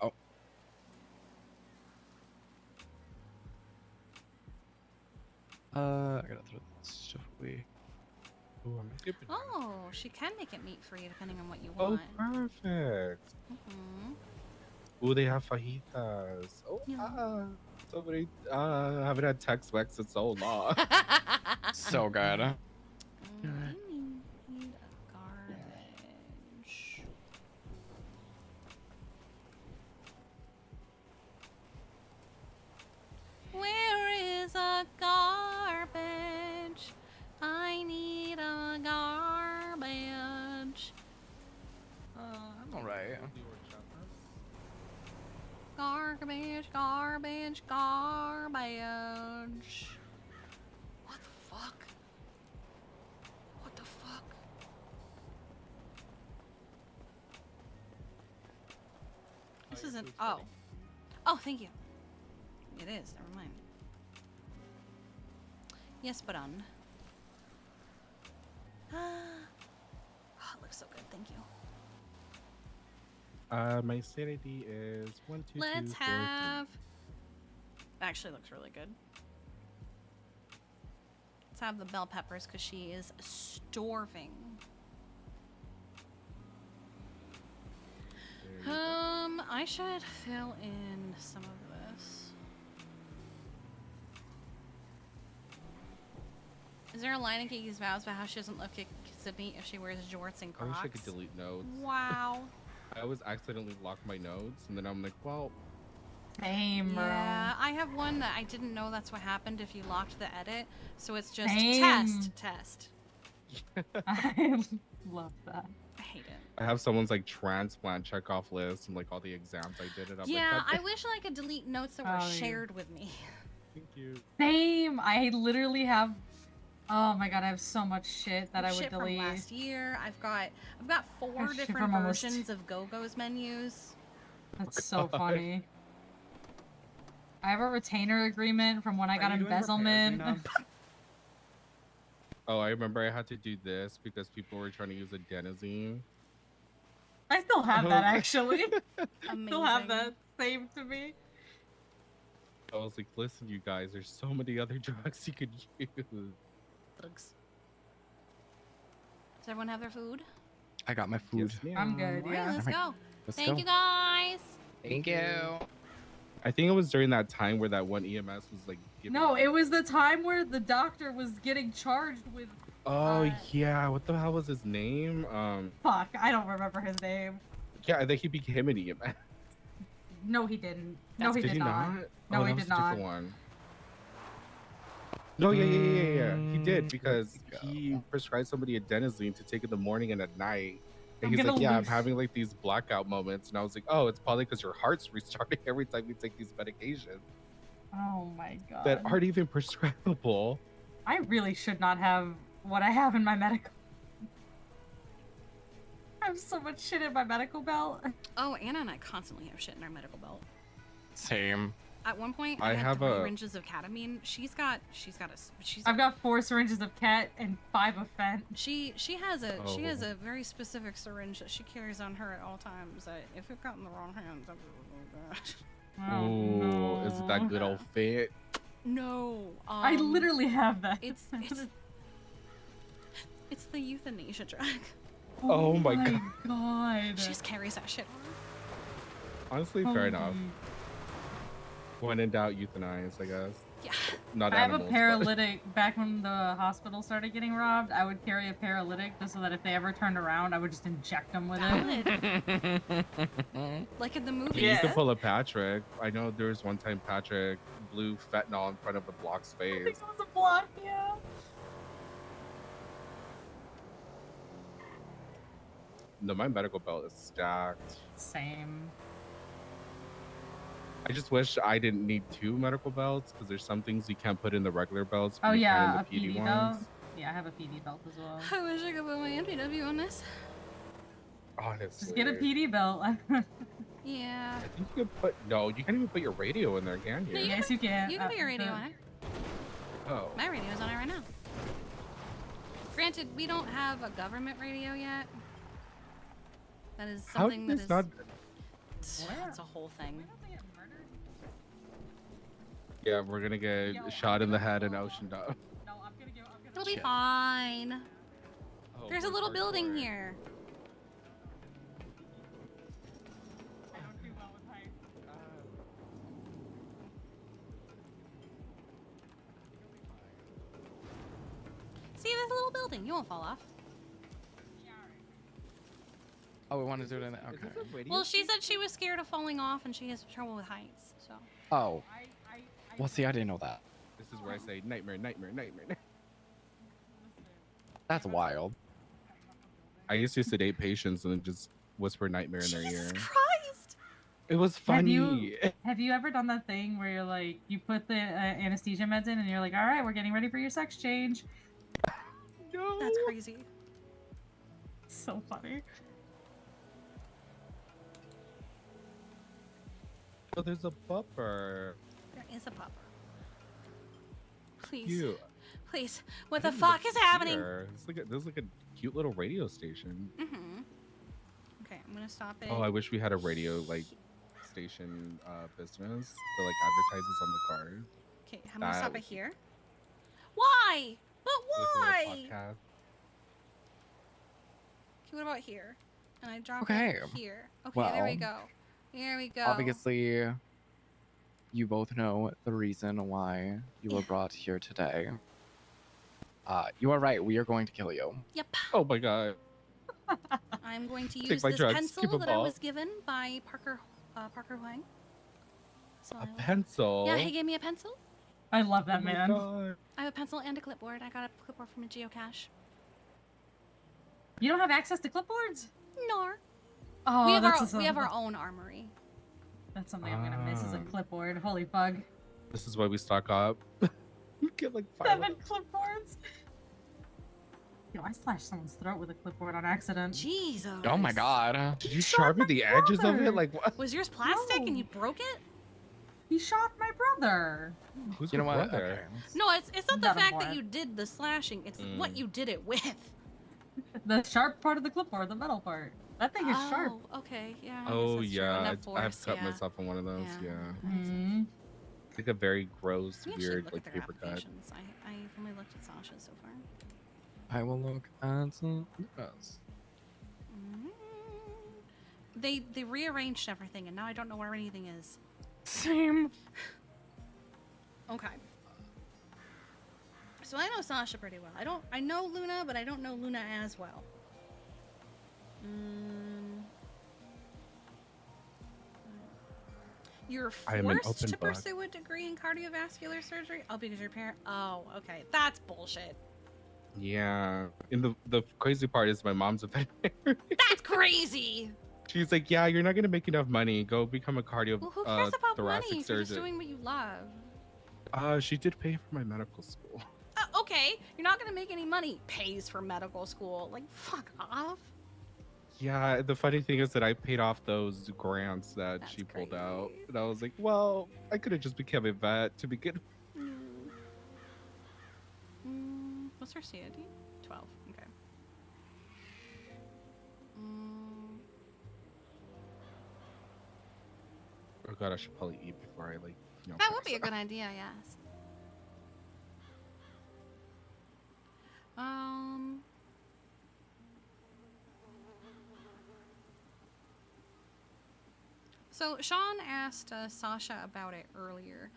Speaker 1: Oh. I gotta throw that stuff away.
Speaker 4: Ooh, I'm skipping.
Speaker 2: Oh, she can make it meat for you depending on what you
Speaker 4: Oh,
Speaker 2: want.
Speaker 4: perfect.
Speaker 2: Mm-hmm.
Speaker 4: Ooh, they have fajitas. Oh, somebody, I haven't had Tex-Mex in so long.
Speaker 1: So good.
Speaker 2: I need a garbage. Where is a garbage? I need a garbage. Garbage, garbage. What the fuck? What the fuck? This isn't. Oh. Oh, thank you. It is. Never mind. Yes, but on. Oh, it looks so good. Thank you.
Speaker 4: My sanity is 1, 2,
Speaker 2: Let's
Speaker 4: 2, 4, 3.
Speaker 2: have. Actually, looks really good. Let's have the bell peppers because she is starving. I should fill in some of this. Is there a line in Kiki's vows about how she doesn't love Sydney if she wears jorts and
Speaker 4: I wish
Speaker 2: Crocs?
Speaker 4: I could delete notes.
Speaker 2: Wow.
Speaker 4: I always accidentally lock my notes, and then I'm like, well.
Speaker 13: Same, bro.
Speaker 2: Yeah, I have one that I didn't know that's what happened if you locked the edit. So it's just
Speaker 13: Same.
Speaker 2: test.
Speaker 13: I love that.
Speaker 2: I hate it.
Speaker 4: I have someone's like transplant checkoff list and like all the exams I did it. I'm
Speaker 2: Yeah,
Speaker 4: like,
Speaker 2: I wish I could delete notes that were
Speaker 13: Oh, yeah.
Speaker 2: shared with me.
Speaker 4: Thank you.
Speaker 13: Same. I literally have. Oh my god, I have so much shit that I would
Speaker 2: Shit
Speaker 13: delete.
Speaker 2: from last year. I've got 4
Speaker 13: have shit
Speaker 2: different
Speaker 13: from almost-
Speaker 2: versions of Go-Go's menus.
Speaker 13: That's so funny. I have a retainer agreement from when I got
Speaker 11: you doing repairs,
Speaker 13: embezzlement.
Speaker 11: Nina?
Speaker 4: Oh, I remember I had to do this because people were trying to use adenosine.
Speaker 13: I still have that actually.
Speaker 2: Amazing.
Speaker 13: Still have that saved to me.
Speaker 4: I was like, listen, you guys, there's so many other drugs you could use.
Speaker 2: Drugs. Does everyone have their food?
Speaker 1: I got my food.
Speaker 13: I'm good.
Speaker 2: Alright,
Speaker 13: Yeah.
Speaker 2: let's
Speaker 1: Alright,
Speaker 2: go.
Speaker 1: let's
Speaker 2: Thank
Speaker 1: go.
Speaker 2: you guys.
Speaker 1: Thank you.
Speaker 4: I think it was during that time where that one EMS was like giving
Speaker 13: No, it was the time where the doctor was getting charged with.
Speaker 4: Oh yeah, what the hell was his name?
Speaker 13: Fuck, I don't remember his name.
Speaker 4: Yeah, I think he became an EMS.
Speaker 13: No, he didn't. No, he
Speaker 4: Did
Speaker 13: did
Speaker 4: he
Speaker 13: not.
Speaker 4: not?
Speaker 13: No,
Speaker 4: Oh,
Speaker 13: he
Speaker 4: that was
Speaker 13: did
Speaker 4: a
Speaker 13: not.
Speaker 4: different one. No, yeah. He did because he prescribed somebody adenosine to take in the morning and at night. And
Speaker 13: I'm
Speaker 4: he's
Speaker 13: gonna
Speaker 4: like, yeah, I'm
Speaker 13: lose-
Speaker 4: having like these blackout moments. And I was like, oh, it's probably because your heart's restarting every time you take these medications
Speaker 13: Oh my god.
Speaker 4: that aren't even prescribable.
Speaker 13: I really should not have what I have in my medical. I have so much shit in my medical belt.
Speaker 2: Oh, Anna and I constantly have shit in our medical belt.
Speaker 1: Same.
Speaker 2: At one point,
Speaker 4: I
Speaker 2: I had
Speaker 4: have
Speaker 2: 3
Speaker 4: a-
Speaker 2: syringes of ketamine. She's
Speaker 13: I've got 4 syringes of cat and 5 of fent.
Speaker 2: She has a
Speaker 4: Oh.
Speaker 2: a very specific syringe that she carries on her at all times. That if it got in the wrong hands, that would be
Speaker 4: Oh, is it that good old fit?
Speaker 2: No,
Speaker 13: I literally have that.
Speaker 2: It's the euthanasia drug.
Speaker 4: Oh my god.
Speaker 13: god.
Speaker 2: She just carries that shit.
Speaker 4: Honestly, fair enough. When in doubt, euthanize, I guess.
Speaker 2: Yeah.
Speaker 4: Not
Speaker 13: I have
Speaker 4: animals.
Speaker 13: a paralytic. Back when the hospital started getting robbed, I would carry a paralytic just so that if they ever turned around, I would just inject them with it.
Speaker 2: Like in the
Speaker 4: But
Speaker 2: movie.
Speaker 4: you could pull a Patrick. I know there was one time Patrick blew fentanyl in front of the block's face.
Speaker 13: It was a block, yeah.
Speaker 4: No, my medical belt is stacked.
Speaker 13: Same.
Speaker 4: I just wish I didn't need 2 medical belts because there's some things you can't put in the regular belts. but
Speaker 13: Oh
Speaker 4: you can
Speaker 13: yeah, a
Speaker 4: in the
Speaker 13: PD
Speaker 4: PD
Speaker 13: belt.
Speaker 4: ones.
Speaker 13: Yeah, I have a PD belt as well.
Speaker 2: I wish I could put my MPW on this.
Speaker 4: Honestly.
Speaker 13: Just get a PD belt.
Speaker 2: Yeah.
Speaker 4: I think you can put. No, you can't even put your radio in there, can you?
Speaker 2: No,
Speaker 13: Yes, you can.
Speaker 2: You can put your radio on it.
Speaker 4: Oh.
Speaker 2: My radio's on it right now. Granted, we don't have a government radio yet. That is
Speaker 4: How
Speaker 2: something
Speaker 4: did
Speaker 2: that
Speaker 4: this
Speaker 2: is.
Speaker 4: not?
Speaker 2: It's a whole thing.
Speaker 4: Yeah, we're gonna get shot in the head and oceaned up.
Speaker 2: It'll be
Speaker 4: Shit.
Speaker 2: fine.
Speaker 4: Oh,
Speaker 2: There's a
Speaker 4: we're
Speaker 2: little building
Speaker 4: hardcore.
Speaker 2: here. See this little building? You won't fall off.
Speaker 1: Oh, we want to do it in the. Okay.
Speaker 2: Well, she said she was scared of falling off and she has trouble with heights. So.
Speaker 1: Oh. Well, see, I didn't know that.
Speaker 4: This is where I say nightmare, nightmare, nightmare.
Speaker 1: That's wild.
Speaker 4: I used to sedate patients and then just whisper nightmare in their ear.
Speaker 2: Christ!
Speaker 4: It was funny.
Speaker 13: Have you ever done that thing where you're like, you put the anesthesia meds in and you're like, all right, we're getting ready for your sex change?
Speaker 4: No.
Speaker 2: That's crazy.
Speaker 13: So funny.
Speaker 4: Oh, there's a bumper.
Speaker 2: There is a pupper. Please.
Speaker 4: Cute.
Speaker 2: Please. What
Speaker 4: I
Speaker 2: the
Speaker 4: didn't
Speaker 2: fuck
Speaker 4: even
Speaker 2: is happening?
Speaker 4: here. This is like a cute little radio station.
Speaker 2: Mm-hmm. Okay, I'm gonna stop it.
Speaker 4: Oh, I wish we had a radio like station business that like advertises on the cars.
Speaker 2: Okay, I'm gonna stop
Speaker 4: That
Speaker 2: it here. Why? But
Speaker 4: like a
Speaker 2: why?
Speaker 4: little podcast.
Speaker 2: Okay, what about here? And I drop
Speaker 1: Okay.
Speaker 2: it here. Okay, there we
Speaker 1: Well,
Speaker 2: go. Here we go.
Speaker 1: Obviously, you both know the reason why you were brought here today. You are right. We are going to kill you.
Speaker 2: Yep.
Speaker 4: Oh my god.
Speaker 2: I'm going to
Speaker 4: Take
Speaker 2: use
Speaker 4: my
Speaker 2: this
Speaker 4: drugs,
Speaker 2: pencil
Speaker 4: keep 'em
Speaker 2: that I
Speaker 4: off.
Speaker 2: was given by Parker Huang. So
Speaker 4: A pencil.
Speaker 2: Yeah, he gave me a pencil.
Speaker 13: I love that
Speaker 4: Oh my
Speaker 13: man.
Speaker 4: God.
Speaker 2: I have a pencil and a clipboard. I got a clipboard from a geocache.
Speaker 13: You don't have access to clipboards?
Speaker 2: Nor.
Speaker 13: Oh,
Speaker 2: we have
Speaker 13: that's
Speaker 2: we have our own armory.
Speaker 13: That's something I'm gonna miss is a clipboard. Holy bug.
Speaker 4: This is why we stock up. You get like
Speaker 13: 7 clipboards. Yo, I slashed someone's throat with a clipboard on accident.
Speaker 2: Jesus.
Speaker 1: Oh my god.
Speaker 4: Did you sharpen the edges of
Speaker 13: brother.
Speaker 4: it? Like what?
Speaker 2: Was yours plastic and you broke it?
Speaker 13: He shot my brother.
Speaker 4: Who's
Speaker 1: You know
Speaker 4: your
Speaker 1: what?
Speaker 4: brother?
Speaker 1: Okay.
Speaker 2: No, it's not the
Speaker 13: Not a
Speaker 2: fact that
Speaker 13: boy.
Speaker 2: you did the slashing. It's what you did it with.
Speaker 13: The sharp part of the clipboard, the metal part. That thing is sharp.
Speaker 2: Oh, okay, yeah. I guess
Speaker 4: Oh
Speaker 2: that's true.
Speaker 4: yeah,
Speaker 2: Enough
Speaker 4: I have
Speaker 2: force,
Speaker 4: cut
Speaker 2: yeah.
Speaker 4: myself on one of those.
Speaker 2: Yeah.
Speaker 4: Yeah,
Speaker 13: Mhm.
Speaker 4: it's like a very gross,
Speaker 2: We actually
Speaker 4: weird,
Speaker 2: look
Speaker 4: like
Speaker 2: at their
Speaker 4: paper cut.
Speaker 2: applications. I've only looked at Sasha's so far.
Speaker 1: I will look at some. Yes.
Speaker 2: They rearranged everything, and now I don't know where anything is.
Speaker 1: Same.
Speaker 2: Okay. So I know Sasha pretty well. I know Luna, but I don't know Luna as well. You're
Speaker 4: I am an
Speaker 2: forced
Speaker 4: open
Speaker 2: to
Speaker 4: book.
Speaker 2: pursue a degree in cardiovascular surgery? Oh, because your parent. Oh, okay. That's bullshit.
Speaker 4: Yeah, and the crazy part is my mom's a veterinarian.
Speaker 2: That's crazy.
Speaker 4: She's like, yeah, you're not gonna make enough money. Go become a
Speaker 2: Well, who cares about
Speaker 4: thoracic
Speaker 2: money if you're just
Speaker 4: surgeon.
Speaker 2: doing what you love?
Speaker 4: She did pay for my medical school.
Speaker 2: Okay, you're not gonna make any money. Pays for medical school. Like, fuck off.
Speaker 4: Yeah, the funny thing is that I paid off those grants that she pulled out, and I was like, well, I could have just become a vet to begin.
Speaker 2: What's her CID? 12. Okay.
Speaker 4: Oh god, I should probably eat before I like. You know,
Speaker 2: That would be a good idea, yes. So Sean asked Sasha about it earlier.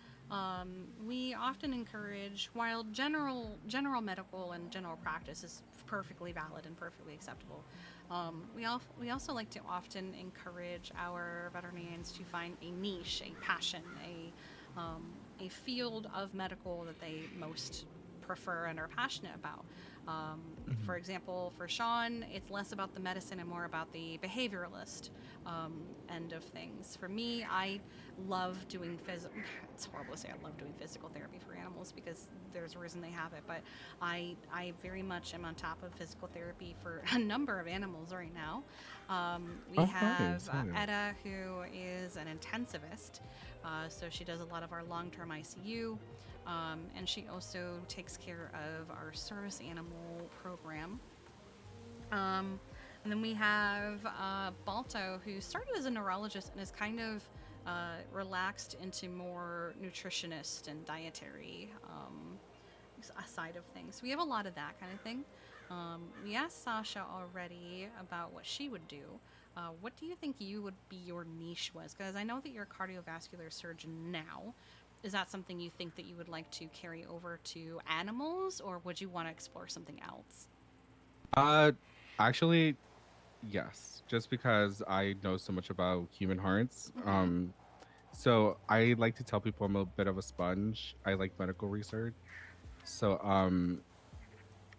Speaker 2: We often encourage, while general medical and general practice is perfectly valid and perfectly acceptable, we also like to often encourage our veterinarians to find a niche, a passion, a field of medical that they most prefer and are passionate about. For example, for Sean, it's less about the medicine and more about the behavioralist end of things. For me, I love doing it's horrible to say I love doing physical therapy for animals because there's a reason they have it, but I very much am on top of physical therapy for a number of animals right now. We have Etta, who is an intensivist, so she does a lot of our long-term ICU. And she also takes care of our service animal program. And then we have Balto, who started as a neurologist and is kind of relaxed into more nutritionist and dietary side of things. So we have a lot of that kind of thing. We asked Sasha already about what she would do. What do you think would be your niche was? Because I know that you're a cardiovascular surgeon now. Is that something you think that you would like to carry over to animals, or would you want to explore something else?
Speaker 4: Actually, yes. Just because I know so much about human hearts. So I like to tell people I'm a bit of a sponge. I like medical research. So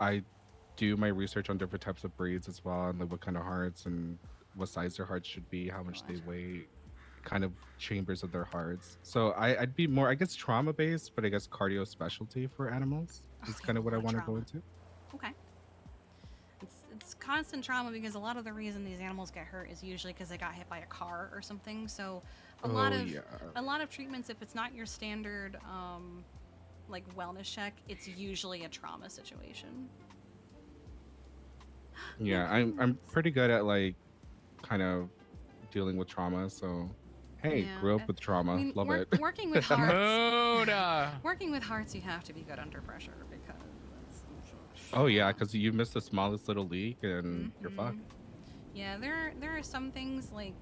Speaker 4: I do my research on different types of breeds as well, and like what kind of hearts and what size their hearts should be, how much they weigh, kind of chambers of their hearts. So I'd be more, I guess, trauma based, but I guess cardio specialty for animals is kind of what I want to go into.
Speaker 2: Okay. It's constant trauma because a lot of the reason these animals get hurt is usually because they got hit by a car or something. So a lot of treatments, if it's not your standard like wellness check, it's usually a trauma situation.
Speaker 4: Yeah, I'm pretty good at like kind of dealing with trauma. So hey,
Speaker 2: Yeah.
Speaker 4: grew up with trauma.
Speaker 2: I mean,
Speaker 4: Love it.
Speaker 2: Working with hearts. Working with hearts, you have to be good under pressure because.
Speaker 4: Oh yeah, because you miss the smallest little leak and you're fucked.
Speaker 2: Yeah, there are some things like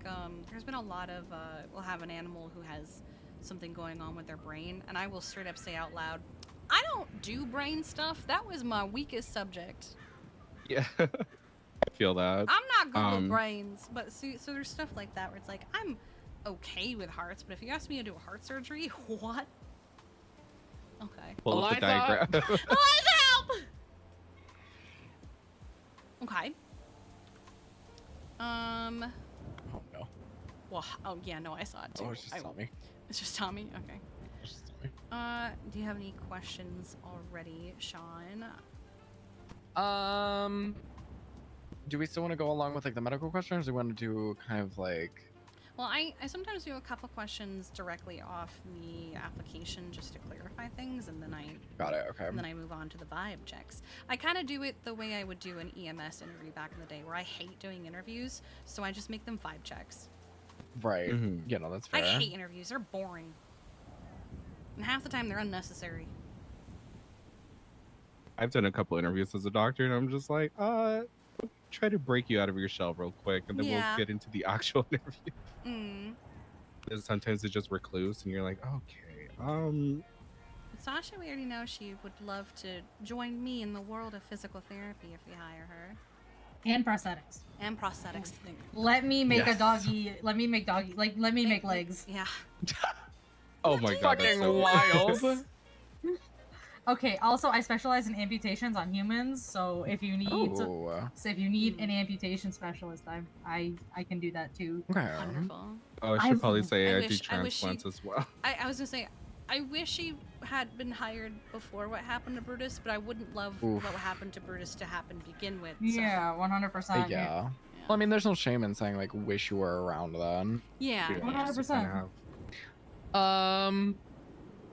Speaker 2: there's been a lot of we'll have an animal who has something going on with their brain, and I will straight up say out loud, I don't do brain stuff. That was my weakest subject.
Speaker 4: Yeah, I feel that.
Speaker 2: I'm not good with brains, but so there's stuff like that where it's like I'm okay with hearts, but if you ask me to do a heart surgery, what? Okay.
Speaker 4: Pull up the diagram.
Speaker 2: Eliza, help! Okay.
Speaker 1: Oh no.
Speaker 2: Well, oh yeah, no, I saw it too.
Speaker 1: Oh, it's just Tommy.
Speaker 2: It's just Tommy. Okay.
Speaker 1: It's just Tommy.
Speaker 2: Do you have any questions already, Sean?
Speaker 1: Do we still want to go along with like the medical questions, or do we want to do kind of like?
Speaker 2: Well, I sometimes do a couple questions directly off the application just to clarify things, and then I
Speaker 1: Got it. Okay.
Speaker 2: And then I move on to the vibe checks. I kind of do it the way I would do an EMS interview back in the day, where I hate doing interviews, so I just make them vibe checks.
Speaker 1: Right. Yeah, no, that's fair.
Speaker 2: I hate interviews; they're boring, and half the time they're unnecessary.
Speaker 4: I've done a couple interviews as a doctor, and I'm just like, try to break you out of your shell real quick, and then we'll get into the actual interview. And sometimes it's just recluse, and you're like, okay,
Speaker 2: Sasha, we already know she would love to join me in the world of physical therapy if we hire her.
Speaker 13: And prosthetics.
Speaker 2: And prosthetics.
Speaker 13: Let me make a doggy. Let me make doggy. Like, let me make legs.
Speaker 2: Yeah.
Speaker 4: Oh my god, that's so
Speaker 1: wild.
Speaker 13: Okay. Also, I specialize in amputations on humans, so if you need, an amputation specialist, I can do that too.
Speaker 2: Wonderful.
Speaker 4: Oh, I should probably say I do transplants as well.
Speaker 2: I was gonna say, I wish she had been hired before what happened to Brutus, but I wouldn't love what happened to Brutus to happen to begin with. So.
Speaker 13: Yeah, 100%.
Speaker 1: Yeah. Well, I mean, there's no shame in saying like, wish you were around then.
Speaker 2: Yeah.
Speaker 13: 100%.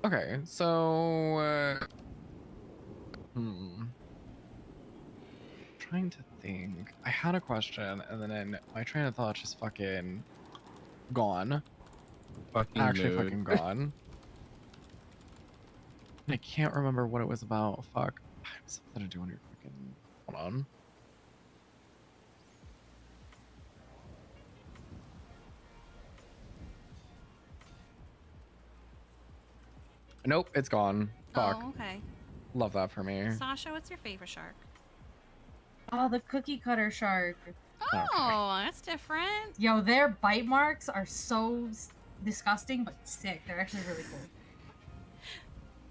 Speaker 1: Okay, so trying to think. I had a question, and then my train of thought just fucking gone. Fucking gone. I can't remember what it was about. Fuck. I have something to do on your fucking. Hold on. Nope, it's gone. Fuck.
Speaker 2: Oh, okay.
Speaker 1: Love that for me.
Speaker 2: Sasha, what's your favorite shark?
Speaker 13: Oh, the cookie cutter shark.
Speaker 2: Oh, that's different.
Speaker 13: Yo, their bite marks are so disgusting, but sick. They're actually really cool.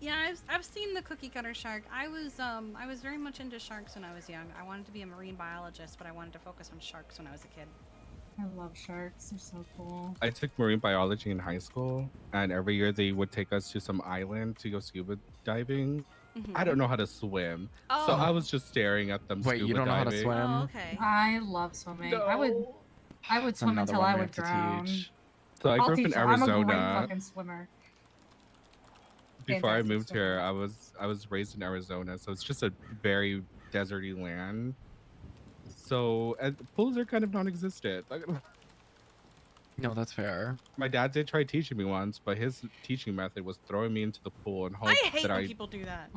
Speaker 2: Yeah, I've seen the cookie cutter shark. I was very much into sharks when I was young. I wanted to be a marine biologist, but I wanted to focus on sharks when I was a kid.
Speaker 13: I love sharks. They're so cool.
Speaker 4: I took marine biology in high school, and every year they would take us to some island to go scuba diving. I don't know how to swim, so I was just staring at them.
Speaker 1: Wait, you don't know how to swim?
Speaker 2: Oh, okay.
Speaker 13: I love swimming. I would swim
Speaker 1: Another
Speaker 13: until
Speaker 1: one
Speaker 13: I
Speaker 1: we
Speaker 13: would
Speaker 1: have to
Speaker 13: drown.
Speaker 1: teach.
Speaker 4: So I grew up in
Speaker 13: I'm a great
Speaker 4: Arizona.
Speaker 13: fucking swimmer.
Speaker 4: Before I
Speaker 13: Fantastic
Speaker 4: moved
Speaker 13: swimmer.
Speaker 4: here, I was raised in Arizona, so it's just a very deserty land. So pools are kind of non-existent.
Speaker 1: No, that's fair.
Speaker 4: My dad did try teaching me once, but his teaching method was throwing me into the pool and hope
Speaker 2: I hate
Speaker 4: that
Speaker 2: when people do that.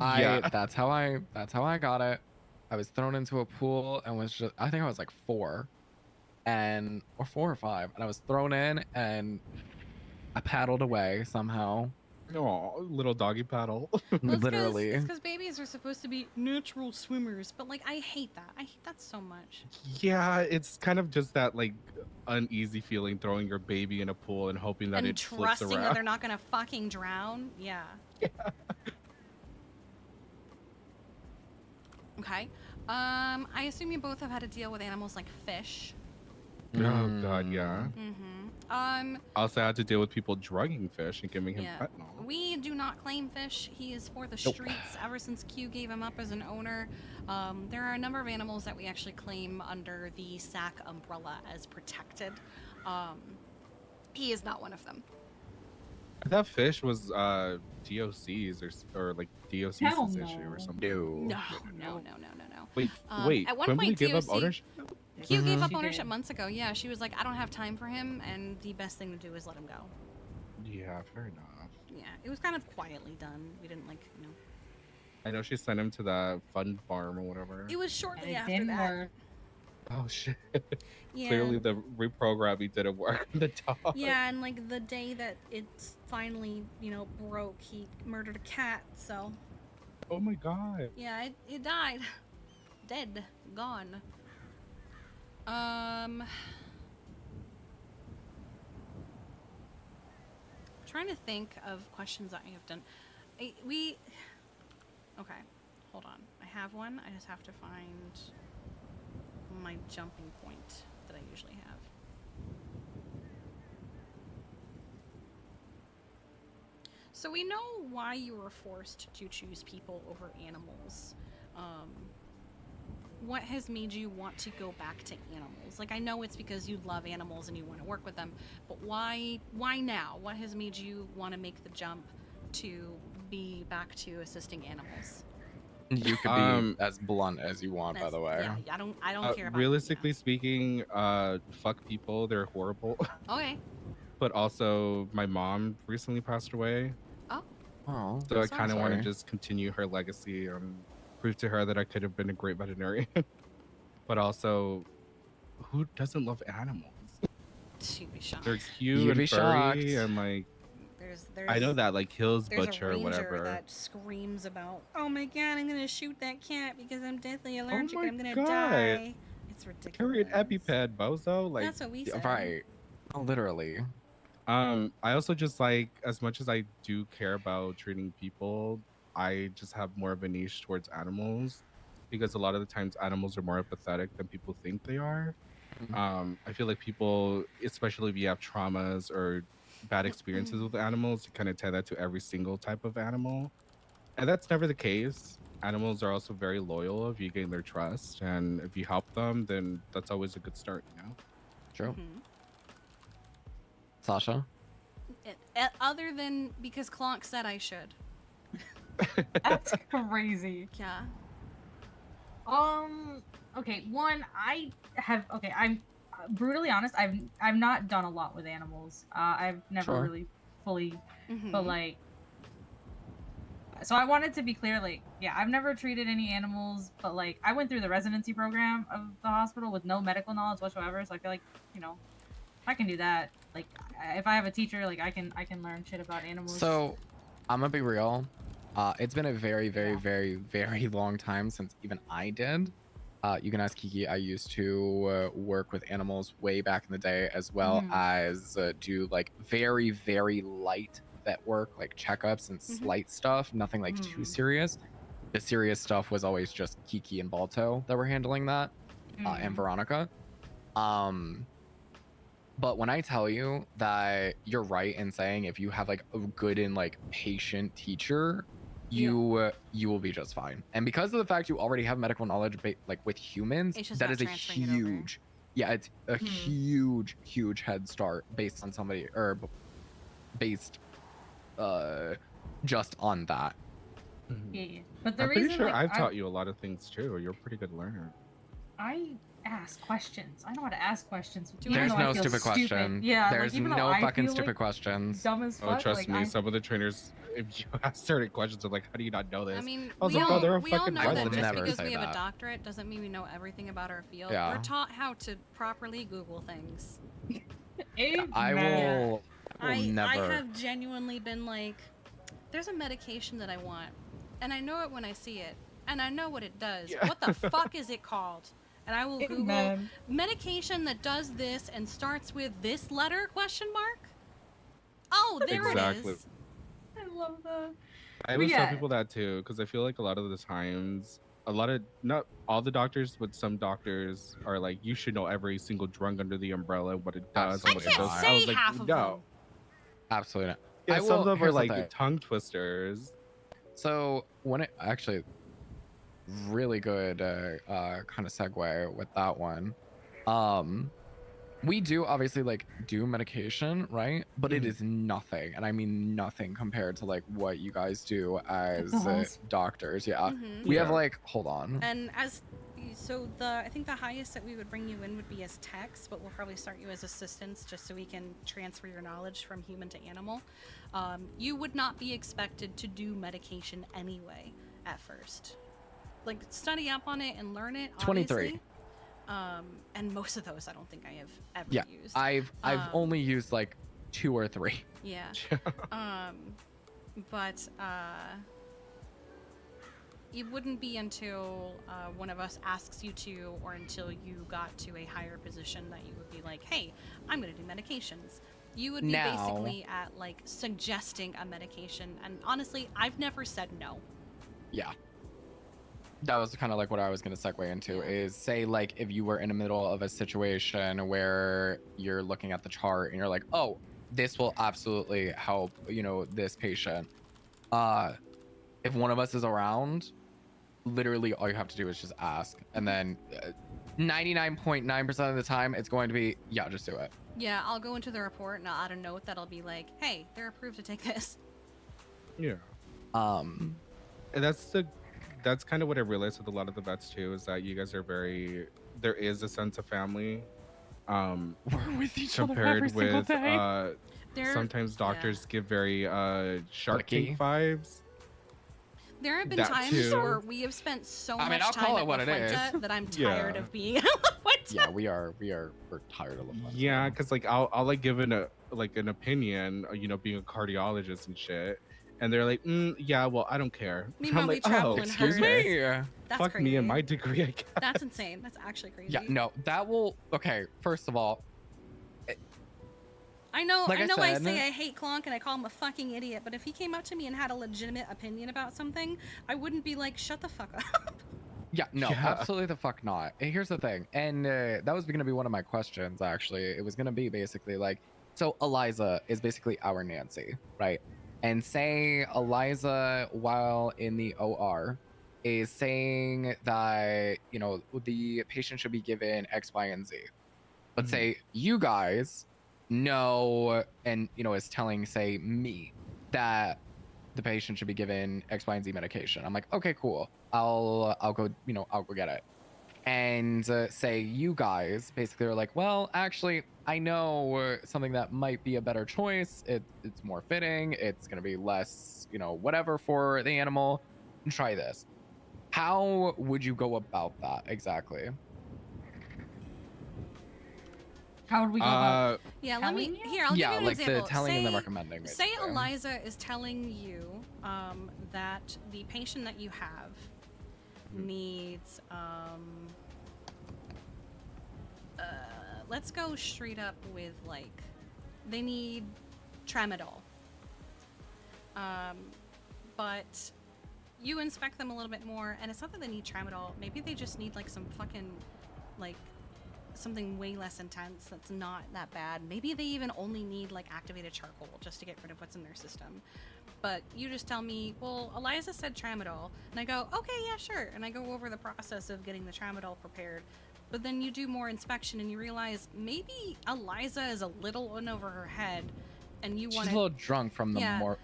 Speaker 1: That's how I got it. I was thrown into a pool and was just, I think I was like 4 or 4 or 5, and I was thrown in and I paddled away somehow.
Speaker 4: Oh, little doggy paddle.
Speaker 1: Literally.
Speaker 2: It's because babies are supposed to be natural swimmers, but like I hate that. I hate that so much.
Speaker 4: Yeah, it's kind of just that like uneasy feeling throwing your baby in a pool and hoping that
Speaker 2: And
Speaker 4: it flips
Speaker 2: trusting
Speaker 4: around.
Speaker 2: that they're not gonna fucking drown. Yeah. Okay. I assume you both have had to deal with animals like fish.
Speaker 4: Oh god, yeah. Also, I had to deal with people drugging fish and giving him
Speaker 2: Yeah.
Speaker 4: fentanyl.
Speaker 2: We do not claim fish. He is for the
Speaker 4: Nope.
Speaker 2: streets ever since Q gave him up as an owner. There are a number of animals that we actually claim under the SAC umbrella as protected. He is not one of them.
Speaker 4: I thought fish was DOC's or like DOC's
Speaker 2: Hell
Speaker 4: issue or
Speaker 2: no.
Speaker 4: something.
Speaker 2: No.
Speaker 4: Wait,
Speaker 2: At one
Speaker 4: Quimbley
Speaker 2: point,
Speaker 4: gave up
Speaker 2: DOC
Speaker 4: ownership?
Speaker 2: Q gave up
Speaker 13: She
Speaker 2: ownership
Speaker 13: did.
Speaker 2: months ago. Yeah, she was like, I don't have time for him, and the best thing to do is let him go.
Speaker 4: Yeah, fair enough.
Speaker 2: Yeah, it was kind of quietly done. We didn't
Speaker 4: I know she sent him to the fun farm or whatever.
Speaker 2: It was shortly
Speaker 13: It
Speaker 2: after
Speaker 13: didn't
Speaker 2: that.
Speaker 13: work.
Speaker 4: Oh shit.
Speaker 2: Yeah.
Speaker 4: Clearly the reprogramming didn't work on the dog.
Speaker 2: Yeah, and like the day that it's finally, broke, he murdered a cat, so.
Speaker 4: Oh my god.
Speaker 2: Yeah, it died. Dead. Gone. Trying to think of questions that I have done. Okay, hold on. I have one. I just have to find my jumping point that I usually have. So we know why you were forced to choose people over animals. What has made you want to go back to animals? Like, I know it's because you love animals and you want to work with them, but why now? What has made you want to make the jump to be back to assisting animals?
Speaker 1: You could be as blunt as you want, by the way.
Speaker 2: Yeah, I don't care about
Speaker 4: realistically speaking, fuck people, they're horrible.
Speaker 2: Okay.
Speaker 4: But also my mom recently passed away.
Speaker 1: Oh.
Speaker 4: So I
Speaker 1: Sorry.
Speaker 4: kind of want to just continue her legacy and prove to her that I could have been a great veterinarian. But also, who doesn't love animals?
Speaker 2: You'd be shocked.
Speaker 4: They're cute
Speaker 1: You'd
Speaker 4: and
Speaker 1: be shocked.
Speaker 4: furry and like.
Speaker 2: There's
Speaker 4: I know that like Hills
Speaker 2: there's
Speaker 4: Butcher
Speaker 2: a
Speaker 4: or
Speaker 2: ranger
Speaker 4: whatever.
Speaker 2: that screams about, oh my god, I'm gonna shoot that cat because I'm deathly allergic
Speaker 4: my
Speaker 2: and I'm gonna
Speaker 4: God.
Speaker 2: die. It's ridiculous.
Speaker 4: Carry an EpiPen, bozo. Like
Speaker 2: That's what we said.
Speaker 1: Right. Oh, literally.
Speaker 4: I also just like, as much as I do care about treating people, I just have more of a niche towards animals because a lot of the times animals are more empathetic than people think they are. I feel like people, especially if you have traumas or bad experiences with animals, you kind of tie that to every single type of animal. And that's never the case. Animals are also very loyal if you gain their trust. And if you help them, then that's always a good start, you know?
Speaker 1: True. Sasha?
Speaker 2: Other than because Clonk said I should.
Speaker 13: That's crazy.
Speaker 2: Yeah.
Speaker 13: Okay, one, I'm brutally honest, I've not done a lot with animals. I've never
Speaker 1: Sure.
Speaker 13: really fully,
Speaker 2: Mm-hmm.
Speaker 13: but like, so I wanted to be clear, like, yeah, I've never treated any animals, but like, I went through the residency program of the hospital with no medical knowledge whatsoever, so I feel like, I can do that. Like, if I have a teacher, like, I can learn shit about animals.
Speaker 1: So, I'm gonna be real. It's been a very, very, very, very long time since even I did. You can ask Kiki. I used to work with animals way back in the day, as well as do like very, very light vet work, like checkups and slight stuff. Nothing like too serious. The serious stuff was always just Kiki and Balto that were handling that, and Veronica. But when I tell you that you're right in saying if you have like a good and like patient teacher, you will be just fine. And because of the fact you already have medical knowledge like with humans,
Speaker 2: It's just
Speaker 1: that
Speaker 2: not
Speaker 1: is a
Speaker 2: transferring it over.
Speaker 1: huge, it's a huge head start based on somebody or based just on that.
Speaker 13: Yeah, but the
Speaker 4: I'm
Speaker 13: reason
Speaker 4: pretty sure
Speaker 13: like,
Speaker 4: I've taught you a lot of things too. You're a pretty good learner.
Speaker 13: I ask questions. I know how to ask questions.
Speaker 1: There's no stupid question.
Speaker 13: Yeah,
Speaker 1: There's
Speaker 13: like, even though
Speaker 1: no
Speaker 13: I
Speaker 1: fucking
Speaker 13: feel,
Speaker 1: stupid
Speaker 13: like,
Speaker 1: questions.
Speaker 13: dumb as fuck.
Speaker 4: Oh, trust
Speaker 13: like,
Speaker 4: me, some of the trainers, if you ask certain questions, are like, "How do you not know this?"
Speaker 2: I mean,
Speaker 4: I was
Speaker 2: we
Speaker 4: like,
Speaker 2: all,
Speaker 4: "Oh, they're a
Speaker 2: we all
Speaker 4: fucking
Speaker 2: know that
Speaker 4: resident."
Speaker 2: just because we have a doctorate doesn't mean we know everything about our field.
Speaker 1: Yeah.
Speaker 2: We're taught how to properly Google things.
Speaker 1: I will
Speaker 2: I
Speaker 1: never.
Speaker 2: have genuinely been like, there's a medication that I want, and I know it when I see it, and I know what it does.
Speaker 13: Yeah.
Speaker 2: What the fuck is it called? And I will Google
Speaker 13: Amen.
Speaker 2: medication that does this and starts with this letter ? Oh, there
Speaker 4: Exactly.
Speaker 2: it is.
Speaker 13: I love that.
Speaker 4: I
Speaker 13: But
Speaker 4: always
Speaker 13: yeah.
Speaker 4: tell people that too, because I feel like a lot of the times a lot of, not all the doctors, but some doctors are like, you should know every single drug under the umbrella, what it does and what it
Speaker 2: can't
Speaker 4: does.
Speaker 2: say
Speaker 4: I was like,
Speaker 2: half of
Speaker 4: no.
Speaker 2: them.
Speaker 1: Absolutely not.
Speaker 4: Yeah,
Speaker 1: I
Speaker 4: some of
Speaker 1: will.
Speaker 4: them are
Speaker 1: Here's the
Speaker 4: like
Speaker 1: thing.
Speaker 4: tongue twisters.
Speaker 1: So when it actually really good kind of segue with that one. We do obviously like do medication, right? But it is nothing, and I mean nothing compared to like what you guys do as doctors. Yeah, we have like, hold on.
Speaker 2: And as so I think the highest that we would bring you in would be as techs, but we'll probably start you as assistants just so we can transfer your knowledge from human to animal. You would not be expected to do medication anyway at first. Like study up on it and learn it.
Speaker 1: 23.
Speaker 2: Obviously. And most of those I don't think I have ever used.
Speaker 1: I've only used like 2 or 3.
Speaker 2: Yeah. But it wouldn't be until one of us asks you to, or until you got to a higher position, that you would be like, hey, I'm going to do medications. You would be basically at like suggesting a medication. And honestly, I've never said no.
Speaker 1: Yeah. That was kind of like what I was going to segue into, is say like if you were in the middle of a situation where you're looking at the chart and you're like, oh, this will absolutely help, you know, this patient. If one of us is around, literally all you have to do is just ask. And then 99.9% of the time, it's going to be, yeah, just do it.
Speaker 2: Yeah, I'll go into the report and I'll add a note that'll be like, hey, they're approved to take this.
Speaker 4: Yeah. And that's kind of what I realized with a lot of the vets too, is that you guys are there is a sense of family.
Speaker 1: We're with each other
Speaker 4: compared
Speaker 1: every single
Speaker 4: with
Speaker 1: day.
Speaker 4: Sometimes doctors give very Shark Tank vibes.
Speaker 2: There have been
Speaker 4: That
Speaker 2: times
Speaker 4: too.
Speaker 2: where we have spent so
Speaker 1: I mean,
Speaker 2: much
Speaker 1: I'll
Speaker 2: time
Speaker 1: call
Speaker 2: at
Speaker 1: it what
Speaker 2: La
Speaker 1: it is.
Speaker 2: Fuente that I'm tired
Speaker 4: Yeah.
Speaker 2: of being at La Fuente.
Speaker 1: Yeah, we're tired of LaFuente.
Speaker 4: Yeah, because like I'll like give an opinion, you know, being a cardiologist and shit, and they're like, yeah, well, I don't care.
Speaker 2: Meanwhile,
Speaker 4: I'm
Speaker 2: we
Speaker 4: like,
Speaker 2: travel in
Speaker 4: excuse
Speaker 2: herds.
Speaker 4: me.
Speaker 2: That's
Speaker 4: Fuck
Speaker 2: crazy.
Speaker 4: me and my degree, I guess.
Speaker 2: That's insane. That's actually crazy.
Speaker 1: Yeah, no, that will. Okay, first of all,
Speaker 2: I know.
Speaker 1: Like
Speaker 2: I
Speaker 1: I
Speaker 2: know. I
Speaker 1: said-
Speaker 2: say I hate Clonk and I call him a fucking idiot. But if he came up to me and had a legitimate opinion about something, I wouldn't be like, "Shut the fuck up."
Speaker 1: yeah, no,
Speaker 4: Yeah.
Speaker 1: absolutely the fuck not. And here's the thing, and that was going to be one of my questions. Actually, it was going to be basically like, so Eliza is basically our Nancy, right? And say Eliza, while in the OR, is saying that, you know, the patient should be given X, Y, and Z. Let's say you guys know, and, you know, is telling, say, me that the patient should be given X, Y, and Z medication. I'm like, okay, cool. I'll go, you know, I'll go get it. And say you guys basically are like, well, actually, I know something that might be a better choice. It's more fitting. It's going to be less, you know, whatever for the animal. Try this. How would you go about that exactly?
Speaker 13: How would we go about
Speaker 2: Yeah, let me.
Speaker 13: telling you?
Speaker 2: Here, I'll
Speaker 1: Yeah,
Speaker 2: give you an
Speaker 1: like the
Speaker 2: example.
Speaker 1: telling and the
Speaker 2: Say-
Speaker 1: recommending,
Speaker 2: Say
Speaker 1: basically.
Speaker 2: Eliza is telling you that the patient that you have needs. Let's go straight up with like, they need tramadol. But you inspect them a little bit more, and it's not that they need tramadol. Maybe they just need like some fucking, like, something way less intense that's not that bad. Maybe they even only need like activated charcoal just to get rid of what's in their system. But you just tell me, well, Eliza said tramadol, and I go, okay, yeah, sure, and I go over the process of getting the tramadol prepared. But then you do more inspection and you realize maybe Eliza is a little in over her head, and you
Speaker 1: She's
Speaker 2: want
Speaker 1: a little drunk from the
Speaker 2: Malort.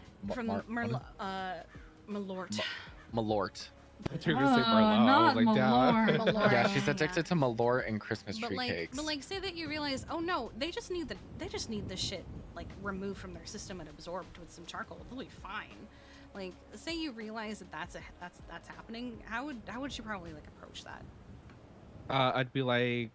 Speaker 1: Malort.
Speaker 4: I thought you were gonna say Merlot. I was like, damn.
Speaker 2: Malort.
Speaker 1: Yeah, she's addicted to Malort and Christmas
Speaker 2: But
Speaker 1: tree
Speaker 2: like,
Speaker 1: cakes.
Speaker 2: but like, say that you realize, oh no, they just need the shit like removed from their system and absorbed with some charcoal. They'll be fine. Like, say you realize that that's happening. How would you probably like approach that?
Speaker 4: I'd be like,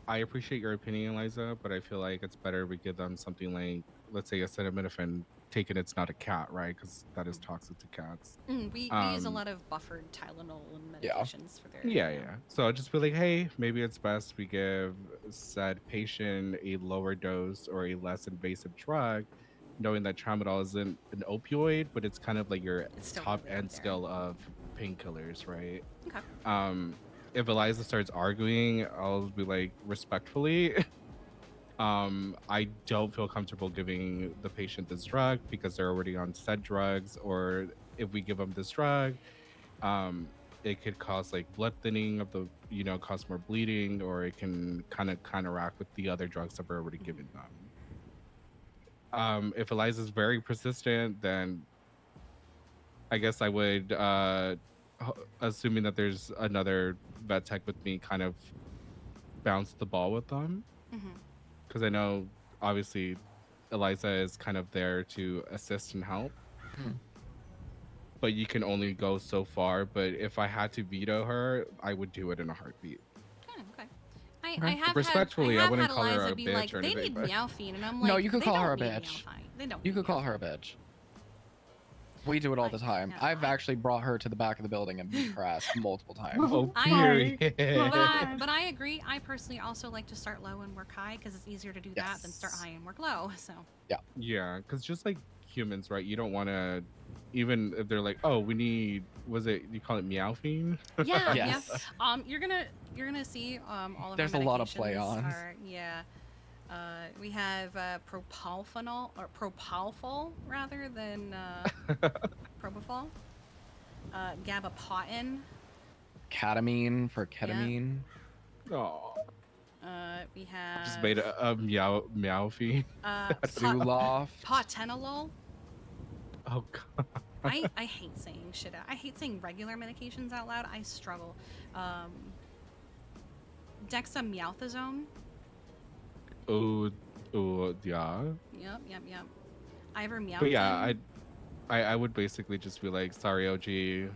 Speaker 4: I appreciate your opinion, Eliza, but I feel like it's better we give them something like, let's say, acetaminophen. Taken, it's not a cat, right? Because that is toxic to cats.
Speaker 2: We use a lot of buffered Tylenol and medications for their.
Speaker 4: Yeah. So I'll just be like, hey, maybe it's best we give said patient a lower dose or a less invasive drug, knowing that tramadol isn't an opioid, but it's kind of like your
Speaker 2: still
Speaker 4: top
Speaker 2: really
Speaker 4: end scale of painkillers, right?
Speaker 2: Okay.
Speaker 4: If Eliza starts arguing, I'll be like, respectfully, I don't feel comfortable giving the patient this drug because they're already on said drugs, or if we give them this drug, it could cause like blood thinning of the, cause more bleeding, or it can kind of counteract with the other drugs that we're already giving them. If Eliza's very persistent, then I guess I would, assuming that there's another vet tech with me, kind of bounce the ball with them. Because I know, obviously, Eliza is kind of there to assist and help. But you can only go so far. But if I had to veto her, I would do it in a heartbeat.
Speaker 2: Okay. I have
Speaker 4: Respectfully,
Speaker 2: had,
Speaker 4: I wouldn't call
Speaker 2: Eliza
Speaker 4: her a
Speaker 2: be
Speaker 4: bitch
Speaker 2: like,
Speaker 4: or
Speaker 2: they
Speaker 4: anything.
Speaker 2: need
Speaker 4: But...
Speaker 2: Meowfine, and I'm like,
Speaker 1: No, you could
Speaker 2: they
Speaker 1: call
Speaker 2: don't
Speaker 1: her a
Speaker 2: need
Speaker 1: bitch.
Speaker 2: Meowfine. They don't.
Speaker 1: You
Speaker 2: need
Speaker 1: could call her a bitch. We do it all the time. I've actually brought her to the back of the building and beat her ass multiple times.
Speaker 4: Oh,
Speaker 2: I,
Speaker 4: period.
Speaker 2: but I agree. I personally also like to start low and work high because it's easier to do that than start high and work low. So.
Speaker 4: Yeah, because just like humans, right? You don't want to, even if they're like, oh, we need, was it, you call it meowfine?
Speaker 2: Yeah, yeah. You're gonna see all of
Speaker 1: There's
Speaker 2: our
Speaker 1: a lot of play
Speaker 2: medications
Speaker 1: ons.
Speaker 2: are, yeah. We have propofol or propofol rather than propofol. Gabapentin.
Speaker 1: Ketamine for ketamine.
Speaker 4: Oh.
Speaker 2: We have
Speaker 4: Just made a meowfine.
Speaker 1: Zoloft.
Speaker 2: Potenolol.
Speaker 4: Oh god.
Speaker 2: I hate saying shit out. I hate saying regular medications out loud. I struggle. Dexamethasone.
Speaker 4: Oh, yeah.
Speaker 2: Yep. Ivermectin.
Speaker 4: But yeah, I would basically just be like, sorry, OG, you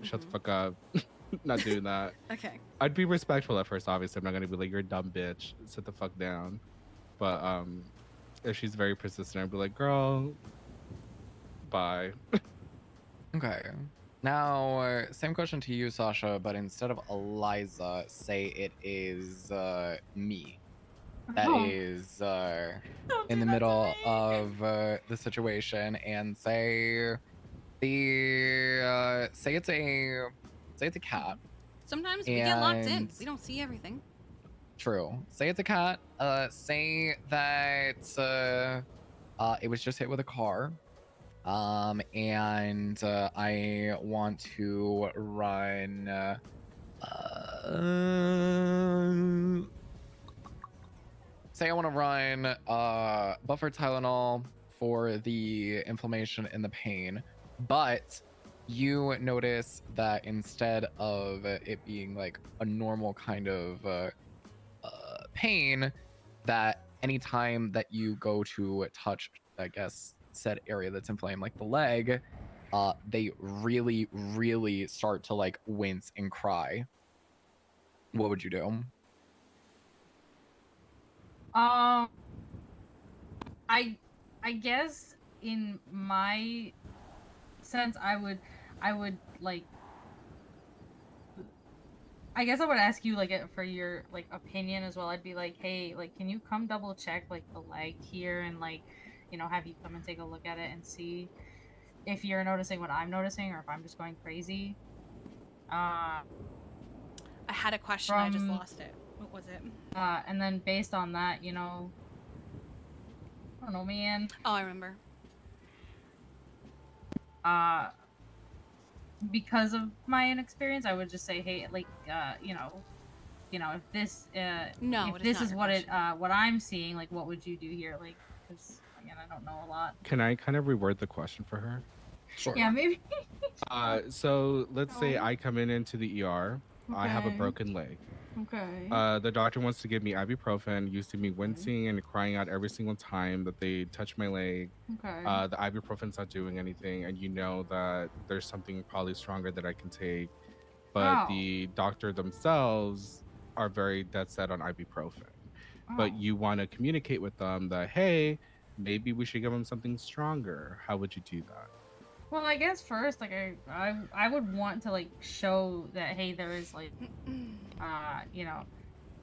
Speaker 4: shut the fuck up. Not doing that.
Speaker 2: Okay.
Speaker 4: I'd be respectful at first, obviously. I'm not gonna be like, you're a dumb bitch, sit the fuck down. But if she's very persistent, I'd be like, girl, bye.
Speaker 1: Okay. Now, same question to you, Sasha, but instead of Eliza, say it is me. That is in the middle of the situation, and say it's a cat.
Speaker 2: Sometimes we get locked in.
Speaker 1: And-
Speaker 2: We don't see everything.
Speaker 1: True. Say it's a cat. Say that it was just hit with a car. And I want to run say I want to run buffer Tylenol for the inflammation and the pain, but you notice that instead of it being like a normal kind of pain, that anytime that you go to touch, I guess, said area that's inflamed, like the leg, they really, really start to like wince and cry. What would you do?
Speaker 13: I guess in my sense, I would like. I guess I would ask you like for your like opinion as well. I'd be like, hey, like, can you come double check like the leg here and like, have you come and take a look at it and see if you're noticing what I'm noticing or if I'm just going crazy.
Speaker 2: I had a question. I just lost it. What was it?
Speaker 13: And then based on that, I don't know, man.
Speaker 2: Oh, I remember.
Speaker 13: Because of my inexperience, I would just say, hey, like, if this,
Speaker 2: no,
Speaker 13: if this is what what I'm seeing, like, what would you do here? Like, because again, I don't know a lot.
Speaker 4: Can I kind of reword the question for her?
Speaker 1: Sure.
Speaker 13: Yeah, maybe.
Speaker 4: So let's say I come into the ER. I have a
Speaker 13: Okay.
Speaker 4: broken leg.
Speaker 13: Okay.
Speaker 4: The doctor wants to give me ibuprofen. You see me wincing and crying out every single time that they touch my leg.
Speaker 13: Okay.
Speaker 4: The ibuprofen's not doing anything, and you know that there's something probably stronger that I can take. But the doctor themselves are very dead set on ibuprofen. But you want to communicate with them that, hey, maybe we should give them something stronger. How would you do that?
Speaker 13: Well, I guess first, like, I would want to like show that, hey, there is like,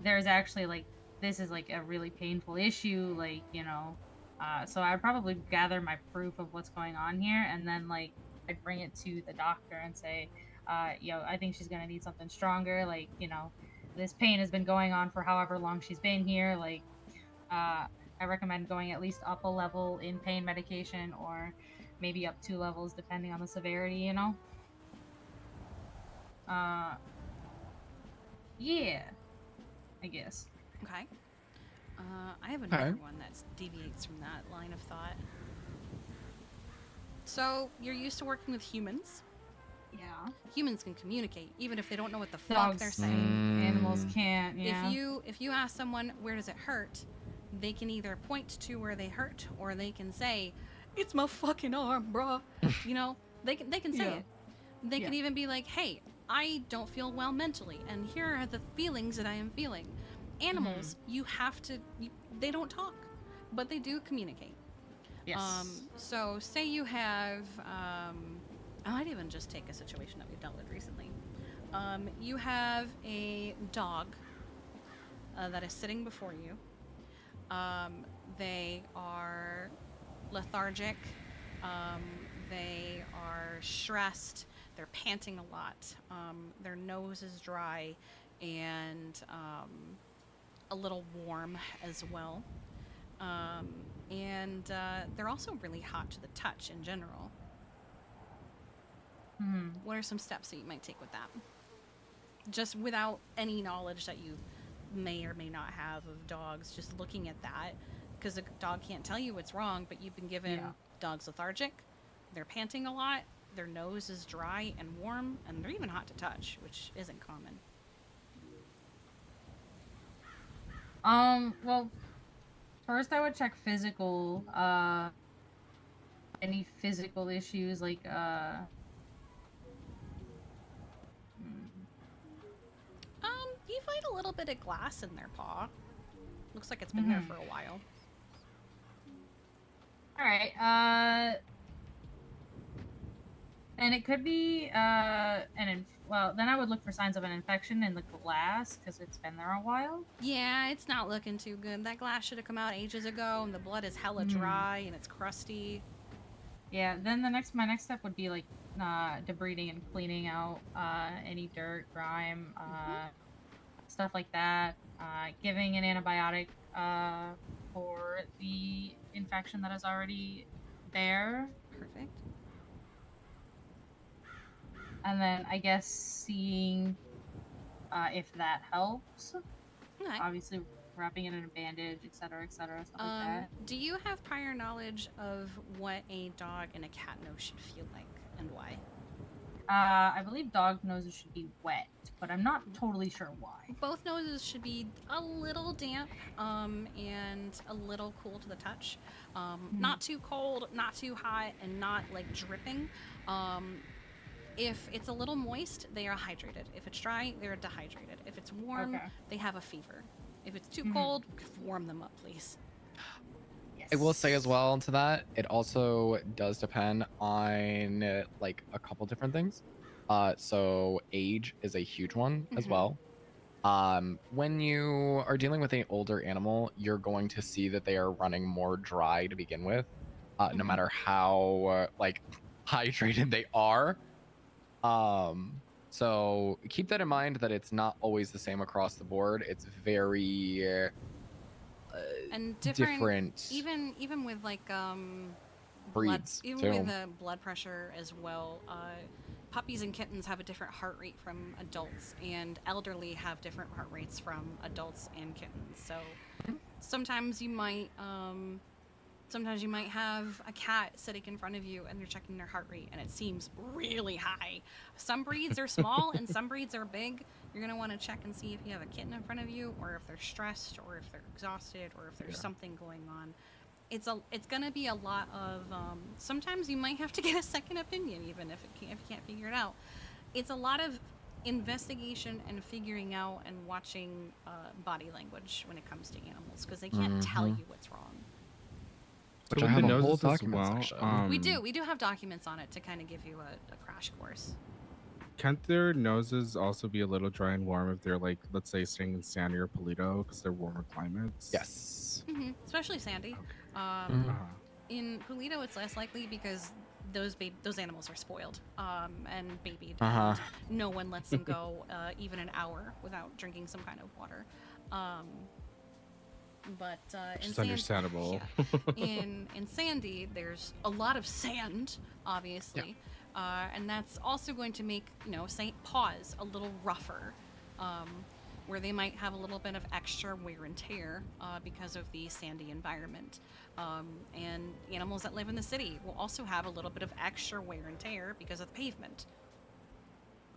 Speaker 13: there's actually like, this is like a really painful issue, like, so I'd probably gather my proof of what's going on here, and then like, I'd bring it to the doctor and say, I think she's gonna need something stronger. Like, this pain has been going on for however long she's been here. Like, I recommend going at least up a level in pain medication, or maybe up 2 levels depending on the severity. Yeah, I guess.
Speaker 2: Okay. I have
Speaker 1: Okay.
Speaker 2: another one that deviates from that line of thought. So, you're used to working with humans.
Speaker 13: Yeah.
Speaker 2: Humans can communicate, even if they don't know what the fuck they're
Speaker 13: Dogs,
Speaker 2: saying.
Speaker 13: animals can't. Yeah.
Speaker 2: If you ask someone where does it hurt, they can either point to where they hurt, or they can say, "It's my fucking arm, bruh." They can say
Speaker 13: Yeah.
Speaker 2: it. They can even be like, "Hey, I don't feel well mentally, and here are the feelings that I am feeling." Animals, they don't talk, but they do communicate.
Speaker 13: Yes.
Speaker 2: So say you have, I might even just take a situation that we've dealt with recently. You have a dog that is sitting before you. They are lethargic. They are stressed. They're panting a lot. Their nose is dry and a little warm as well. And they're also really hot to the touch in general. What are some steps that you might take with that? Just without any knowledge that you may or may not have of dogs, just looking at that, because a dog can't tell you what's wrong, but you've been given dogs lethargic, they're panting a lot, their nose is dry and warm, and they're even hot to touch, which isn't common.
Speaker 13: Well, first I would check physical, any physical issues, like,
Speaker 2: You find a little bit of glass in their paw. Looks like it's been there for a while.
Speaker 13: Alright, and it could be, well, then I would look for signs of an infection in the glass, because it's been there a while.
Speaker 2: Yeah, it's not looking too good. That glass should have come out ages ago, and the blood is hella dry, and it's crusty.
Speaker 13: Yeah, then my next step would be, like, debriding and cleaning out, any dirt, grime, stuff like that. Giving an antibiotic, for the infection that is already there.
Speaker 2: Perfect.
Speaker 13: And then I guess seeing if that helps.
Speaker 2: Okay.
Speaker 13: Obviously, wrapping it in a bandage, etc., stuff like that.
Speaker 2: Do you have prior knowledge of what a dog and a cat nose should feel like, and why?
Speaker 13: I believe dog noses should be wet, but I'm not totally sure why.
Speaker 2: Both noses should be a little damp, and a little cool to the touch. Not too cold, not too hot, and not like dripping. If it's a little moist, they are hydrated. If it's dry, they're dehydrated. If it's warm, they have a fever. If it's too cold, warm them up, please.
Speaker 1: I will say as well to that, it also does depend on like a couple different things. So age is a huge one as well. When you are dealing with an older animal, you're going to see that they are running more dry to begin with, no matter how like hydrated they are. So keep that in mind, that it's not always the same across the board. It's very
Speaker 2: and different. Even with like
Speaker 1: breeds
Speaker 2: even
Speaker 1: too.
Speaker 2: with blood pressure as well. Puppies and kittens have a different heart rate from adults, and elderly have different heart rates from adults and kittens. So sometimes you might have a cat sitting in front of you and you're checking their heart rate and it seems really high. Some breeds are small and some breeds are big. You're going to want to check and see if you have a kitten in front of you, or if they're stressed, or if they're exhausted, or if there's something going on. It's going to be a lot of, sometimes you might have to get a second opinion, even if you can't figure it out. It's a lot of investigation and figuring out and watching body language when it comes to animals, because they can't tell you what's wrong.
Speaker 1: Which
Speaker 4: So
Speaker 1: I
Speaker 4: with
Speaker 1: have
Speaker 4: the
Speaker 1: a whole
Speaker 4: noses as
Speaker 1: document
Speaker 4: well,
Speaker 1: section.
Speaker 2: We do have documents on it to kind of give you a crash course.
Speaker 4: Can't their noses also be a little dry and warm if they're, like, let's say, staying in Sandy or Polito because they're warmer climates?
Speaker 1: Yes.
Speaker 2: Especially sandy. In Polito, it's less likely because those animals are spoiled and babied,
Speaker 1: Uh-huh.
Speaker 2: and no one lets them go even an hour without drinking some kind of water. But
Speaker 4: Which
Speaker 2: in
Speaker 4: is
Speaker 2: Sandy,
Speaker 4: understandable.
Speaker 2: in Sandy, there's a lot of sand, obviously, and that's also going to make St. Paws a little rougher, where they might have a little bit of extra wear and tear because of the sandy environment. And animals that live in the city will also have a little bit of extra wear and tear because of the pavement.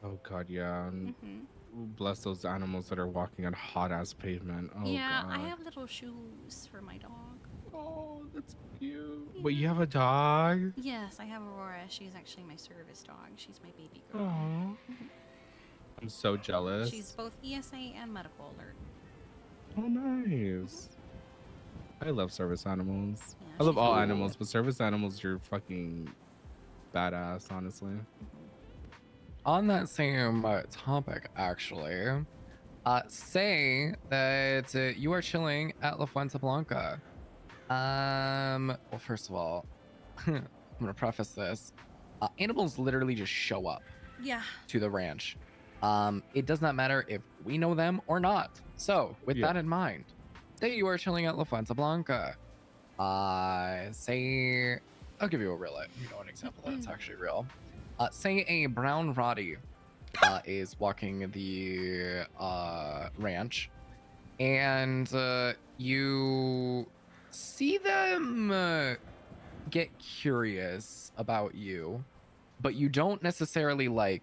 Speaker 4: Oh god, yeah.
Speaker 2: Mhm.
Speaker 4: Bless those animals that are walking on hot ass pavement. Oh
Speaker 2: Yeah,
Speaker 4: god.
Speaker 2: I have little shoes for my dog.
Speaker 4: Oh, that's cute. Wait, you have a dog?
Speaker 2: Yes, I have Aurora. She's actually my service dog. She's my baby girl.
Speaker 4: Aw. I'm so jealous.
Speaker 2: She's both ESA and medical alert.
Speaker 4: Oh, nice. I love service animals.
Speaker 2: Yeah,
Speaker 4: I love
Speaker 2: she's
Speaker 4: all
Speaker 2: cool.
Speaker 4: animals, but service animals, you're fucking badass, honestly.
Speaker 1: On that same topic, actually, say that you are chilling at La Fuente Blanca. Well, first of all, I'm gonna preface this. Animals literally just show up
Speaker 2: Yeah.
Speaker 1: to the ranch. It does not matter if we know them or not. So, with that in mind, say you are chilling at La Fuente Blanca. Say, I'll give you a real, an example that's actually real. Say a brown Roddy is walking the ranch, and you see them get curious about you, but you don't necessarily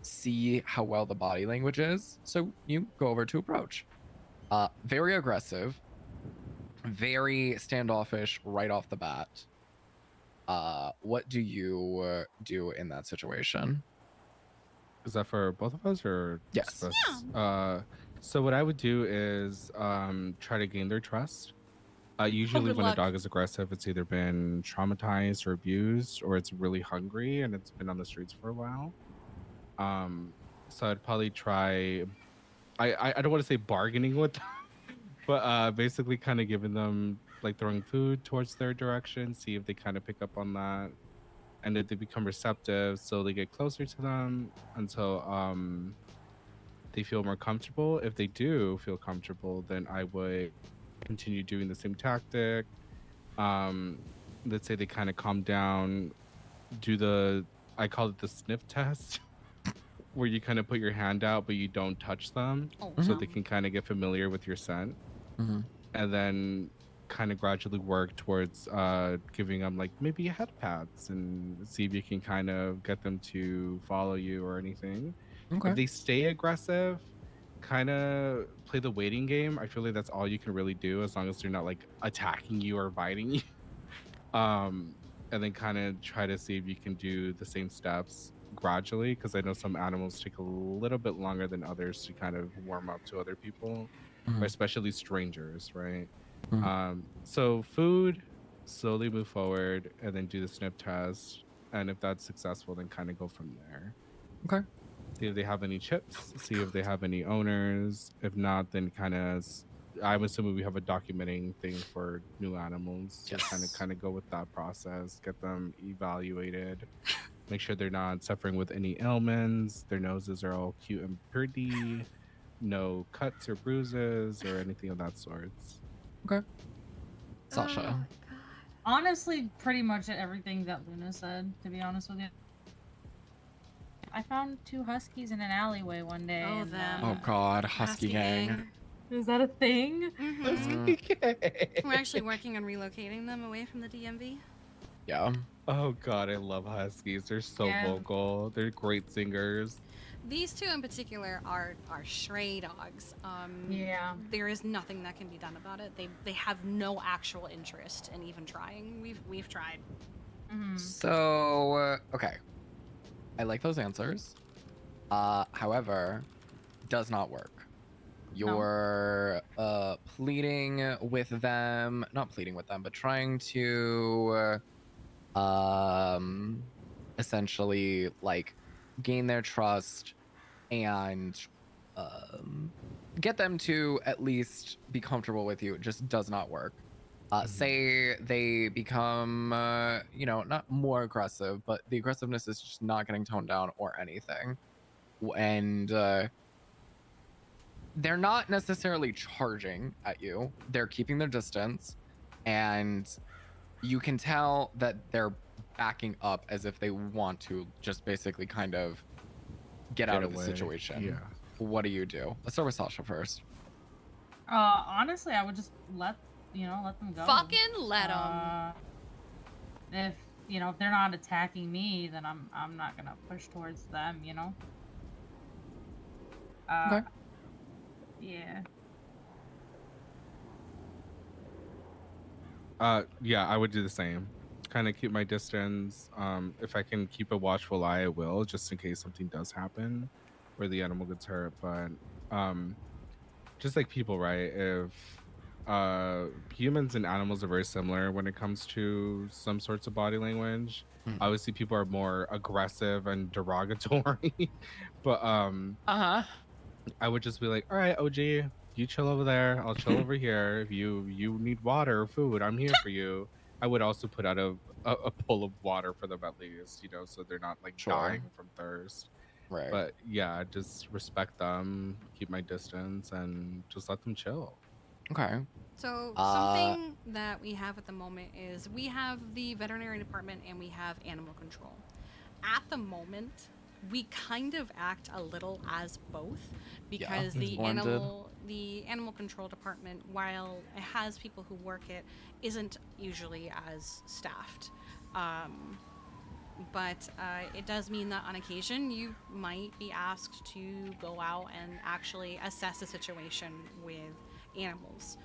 Speaker 1: see how well the body language is. So you go over to approach. Very aggressive, very standoffish right off the bat. What do you do in that situation?
Speaker 4: Is that for both of us or
Speaker 1: Yes.
Speaker 4: just us? So what I would do is try to gain their trust. Usually
Speaker 2: good
Speaker 4: when
Speaker 2: luck.
Speaker 4: a dog is aggressive, it's either been traumatized or abused, or it's really hungry and it's been on the streets for a while. So I'd probably try. I don't want to say bargaining with them, but basically kind of giving them like throwing food towards their direction, see if they kind of pick up on that, and if they become receptive, so they get closer to them until they feel more comfortable. If they do feel comfortable, then I would continue doing the same tactic. Let's say they kind of calm down, I call it the sniff test, where you kind of put your hand out, but you don't touch them, so they can kind of get familiar with your scent. And then kind of gradually work towards giving them like maybe head pats and see if you can kind of get them to follow you or anything.
Speaker 1: Okay.
Speaker 4: If they stay aggressive, kind of play the waiting game. I feel like that's all you can really do, as long as they're not like attacking you or biting you. And then kind of try to see if you can do the same steps gradually, because I know some animals take a little bit longer than others to kind of warm up to other people, or especially strangers, right? So food, slowly move forward, and then do the sniff test. And if that's successful, then kind of go from there.
Speaker 1: Okay.
Speaker 4: See if they have any chips, see if they have any owners. If not, then kind of, I'm assuming we have a documenting thing for new animals. So kind of go with that process, get them evaluated, make sure they're not suffering with any ailments, their noses are all cute and pretty, no cuts or bruises or anything of that sorts.
Speaker 1: Okay. Sasha.
Speaker 13: Honestly, pretty much everything that Luna said, to be honest with you. I found 2 huskies in an alleyway one day.
Speaker 2: Oh,
Speaker 13: and,
Speaker 2: them.
Speaker 1: Oh god, Husky gang.
Speaker 13: Is that a thing?
Speaker 2: We're actually working on relocating them away from the DMV.
Speaker 4: Yeah. Oh god, I love huskies. They're so
Speaker 2: Yeah.
Speaker 4: vocal. They're great singers.
Speaker 2: These 2 in particular are stray dogs.
Speaker 13: Yeah.
Speaker 2: There is nothing that can be done about it. They have no actual interest in even trying. We've tried.
Speaker 1: So, okay. I like those answers. However, does not work. You're pleading with them, not pleading with them, but trying to essentially like gain their trust and get them to at least be comfortable with you. It just does not work. Say they become, not more aggressive, but the aggressiveness is just not getting toned down or anything. And they're not necessarily charging at you. They're keeping their distance. And you can tell that they're backing up as if they want to just basically kind of get out of the
Speaker 4: away.
Speaker 1: situation.
Speaker 4: Yeah.
Speaker 1: What do you do? Let's start with Sasha first.
Speaker 13: Honestly, I would just let them go.
Speaker 2: Fucking let them.
Speaker 13: If if they're not attacking me, then I'm not gonna push towards them.
Speaker 1: Okay.
Speaker 13: Yeah.
Speaker 4: Yeah, I would do the same. Kind of keep my distance. If I can keep a watchful eye, I will, just in case something does happen where the animal gets hurt. But just like people, right? If humans and animals are very similar when it comes to some sorts of body language. Obviously, people are more aggressive and derogatory, but I would just be like, all right, OG, you chill over there. I'll chill over here. If you need water or food, I'm here for you. I would also put out a bowl of water for them at least, so they're not like dying from thirst.
Speaker 1: Right.
Speaker 4: But yeah, just respect them, keep my distance, and just let them chill.
Speaker 1: Okay.
Speaker 2: So something that we have at the moment is we have the veterinary department and we have animal control. At the moment, we kind of act a little as both because the animal control department, while it has people who work it, isn't usually as staffed. But it does mean that on occasion you might be asked to go out and actually assess a situation with animals.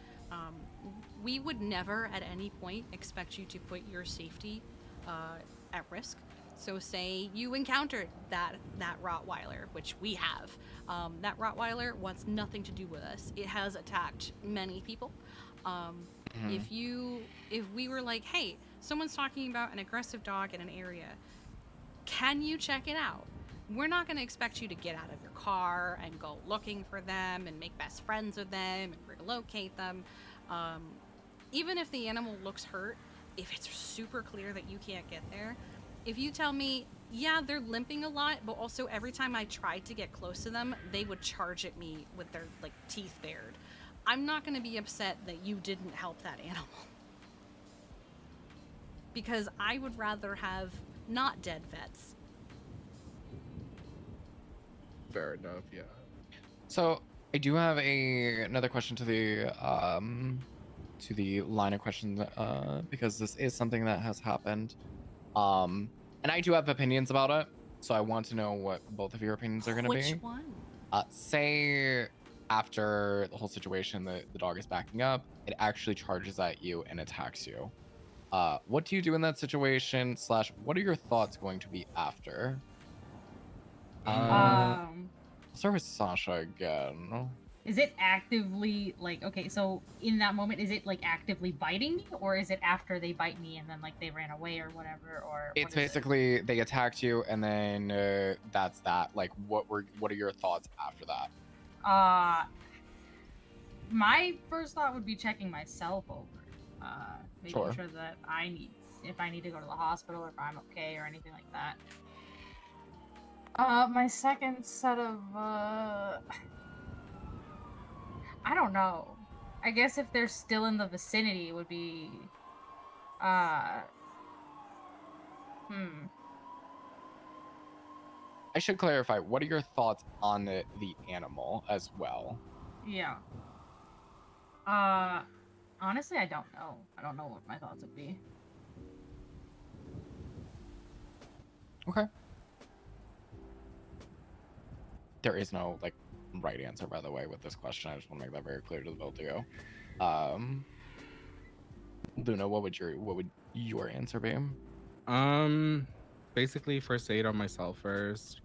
Speaker 2: We would never at any point expect you to put your safety at risk. So say you encountered that Rottweiler, which we have. That Rottweiler wants nothing to do with us. It has attacked many people. If we were like, hey, someone's talking about an aggressive dog in an area, can you check it out? We're not going to expect you to get out of your car and go looking for them and make best friends with them and relocate them. Even if the animal looks hurt, if it's super clear that you can't get there, if you tell me, yeah, they're limping a lot, but also every time I tried to get close to them, they would charge at me with their teeth bared, I'm not going to be upset that you didn't help that animal. Because I would rather have not dead vets.
Speaker 4: Fair enough, yeah.
Speaker 1: So I do have another question to the line of questions because this is something that has happened. And I do have opinions about it, so I want to know what both of your opinions are going to be.
Speaker 2: Which one?
Speaker 1: Say after the whole situation, the dog is backing up, it actually charges at you and attacks you. What do you do in that situation? / what are your thoughts going to be after? Start with Sasha again.
Speaker 13: Is it actively okay, so in that moment, is it actively biting me, or is it after they bite me and then they ran away or whatever, or
Speaker 1: it's basically they attacked you and then that's that. What are your thoughts after that?
Speaker 13: My first thought would be checking myself over, making sure that if I need to go to the hospital or if I'm okay or anything like that. My second set of I don't know. I guess if they're still in the vicinity, it would be
Speaker 1: I should clarify, what are your thoughts on the animal as well?
Speaker 13: Yeah. Honestly, I don't know. I don't know what my thoughts would be.
Speaker 1: Okay. There is no right answer, by the way, with this question. I just want to make that very clear to the both of you. Luna, what would your answer be?
Speaker 4: Basically first aid on myself first.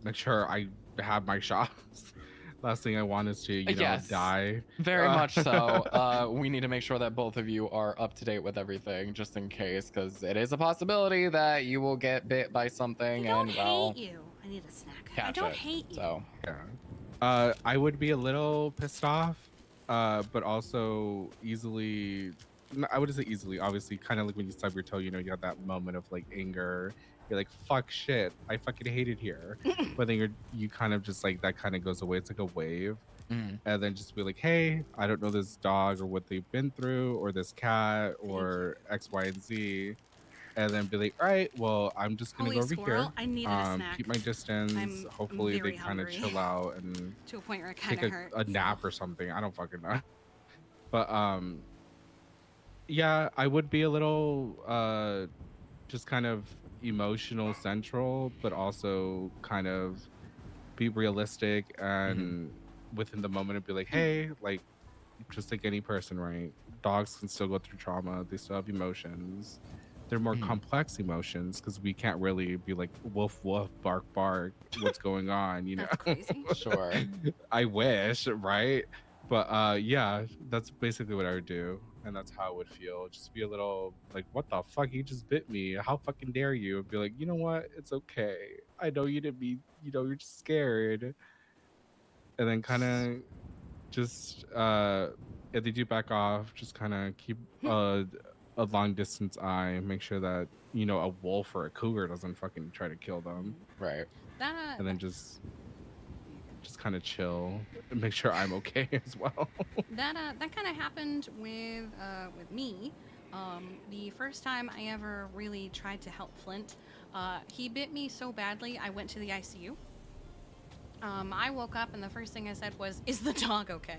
Speaker 4: Make sure I have my shots. Last thing I want is to die.
Speaker 1: Very much so. We need to make sure that both of you are up to date with everything, just in case, because it is a possibility that you will get bit by something.
Speaker 2: I don't hate you. I need a snack. I don't hate you.
Speaker 1: So
Speaker 4: yeah, I would be a little pissed off, but also easily I wouldn't say easily, obviously, kind of like when you stub your toe, you know, you have that moment of like anger. You're like, fuck shit, I fucking hate it here. But then you kind of just like, that kind of goes away. It's like a wave.
Speaker 1: Mhm.
Speaker 4: And then just be like, hey, I don't know this dog or what they've been through or this cat or X, Y, and Z. And then be like, all right, well, I'm just gonna
Speaker 2: Holy
Speaker 4: go over
Speaker 2: squirrel,
Speaker 4: here.
Speaker 2: I needed a snack.
Speaker 4: Keep my distance.
Speaker 2: I'm
Speaker 4: Hopefully they
Speaker 2: very
Speaker 4: kind of
Speaker 2: hungry.
Speaker 4: chill out and
Speaker 2: To a point where it
Speaker 4: take
Speaker 2: kind of hurts.
Speaker 4: a nap or something. I don't fucking know. But yeah, I would be a little just kind of emotional central, but also kind of be realistic and within the moment and be like, hey, like just like any person, right? Dogs can still go through trauma. They still have emotions. They're more complex emotions because we can't really be like woof woof, bark bark. What's going on? You know?
Speaker 2: That's crazy.
Speaker 1: Sure.
Speaker 4: I wish, right? But yeah, that's basically what I would do, and that's how I would feel. Just be a little like, what the fuck? You just bit me. How fucking dare you? And be like, you know what? It's okay. I know you didn't be. You know, you're just scared. And then kind of just if they do back off, just kind of keep a long distance eye, make sure that, you know, a wolf or a cougar doesn't fucking try to kill them.
Speaker 1: Right.
Speaker 4: And then just kind of chill and make sure I'm okay as well.
Speaker 2: That kind of happened with me. The first time I ever really tried to help Flint, he bit me so badly I went to the ICU. I woke up and the first thing I said was, "Is the dog okay?"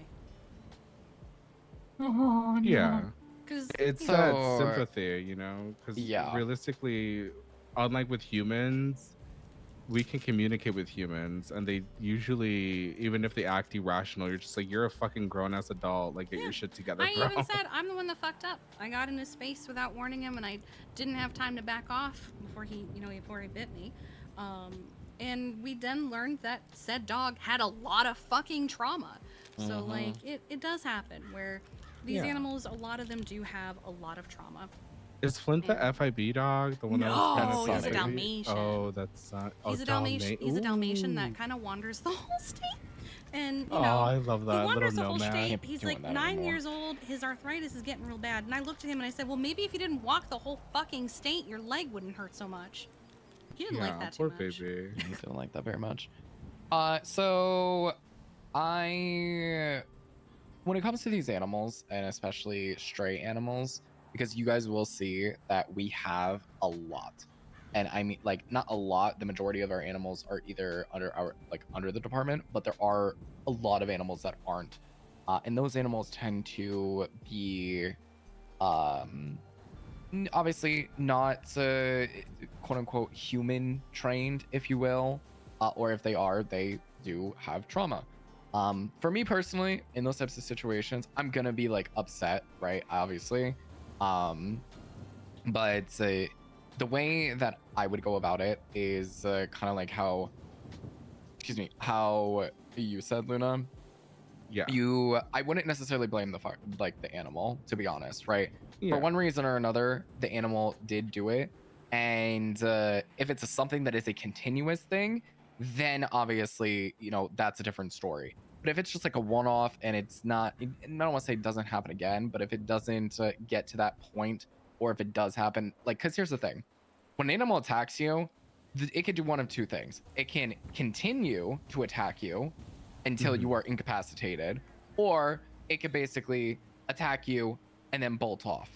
Speaker 13: Oh,
Speaker 4: Yeah.
Speaker 2: Because
Speaker 4: It's that sympathy, you know, because
Speaker 1: Yeah.
Speaker 4: realistically, unlike with humans, we can communicate with humans, and they usually, even if they act irrational, you're just like, you're a fucking grown-ass adult, like, get your shit together,
Speaker 2: I
Speaker 4: bro.
Speaker 2: even said, I'm the one that fucked up. I got in his space without warning him, and I didn't have time to back off before he bit me. And we then learned that said dog had a lot of fucking trauma. So, like, it does happen where these
Speaker 4: Yeah.
Speaker 2: animals, a lot of them do have a lot of trauma.
Speaker 4: Is Flint the FIB dog? The one that was kind of
Speaker 2: No, he's a
Speaker 4: funny?
Speaker 2: Dalmatian.
Speaker 4: Oh, that's
Speaker 2: He's a Dalmatian. He's a Dalmatian that kind of wanders the whole state. And you
Speaker 4: Oh,
Speaker 2: know,
Speaker 4: I love that
Speaker 2: he
Speaker 4: little
Speaker 2: wanders the whole
Speaker 4: nomad.
Speaker 2: state.
Speaker 4: Can't be
Speaker 2: He's
Speaker 4: doing
Speaker 2: like
Speaker 4: that
Speaker 2: 9
Speaker 4: anymore.
Speaker 2: years old. His arthritis is getting real bad. And I looked at him and I said, well, maybe if you didn't walk the whole fucking state, your leg wouldn't hurt so much. He didn't like that too
Speaker 4: poor
Speaker 2: much.
Speaker 4: baby.
Speaker 1: I don't like that very much. So when it comes to these animals, and especially stray animals, because you guys will see that we have a lot. And I mean, like, not a lot, the majority of our animals are either under the department, but there are a lot of animals that aren't. And those animals tend to be obviously not quote unquote human trained, if you will, or if they are, they do have trauma. For me personally, in those types of situations, I'm gonna be like upset, right? Obviously. But the way that I would go about it is kind of like how you said, Luna.
Speaker 4: Yeah.
Speaker 1: I wouldn't necessarily blame the animal, to be honest, right?
Speaker 4: Yeah.
Speaker 1: For one reason or another, the animal did do it. And if it's something that is a continuous thing, then obviously, you know, that's a different story. But if it's just like a one-off and it's not, I don't want to say it doesn't happen again, but if it doesn't get to that point, or if it does happen, like, because here's the thing. When an animal attacks you, it could do one of two things. It can continue to attack you until you are incapacitated, or it could basically attack you and then bolt off.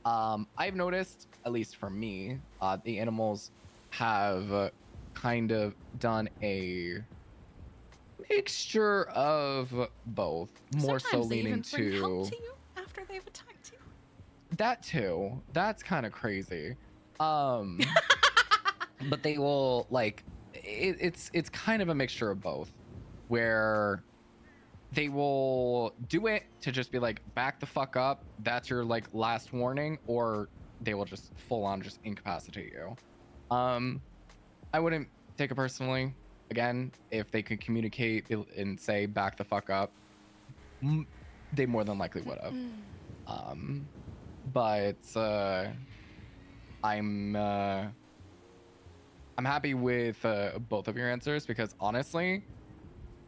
Speaker 1: I've noticed, at least for me, the animals have kind of done a mixture of both, more so
Speaker 2: Sometimes they
Speaker 1: leaning
Speaker 2: even bring help
Speaker 1: to
Speaker 2: to you after they've attacked you.
Speaker 1: that too. That's kind of crazy. But they will like it's kind of a mixture of both, where they will do it to just be like, back the fuck up, that's your like last warning, or they will just full on just incapacitate you. I wouldn't take it personally. Again, if they could communicate and say back the fuck up, they more than likely would have. But I'm happy with both of your answers, because honestly,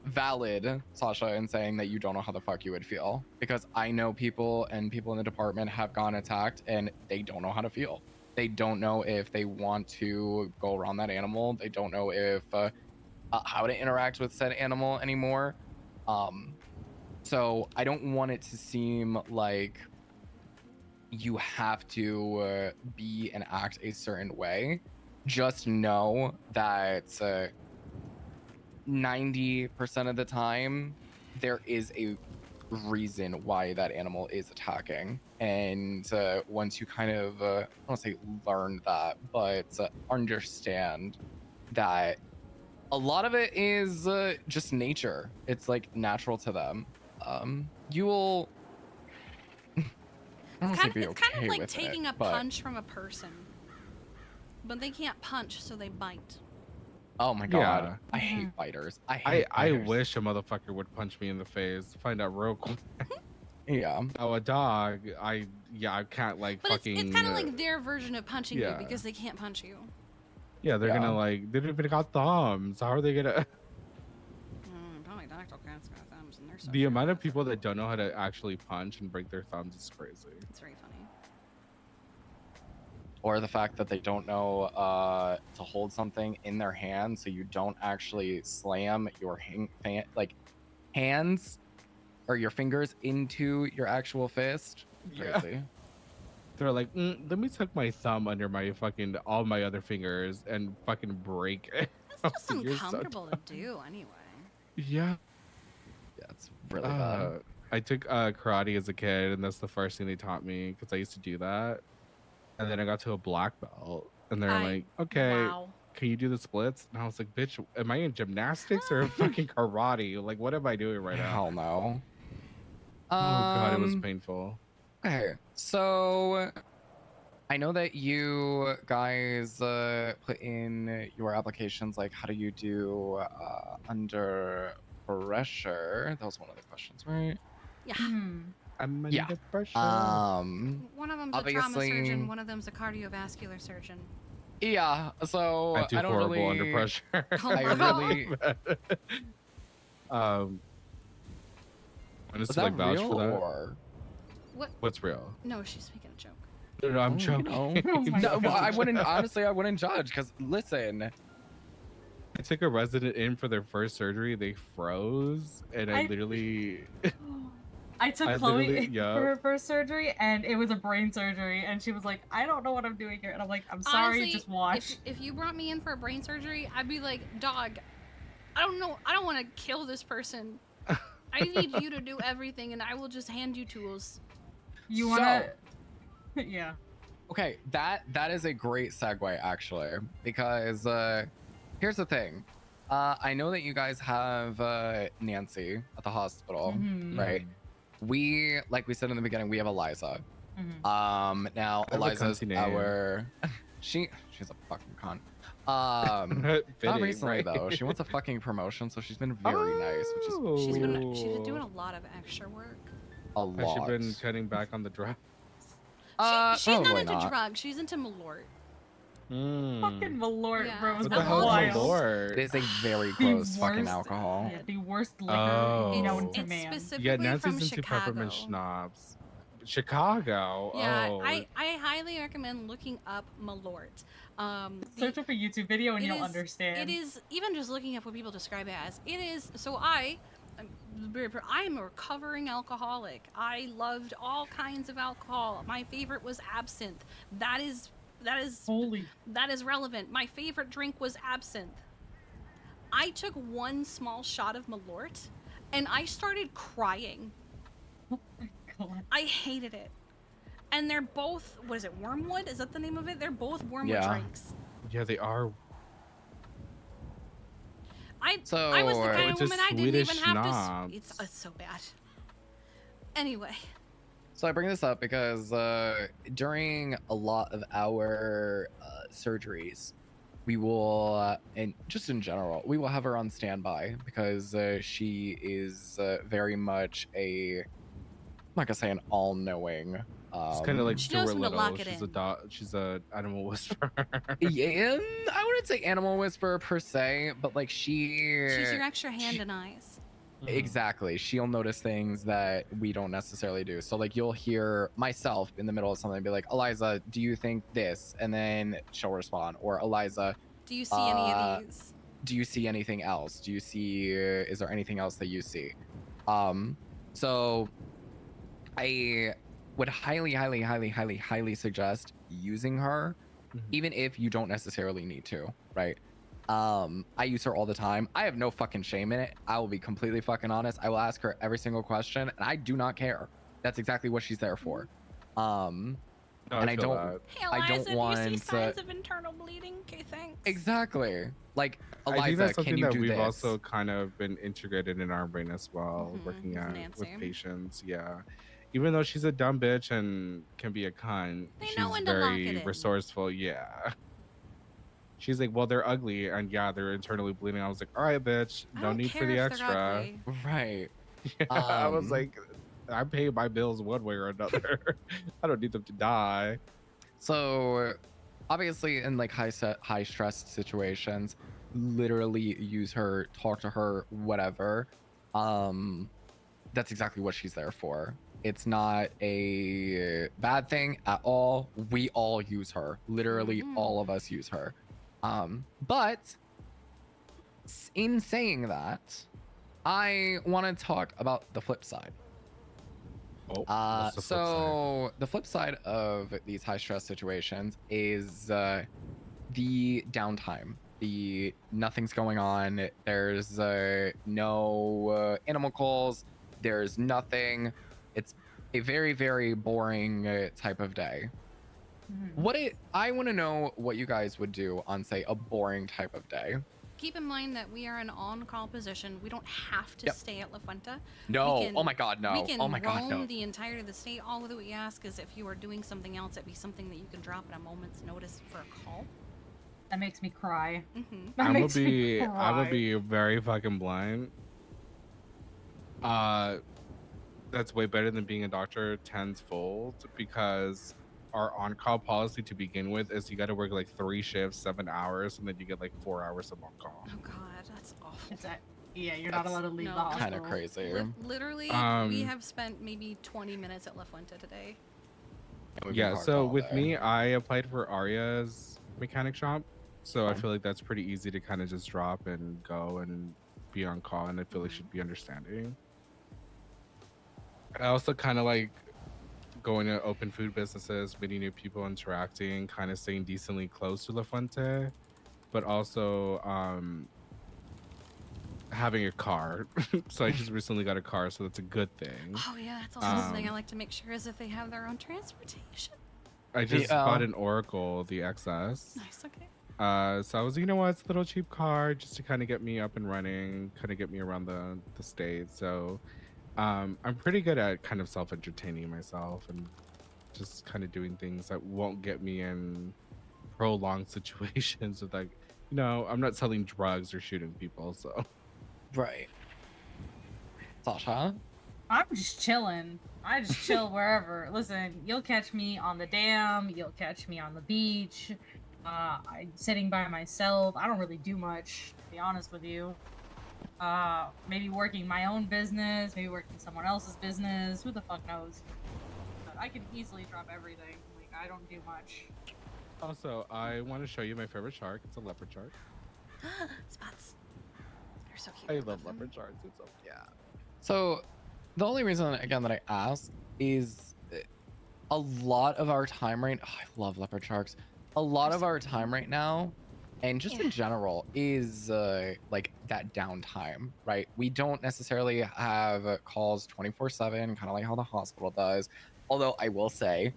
Speaker 1: valid, Sasha, in saying that you don't know how the fuck you would feel, because I know people and people in the department have gone attacked and they don't know how to feel. They don't know if they want to go around that animal. They don't know if how to interact with said animal anymore. So I don't want it to seem like you have to be and act a certain way. Just know that 90% of the time there is a reason why that animal is attacking, and once you kind of I don't want to say learn that, but understand that a lot of it is just nature. It's like natural to them. You will I don't want to say be
Speaker 2: It's
Speaker 1: okay
Speaker 2: kind of like
Speaker 1: with
Speaker 2: taking
Speaker 1: it,
Speaker 2: a
Speaker 1: but
Speaker 2: punch from a person, but they can't punch, so they bite.
Speaker 1: oh my god,
Speaker 4: Yeah.
Speaker 1: I hate biters. I hate
Speaker 4: I
Speaker 1: biters.
Speaker 4: wish a motherfucker would punch me in the face. Find out real quick.
Speaker 1: Yeah.
Speaker 4: Oh, a dog. I can't like
Speaker 2: But
Speaker 4: fucking.
Speaker 2: it's kind of like their version of punching you
Speaker 4: yeah.
Speaker 2: because they can't punch you.
Speaker 4: Yeah, they're gonna like. They don't even got thumbs. How are they gonna?
Speaker 2: Probably dactyl cats got thumbs, and they're so.
Speaker 4: The amount of people that don't know how to actually punch and break their thumbs is crazy.
Speaker 2: It's very funny.
Speaker 1: Or the fact that they don't know to hold something in their hand, so you don't actually slam your hands or your fingers into your actual fist.
Speaker 4: Yeah.
Speaker 1: Crazy.
Speaker 4: They're like, let me tuck my thumb under my fucking all my other fingers and fucking break it.
Speaker 2: It's just uncomfortable to do anyway.
Speaker 4: Yeah.
Speaker 1: Yeah, it's really bad.
Speaker 4: I took karate as a kid, and that's the first thing they taught me because I used to do that. And then I got to a black belt, and they're like, okay, can you do the splits? And I was like, bitch, am I in gymnastics or fucking karate? Like, what am I doing right now?
Speaker 1: Hell no.
Speaker 4: Oh god, it was painful.
Speaker 1: Okay, so I know that you guys put in your applications, like how do you do under pressure? That was one of the questions, right?
Speaker 2: Yeah.
Speaker 4: I'm
Speaker 1: Yeah.
Speaker 4: under pressure.
Speaker 2: One of them's a trauma
Speaker 1: obviously-
Speaker 2: surgeon. One of them's a cardiovascular surgeon.
Speaker 1: Yeah, so
Speaker 4: I do
Speaker 1: don't
Speaker 4: horrible
Speaker 1: really
Speaker 4: under pressure.
Speaker 2: Oh
Speaker 1: I
Speaker 2: my God.
Speaker 1: really
Speaker 4: want us
Speaker 1: Was
Speaker 4: to like
Speaker 1: that
Speaker 4: vouch
Speaker 1: real
Speaker 4: for that?
Speaker 1: or
Speaker 2: What?
Speaker 4: What's real?
Speaker 2: No, she's making a joke.
Speaker 4: No, I'm
Speaker 1: you
Speaker 4: joking.
Speaker 1: know. No, well, I wouldn't honestly. I wouldn't judge because listen,
Speaker 4: I took a resident in for their first surgery. They froze, and I literally.
Speaker 13: I took
Speaker 4: I
Speaker 13: Chloe
Speaker 4: literally-
Speaker 13: in
Speaker 4: yeah.
Speaker 13: for her first surgery, and it was a brain surgery, and she was like, "I don't know what I'm doing here," and I'm like, "I'm sorry,
Speaker 2: Honestly,
Speaker 13: just watch."
Speaker 2: If you brought me in for a brain surgery, I'd be like, dog, I don't know. I don't want to kill this person. I need you to do everything, and I will just hand you tools.
Speaker 13: You wanna? Yeah.
Speaker 1: okay, that is a great segue actually, because here's the thing. I know that you guys have Nancy at the hospital,
Speaker 13: Mhm.
Speaker 1: right? We, like we said in the beginning, we have Eliza.
Speaker 13: Mhm.
Speaker 1: Now
Speaker 4: I have a
Speaker 1: Eliza's
Speaker 4: cunty name.
Speaker 1: our she's a fucking cunt. Not
Speaker 4: Fitting,
Speaker 1: recently
Speaker 4: right?
Speaker 1: though. She wants a fucking promotion, so she's been very nice, which is
Speaker 2: She's been
Speaker 1: weird.
Speaker 2: doing a lot of extra work.
Speaker 1: A
Speaker 4: Has she
Speaker 1: lot.
Speaker 4: been cutting back on the drugs?
Speaker 2: She's not
Speaker 1: Probably
Speaker 2: into
Speaker 1: not.
Speaker 2: drugs. She's into Malort.
Speaker 13: Fucking Malort,
Speaker 2: Yeah.
Speaker 13: bro.
Speaker 4: What
Speaker 13: It's
Speaker 4: the hell is
Speaker 13: wild.
Speaker 4: Malort?
Speaker 1: It is a very
Speaker 13: The
Speaker 1: gross fucking
Speaker 13: worst-
Speaker 1: alcohol.
Speaker 13: Yeah, the worst liquor
Speaker 4: Oh.
Speaker 13: known to
Speaker 2: It's
Speaker 13: man.
Speaker 2: specifically
Speaker 4: Yeah, Nancy's
Speaker 2: from
Speaker 4: into
Speaker 2: Chicago.
Speaker 4: peppermint schnapps. Chicago.
Speaker 2: Yeah,
Speaker 4: Oh.
Speaker 2: I highly recommend looking up Malort.
Speaker 13: Search up a YouTube video and
Speaker 2: it
Speaker 13: you'll
Speaker 2: is-
Speaker 13: understand.
Speaker 2: It is even just looking up what people describe it as. It is so I'm a recovering alcoholic. I loved all kinds of alcohol. My favorite was absinthe. That is relevant. My favorite drink was absinthe. I took one small shot of Malort and I started crying.
Speaker 13: Oh my god.
Speaker 2: I hated it. And they're both, what is it, wormwood? Is that the name of it? They're both wormwood
Speaker 1: Yeah.
Speaker 2: drinks.
Speaker 4: Yeah, they are.
Speaker 2: I was the
Speaker 1: So-
Speaker 2: kind
Speaker 4: It's
Speaker 2: of
Speaker 4: a
Speaker 2: woman I didn't
Speaker 4: Swedish
Speaker 2: even have
Speaker 4: schnapps.
Speaker 2: to. It's so bad. Anyway.
Speaker 1: So I bring this up because during a lot of our surgeries, we will, and just in general, we will have her on standby because she is very much I'm not gonna say an all-knowing
Speaker 4: She's kind of like
Speaker 2: She knows
Speaker 4: Stuart
Speaker 2: when to lock
Speaker 4: Little.
Speaker 2: it
Speaker 4: She's a
Speaker 2: in.
Speaker 4: dog. She's a animal whisperer.
Speaker 1: Yeah, I wouldn't say animal whisperer per se, but like
Speaker 2: She's your extra hand and eyes.
Speaker 1: exactly. She'll notice things that we don't necessarily do. So like you'll hear myself in the middle of something be like, Eliza, do you think this? And then she'll respond. Or Eliza,
Speaker 2: Do you see any of these?
Speaker 1: do you see anything else? Do you see is there anything else that you see? So I would highly suggest using her, even if you don't necessarily need to, right? I use her all the time. I have no fucking shame in it. I will be completely fucking honest. I will ask her every single question, and I do not care. That's exactly what she's there for. And I
Speaker 4: feel
Speaker 1: don't,
Speaker 4: that.
Speaker 2: Hey,
Speaker 1: I
Speaker 2: Eliza,
Speaker 1: don't want
Speaker 2: do you see signs of internal bleeding? Okay, thanks.
Speaker 1: exactly. Like
Speaker 4: I think
Speaker 1: Eliza,
Speaker 4: that's
Speaker 1: can
Speaker 4: something
Speaker 1: you
Speaker 4: that
Speaker 1: do
Speaker 4: we've
Speaker 1: this?
Speaker 4: also kind of been integrated in our brain as well, working
Speaker 2: with
Speaker 4: with
Speaker 2: Nancy.
Speaker 4: patients. Yeah, even though she's a dumb bitch and can be a cunt,
Speaker 2: They know
Speaker 4: she's
Speaker 2: when to lock it
Speaker 4: very
Speaker 2: in.
Speaker 4: resourceful. Yeah. She's like, well, they're ugly, and yeah, they're internally bleeding. I was like, all right, bitch,
Speaker 2: I
Speaker 4: no
Speaker 2: don't
Speaker 4: need for
Speaker 2: care
Speaker 4: the
Speaker 2: if they're
Speaker 4: extra.
Speaker 2: ugly.
Speaker 1: Right.
Speaker 4: Yeah, I was like, I pay my bills one way or another. I don't need them to die.
Speaker 1: So obviously in like high stress situations, literally use her, talk to her, whatever. That's exactly what she's there for. It's not a bad thing at all. We all use her. Literally all of us use her. But in saying that, I want to talk about the flip side.
Speaker 4: What's the flip
Speaker 1: So the flip side of these high stress situations is the downtime. The nothing's going on. There's no animal calls. There's nothing. It's a very boring type of day. I want to know what you guys would do on say a boring type of day.
Speaker 2: Keep in mind that we are an on-call position. We don't have to stay at La Fuente.
Speaker 1: No.
Speaker 2: We can,
Speaker 1: Oh my God, no.
Speaker 2: We can
Speaker 1: Oh my God,
Speaker 2: roam
Speaker 1: no.
Speaker 2: the entirety of the state. All that we ask is if you are doing something else, it'd be something that you can drop at a moment's notice for a call.
Speaker 13: That makes me cry.
Speaker 4: I'm gonna be very fucking blind. That's way better than being a doctor tenfold, because our on-call policy to begin with is you got to work like 3 shifts, 7 hours, and then you get like 4 hours of on-call.
Speaker 2: Oh God, that's awful.
Speaker 13: Yeah, you're not allowed to leave the hospital.
Speaker 1: Kind of crazy.
Speaker 2: Literally, we have spent maybe 20 minutes at La Fuente today.
Speaker 4: Yeah, so with me, I applied for Arya's mechanic shop, so I feel like that's pretty easy to kind of just drop and go and be on call, and I feel like should be understanding. I also kind of like going to open food businesses, meeting new people, interacting, kind of staying decently close to La Fuente, but also having a car. So I just recently got a car, so that's a good thing.
Speaker 2: Oh yeah, that's also something I like to make sure is if they have their own transportation.
Speaker 4: I just bought an Oracle, the XS.
Speaker 2: Nice, okay.
Speaker 4: So I was, you know what, it's a little cheap car just to kind of get me up and running, kind of get me around the state. So I'm pretty good at kind of self-entertaining myself and just kind of doing things that won't get me in prolonged situations of like, you know, I'm not selling drugs or shooting people, so.
Speaker 1: Right. Sasha?
Speaker 13: I'm just chilling. I just chill wherever. Listen, you'll catch me on the dam. You'll catch me on the beach. I'm sitting by myself. I don't really do much, to be honest with you. Maybe working my own business. Maybe working someone else's business. Who the fuck knows? But I can easily drop everything. Like, I don't do much.
Speaker 4: Also, I want to show you my favorite shark. It's a leopard shark.
Speaker 2: Spots. You're so cute.
Speaker 4: I love leopard sharks. It's so yeah.
Speaker 1: So the only reason again that I ask is a lot of our time right I love leopard sharks. A lot of our time right now, and just in general, is like that downtime, right? We don't necessarily have calls 24/7, kind of like how the hospital does. Although I will say,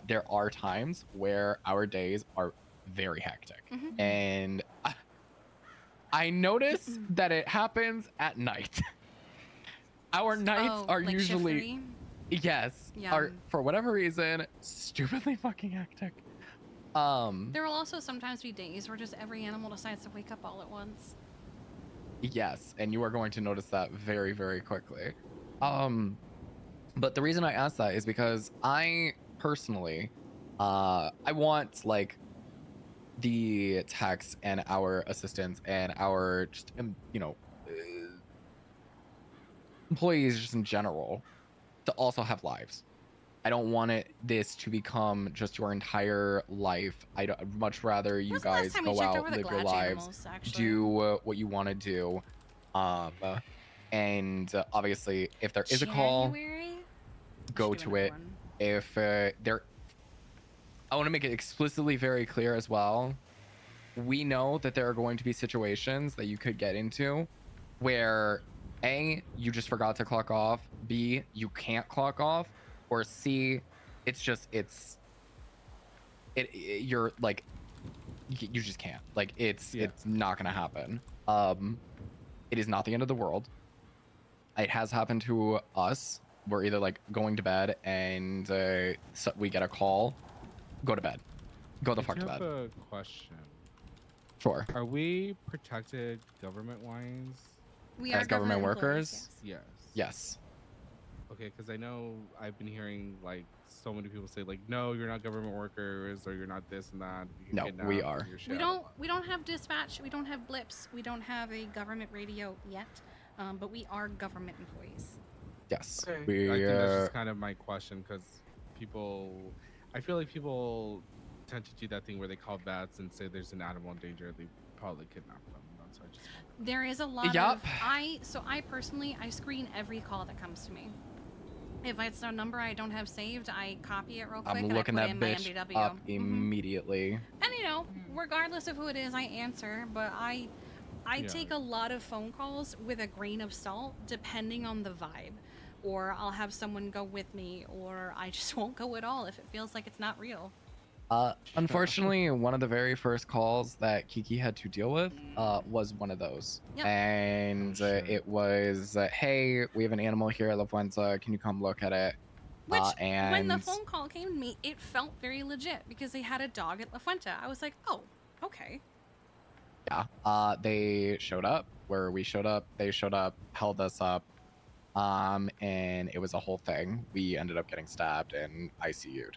Speaker 1: there are times where our days are very hectic, and I notice that it happens at night. Our nights are
Speaker 2: like
Speaker 1: usually, yes, are for whatever reason stupidly fucking hectic.
Speaker 2: There will also sometimes be days where just every animal decides to wake up all at once.
Speaker 1: Yes, and you are going to notice that very, very quickly. But the reason I ask that is because I personally, I want like the techs and our assistants and our just employees just in general to also have lives. I don't want this to become just your entire life. I'd much rather you
Speaker 2: When's the last
Speaker 1: guys
Speaker 2: time we
Speaker 1: go
Speaker 2: checked
Speaker 1: out,
Speaker 2: over the
Speaker 1: live your
Speaker 2: Glad
Speaker 1: lives,
Speaker 2: animals, actually?
Speaker 1: do what you want to do. And obviously, if there is a call,
Speaker 2: January?
Speaker 1: go
Speaker 2: should do
Speaker 1: to
Speaker 2: another
Speaker 1: it.
Speaker 2: one.
Speaker 1: If there, I want to make it explicitly very clear as well. We know that there are going to be situations that you could get into where A, you just forgot to clock off, B, you can't clock off, or C, you're like you just can't. Like it's not gonna happen. It is not the end of the world. It has happened to us. We're either like going to bed and so we get a call, go to bed, go the fuck to
Speaker 4: I have
Speaker 1: bed.
Speaker 4: a question.
Speaker 1: Sure.
Speaker 4: Are we protected government-wise?
Speaker 2: We
Speaker 1: As
Speaker 2: are
Speaker 1: government
Speaker 2: employees,
Speaker 1: workers?
Speaker 4: Yes.
Speaker 1: Yes.
Speaker 4: Okay, because I know I've been hearing like so many people say like, no, you're not government workers, or you're not this and that. You get
Speaker 1: No, we
Speaker 4: kidnapped,
Speaker 1: are.
Speaker 4: you're
Speaker 2: We don't have dispatch. We don't have blips. We don't have a government radio yet, but we are government employees.
Speaker 1: Yes.
Speaker 4: Okay.
Speaker 1: We,
Speaker 4: I think that's just kind of my question because I feel like people tend to do that thing where they call vets and say there's an animal in danger. They probably kidnap them. That's why I just.
Speaker 2: There is a lot
Speaker 1: Yup.
Speaker 2: of I personally I screen every call that comes to me. If it's a number I don't have saved, I copy it real quick
Speaker 1: I'm
Speaker 2: and
Speaker 1: looking
Speaker 2: I
Speaker 1: that
Speaker 2: put it in
Speaker 1: bitch
Speaker 2: my MDW.
Speaker 1: up immediately.
Speaker 2: And regardless of who it is, I answer. But I take a lot of phone calls with a grain of salt, depending on the vibe. Or I'll have someone go with me, or I just won't go at all if it feels like it's not real.
Speaker 1: Unfortunately, one of the very first calls that Kiki had to deal with was one of those.
Speaker 2: Yep.
Speaker 1: And it was, hey, we have an animal here at La Fuente. Can you come look at it?
Speaker 2: Which,
Speaker 1: and
Speaker 2: when the phone call came to me, it felt very legit because they had a dog at La Fuente. I was like, oh, okay.
Speaker 1: yeah, they showed up where we showed up. They showed up, held us up. And it was a whole thing. We ended up getting stabbed and ICU'd.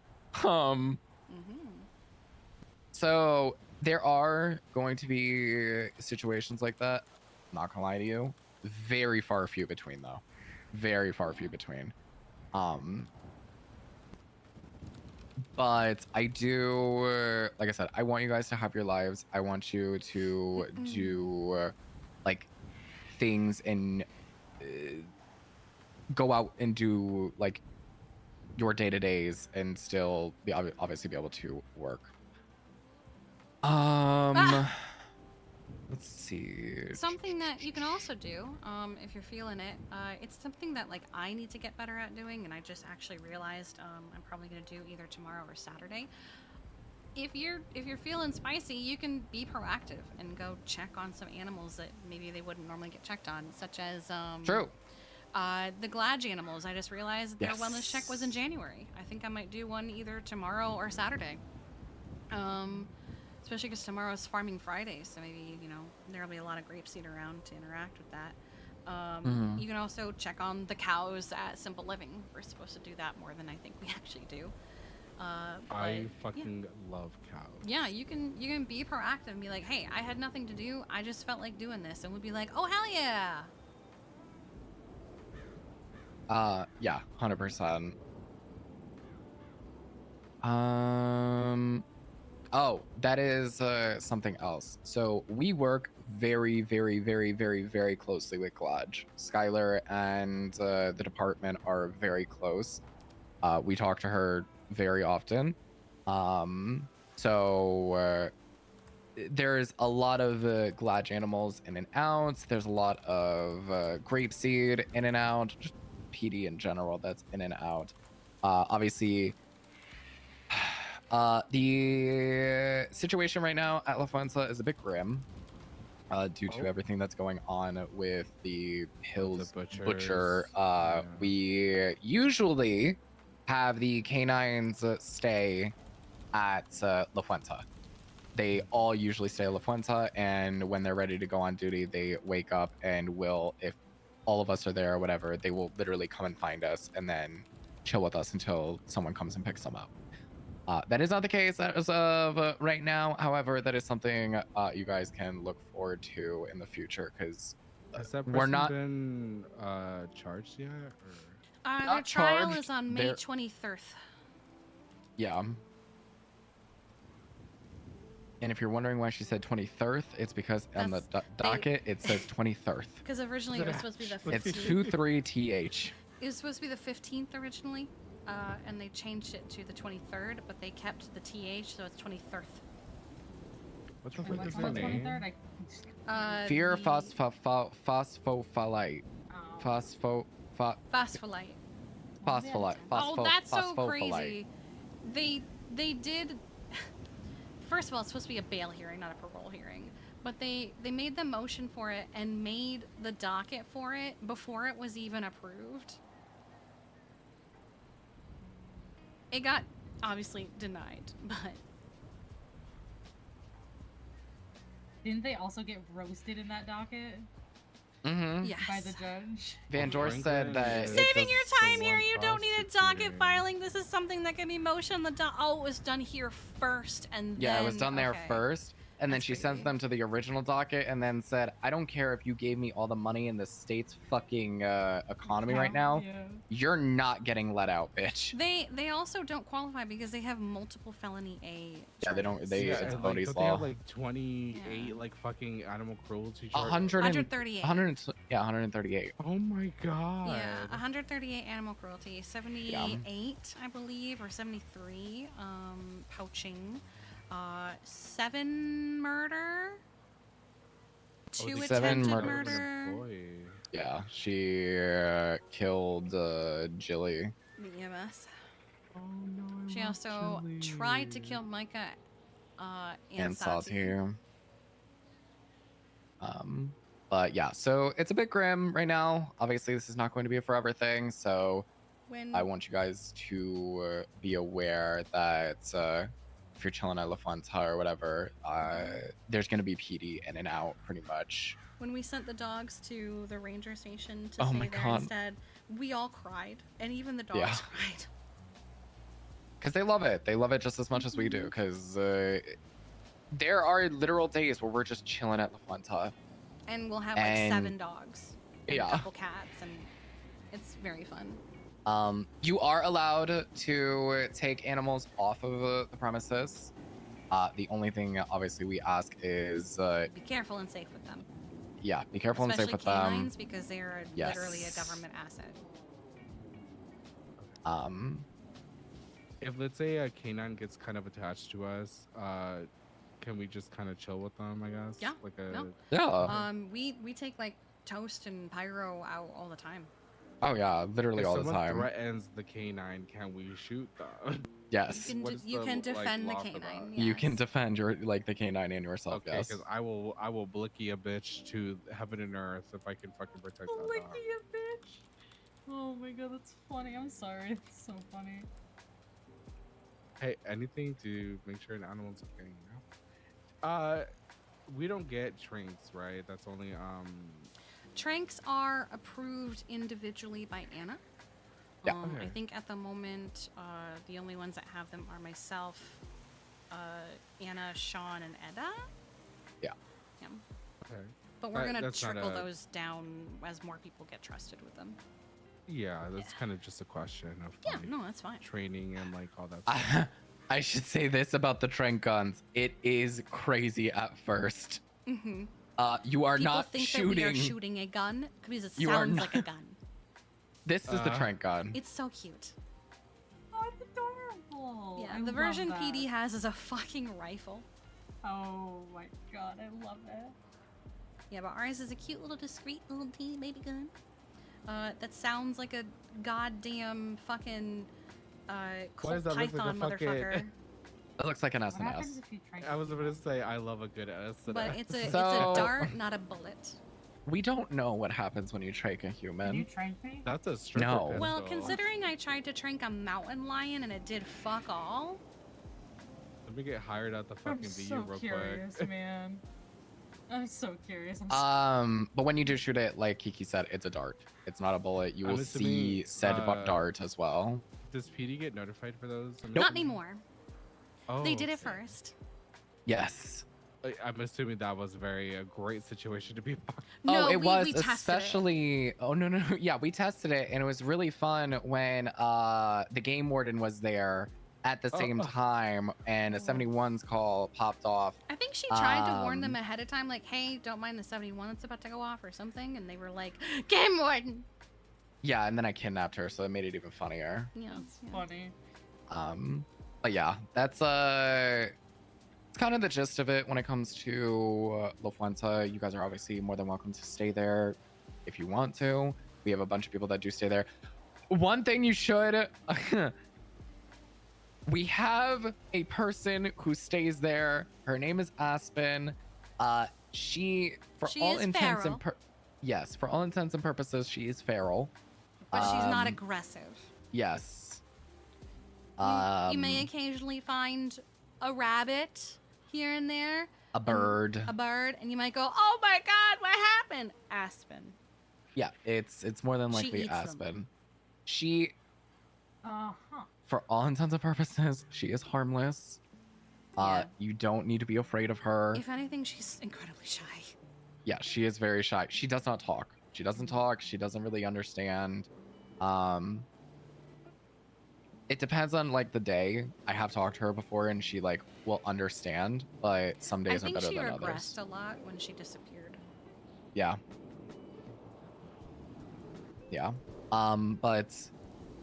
Speaker 1: So there are going to be situations like that. I'm not gonna lie to you. Very far few between though. Very far few between. But I do, like I said, I want you guys to have your lives. I want you to do like things and go out and do like your day-to-days and still be obviously be able to work. Let's see.
Speaker 2: Something that you can also do, if you're feeling it, it's something that like I need to get better at doing, and I just actually realized I'm probably gonna do either tomorrow or Saturday. If you're feeling spicy, you can be proactive and go check on some animals that maybe they wouldn't normally get checked on, such as
Speaker 1: True.
Speaker 2: The Glad animals. I just realized their wellness check was in January. I think I might do one either tomorrow or Saturday. Especially because tomorrow's Farming Friday, so maybe, there'll be a lot of grapeseed around to interact with that. You can also check on the cows at Simple Living. We're supposed to do that more than I think we actually do.
Speaker 4: I fucking love cows.
Speaker 2: Yeah, you can be proactive and be like, hey, I had nothing to do. I just felt like doing this. And we'd be like, oh, hell yeah.
Speaker 1: Yeah, 100%. Oh, that is something else. So we work very, very, very, very, very closely with Glad. Skylar and the department are very close. We talk to her very often. So there's a lot of Glad animals in and out. There's a lot of grapeseed in and out. Just PD in general that's in and out. Obviously, the situation right now at La Fuente is a bit grim due to everything that's going on with the Hills Butcher. We usually have the canines stay at La Fuente. They all usually stay at La Fuente, and when they're ready to go on duty, they wake up and will, if all of us are there or whatever, they will literally come and find us and then chill with us until someone comes and picks them up. That is not the case as of right now. However, that is something you guys can look forward to in the future because
Speaker 4: Has that
Speaker 1: we're
Speaker 4: person
Speaker 1: not
Speaker 4: been charged yet? Or?
Speaker 2: Their
Speaker 1: Not
Speaker 2: trial
Speaker 1: charged,
Speaker 2: is on May
Speaker 1: they're-
Speaker 2: 23rd.
Speaker 1: Yeah. And if you're wondering why she said 23rd, it's because on the docket it says 23rd.
Speaker 2: Because originally it was supposed to be the 15th.
Speaker 1: It's 23th.
Speaker 2: It was supposed to be the 15th originally, and they changed it to the 23rd, but they kept the TH, so it's 23rd.
Speaker 4: What the
Speaker 13: Wait,
Speaker 4: fuck is
Speaker 13: what's
Speaker 4: her
Speaker 13: on the
Speaker 4: name?
Speaker 13: 23rd?
Speaker 1: Fear
Speaker 2: The
Speaker 1: phospholite.
Speaker 2: Phospholite.
Speaker 1: Phospholite.
Speaker 2: Oh, that's so
Speaker 1: phospholite.
Speaker 2: crazy. They did. First of all, it's supposed to be a bail hearing, not a parole hearing. But they made the motion for it and made the docket for it before it was even approved. It got obviously denied, but
Speaker 13: Didn't they also get roasted in that docket
Speaker 1: Mm-hmm.
Speaker 2: yes.
Speaker 13: by the judge?
Speaker 1: Van Dor said that it's
Speaker 2: Saving
Speaker 1: a-
Speaker 2: your time here. You don't need a docket filing. This is something that can be motion. Oh, it was done here first, and
Speaker 1: Yeah,
Speaker 2: then,
Speaker 1: it was done there
Speaker 2: okay.
Speaker 1: first, and then she sent them to the original docket, and then said, "I don't care if you gave me all the money in the state's fucking economy right now.
Speaker 2: Yeah.
Speaker 1: You're not getting let out, bitch."
Speaker 2: They also don't qualify because they have multiple felony A.
Speaker 1: Yeah, they don't. They
Speaker 4: Yeah,
Speaker 1: it's
Speaker 4: and,
Speaker 1: Bodie's
Speaker 4: don't they
Speaker 1: law.
Speaker 4: have like 28 like fucking animal cruelty charges?
Speaker 2: 138.
Speaker 1: 138.
Speaker 4: Oh my god.
Speaker 2: Yeah, 138 animal cruelty, 78, I believe, or 73 poaching, 7 murder, 2
Speaker 1: 7
Speaker 2: attempted
Speaker 1: murders.
Speaker 2: murder.
Speaker 1: Yeah, she killed Jilly.
Speaker 2: The EMS.
Speaker 4: Oh no.
Speaker 2: She also tried to kill Micah
Speaker 1: And
Speaker 2: Sati.
Speaker 1: Sati. But yeah, so it's a bit grim right now. Obviously, this is not going to be a forever thing, so
Speaker 2: When
Speaker 1: I want you guys to be aware that if you're chilling at La Fonta or whatever, there's going to be PD in and out pretty much.
Speaker 2: When we sent the dogs to the ranger station to
Speaker 1: Oh
Speaker 2: stay
Speaker 1: my
Speaker 2: there
Speaker 1: God.
Speaker 2: instead, we all cried, and even the dogs
Speaker 1: Yeah.
Speaker 2: cried.
Speaker 1: Because they love it. They love it just as much as we do. Because there are literal days where we're just chilling at La Fonta.
Speaker 2: And we'll have like
Speaker 1: And-
Speaker 2: 7 dogs, and
Speaker 1: Yeah.
Speaker 2: a couple cats, and it's very fun.
Speaker 1: You are allowed to take animals off of the premises. The only thing, obviously, we ask is,
Speaker 2: Be careful and safe with them.
Speaker 1: yeah, be careful and
Speaker 2: Especially
Speaker 1: safe with them.
Speaker 2: canines, because they are literally a
Speaker 1: Yes.
Speaker 2: government asset.
Speaker 4: If let's say a canine gets kind of attached to us, can we just kind of chill with them? I guess.
Speaker 2: Yeah.
Speaker 4: Like a.
Speaker 2: No.
Speaker 1: Yeah.
Speaker 2: We take like Toast and Pyro out all the time.
Speaker 1: Oh yeah, literally
Speaker 4: If
Speaker 1: all the
Speaker 4: someone
Speaker 1: time.
Speaker 4: threatens the canine, can we shoot them?
Speaker 1: Yes.
Speaker 2: You can, you can defend the canine.
Speaker 1: You can defend your the canine and yourself.
Speaker 4: Okay,
Speaker 1: Yes.
Speaker 4: because I will blicky a bitch to heaven and earth if I can fucking protect that dog.
Speaker 13: Blicky a bitch. Oh my god, that's funny. I'm sorry. It's so funny.
Speaker 4: Hey, anything to make sure an animal's okay, you know? We don't get trinks, right? That's only
Speaker 2: Tranks are approved individually by Anna.
Speaker 1: Yeah.
Speaker 2: I
Speaker 4: Okay.
Speaker 2: think at the moment, the only ones that have them are myself, Anna, Sean, and Edda.
Speaker 1: Yeah.
Speaker 2: Yeah.
Speaker 4: Okay.
Speaker 2: But we're gonna
Speaker 4: That's not
Speaker 2: trickle
Speaker 4: a-
Speaker 2: those down as more people get trusted with them.
Speaker 4: Yeah, that's kind of just a question of
Speaker 2: Yeah,
Speaker 4: like,
Speaker 2: no, that's fine.
Speaker 4: training and like all that stuff.
Speaker 1: I should say this about the Trank guns. It is crazy at first.
Speaker 2: Mm-hmm.
Speaker 1: You are
Speaker 2: People
Speaker 1: not
Speaker 2: think
Speaker 1: shooting.
Speaker 2: that we are shooting a gun because it
Speaker 1: You are
Speaker 2: sounds
Speaker 1: not-
Speaker 2: like a gun.
Speaker 1: This is the Trank gun.
Speaker 2: It's so cute.
Speaker 13: Oh, it's adorable.
Speaker 2: Yeah,
Speaker 13: I
Speaker 2: the
Speaker 13: love
Speaker 2: version
Speaker 13: that.
Speaker 2: PD has is a fucking rifle.
Speaker 13: Oh my god, I love it.
Speaker 2: Yeah, but ours is a cute little discreet little teeny baby gun. That sounds like a goddamn fucking
Speaker 4: Why
Speaker 2: Colt
Speaker 4: does that look like a
Speaker 2: Python
Speaker 4: fucking-
Speaker 2: motherfucker.
Speaker 1: It looks like an
Speaker 13: What happens
Speaker 1: SNS.
Speaker 13: if you try
Speaker 4: I was about to say I love a good SNS.
Speaker 2: But it's a
Speaker 1: So-
Speaker 2: dart, not a bullet.
Speaker 1: We don't know what happens when you trank a
Speaker 13: Did
Speaker 1: human.
Speaker 13: you trank me?
Speaker 4: That's a stripper
Speaker 1: No.
Speaker 4: pistol.
Speaker 2: Well, considering I tried to trank a mountain lion and it did fuck all.
Speaker 4: Let me get hired at the
Speaker 13: I'm
Speaker 4: fucking
Speaker 13: so
Speaker 4: VU real
Speaker 13: curious,
Speaker 4: quick.
Speaker 13: man. I'm so curious. I'm
Speaker 1: But when you do shoot it, like Kiki said, it's a dart. It's not a bullet. You
Speaker 4: I'm
Speaker 1: will see
Speaker 4: assuming,
Speaker 1: said dart as well.
Speaker 4: Does PD get notified for those?
Speaker 2: Not anymore.
Speaker 4: Oh,
Speaker 2: They did it
Speaker 4: okay.
Speaker 2: first.
Speaker 1: Yes.
Speaker 4: I'm assuming that was a great situation to be.
Speaker 2: No,
Speaker 1: it was
Speaker 2: we tested it.
Speaker 1: especially. Oh no, yeah, we tested it, and it was really fun when the game warden was there at the same time, and a 71's call popped off.
Speaker 2: I think she tried to warn them ahead of time, like, "Hey, don't mind the 71 that's about to go off," or something, and they were like, "Game warden."
Speaker 1: Yeah, and then I kidnapped her, so it made it even funnier.
Speaker 2: Yeah,
Speaker 13: funny.
Speaker 1: But yeah, that's it's kind of the gist of it when it comes to La Fuente. You guys are obviously more than welcome to stay there if you want to. We have a bunch of people that do stay there. One thing you should we have a person who stays there. Her name is Aspen. She for
Speaker 2: She
Speaker 1: all
Speaker 2: is
Speaker 1: intents
Speaker 2: feral.
Speaker 1: and yes, for all intents and purposes, she is feral.
Speaker 2: But she's not aggressive.
Speaker 1: Yes.
Speaker 2: You may occasionally find a rabbit here and there.
Speaker 1: A bird.
Speaker 2: And you might go, "Oh my God, what happened?" Aspen.
Speaker 1: Yeah, it's more than
Speaker 2: She
Speaker 1: likely
Speaker 2: eats them.
Speaker 1: Aspen. She,
Speaker 13: Uh-huh.
Speaker 1: for all intents and purposes, she is harmless. You don't need to be afraid of her.
Speaker 2: If anything, she's incredibly shy.
Speaker 1: Yeah, she is very shy. She does not talk. She doesn't talk. She doesn't really understand. It depends on like the day. I have talked to her before, and she like will understand. But some days
Speaker 2: I think
Speaker 1: are better
Speaker 2: she
Speaker 1: than
Speaker 2: regressed
Speaker 1: others.
Speaker 2: a lot when she disappeared.
Speaker 1: Yeah. Yeah. But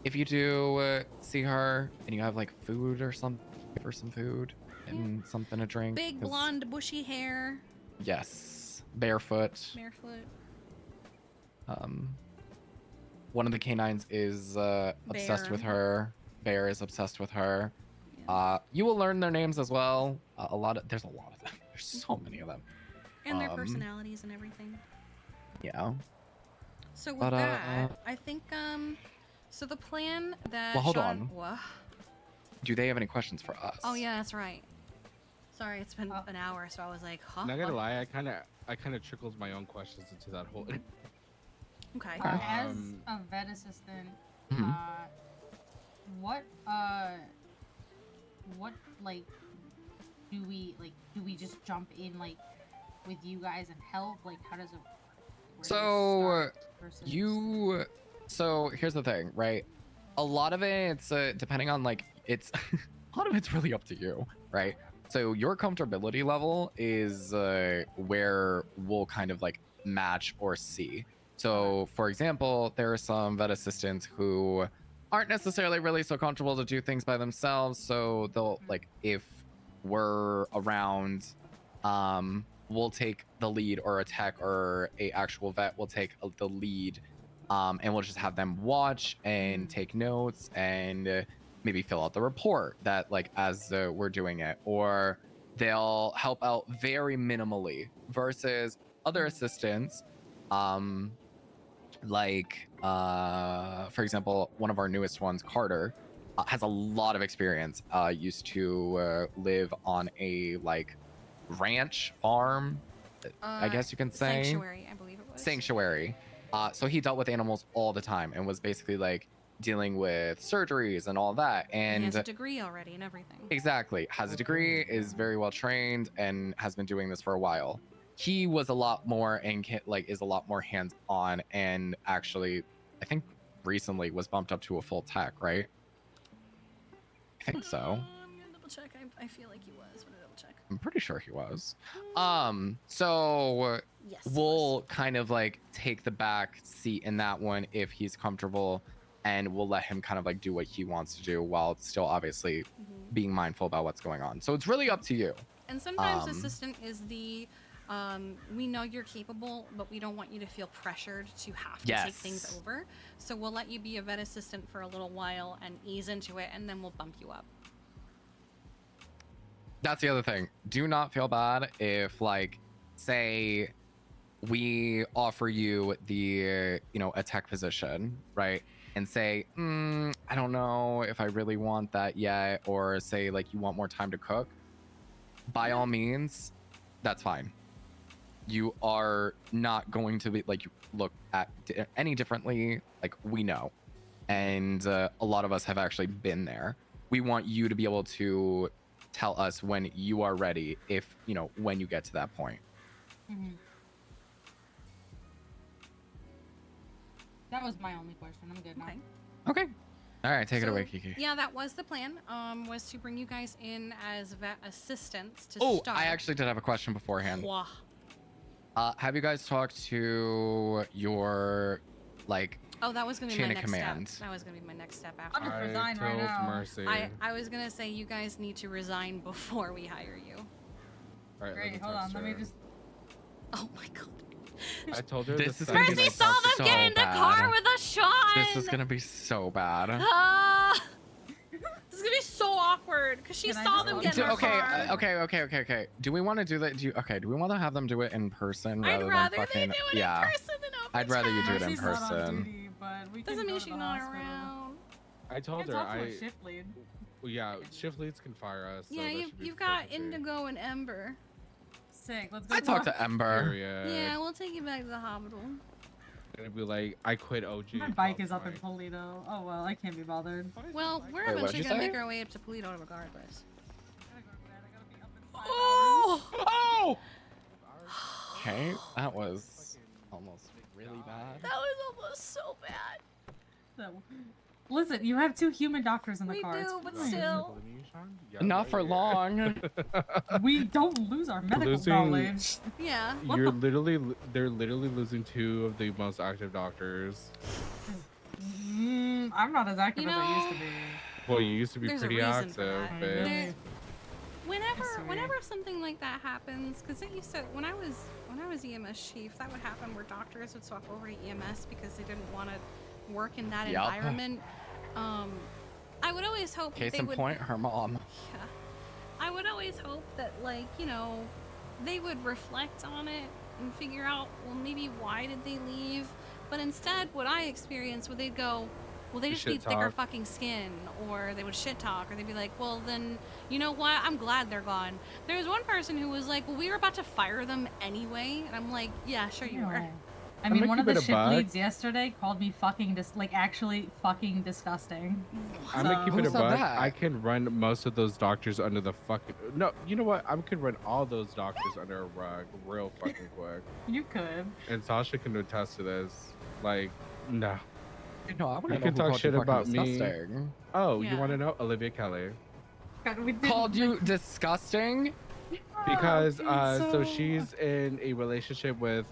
Speaker 1: if you do see her and you have like food or something, give her some food and something to drink.
Speaker 2: Big
Speaker 1: 'cause-
Speaker 2: blonde bushy hair,
Speaker 1: Yes. Barefoot.
Speaker 2: barefoot.
Speaker 1: One of the canines is obsessed with
Speaker 2: Bear.
Speaker 1: her. Bear is obsessed with her. You will learn their names as well. There's a lot of them. There's so many of them.
Speaker 2: And their personalities and everything.
Speaker 1: Yeah.
Speaker 2: So with
Speaker 1: But,
Speaker 2: that, I think so the plan that
Speaker 1: Well, hold
Speaker 2: Sean,
Speaker 1: on.
Speaker 2: What?
Speaker 1: Do they have any questions for us?
Speaker 2: Oh yeah, that's right. Sorry, it's been an hour, so I was like, huh?
Speaker 4: Not gonna
Speaker 2: what?
Speaker 4: lie, I kind of trickled my own questions into that whole.
Speaker 2: Okay.
Speaker 13: As a vet assistant,
Speaker 1: Mhm.
Speaker 13: what like do we just jump in like with you guys and help? Like, how does it work? Where do we start versus-
Speaker 1: So here's the thing, right? A lot of it's depending on like it's a lot of it's really up to you, right? So your comfortability level is where we'll kind of like match or see. So for example, there are some vet assistants who aren't necessarily really so comfortable to do things by themselves. So they'll like if we're around, we'll take the lead, or a tech or a actual vet will take the lead, and we'll just have them watch and take notes and maybe fill out the report that like as we're doing it, or they'll help out very minimally versus other assistants, like for example, one of our newest ones, Carter, has a lot of experience, used to live on a like ranch farm, I guess you can say.
Speaker 2: Sanctuary, I believe it was.
Speaker 1: Sanctuary. So he dealt with animals all the time and was basically like dealing with surgeries and all that.
Speaker 2: And he has a
Speaker 1: And
Speaker 2: degree already and everything.
Speaker 1: exactly, has a degree, is very well trained, and has been doing this for a while. He was a lot more and is a lot more hands-on, and actually, I think recently was bumped up to a full tech, right? I think so.
Speaker 2: I'm gonna double check. I feel like he was. I'm gonna double check.
Speaker 1: I'm pretty sure he was. So
Speaker 2: Yes, he
Speaker 1: we'll kind of like take the back seat in that one if he's comfortable, and we'll let him kind of like do what he wants to do while still obviously being mindful about what's going on. So it's really up to you.
Speaker 2: And sometimes assistant is the we know you're capable, but we don't want you to feel pressured to have to take things
Speaker 1: Yes.
Speaker 2: over. So we'll let you be a vet assistant for a little while and ease into it, and then we'll bump you up.
Speaker 1: That's the other thing. Do not feel bad if like say we offer you the a tech position, right? And say, I don't know if I really want that yet, or say like you want more time to cook. By all means, that's fine. you are not going to be like look at any differently. Like we know, and a lot of us have actually been there. We want you to be able to tell us when you are ready, if you know when you get to that point.
Speaker 13: That was my only question. I'm good now.
Speaker 1: Okay. All right, take it
Speaker 2: So,
Speaker 1: away, Kiki.
Speaker 2: Yeah, that was the plan. Was to bring you guys in as vet assistants to
Speaker 1: Oh,
Speaker 2: start.
Speaker 1: I actually did have a question beforehand.
Speaker 2: Wha-
Speaker 1: Have you guys talked to your like
Speaker 2: Oh, that was gonna be my
Speaker 1: chain of
Speaker 2: next
Speaker 1: command?
Speaker 2: step. That was gonna be my next step after.
Speaker 13: I'll just
Speaker 4: I
Speaker 13: resign right
Speaker 4: told
Speaker 13: now.
Speaker 4: Mercy.
Speaker 2: I was gonna say you guys need to resign before we hire you.
Speaker 4: All right, let me
Speaker 13: Great, hold on.
Speaker 4: text
Speaker 13: Let me
Speaker 4: her.
Speaker 13: just.
Speaker 2: Oh my god.
Speaker 4: I told her
Speaker 1: This
Speaker 4: the
Speaker 1: is gonna
Speaker 4: second
Speaker 1: be
Speaker 4: I
Speaker 2: Saw
Speaker 4: talked
Speaker 2: them
Speaker 1: so
Speaker 2: get in the
Speaker 1: bad.
Speaker 2: car with a Sean.
Speaker 1: This is gonna be so bad.
Speaker 2: This is gonna be so awkward because she saw them get in the car.
Speaker 1: Okay. Do we want to do that? Do we want to have them do it in person
Speaker 2: I'd
Speaker 1: rather
Speaker 2: rather
Speaker 1: than fucking?
Speaker 2: they do it
Speaker 1: Yeah.
Speaker 2: in person than over
Speaker 1: I'd rather you do it in
Speaker 13: Mercy's not on
Speaker 1: person.
Speaker 13: duty, but we
Speaker 2: Doesn't
Speaker 13: can
Speaker 2: mean
Speaker 13: go
Speaker 2: she's
Speaker 13: to the
Speaker 2: not
Speaker 13: hospital.
Speaker 2: around.
Speaker 4: I told
Speaker 13: It's
Speaker 4: her
Speaker 13: also a
Speaker 4: I.
Speaker 13: shift lead.
Speaker 4: Well, yeah, shift leads can fire us. So
Speaker 2: Yeah,
Speaker 4: that
Speaker 2: you've
Speaker 4: should be
Speaker 2: you've got
Speaker 4: perfectly-
Speaker 2: Indigo and Ember.
Speaker 13: Sick. Let's go.
Speaker 1: I talked to Ember.
Speaker 4: Period.
Speaker 2: Yeah, we'll take you back to the hospital.
Speaker 4: Gonna be like, I quit OG.
Speaker 13: My bike is up in Polito. Oh well, I can't be bothered.
Speaker 2: Well, we're
Speaker 1: Wait, what'd
Speaker 2: eventually
Speaker 1: you
Speaker 2: gonna
Speaker 1: say?
Speaker 2: make our way up to Polito regardless.
Speaker 1: Oh! Okay, that was almost really bad.
Speaker 2: That was almost so bad.
Speaker 13: So, listen, you have 2 human doctors in the
Speaker 2: We
Speaker 13: car. it's
Speaker 2: do, but
Speaker 13: fine.
Speaker 2: still.
Speaker 1: Not for long.
Speaker 13: We don't lose our medical
Speaker 4: Losing-
Speaker 13: knowledge.
Speaker 2: Yeah.
Speaker 4: They're literally losing 2 of the most active doctors.
Speaker 13: I'm not as active
Speaker 2: You
Speaker 13: as I used to
Speaker 2: know,
Speaker 13: be.
Speaker 4: Well, you used to be
Speaker 2: There's a
Speaker 4: pretty
Speaker 2: reason for
Speaker 4: active,
Speaker 2: that.
Speaker 4: bitch.
Speaker 2: There- Whenever,
Speaker 13: Sweet.
Speaker 2: whenever something like that happens, because it used to, when I was EMS chief, that would happen where doctors would swap over to EMS because they didn't want to work in that
Speaker 1: Yup.
Speaker 2: environment. I would always hope that
Speaker 1: Case
Speaker 2: they
Speaker 1: in
Speaker 2: would.
Speaker 1: point, her mom.
Speaker 2: Yeah. I would always hope that, like, you know, they would reflect on it and figure out, well, maybe why did they leave? But instead, what I experienced, would they'd go, well, they just
Speaker 4: Shit
Speaker 2: need thicker
Speaker 4: talk.
Speaker 2: fucking skin, or they would shit talk, or they'd be like, well, then, you know what? I'm glad they're gone. There was one person who was like, well, we were about to fire them anyway, and I'm like, yeah, sure you were.
Speaker 13: I mean,
Speaker 4: gonna
Speaker 13: one of
Speaker 4: keep
Speaker 13: the
Speaker 4: it a
Speaker 13: shift
Speaker 4: buck.
Speaker 13: leads yesterday called me fucking actually fucking disgusting.
Speaker 4: I'm gonna keep
Speaker 1: Who
Speaker 4: it a
Speaker 1: said
Speaker 4: buck.
Speaker 1: that?
Speaker 4: I can run most of those doctors under the fucking. No, you know what? I could run all those doctors under a rug real fucking quick.
Speaker 13: You could.
Speaker 4: And Sasha can attest to this. Like, no.
Speaker 1: No, I want
Speaker 4: You
Speaker 1: to
Speaker 4: can
Speaker 1: know who
Speaker 4: talk
Speaker 1: called you
Speaker 4: shit
Speaker 1: fucking
Speaker 4: about me.
Speaker 1: disgusting.
Speaker 4: Oh,
Speaker 2: Yeah.
Speaker 4: you want to know? Olivia Kelly.
Speaker 13: God, we did,
Speaker 1: Called you disgusting?
Speaker 4: Because
Speaker 13: okay,
Speaker 4: so
Speaker 13: so-
Speaker 4: she's in a relationship with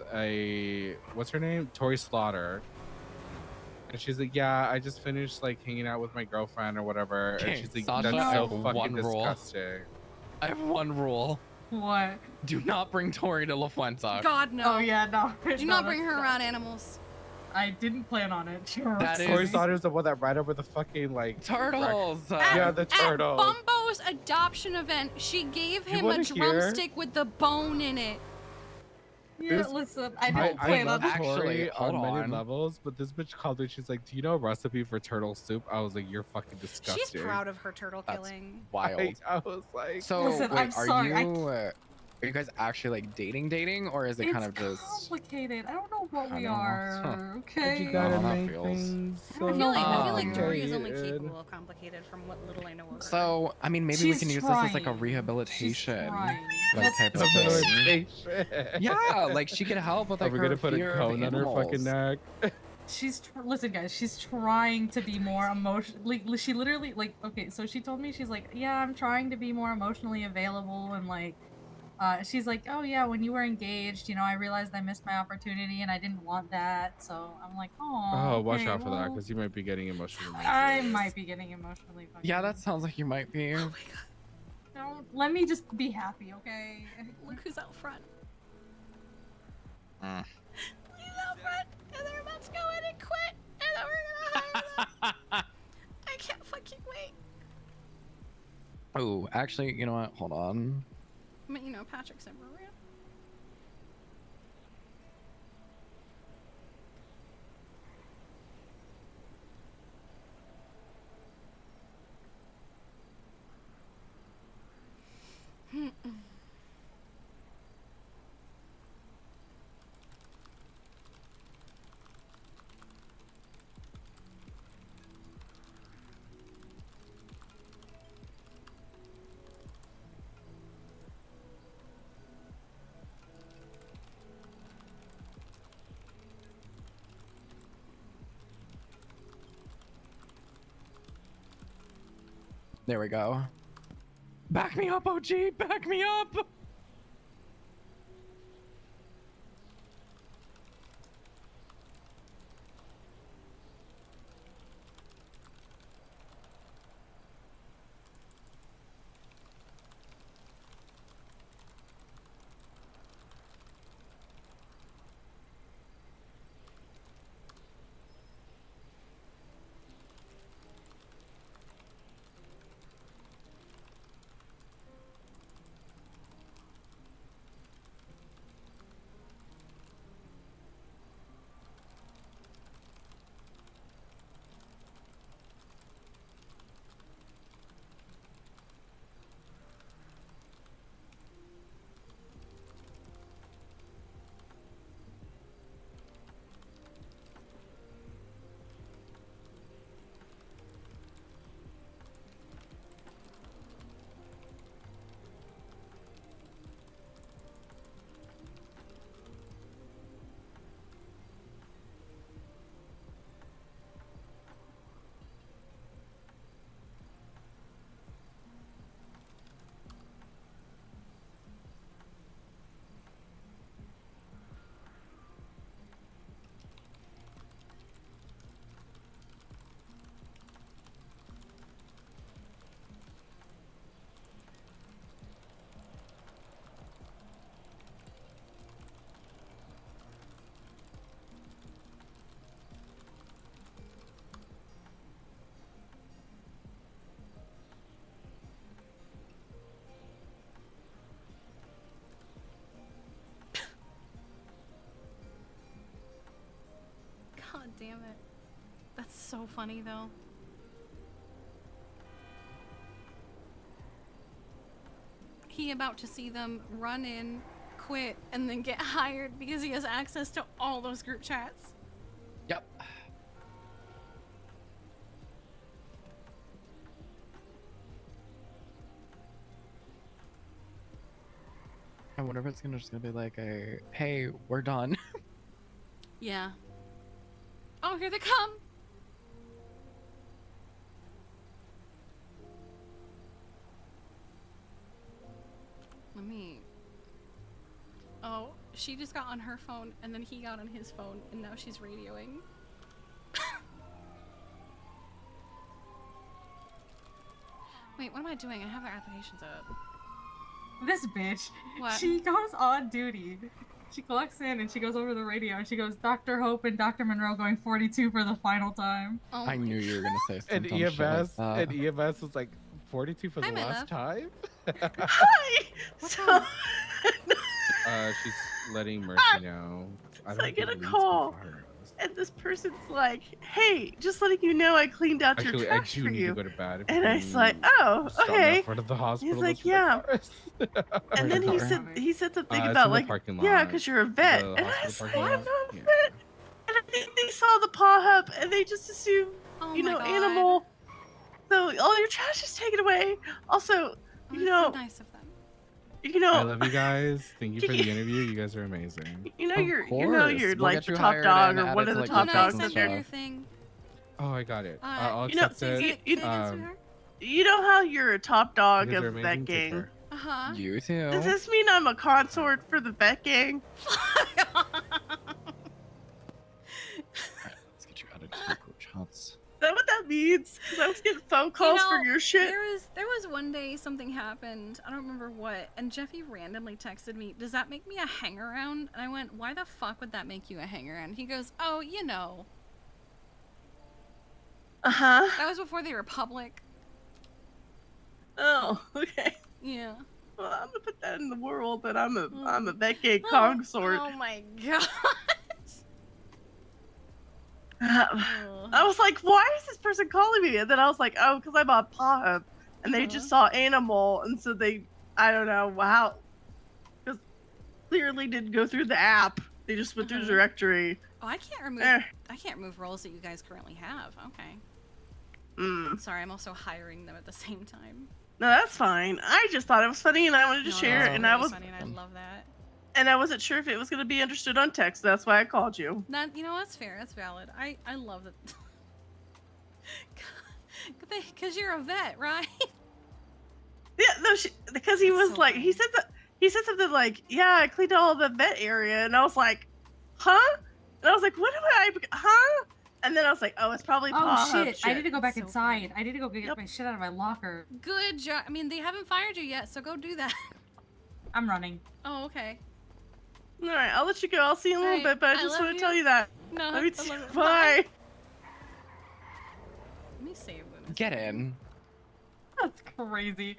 Speaker 4: what's her name? Tori Slaughter. And she's like, yeah, I just finished like hanging out with my girlfriend or whatever.
Speaker 1: Okay,
Speaker 4: And she's like,
Speaker 1: Sasha,
Speaker 4: that's
Speaker 1: I
Speaker 4: so
Speaker 1: have
Speaker 4: fucking
Speaker 1: one rule.
Speaker 4: disgusting.
Speaker 1: I have one rule.
Speaker 13: What?
Speaker 1: Do not bring Tori to La Fuente.
Speaker 2: God, no.
Speaker 13: Oh yeah, no.
Speaker 2: Do
Speaker 13: no,
Speaker 2: not bring
Speaker 13: that's
Speaker 2: her
Speaker 13: not-
Speaker 2: around animals.
Speaker 13: I didn't plan on it.
Speaker 1: That
Speaker 4: Tori
Speaker 1: is
Speaker 4: Slaughter's the one that ran over the fucking like
Speaker 1: turtles.
Speaker 4: Yeah, the turtles.
Speaker 2: At Bumbo's adoption event, she gave
Speaker 4: You
Speaker 2: him a
Speaker 4: wanna hear?
Speaker 2: drumstick with the bone in it.
Speaker 13: Yeah,
Speaker 4: This-
Speaker 13: listen, I
Speaker 4: I
Speaker 13: don't plan
Speaker 4: love
Speaker 13: on
Speaker 1: Actually,
Speaker 4: Tori
Speaker 1: hold
Speaker 4: on many
Speaker 1: on.
Speaker 4: levels, but this bitch called me. She's like, "Do you know a recipe for turtle soup?" I was like, "You're fucking disgusting."
Speaker 2: She's proud of her turtle
Speaker 1: That's
Speaker 2: killing.
Speaker 1: wild.
Speaker 4: I was like,
Speaker 1: So
Speaker 13: Listen,
Speaker 1: wait,
Speaker 13: I'm sorry, I
Speaker 1: are you guys actually like dating, or is it
Speaker 13: It's
Speaker 1: kind of just?
Speaker 13: complicated. I don't know what we
Speaker 1: I know.
Speaker 13: are.
Speaker 1: Huh.
Speaker 13: Okay.
Speaker 4: you gotta
Speaker 1: Oh, that
Speaker 4: make
Speaker 1: feels-
Speaker 4: things so
Speaker 2: I feel like
Speaker 1: Um,
Speaker 2: Tori is only
Speaker 4: complicated.
Speaker 2: capable of complicated from what little I know of her.
Speaker 1: So I mean, maybe we
Speaker 13: She's
Speaker 1: can use this as like a
Speaker 13: trying.
Speaker 1: rehabilitation,
Speaker 13: trying.
Speaker 1: like type of thing.
Speaker 4: Rehabilitation.
Speaker 1: Yeah, like she could help with
Speaker 4: Are
Speaker 1: like
Speaker 4: we
Speaker 1: her
Speaker 4: gonna put a
Speaker 1: fear of
Speaker 4: cone on her fucking
Speaker 1: animals.
Speaker 4: neck?
Speaker 13: Listen, guys. She's trying to be more emotional. Like she literally, like, okay. So she told me she's like, yeah, I'm trying to be more emotionally available and like. She's like, oh yeah, when you were engaged, you know, I realized I missed my opportunity and I didn't want that. So I'm like,
Speaker 4: Oh, watch
Speaker 13: okay,
Speaker 4: out for that,
Speaker 13: well,
Speaker 4: because you might be getting emotionally.
Speaker 13: I might be getting emotionally. Fucking
Speaker 1: Yeah, that sounds like you might be.
Speaker 2: Oh my god,
Speaker 13: Don't let me just be happy, okay?
Speaker 2: look who's out front.
Speaker 1: Mm.
Speaker 2: He's out front, and they're about to go in and quit, and then we're gonna hire them. I can't fucking wait.
Speaker 1: Oh, actually, you know what? Hold on.
Speaker 2: I mean, you know, Patrick's in Maria.
Speaker 1: There we go. Back me up, OG. Back me up.
Speaker 2: God damn it. That's so funny though. He about to see them run in, quit, and then get hired because he has access to all those group chats.
Speaker 1: Yep. I wonder if it's just gonna be like a, hey, we're done.
Speaker 2: Yeah. Oh, here they come. Let me. Oh, she just got on her phone and then he got on his phone and now she's radioing. Wait, what am I doing? I have their applications up.
Speaker 13: This bitch.
Speaker 2: What?
Speaker 13: She goes on duty. She clocks in and she goes over the radio and she goes, Dr. Hope and Dr. Monroe going 42 for the final time.
Speaker 2: Oh
Speaker 1: I knew you were gonna say
Speaker 4: And
Speaker 1: something.
Speaker 4: EMS was like 42 for the
Speaker 2: Hi, my
Speaker 4: last
Speaker 2: love.
Speaker 4: time.
Speaker 17: Hi.
Speaker 2: What's
Speaker 17: So,
Speaker 2: wrong?
Speaker 4: She's letting Mercy know.
Speaker 17: I
Speaker 4: think
Speaker 17: get a
Speaker 4: Lee's
Speaker 17: call,
Speaker 4: before her.
Speaker 17: and this person's like, "Hey, just letting you know, I cleaned out your
Speaker 4: Actually, I
Speaker 17: trash
Speaker 4: do
Speaker 17: for
Speaker 4: need
Speaker 17: you."
Speaker 4: to go to bed. if
Speaker 17: And
Speaker 4: you
Speaker 17: I was like,
Speaker 4: can
Speaker 17: "Oh,
Speaker 4: stop me
Speaker 17: okay."
Speaker 4: in front of the hospital.
Speaker 17: He's like,
Speaker 4: that's where my
Speaker 17: "Yeah."
Speaker 4: car is.
Speaker 17: And then he said something about
Speaker 4: it's in the
Speaker 17: like,
Speaker 4: parking
Speaker 17: "Yeah,
Speaker 4: lot.
Speaker 17: because you're a vet."
Speaker 4: The
Speaker 17: And I
Speaker 4: hospital
Speaker 17: was
Speaker 4: parking
Speaker 17: like,
Speaker 4: lot.
Speaker 17: "I'm not a
Speaker 4: Yeah.
Speaker 17: vet." And I think they saw the paw hub and they just assumed,
Speaker 2: Oh
Speaker 17: you
Speaker 2: my
Speaker 17: know,
Speaker 2: God.
Speaker 17: animal. So all your trash is taken away. Also,
Speaker 2: Oh,
Speaker 17: you
Speaker 2: that's
Speaker 17: know,
Speaker 2: so nice of them.
Speaker 17: you know,
Speaker 4: I love you guys. Thank you for the interview. You guys are amazing.
Speaker 17: you know,
Speaker 1: Of
Speaker 17: you're
Speaker 1: course.
Speaker 17: you're
Speaker 1: We'll
Speaker 17: like
Speaker 1: get
Speaker 17: the
Speaker 1: you
Speaker 17: top
Speaker 1: hired
Speaker 17: dog
Speaker 1: and
Speaker 17: or
Speaker 1: add
Speaker 17: one
Speaker 1: it
Speaker 17: of
Speaker 1: to,
Speaker 17: the
Speaker 1: like,
Speaker 17: top
Speaker 1: group
Speaker 2: Luna, I
Speaker 1: chats
Speaker 17: dogs
Speaker 1: and
Speaker 2: sent you
Speaker 17: in
Speaker 2: your
Speaker 1: stuff.
Speaker 2: thing.
Speaker 4: Oh, I got it.
Speaker 2: Uh,
Speaker 4: I'll
Speaker 17: you know,
Speaker 4: accept it.
Speaker 17: you know how you're a top dog
Speaker 4: You guys are
Speaker 17: of the
Speaker 4: amazing.
Speaker 17: vet
Speaker 4: Take
Speaker 17: gang.
Speaker 4: care.
Speaker 2: Uh-huh.
Speaker 1: You too.
Speaker 17: Does this mean I'm a consort for the vet gang?
Speaker 1: Let's get you added to the group chats.
Speaker 17: Is that what that means? Because I was getting phone calls for your shit.
Speaker 2: There was one day something happened. I don't remember what. And Jeffy randomly texted me, "Does that make me a hang-around?" And I went, "Why the fuck would that make you a hang-around?" He goes, "Oh, you know."
Speaker 17: Uh-huh.
Speaker 2: That was before they were public.
Speaker 17: Oh, okay.
Speaker 2: Yeah.
Speaker 17: Well, I'm gonna put that in the world that I'm a vet gang consort.
Speaker 2: Oh my god.
Speaker 17: I was like, why is this person calling me? And then I was like, oh, because I'm on Pop. And they just saw animal, and so they, I don't know how, because clearly didn't go through the app. They just went through the directory.
Speaker 2: Oh, I can't remove
Speaker 17: Eh.
Speaker 2: I can't remove roles that you guys currently have. Okay.
Speaker 17: Mm.
Speaker 2: Sorry, I'm also hiring them at the same time.
Speaker 17: No, that's fine. I just thought it was funny, and I wanted to
Speaker 2: No,
Speaker 17: share
Speaker 2: that's
Speaker 17: it, and
Speaker 2: really
Speaker 17: I was,
Speaker 2: funny, and I love that.
Speaker 17: and I wasn't sure if it was gonna be understood on text. So that's why I called you.
Speaker 2: That, you know, that's fair. That's valid. I love that. Because you're a vet, right?
Speaker 17: Yeah, no, because he was like, he said something like, "Yeah, I cleaned all the vet area," and I was like, "Huh?" And I was like, "What do huh?" And then I was like, "Oh, it's probably
Speaker 13: Oh
Speaker 17: paw hub
Speaker 13: shit!
Speaker 17: shit."
Speaker 13: I need to go back inside. I need to go get my shit out of my locker.
Speaker 2: Good job. I mean, they haven't fired you yet, so go do that.
Speaker 13: I'm running.
Speaker 2: Oh, okay.
Speaker 17: All right, I'll let you go. I'll see you in a little
Speaker 2: Alright,
Speaker 17: bit, but I
Speaker 2: I
Speaker 17: just
Speaker 2: love
Speaker 17: want to
Speaker 2: you.
Speaker 17: tell you that.
Speaker 2: No,
Speaker 17: Love you
Speaker 2: I
Speaker 17: too.
Speaker 2: love it.
Speaker 17: Bye.
Speaker 2: Let me save this.
Speaker 1: Get in.
Speaker 13: That's crazy.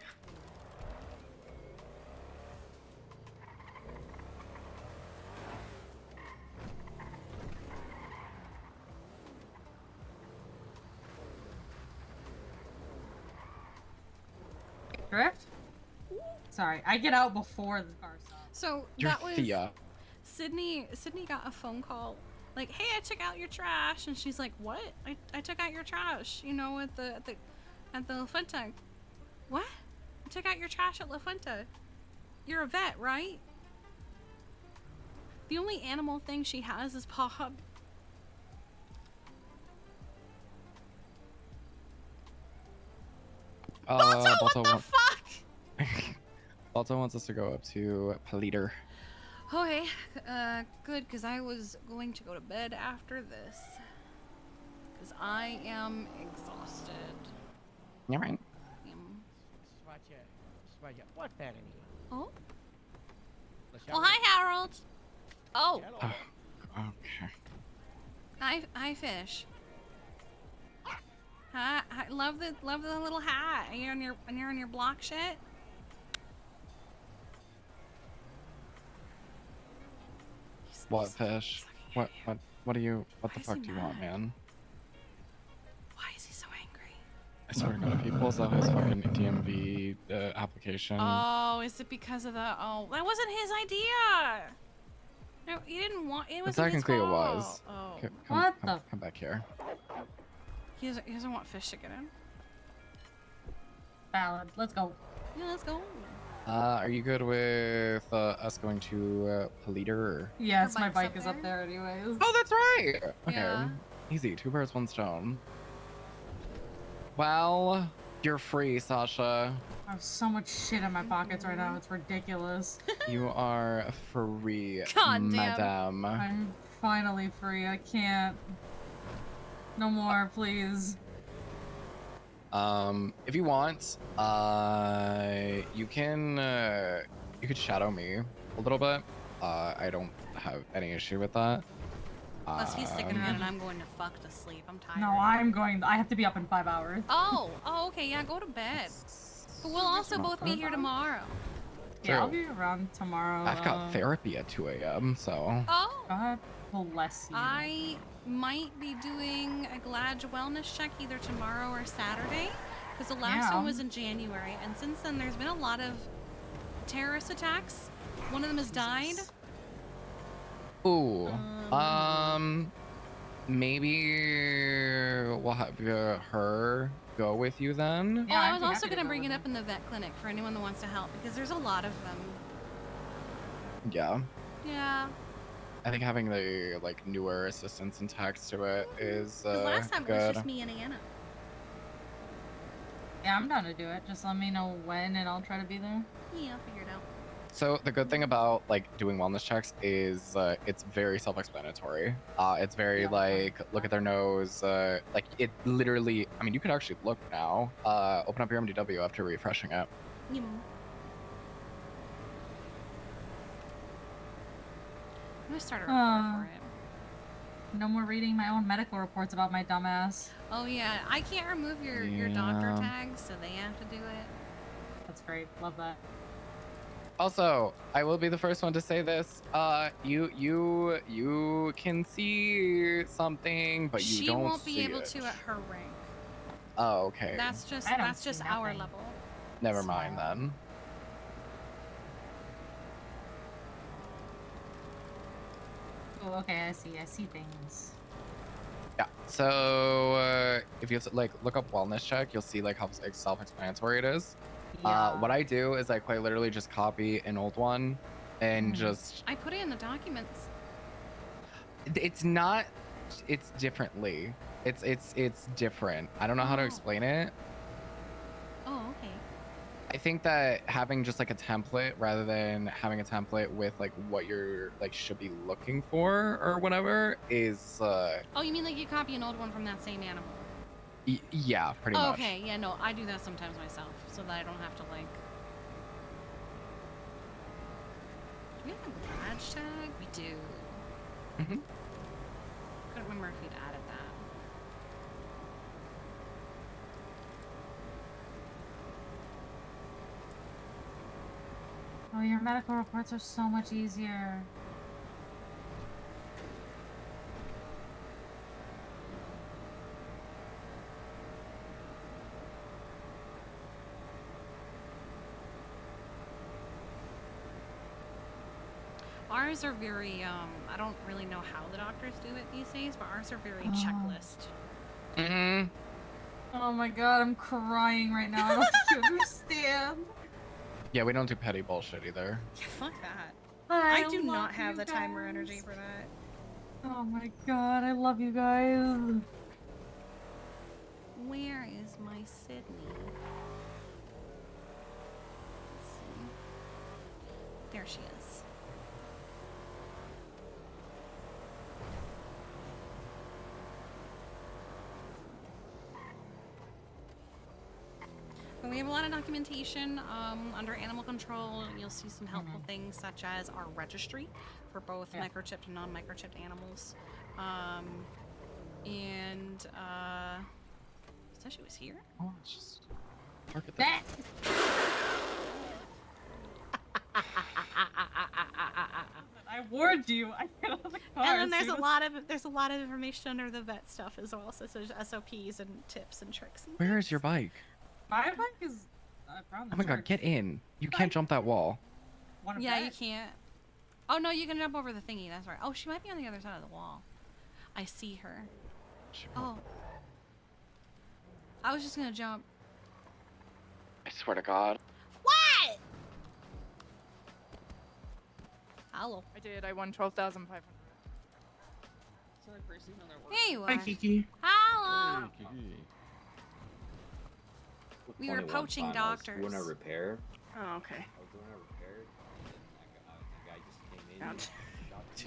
Speaker 13: Drift? Sorry, I get out before the car stops.
Speaker 2: So
Speaker 1: You're
Speaker 2: that was
Speaker 1: Thea.
Speaker 2: Sydney. Sydney got a phone call, like, "Hey, I took out your trash," and she's like, "What? I took out your trash, you know, at the La Fuente." What? I took out your trash at La Fuente. You're a vet, right? The only animal thing she has is paw hub.
Speaker 1: Balto,
Speaker 2: what the fuck?
Speaker 1: Balto wants us to go up to Politer.
Speaker 2: Okay, good, because I was going to go to bed after this. Because I am exhausted.
Speaker 1: Yeah, right.
Speaker 2: Oh? Well, hi, Harold. Oh.
Speaker 1: Okay.
Speaker 2: Hi, fish. Hi, love the little hat. And you're on your block shit.
Speaker 1: What fish? What do you? What the fuck do you want, man?
Speaker 2: Why is he so angry?
Speaker 1: I swear to God, if he pulls out his fucking DMV application.
Speaker 2: Oh, is it because of the? Oh, that wasn't his idea. No, he didn't want. It was
Speaker 1: Technically
Speaker 2: his
Speaker 1: it
Speaker 2: fault.
Speaker 1: was.
Speaker 2: Oh.
Speaker 1: Come back here.
Speaker 2: He doesn't want fish to get in.
Speaker 13: Valid. Let's go.
Speaker 2: Yeah, let's go.
Speaker 1: Are you good with us going to Politer?
Speaker 13: Yes, my bike is up there anyways.
Speaker 1: Oh, that's right. Okay.
Speaker 2: Yeah.
Speaker 1: Easy. 2 birds, 1 stone. Well, you're free, Sasha.
Speaker 13: I have so much shit in my pockets right now. It's ridiculous.
Speaker 1: You are free,
Speaker 2: God damn.
Speaker 1: madame.
Speaker 13: I'm finally free. I can't. No more, please.
Speaker 1: If you want, you could shadow me a little bit. I don't have any issue with that.
Speaker 2: Unless he's sticking around and I'm going to fuck to sleep. I'm tired.
Speaker 13: No, I'm going. I have to be up in 5 hours.
Speaker 2: Oh, okay, yeah, go to bed. But we'll also both be here tomorrow.
Speaker 13: Yeah, I'll be around tomorrow.
Speaker 1: I've got therapy at 2 a.m. So.
Speaker 2: Oh.
Speaker 13: God bless you.
Speaker 2: I might be doing a Glad wellness check either tomorrow or Saturday, because the last one was in January, and since then there's been a lot of terrorist attacks. One of them has died.
Speaker 1: Ooh. Maybe we'll have her go with you then.
Speaker 2: Oh, I was also going to bring it up in the vet clinic for anyone that wants to help, because there's a lot of them.
Speaker 1: Yeah.
Speaker 2: Yeah.
Speaker 1: I think having the newer assistants and tags to it is
Speaker 2: Because last time
Speaker 1: good.
Speaker 2: it was just me and Anna.
Speaker 13: Yeah, I'm down to do it. Just let me know when, and I'll try to be there.
Speaker 2: Yeah, I'll figure it out.
Speaker 1: So the good thing about doing wellness checks is it's very self-explanatory. It's very look at their nose. It literally. I mean, you could actually look now. Open up your MDW after refreshing it.
Speaker 2: Yeah. I'm gonna start a report for it.
Speaker 13: No more reading my own medical reports about my dumbass.
Speaker 2: Oh yeah, I can't remove your doctor tags, so they have to do it.
Speaker 13: That's great. Love that.
Speaker 1: Also, I will be the first one to say this. You can see something, but you
Speaker 2: she
Speaker 1: don't
Speaker 2: won't be
Speaker 1: see
Speaker 2: able
Speaker 1: it.
Speaker 2: to at her rank.
Speaker 1: Oh, okay.
Speaker 2: That's just our level.
Speaker 1: Never mind then.
Speaker 13: Oh, okay. I see things.
Speaker 1: Yeah. So if you look up wellness check, you'll see how self-explanatory it is.
Speaker 13: Yeah.
Speaker 1: What I do is I quite literally just copy an old one, and just
Speaker 2: I put it in the documents.
Speaker 1: it's not. It's differently. It's different. I don't know how to explain it.
Speaker 2: Oh, okay.
Speaker 1: I think that having just like a template rather than having a template with like what you're like should be looking for or whatever is
Speaker 2: Oh, you mean like you copy an old one from that same animal?
Speaker 1: yeah, pretty much.
Speaker 2: Okay, yeah, no, I do that sometimes myself, so that I don't have to like. Do we have a badge tag? We do.
Speaker 1: Mhm.
Speaker 2: Couldn't remember if we'd added that.
Speaker 13: Oh, your medical reports are so much easier.
Speaker 2: Ours are very, I don't really know how the doctors do it these days, but ours are very checklist.
Speaker 1: Mm-hmm.
Speaker 13: Oh my god, I'm crying right now. I don't think you understand.
Speaker 1: Yeah, we don't do petty bullshit either.
Speaker 2: Yeah, fuck that.
Speaker 13: I
Speaker 2: I do not
Speaker 13: love
Speaker 2: have
Speaker 13: you
Speaker 2: the time or
Speaker 13: guys.
Speaker 2: energy for that.
Speaker 13: Oh my god, I love you guys.
Speaker 2: Where is my Sydney? Let's see. There she is. But we have a lot of documentation under animal control. You'll see some helpful things such as our registry for both microchipped and non-microchipped animals. Said she was here?
Speaker 1: Oh, it's just target
Speaker 13: that. I warned you. I get out of the car.
Speaker 2: And then there's a lot of information under the vet stuff as well, so there's SOPs and tips and tricks. And
Speaker 1: Where is your bike?
Speaker 13: My bike is around the
Speaker 1: Oh my god, get in. You can't jump that wall.
Speaker 2: yeah, you can't. Oh no, you can jump over the thingy. That's right. Oh, she might be on the other side of the wall. I see her. Oh. I was just gonna jump.
Speaker 1: I swear to God.
Speaker 2: What? Hello.
Speaker 16: I did. I won 12,500.
Speaker 2: Hey, you are.
Speaker 19: Hi, Kiki.
Speaker 2: Hello.
Speaker 20: Hey, Kiki.
Speaker 2: We were
Speaker 5: 21
Speaker 2: poaching
Speaker 5: time,
Speaker 2: doctors.
Speaker 5: I was doing a repair.
Speaker 17: Oh, okay.
Speaker 5: I was doing a repair. And a guy just came in.
Speaker 17: Ouch.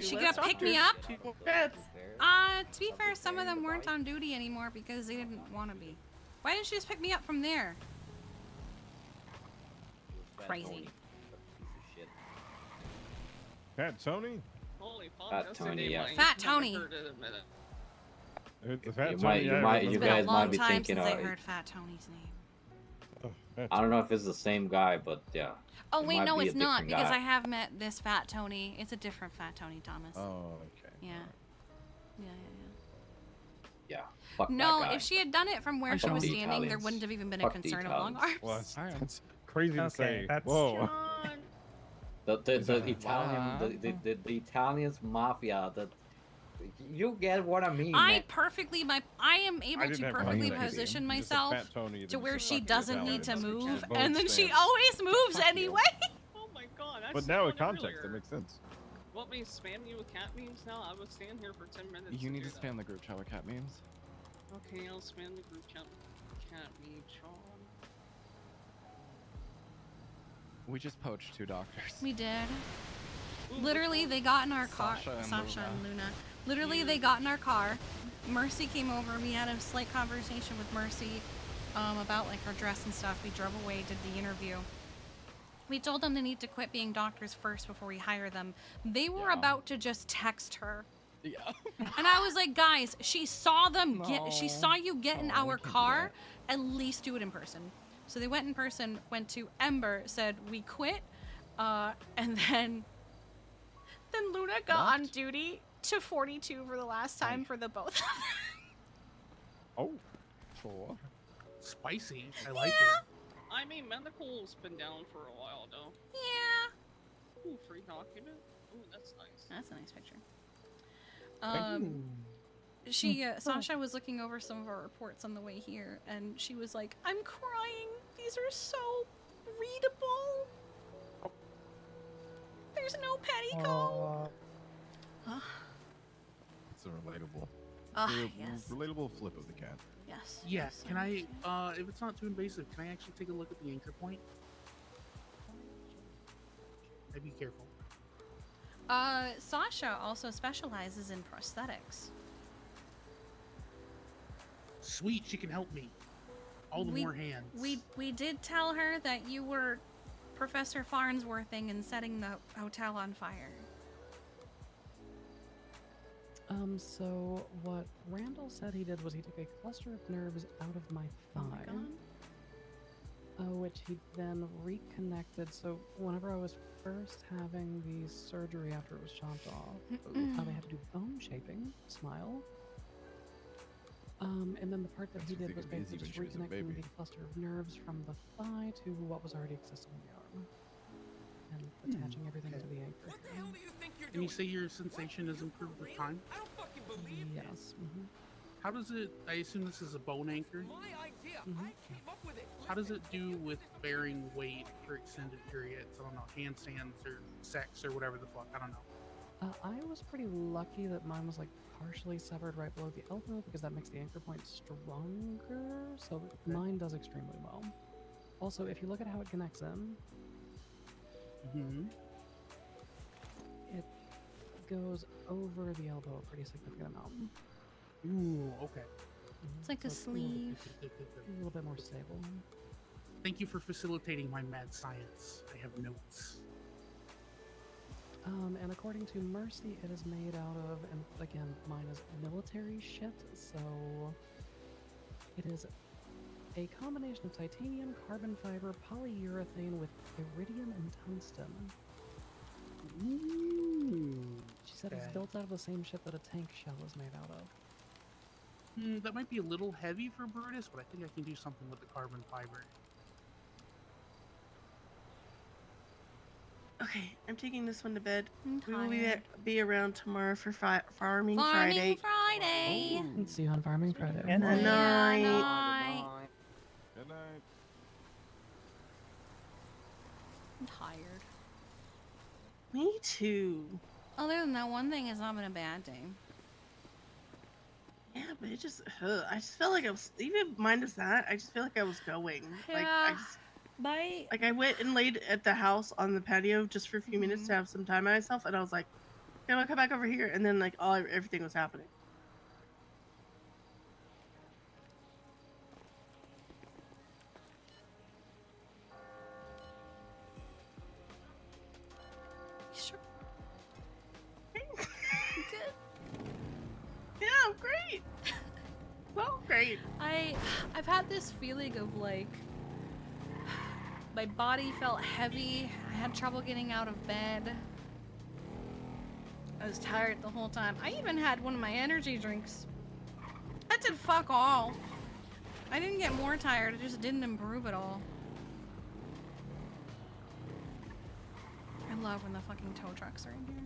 Speaker 2: She gonna pick me up?
Speaker 17: Pets.
Speaker 2: To be fair, some of them weren't on duty anymore because they didn't want to be. Why didn't she just pick me up from there? Crazy.
Speaker 20: Fat Tony?
Speaker 6: Holy fuck,
Speaker 5: Fat
Speaker 6: that's
Speaker 5: Tony,
Speaker 6: a name
Speaker 5: yeah.
Speaker 6: I
Speaker 2: Fat
Speaker 6: never
Speaker 2: Tony.
Speaker 6: heard in a minute.
Speaker 20: The Fat
Speaker 5: You
Speaker 20: Tony,
Speaker 5: might- you
Speaker 20: yeah,
Speaker 5: might-
Speaker 20: that's
Speaker 5: you
Speaker 20: the-
Speaker 2: It's been a
Speaker 5: guys
Speaker 2: long
Speaker 5: might be
Speaker 2: time
Speaker 5: thinking,
Speaker 2: since I
Speaker 5: uh,
Speaker 2: heard Fat Tony's name.
Speaker 20: Fat
Speaker 5: I don't know if it's the same guy, but yeah.
Speaker 2: Oh
Speaker 5: it
Speaker 2: wait,
Speaker 5: might
Speaker 2: no,
Speaker 5: be a
Speaker 2: it's not
Speaker 5: different
Speaker 2: because
Speaker 5: guy.
Speaker 2: I have met this Fat Tony. It's a different Fat Tony, Thomas.
Speaker 20: Oh, okay.
Speaker 2: Yeah. Yeah.
Speaker 5: Yeah. Fuck
Speaker 2: No,
Speaker 5: that guy.
Speaker 2: if she had done it from where she
Speaker 5: Fuck
Speaker 2: was
Speaker 5: the
Speaker 2: standing, there
Speaker 5: Italians.
Speaker 2: wouldn't have even been a
Speaker 5: Fuck the
Speaker 2: concern of long
Speaker 5: Italians.
Speaker 2: arms.
Speaker 20: Well, that's crazy to
Speaker 18: Okay,
Speaker 20: say.
Speaker 18: that's-
Speaker 20: Whoa.
Speaker 5: The Italian, the Italians mafia. You get what I mean.
Speaker 2: I
Speaker 5: man.
Speaker 2: perfectly I am able
Speaker 20: didn't
Speaker 2: to
Speaker 20: have
Speaker 2: perfectly
Speaker 20: context.
Speaker 2: position
Speaker 20: You're just a
Speaker 2: myself
Speaker 20: Fat Tony
Speaker 2: to
Speaker 20: that
Speaker 2: where
Speaker 20: just
Speaker 2: she
Speaker 20: fucking
Speaker 2: doesn't need to
Speaker 20: Italians.
Speaker 2: move,
Speaker 20: Both
Speaker 2: and then she
Speaker 20: stands.
Speaker 2: always moves
Speaker 20: Fuck you.
Speaker 2: anyway.
Speaker 6: Oh my god, I
Speaker 20: But
Speaker 6: saw
Speaker 20: now
Speaker 6: one
Speaker 20: with context,
Speaker 6: earlier.
Speaker 20: that makes sense.
Speaker 6: Want me to spam you with cat memes now? I was staying here for 10 minutes.
Speaker 1: You need
Speaker 6: do
Speaker 1: to
Speaker 6: that.
Speaker 1: spam the group chat with cat memes.
Speaker 6: Okay, I'll spam the group chat with cat meme, Sean.
Speaker 1: We just poached 2 doctors.
Speaker 2: We did. Literally, they got in our car.
Speaker 1: Sasha and
Speaker 2: Luna. Literally, they got in our car. Mercy came over. We had a slight conversation with Mercy about like her dress and stuff. We drove away, did the interview. We told them they need to quit being doctors first before we hire them. They were about to just text her.
Speaker 1: Yeah.
Speaker 2: And I was like, guys, she saw them she saw you get in
Speaker 1: No,
Speaker 2: our
Speaker 1: we can't do
Speaker 2: car. At least do it in person. So they went in person, went to Ember, said we quit, and then Luna got on duty to 42 for the last time for the both of them.
Speaker 20: Oh, sure.
Speaker 18: Spicy. I like
Speaker 2: Yeah.
Speaker 18: it.
Speaker 6: I mean, medical's been down for a while, though.
Speaker 2: Yeah.
Speaker 6: Ooh, free document. Ooh, that's nice.
Speaker 2: That's a nice picture. Sasha was looking over some of our reports on the way here, and she was like, I'm crying. These are so readable. There's no petty code.
Speaker 20: It's relatable.
Speaker 2: Ah,
Speaker 20: The
Speaker 2: yes.
Speaker 20: relatable flip of the cat.
Speaker 2: Yes.
Speaker 19: Yeah,
Speaker 2: yes,
Speaker 19: can I, if it's not too invasive, can I actually take a look at the anchor point? I'd be careful.
Speaker 2: Sasha also specializes in prosthetics.
Speaker 19: Sweet, she can help me. All the more hands.
Speaker 2: We did tell her that you were Professor Farnsworthing and setting the hotel on fire.
Speaker 3: So what Randall said he did was he took a cluster of nerves out of my thigh, which he then reconnected. So whenever I was first having the surgery after it was chopped off, thought I had to do bone shaping, smile. And then the part that he did was basically just reconnecting the cluster of nerves from the thigh to what was already existing in the arm. And attaching everything to the anchor. What the hell do you think you're
Speaker 19: doing? And you say your sensation has improved with time?
Speaker 3: I don't fucking believe yes.
Speaker 19: How does it, I assume this is a bone anchor?
Speaker 3: My idea. I came up with it.
Speaker 19: How does it do with bearing weight for extended periods? I don't know, handstands or sex or whatever the fuck, I don't know.
Speaker 3: I was pretty lucky that mine was like partially severed right below the elbow because that makes the anchor point stronger. So mine does extremely well. Also, if you look at how it connects in, it goes over the elbow a pretty significant amount.
Speaker 19: Ooh, okay.
Speaker 2: It's like a sleeve.
Speaker 3: A little bit more stable.
Speaker 19: Thank you for facilitating my mad science. I have notes.
Speaker 3: And according to Mercy, it is made out of, and again, mine is military shit, so it is a combination of titanium, carbon fiber, polyurethane with iridium and tungsten.
Speaker 19: Ooh,
Speaker 3: she said it's built out of the same shit that a tank shell is made out of.
Speaker 19: That might be a little heavy for Brutus, but I think I can do something with the carbon fiber.
Speaker 17: Okay, I'm taking this one to bed.
Speaker 2: I'm
Speaker 17: We will
Speaker 2: tired.
Speaker 17: be around tomorrow for Farming
Speaker 2: Farming
Speaker 17: Friday.
Speaker 2: Friday.
Speaker 3: See you on Farming Friday.
Speaker 17: Good night.
Speaker 2: Night.
Speaker 20: Good night.
Speaker 2: I'm tired.
Speaker 17: Me too.
Speaker 2: Other than that, one thing is not been a bad day.
Speaker 17: Yeah, but it just, I just felt like I was, even minus that, I just feel like I was going. Like, I just, like I went and laid at the house on the patio just for a few minutes to have some time by myself, and I was like, okay, I'll come back over here, and then like everything was happening.
Speaker 2: Sure.
Speaker 17: Good. Yeah, I'm great. So great.
Speaker 2: I've had this feeling of like my body felt heavy. I had trouble getting out of bed. I was tired the whole time. I even had one of my energy drinks. That did fuck all. I didn't get more tired, it just didn't improve at all. I love when the fucking tow trucks are in here.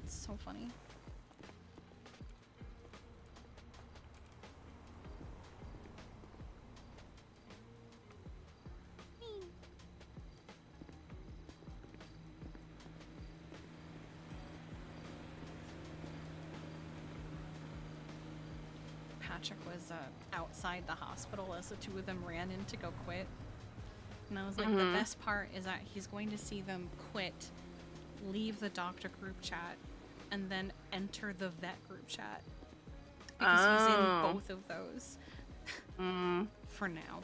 Speaker 2: It's so funny. Patrick was outside the hospital as the two of them ran in to go quit. And I was like, the best part is that he's going to see them quit, leave the doctor group chat, and then enter the vet group chat. Because he's in both of those. For now.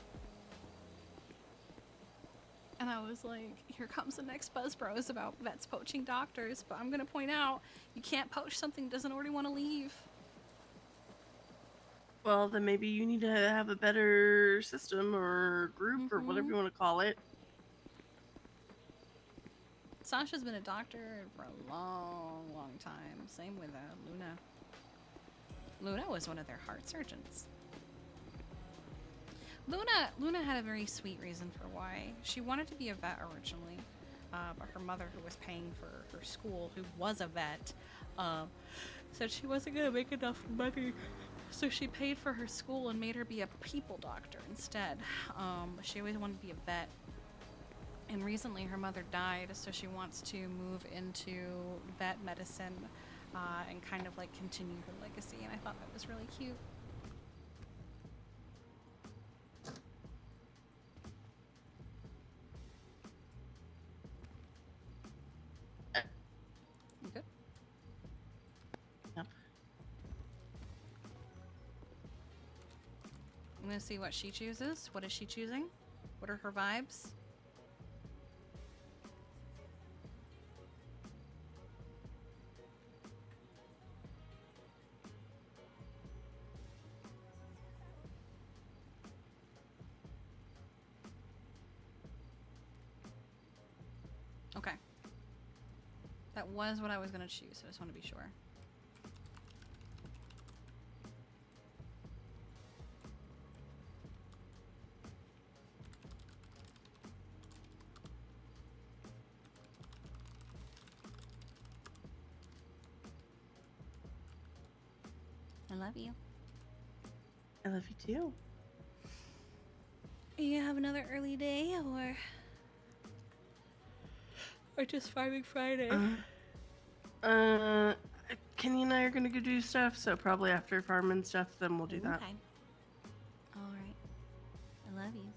Speaker 2: And I was like, here comes the next Buzz Bros about vets poaching doctors, but I'm going to point out, you can't poach something that doesn't already want to leave.
Speaker 17: Well, then maybe you need to have a better system or group or whatever you want to call it.
Speaker 2: Sasha's been a doctor for a long, long time. Same with Luna. Luna was one of their heart surgeons. Luna had a very sweet reason for why. She wanted to be a vet originally, but her mother, who was paying for her school, who was a vet, said she wasn't going to make enough money. So she paid for her school and made her be a people doctor instead. She always wanted to be a vet. And recently her mother died, so she wants to move into vet medicine and kind of like continue her legacy. And I thought that was really cute. You good?
Speaker 17: Yep.
Speaker 2: I'm gonna see what she chooses. What is she choosing? What are her vibes? Okay. That was what I was gonna choose, so I just want to be sure. I love you.
Speaker 17: I love you too.
Speaker 2: You have another early day, or just farming Friday?
Speaker 17: Kenny and I are gonna go do stuff, so probably after farm and stuff, then we'll do that.
Speaker 2: Okay. All right. I love you.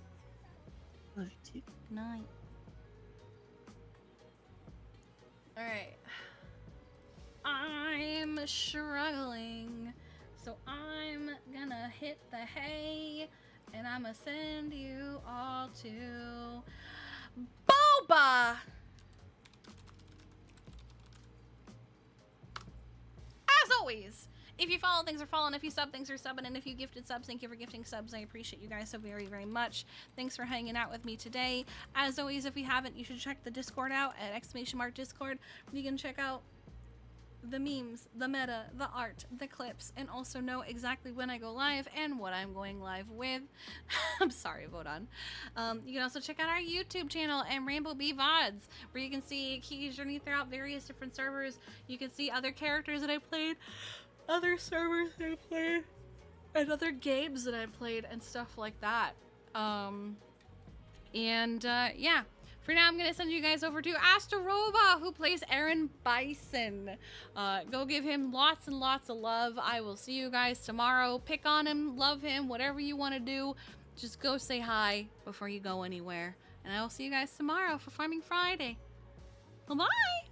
Speaker 17: Love you too.
Speaker 2: Good night. All right. I'm struggling, so I'm gonna hit the hay, and I'm gonna send you all to Boba. As always, if you follow, things are following. If you sub, things are subbing. And if you gifted subs, thank you for gifting subs. I appreciate you guys so very, very much. Thanks for hanging out with me today. As always, if you haven't, you should check the Discord out at !Discord. You can check out the memes, the meta, the art, the clips, and also know exactly when I go live and what I'm going live with. I'm sorry, Vodon. You can also check out our YouTube channel and Rainbow Bee VODs, where you can see Kiki's journey throughout various different servers. You can see other characters that I played, other servers that I played, and other games that I played, and stuff like that. Yeah. For now, I'm going to send you guys over to Astaroba, who plays Aaron Bison. Go give him lots and lots of love. I will see you guys tomorrow. Pick on him, love him, whatever you want to do. Just go say hi before you go anywhere. And I will see you guys tomorrow for Farming Friday. Bye-bye!